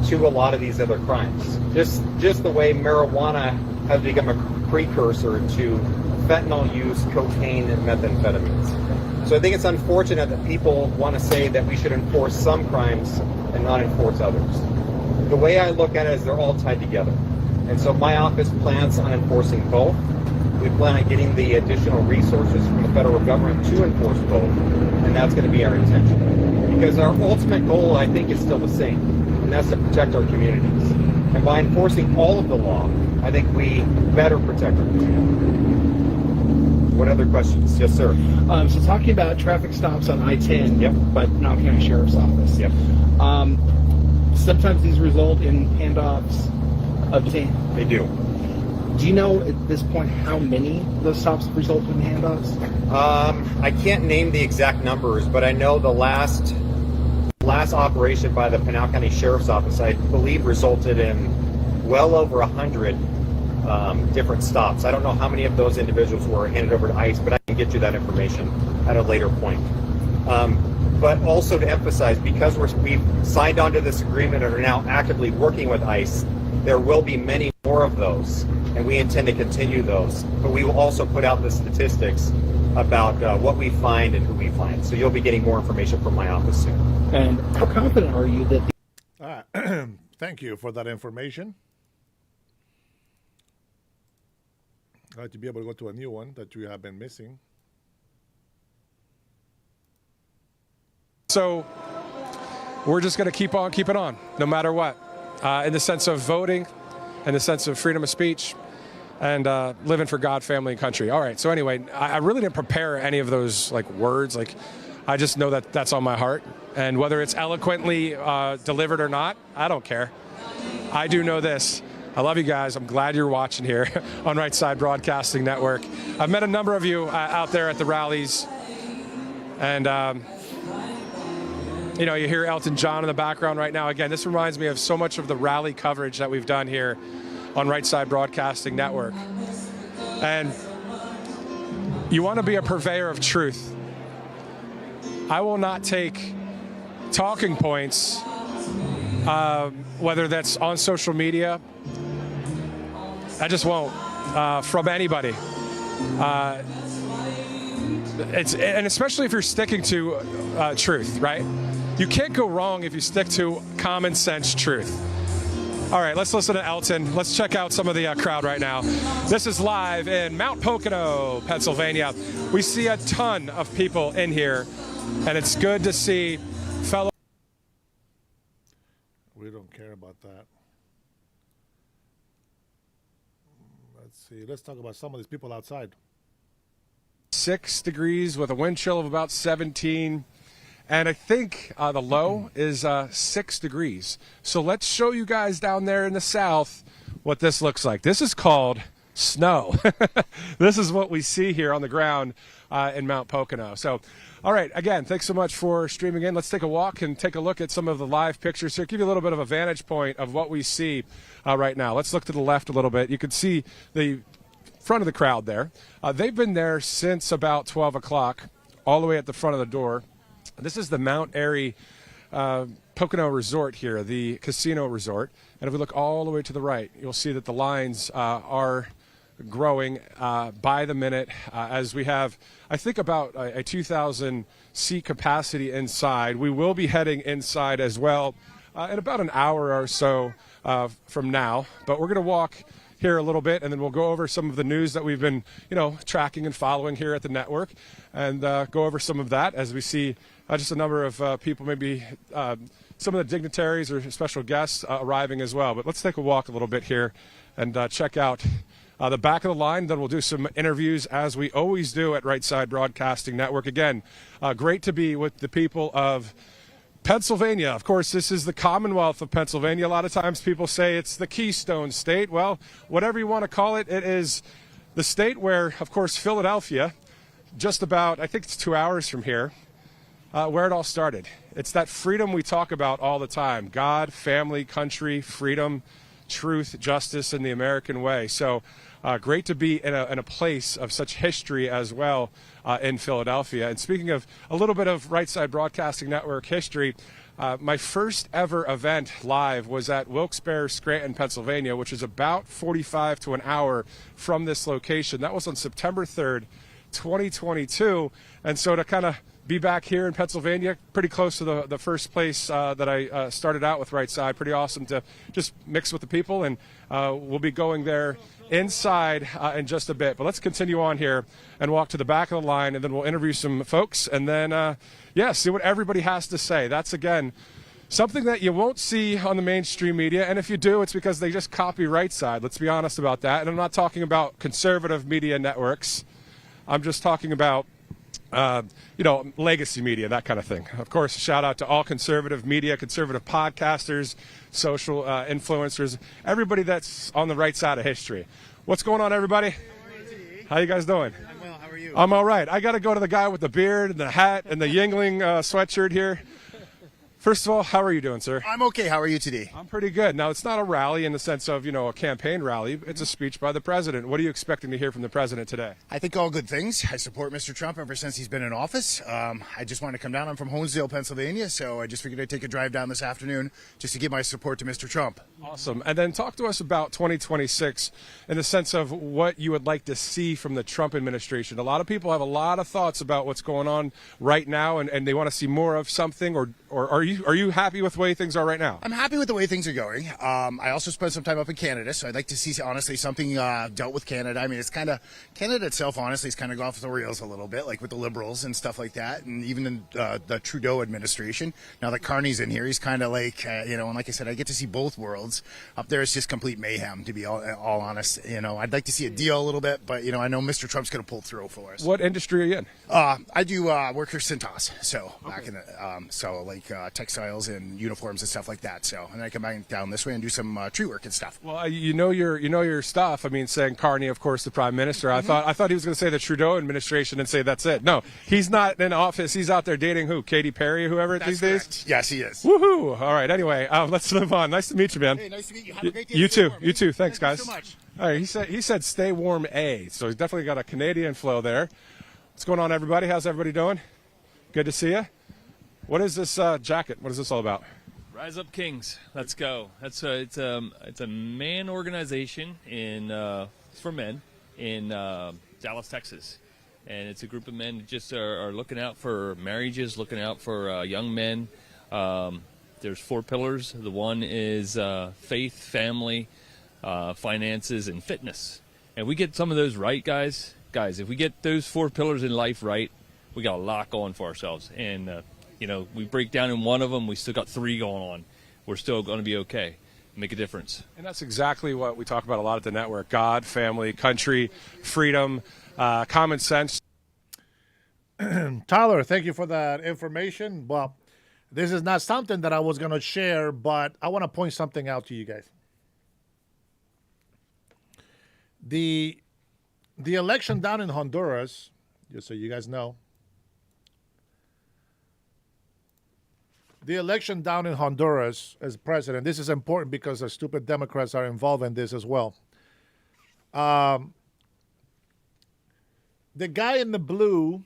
to a lot of these other crimes. Just the way marijuana has become a precursor to fentanyl use, cocaine, and methamphetamines. So I think it's unfortunate that people want to say that we should enforce some crimes and not enforce others. The way I look at it is they're all tied together. And so my office plans on enforcing both. We plan on getting the additional resources from the federal government to enforce both, and that's going to be our intention. Because our ultimate goal, I think, is still the same, and that's to protect our communities. And by enforcing all of the law, I think we better protect our community. What other questions? Yes, sir. So talking about traffic stops on I-10, yep. But Pinal County Sheriff's Office. Yep. Sometimes these result in handoffs of 10. They do. Do you know at this point how many of those stops have resulted in handoffs? I can't name the exact numbers, but I know the last operation by the Pinal County Sheriff's Office, I believe, resulted in well over 100 different stops. I don't know how many of those individuals were handed over to ICE, but I can get you that information at a later point. But also to emphasize, because we've signed onto this agreement and are now actively working with ICE, there will be many more of those, and we intend to continue those. But we will also put out the statistics about what we find and who we find. So you'll be getting more information from my office soon. And how confident are you that... Thank you for that information. I'd like to be able to go to a new one that you have been missing. So we're just going to keep on keeping on, no matter what, in the sense of voting, in the sense of freedom of speech, and living for God, family, and country. All right. So anyway, I really didn't prepare any of those words. I just know that that's on my heart, and whether it's eloquently delivered or not, I don't care. I do know this. I love you guys. I'm glad you're watching here on Right Side Broadcasting Network. I've met a number of you out there at the rallies, and you hear Elton John in the background right now. Again, this reminds me of so much of the rally coverage that we've done here on Right Side Broadcasting Network. And you want to be a purveyor of truth. I will not take talking points, whether that's on social media. I just won't, from anybody. And especially if you're sticking to truth, right? You can't go wrong if you stick to common sense truth. All right, let's listen to Elton. Let's check out some of the crowd right now. This is live in Mount Pocono, Pennsylvania. We see a ton of people in here, and it's good to see fellow... We don't care about that. Let's see. Let's talk about some of these people outside. 6 degrees with a wind chill of about 17. And I think the low is 6 degrees. So let's show you guys down there in the south what this looks like. This is called snow. This is what we see here on the ground in Mount Pocono. So, all right, again, thanks so much for streaming in. Let's take a walk and take a look at some of the live pictures here, give you a little bit of a vantage point of what we see right now. Let's look to the left a little bit. You can see the front of the crowd there. They've been there since about 12 o'clock, all the way at the front of the door. This is the Mount Airy Pocono Resort here, the casino resort. And if we look all the way to the right, you'll see that the lines are growing by the minute as we have, I think, about a 2,000 seat capacity inside. We will be heading inside as well in about an hour or so from now. But we're going to walk here a little bit, and then we'll go over some of the news that we've been, tracking and following here at the network, and go over some of that as we see just a number of people, maybe some of the dignitaries or special guests arriving as well. But let's take a walk a little bit here and check out the back of the line. Then we'll do some interviews as we always do at Right Side Broadcasting Network. Again, great to be with the people of Pennsylvania. Of course, this is the Commonwealth of Pennsylvania. A lot of times people say it's the Keystone State. Well, whatever you want to call it, it is the state where, of course, Philadelphia, just about, I think it's 2 hours from here, where it all started. It's that freedom we talk about all the time. God, family, country, freedom, truth, justice, and the American way. So great to be in a place of such history as well in Philadelphia. And speaking of a little bit of Right Side Broadcasting Network history, my first ever event live was at Wilkes-Barre, Scranton, Pennsylvania, which is about 45 to an hour from this location. That was on September 3rd, 2022. And so to kind of be back here in Pennsylvania, pretty close to the first place that I started out with Right Side. Pretty awesome to just mix with the people, and we'll be going there inside in just a bit. But let's continue on here and walk to the back of the line, and then we'll interview some folks, and then, see what everybody has to say. That's, again, something that you won't see on the mainstream media, and if you do, it's because they just copy Right Side. Let's be honest about that. And I'm not talking about conservative media networks. I'm just talking about legacy media, that kind of thing. Of course, shout out to all conservative media, conservative podcasters, social influencers, everybody that's on the right side of history. What's going on, everybody? How you guys doing? I'm well. How are you? I'm all right. I got to go to the guy with the beard and the hat and the Yingling sweatshirt here. First of all, how are you doing, sir? I'm okay. How are you today? I'm pretty good. Now, it's not a rally in the sense of, a campaign rally. It's a speech by the president. What are you expecting to hear from the president today? I think all good things. I support Mr. Trump ever since he's been in office. I just wanted to come down. I'm from Honesdale, Pennsylvania, so I just figured I'd take a drive down this afternoon just to give my support to Mr. Trump. Awesome. And then talk to us about 2026 in the sense of what you would like to see from the Trump administration. A lot of people have a lot of thoughts about what's going on right now, and they want to see more of something, or are you happy with the way things are right now? I'm happy with the way things are going. I also spent some time up in Canada, so I'd like to see, honestly, something dealt with Canada. I mean, it's kind of, Canada itself, honestly, is kind of gone off the rails a little bit, like with the Liberals and stuff like that, and even in the Trudeau administration. Now that Carney's in here, he's kind of like, and like I said, I get to see both worlds. Up there, it's just complete mayhem, to be all honest. I'd like to see a deal a little bit, but, I know Mr. Trump's going to pull through for us. What industry are you in? I do work for Cintas, so back in the, textiles and uniforms and stuff like that. So, and then I come back down this way and do some tree work and stuff. Well, you know your stuff. I mean, saying Carney, of course, the prime minister. I thought he was going to say the Trudeau administration and say that's it. No, he's not in office. He's out there dating who? Katy Perry or whoever these days? Yes, he is. Woohoo! All right. Anyway, let's move on. Nice to meet you, man. Hey, nice to meet you. Have a great day. You too. You too. Thanks, guys. Thank you so much. All right. He said stay warm, so he's definitely got a Canadian flow there. What's going on, everybody? How's everybody doing? Good to see you. What is this jacket? What is this all about? Rise Up Kings. Let's go. It's a man organization for men in Dallas, Texas, and it's a group of men that just are looking out for marriages, looking out for young men. There's 4 pillars. The one is faith, family, finances, and fitness. And we get some of those right, guys. Guys, if we get those 4 pillars in life right, we got a lot going for ourselves. And we break down in one of them, we still got 3 going on. We're still going to be okay. Make a difference. And that's exactly what we talk about a lot at the network: God, family, country, freedom, common sense. Tyler, thank you for that information. Well, this is not something that I was going to share, but I want to point something out to you guys. The election down in Honduras, just so you guys know, the election down in Honduras as president, this is important because the stupid Democrats are involved in this as well. The guy in the blue,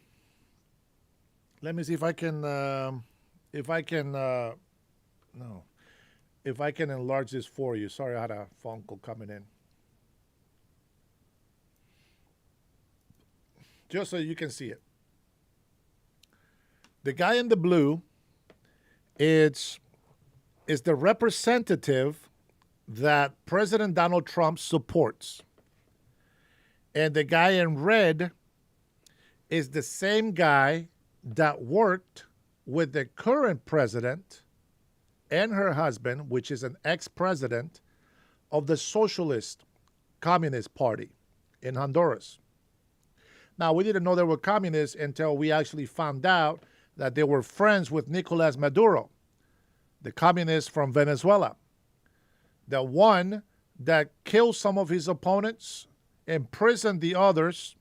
let me see if I can enlarge this for you. Sorry, I had a phone call coming in. Just so you can see it. The guy in the blue is the representative that President Donald Trump supports. And the guy in red is the same guy that worked with the current president and her husband, which is an ex-president of the Socialist Communist Party in Honduras. Now, we didn't know they were communists until we actually found out that they were friends with Nicolas Maduro, the communist from Venezuela, the one that killed some of his opponents, imprisoned the others,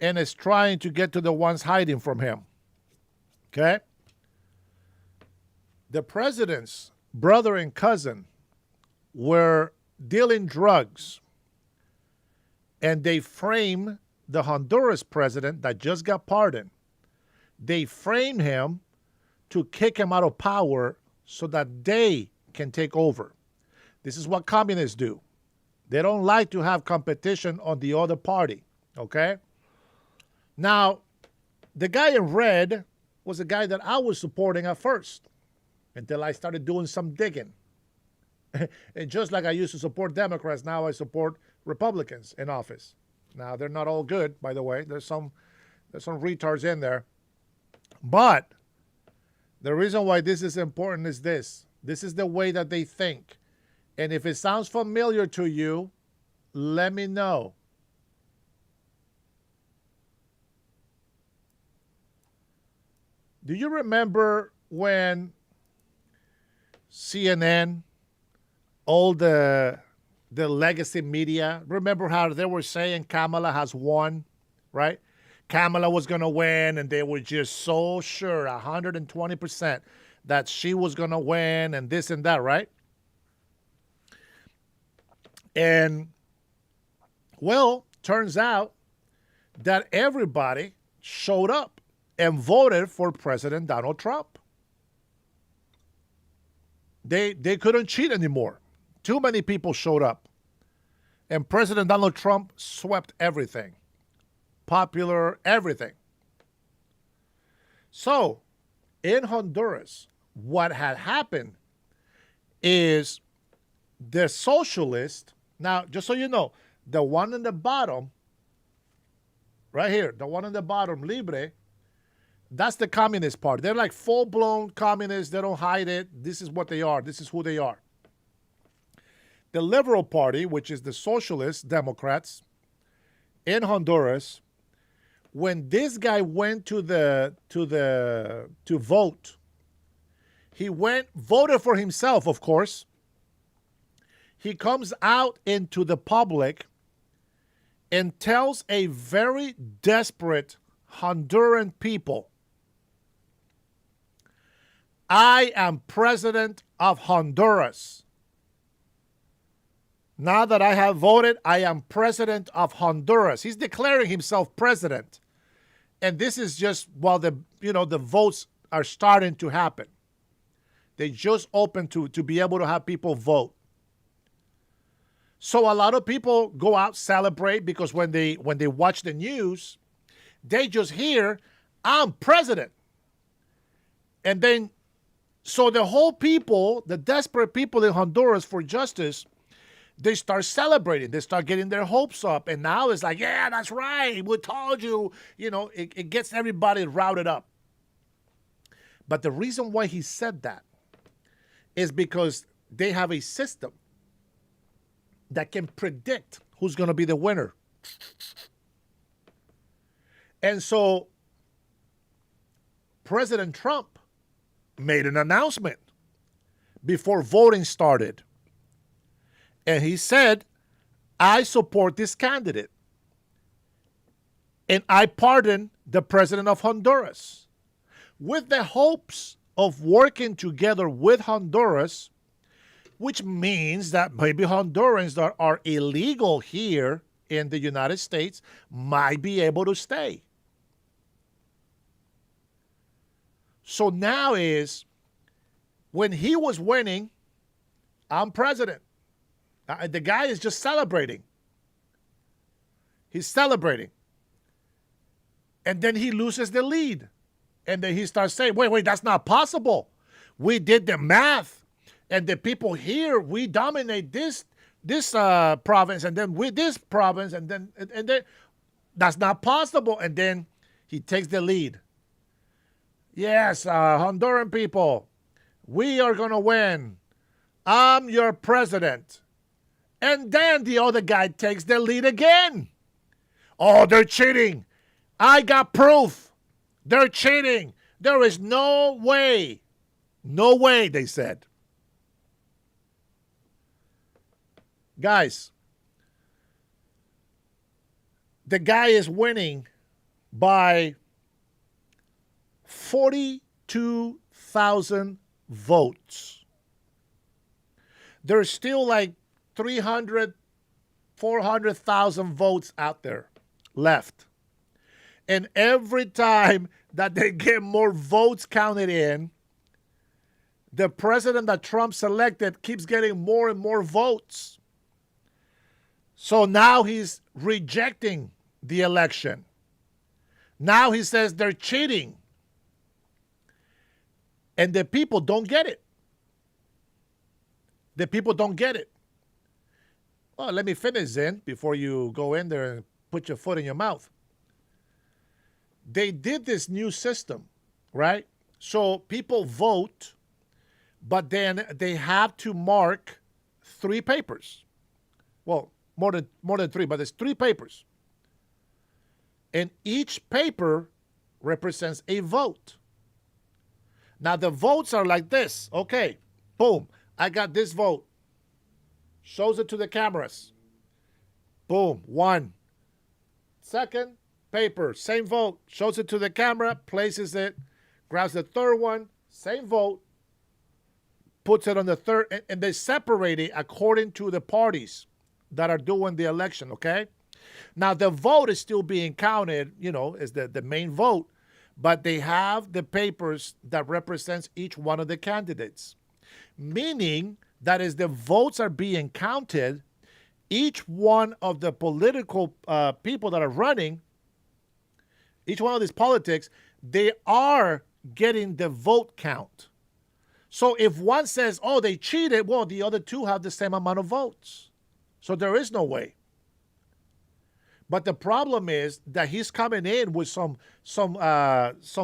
and is trying to get to the ones hiding from him. Okay? The president's brother and cousin were dealing drugs. And they frame the Honduras president that just got pardoned. They frame him to kick him out of power so that they can take over. This is what communists do. They don't like to have competition on the other party, okay? Now, the guy in red was a guy that I was supporting at first until I started doing some digging. And just like I used to support Democrats, now I support Republicans in office. Now, they're not all good, by the way. There's some retards in there. But the reason why this is important is this. This is the way that they think. And if it sounds familiar to you, let me know. Do you remember when CNN, all the legacy media, remember how they were saying Kamala has won, right? Kamala was going to win, and they were just so sure, 120%, that she was going to win and this and that, right? And, well, turns out that everybody showed up and voted for President Donald Trump. They couldn't cheat anymore. Too many people showed up. And President Donald Trump swept everything. Popular, everything. So, in Honduras, what had happened is the socialist, now, just so you know, the one in the bottom, right here, the one in the bottom, Libre, that's the Communist Party. They're like full-blown communists. They don't hide it. This is what they are. This is who they are. The Liberal Party, which is the Socialist Democrats in Honduras, when this guy went to vote, he voted for himself, of course. He comes out into the public and tells a very desperate Honduran people, I am president of Honduras. Now that I have voted, I am president of Honduras. He's declaring himself president. And this is just while the votes are starting to happen. They just opened to be able to have people vote. So a lot of people go out, celebrate, because when they watch the news, they just hear, I'm president. And then, so the whole people, the desperate people in Honduras for justice, they start celebrating. They start getting their hopes up. And now it's like, yeah, that's right. We told you. It gets everybody routed up. But the reason why he said that is because they have a system that can predict who's going to be the winner. And so President Trump made an announcement before voting started. And he said, I support this candidate. And I pardon the president of Honduras, with the hopes of working together with Honduras, which means that maybe Hondurans that are illegal here in the United States might be able to stay. So now is, when he was winning, I'm president. The guy is just celebrating. He's celebrating. And then he loses the lead. And then he starts saying, wait, that's not possible. We did the math. And the people here, we dominate this province, and then with this province, and then that's not possible. And then he takes the lead. Yes, Honduran people, we are going to win. I'm your president. And then the other guy takes the lead again. Oh, they're cheating. I got proof. They're cheating. There is no way. No way, they said. Guys, the guy is winning by 42,000 votes. There's still like 300, 400,000 votes out there left. And every time that they get more votes counted in, the president that Trump selected keeps getting more and more votes. So now he's rejecting the election. Now he says they're cheating. And the people don't get it. The people don't get it. Well, let me finish then before you go in there and put your foot in your mouth. They did this new system, right? So people vote, but then they have to mark 3 papers. Well, more than 3, but it's 3 papers. And each paper represents a vote. Now the votes are like this. Okay, boom, I got this vote. Shows it to the cameras. Boom, 1. Second paper, same vote. Shows it to the camera, places it, grabs the third one, same vote, puts it on the third, and they separate it according to the parties that are doing the election, okay? Now, the vote is still being counted, as the main vote, but they have the papers that represents each one of the candidates, meaning that as the votes are being counted, each one of the political people that are running, each one of these politics, they are getting the vote count. So if one says, oh, they cheated, well, the other 2 have the same amount of votes. So there is no way. But the problem is that he's coming in with some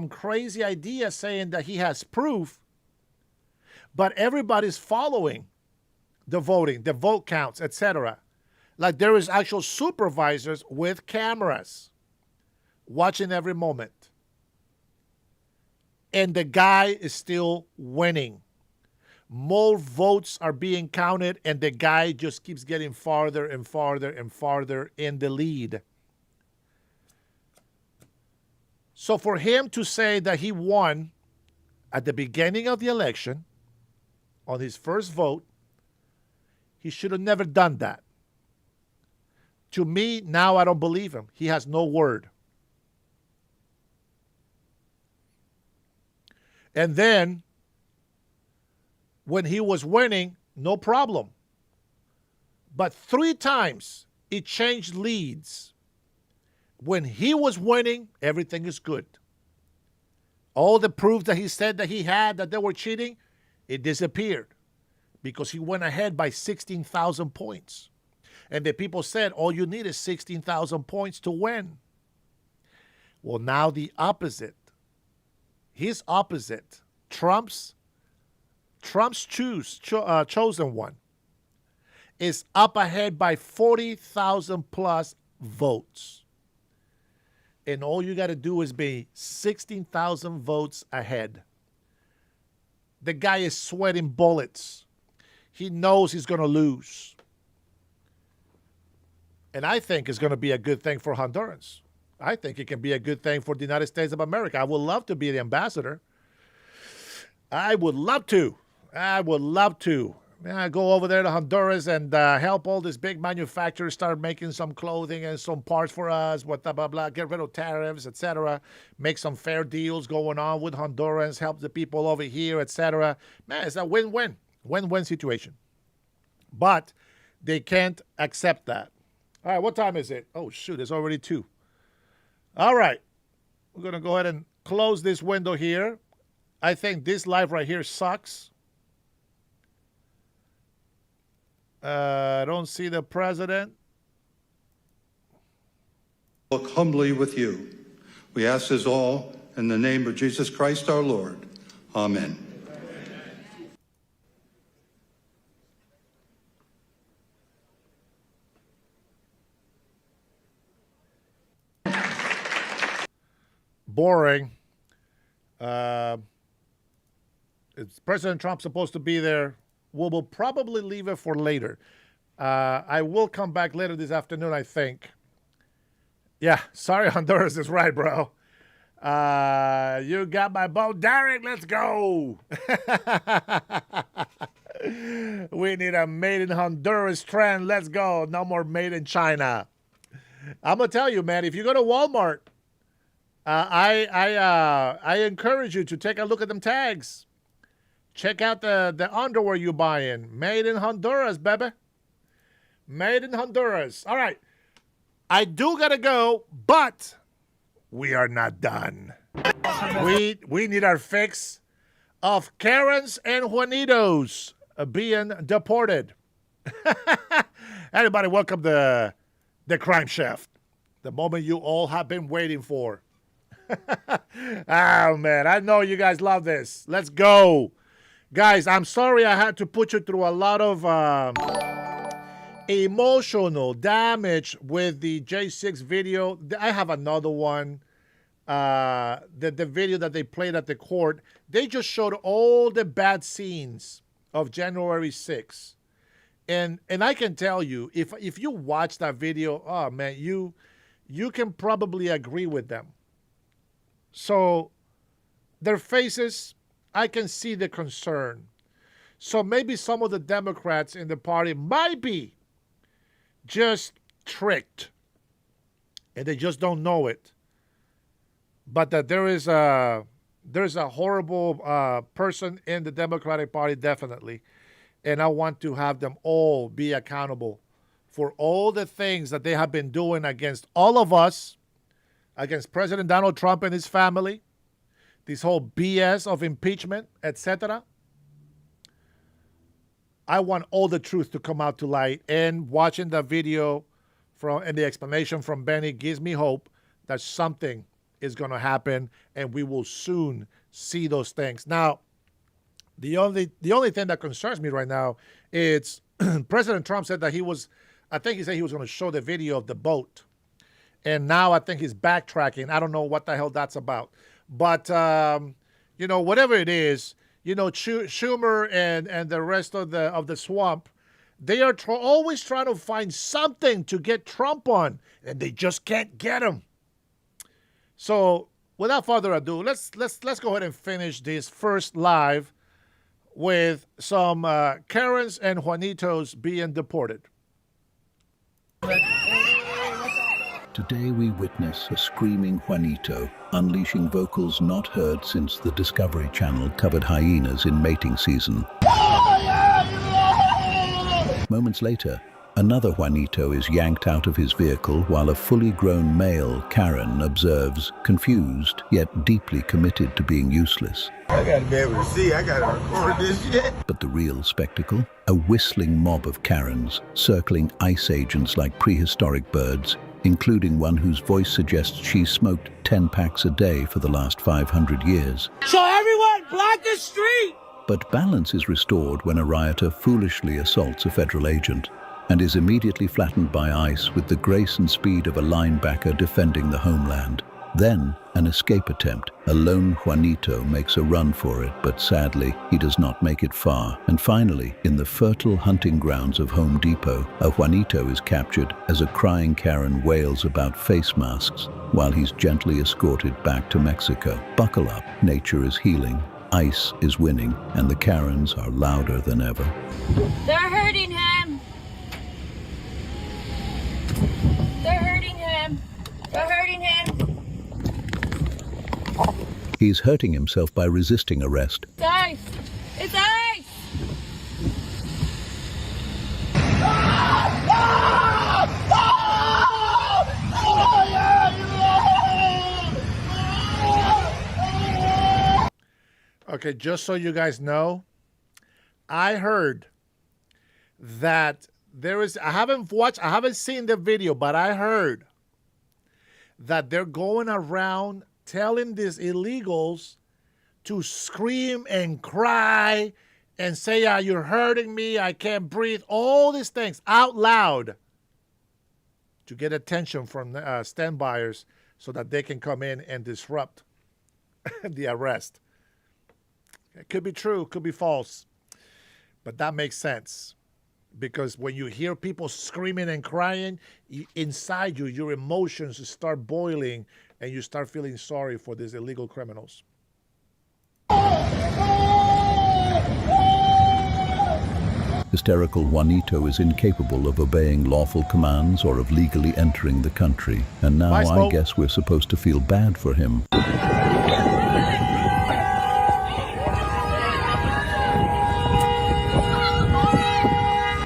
crazy idea saying that he has proof, but everybody's following the voting, the vote counts, etc. Like there is actual supervisors with cameras watching every moment. And the guy is still winning. More votes are being counted, and the guy just keeps getting farther and farther and farther in the lead. So for him to say that he won at the beginning of the election on his first vote, he should have never done that. To me, now I don't believe him. He has no word. And then, when he was winning, no problem. But 3 times, he changed leads. When he was winning, everything is good. All the proof that he said that he had that they were cheating, it disappeared because he went ahead by 16,000 points. And the people said, all you need is 16,000 points to win. Well, now the opposite. His opposite, Trump's chosen one, is up ahead by 40,000 plus votes. And all you got to do is be 16,000 votes ahead. The guy is sweating bullets. He knows he's going to lose. And I think it's going to be a good thing for Hondurans. I think it can be a good thing for the United States of America. I would love to be the ambassador. I would love to. Go over there to Honduras and help all these big manufacturers start making some clothing and some parts for us, blah, blah, blah, get rid of tariffs, etc. Make some fair deals going on with Hondurans, help the people over here, etc. Man, it's a win-win. Win-win situation. But they can't accept that. All right, what time is it? Oh, shoot, it's already 2. All right, we're going to go ahead and close this window here. I think this live right here sucks. I don't see the president. Look humbly with you. We ask this all in the name of Jesus Christ our Lord. Amen. Boring. Is President Trump supposed to be there? We'll probably leave it for later. I will come back later this afternoon, I think. Yeah, sorry, Honduras is right, bro. You got my boat. Derek, let's go. We need a made in Honduras trend. Let's go. No more made in China. I'm gonna tell you, man. If you go to Walmart, I encourage you to take a look at them tags. Check out the underwear you're buying. Made in Honduras, baby. Made in Honduras. All right. I do gotta go, but we are not done. We need our fix of Karens and Juanitos being deported. Everybody, welcome to the Crime Chef. The moment you all have been waiting for. Oh, man. I know you guys love this. Let's go. Guys, I'm sorry I had to put you through a lot of emotional damage with the J6 video. I have another one. The video that they played at the court. They just showed all the bad scenes of January 6th. And I can tell you, if you watch that video, oh, man, you can probably agree with them. So their faces, I can see the concern. So maybe some of the Democrats in the party might be just tricked, and they just don't know it. But that there's a horrible person in the Democratic Party, definitely. And I want to have them all be accountable for all the things that they have been doing against all of us, against President Donald Trump and his family, this whole BS of impeachment, etc. I want all the truth to come out to light. And watching the video and the explanation from Benny gives me hope that something is going to happen and we will soon see those things. Now, the only thing that concerns me right now is President Trump said that I think he said he was going to show the video of the boat. And now I think he's backtracking. I don't know what the hell that's about. But, whatever it is, Schumer and the rest of the swamp, they are always trying to find something to get Trump on, and they just can't get him. So, without further ado, let's go ahead and finish this first live with some Karens and Juanitos being deported. Today we witness a screaming Juanito unleashing vocals not heard since the Discovery Channel covered hyenas in mating season. Moments later, another Juanito is yanked out of his vehicle while a fully grown male Karen observes, confused yet deeply committed to being useless. I gotta be able to see, I gotta record this shit. But the real spectacle? A whistling mob of Karens circling ICE agents like prehistoric birds, including one whose voice suggests she smoked 10 packs a day for the last 500 years. So everyone, block the street! But balance is restored when a rioter foolishly assaults a federal agent and is immediately flattened by ICE with the grace and speed of a linebacker defending the homeland. Then, an escape attempt. A lone Juanito makes a run for it, but sadly, he does not make it far. And finally, in the fertile hunting grounds of Home Depot, a Juanito is captured as a crying Karen wails about face masks while he's gently escorted back to Mexico. Buckle up, nature is healing, ICE is winning, and the Karens are louder than ever. They're hurting him. They're hurting him. They're hurting him. He's hurting himself by resisting arrest. It's ice. It's ice. Okay, just so you guys know, I heard that I haven't seen the video, but I heard that they're going around telling these illegals to scream and cry and say, you're hurting me, I can't breathe, all these things out loud to get attention from standbyers so that they can come in and disrupt the arrest. It could be true, could be false, but that makes sense. Because when you hear people screaming and crying, inside you, your emotions start boiling and you start feeling sorry for these illegal criminals. Hysterical Juanito is incapable of obeying lawful commands or of legally entering the country, and now I guess we're supposed to feel bad for him.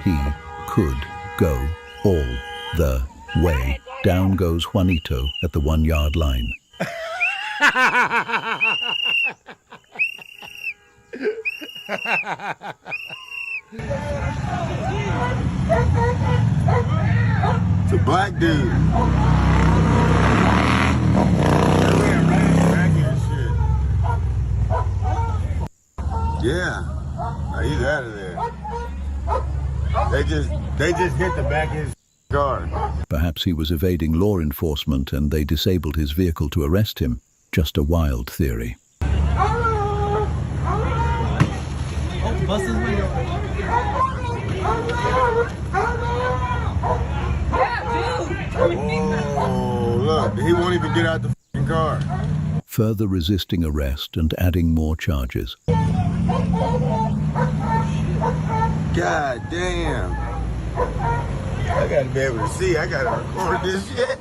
He could go all the way. Down goes Juanito at the 1-yard line. It's a black dude. Yeah. Oh, he's out of there. They just hit the back of his car. Perhaps he was evading law enforcement and they disabled his vehicle to arrest him. Just a wild theory. Oh, look, he won't even get out the f***ing car. Further resisting arrest and adding more charges. God damn. I gotta be able to see. I gotta record this shit.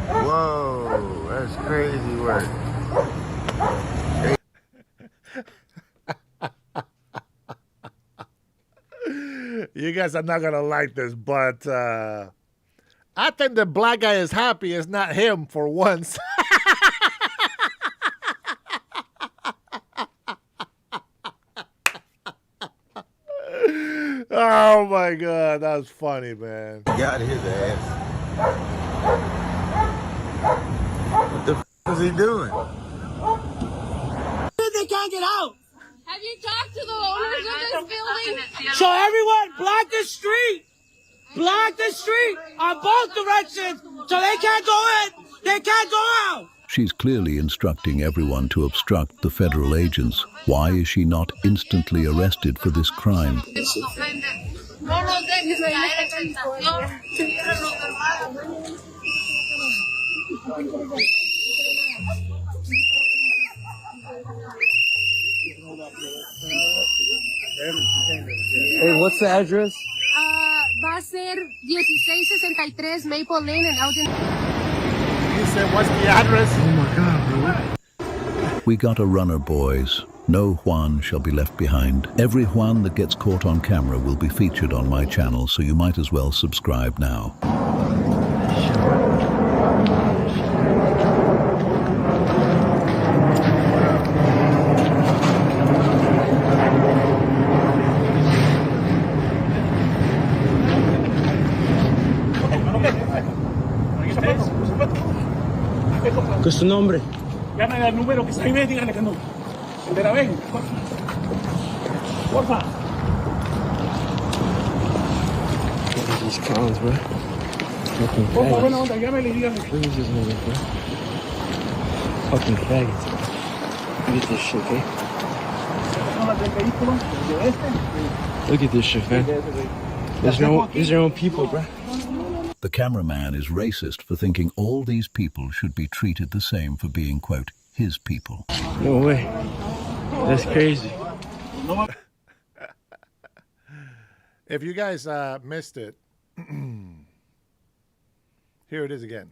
Whoa, that's crazy work. You guys are not gonna like this, but I think the black guy is happy. It's not him for once. Oh my God, that was funny, man. Got his ass. What the f is he doing? They can't get out. Have you talked to the owners of this building? So everyone, block the street. Block the street on both directions so they can't go in. They can't go out. She's clearly instructing everyone to obstruct the federal agents. Why is she not instantly arrested for this crime? No los dejes caer en tentación. Hey, what's the address? Va a ser 1663 Maple Lane en Elgin. He said, what's the address? Oh my God, bro. We got a runner, boys. No Juan shall be left behind. Every Juan that gets caught on camera will be featured on my channel, so you might as well subscribe now. ¿Qué es su nombre? Llamen al número que está ahí, díganle que no. De la ven. Porfa. These clowns, bro. Fucking Porfa, buena faggots. onda, llámele y díganle. Look at this nigga, bro. Fucking faggots. Look at this shit, okay? Look at this shit, man. These are your own people, bro. The cameraman is racist for thinking all these people should be treated the same for being, quote, his people. No way. That's crazy. If you guys missed it, here it is again.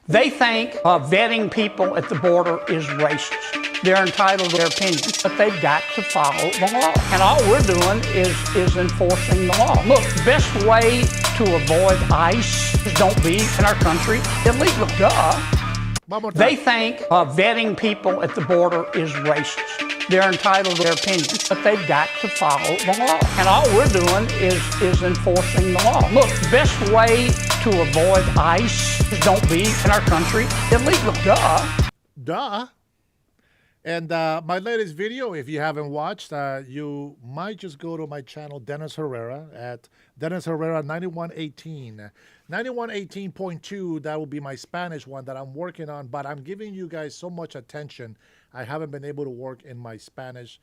They think vetting people at the border is racist. They're entitled to their opinions, but they've got to follow the law. And all we're doing is enforcing the law. Look, the best way to avoid ICE is don't be in our country illegal. Duh. They think vetting people at the border is racist. They're entitled to their opinions, but they've got to follow the law. And all we're doing is enforcing the law. Look, the best way to avoid ICE is don't be in our country illegal. Duh. Duh. And my latest video, if you haven't watched, you might just go to my channel, Dennis Herrera, at Dennis Herrera 9118. 9118.2, that will be my Spanish one that I'm working on, but I'm giving you guys so much attention, I haven't been able to work in my Spanish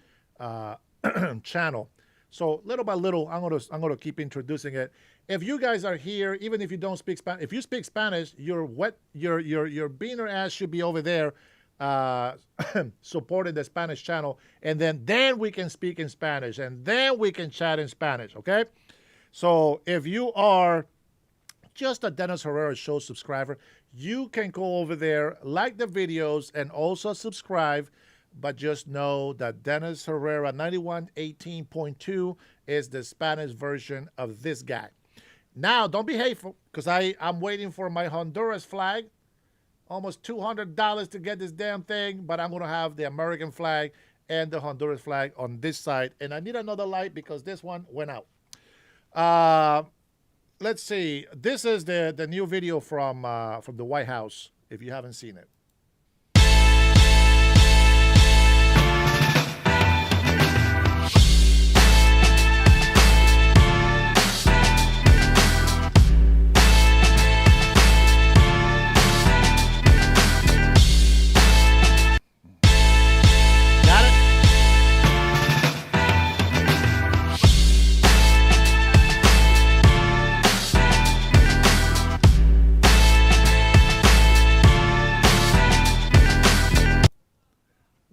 channel. So little by little, I'm gonna keep introducing it. If you guys are here, even if you don't speak Spanish, if you speak Spanish, your beaner ass should be over there, supporting the Spanish channel, and then we can speak in Spanish, and then we can chat in Spanish. Okay. So if you are just a Dennis Herrera Show subscriber, you can go over there, like the videos, and also subscribe. But just know that Dennis Herrera 9118.2 is the Spanish version of this guy. Now, don't be hateful, because I'm waiting for my Honduras flag. Almost $200 to get this damn thing, but I'm going to have the American flag and the Honduras flag on this side. And I need another light because this one went out. Let's see. This is the new video from the White House, if you haven't seen it.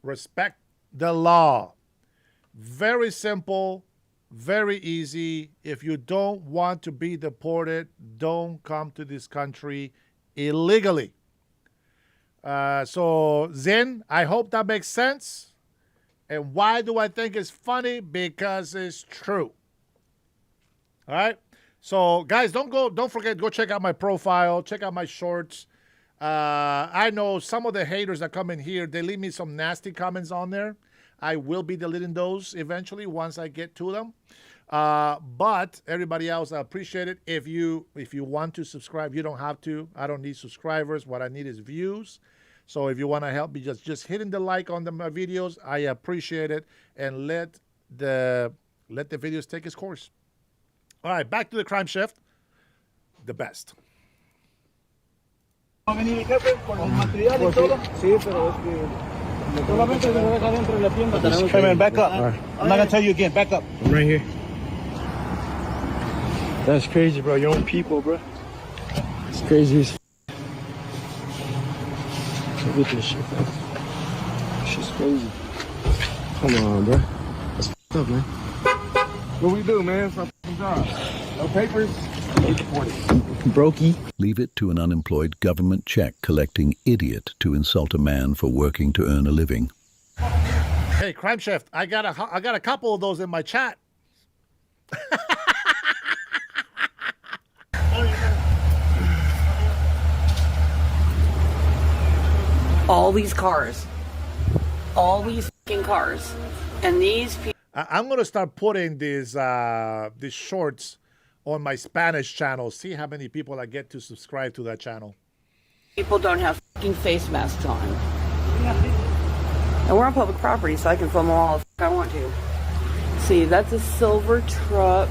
Respect the law. Very simple, very easy. If you don't want to be deported, don't come to this country illegally. So, Zin, I hope that makes sense. And why do I think it's funny? Because it's true. All right? So, guys, don't forget, go check out my profile, check out my shorts. I know some of the haters that come in here, they leave me some nasty comments on there. I will be deleting those eventually once I get to them. But everybody else, I appreciate it. If you want to subscribe, you don't have to. I don't need subscribers. What I need is views. So if you want to help me, just hitting the like on my videos, I appreciate it. And let the videos take its course. All right, back to the crime shift. The best. Va a venir el jefe con el material y todo. Sí, pero es que solamente se deja dentro de la tienda. Hey man, back up. Right. I'm not gonna tell you again. Back up. I'm right here. That's crazy, bro. Your own people, bro. It's crazy as Look at this shit, bro. This shit's crazy. Come on, bro. That's up, man. What we do, man? It's our job. No papers. Brokey. Leave it to an unemployed government check collecting idiot to insult a man for working to earn a living. Hey, Crime Chef, I got a couple of those in my chat. All these cars. All these fucking cars. And these people. I'm going to start putting these shorts on my Spanish channel. See how many people I get to subscribe to that channel. People don't have fucking face masks on. And we're on public property, so I can film them all if I want to. See, that's a silver truck.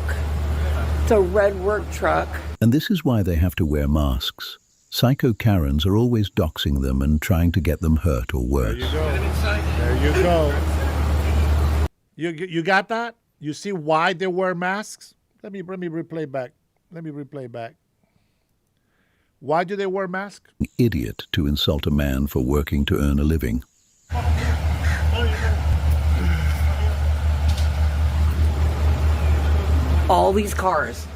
It's a red work truck. And this is why they have to wear masks. Psycho Karens are always doxing them and trying to get them hurt or worse. There you go. There you go. You got that? You see why they wear masks? Let me replay back. Let me replay back. Why do they wear masks? Idiot to insult a man for working to earn a living. All these cars.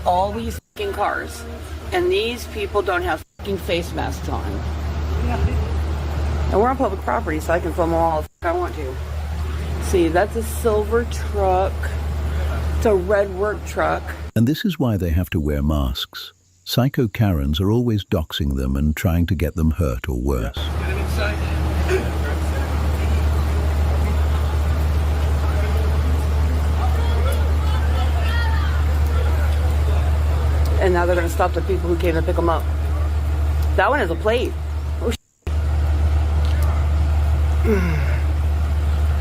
All these fucking cars. And these people don't have fucking face masks on. And we're on public property, so I can film them all if I want to. See, that's a silver truck. It's a red work truck. And this is why they have to wear masks. Psycho Karens are always doxing them and trying to get them hurt or worse. And now they're going to stop the people who came to pick them up. That one has a plate. Oh,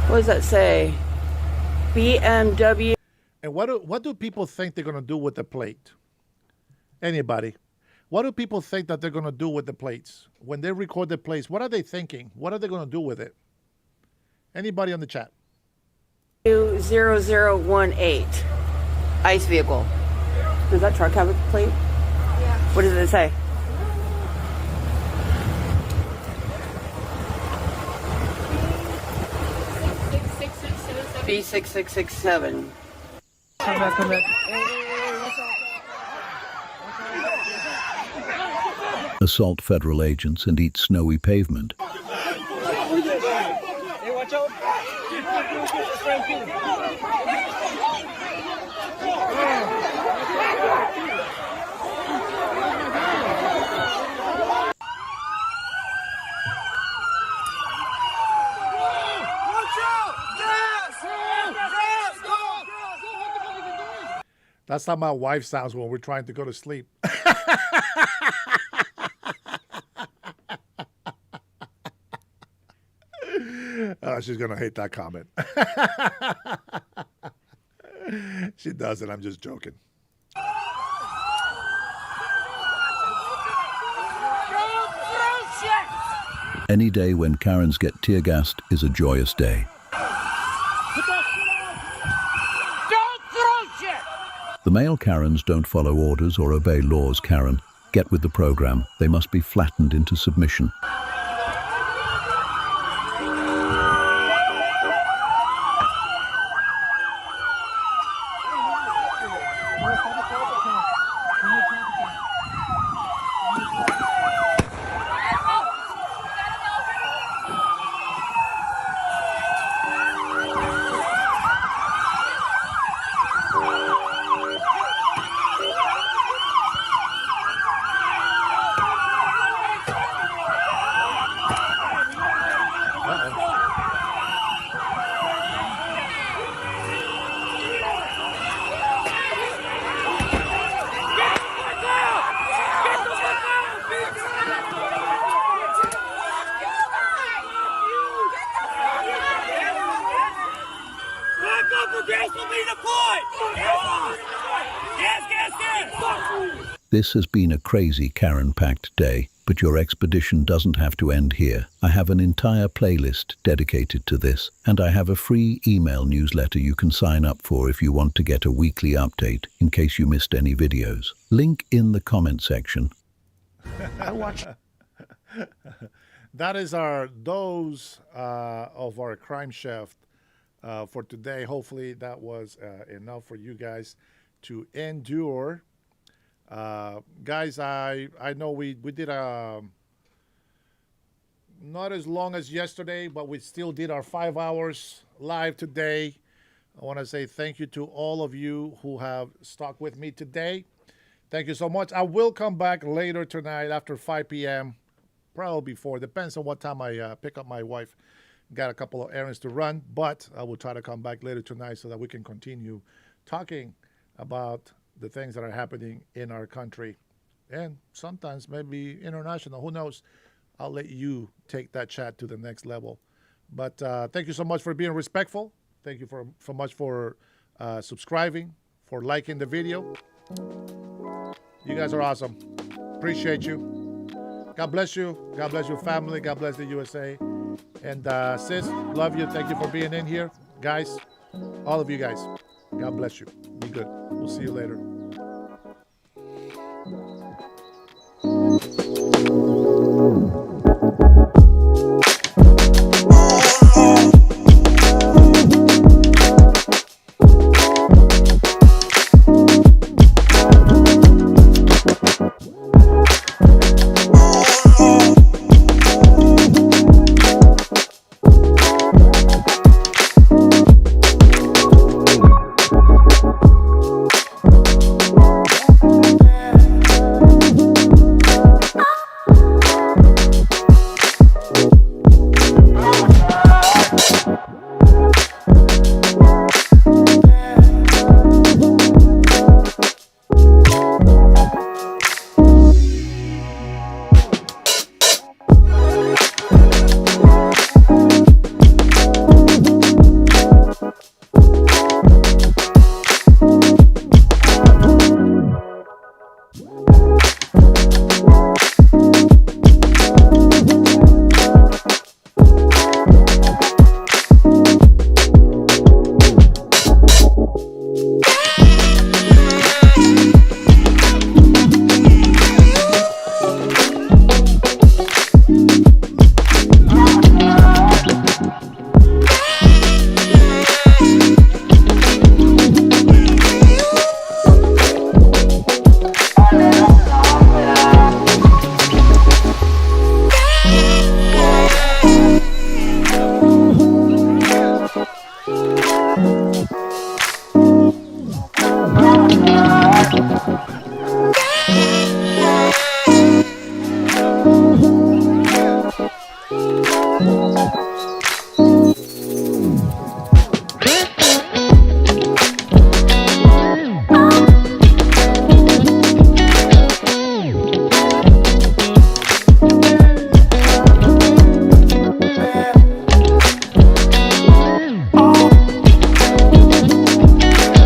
what does that say? BMW. And what do people think they're going to do with the plate? Anybody? What do people think that they're going to do with the plates? When they record the plates, what are they thinking? What are they going to do with it? Anybody on the chat? 0018. ICE vehicle. Does that truck have a plate? Yeah. What does it say? B6667. Come back. Assault federal agents and eat snowy pavement. Hey, watch out. That's how my wife sounds when we're trying to go to sleep. She's going to hate that comment. She doesn't. I'm just joking. Any day when Karens get tear gassed is a joyous day. The male Karens don't follow orders or obey laws, Karen. Get with the program. They must be flattened into submission. This has been a crazy Karen-packed day, but your expedition doesn't have to end here. I have an entire playlist dedicated to this, and I have a free email newsletter you can sign up for if you want to get a weekly update in case you missed any videos. Link in the comment section. I watch. That is our dose of our crime chef for today. Hopefully that was enough for you guys to endure. Guys, I know we did not as long as yesterday, but we still did our 5 hours live today. I want to say thank you to all of you who have stuck with me today. Thank you so much. I will come back later tonight after 5 p.m. Probably before. Depends on what time I pick up my wife. Got a couple of errands to run, but I will try to come back later tonight so that we can continue talking about the things that are happening in our country and sometimes maybe international. Who knows? I'll let you take that chat to the next level. But thank you so much for being respectful. Thank you so much for subscribing, for liking the video. You guys are awesome. Appreciate you. God bless you. God bless your family. God bless the USA. And sis, love you. Thank you for being in here. Guys, all of you guys, God bless you. Be good. We'll see you later.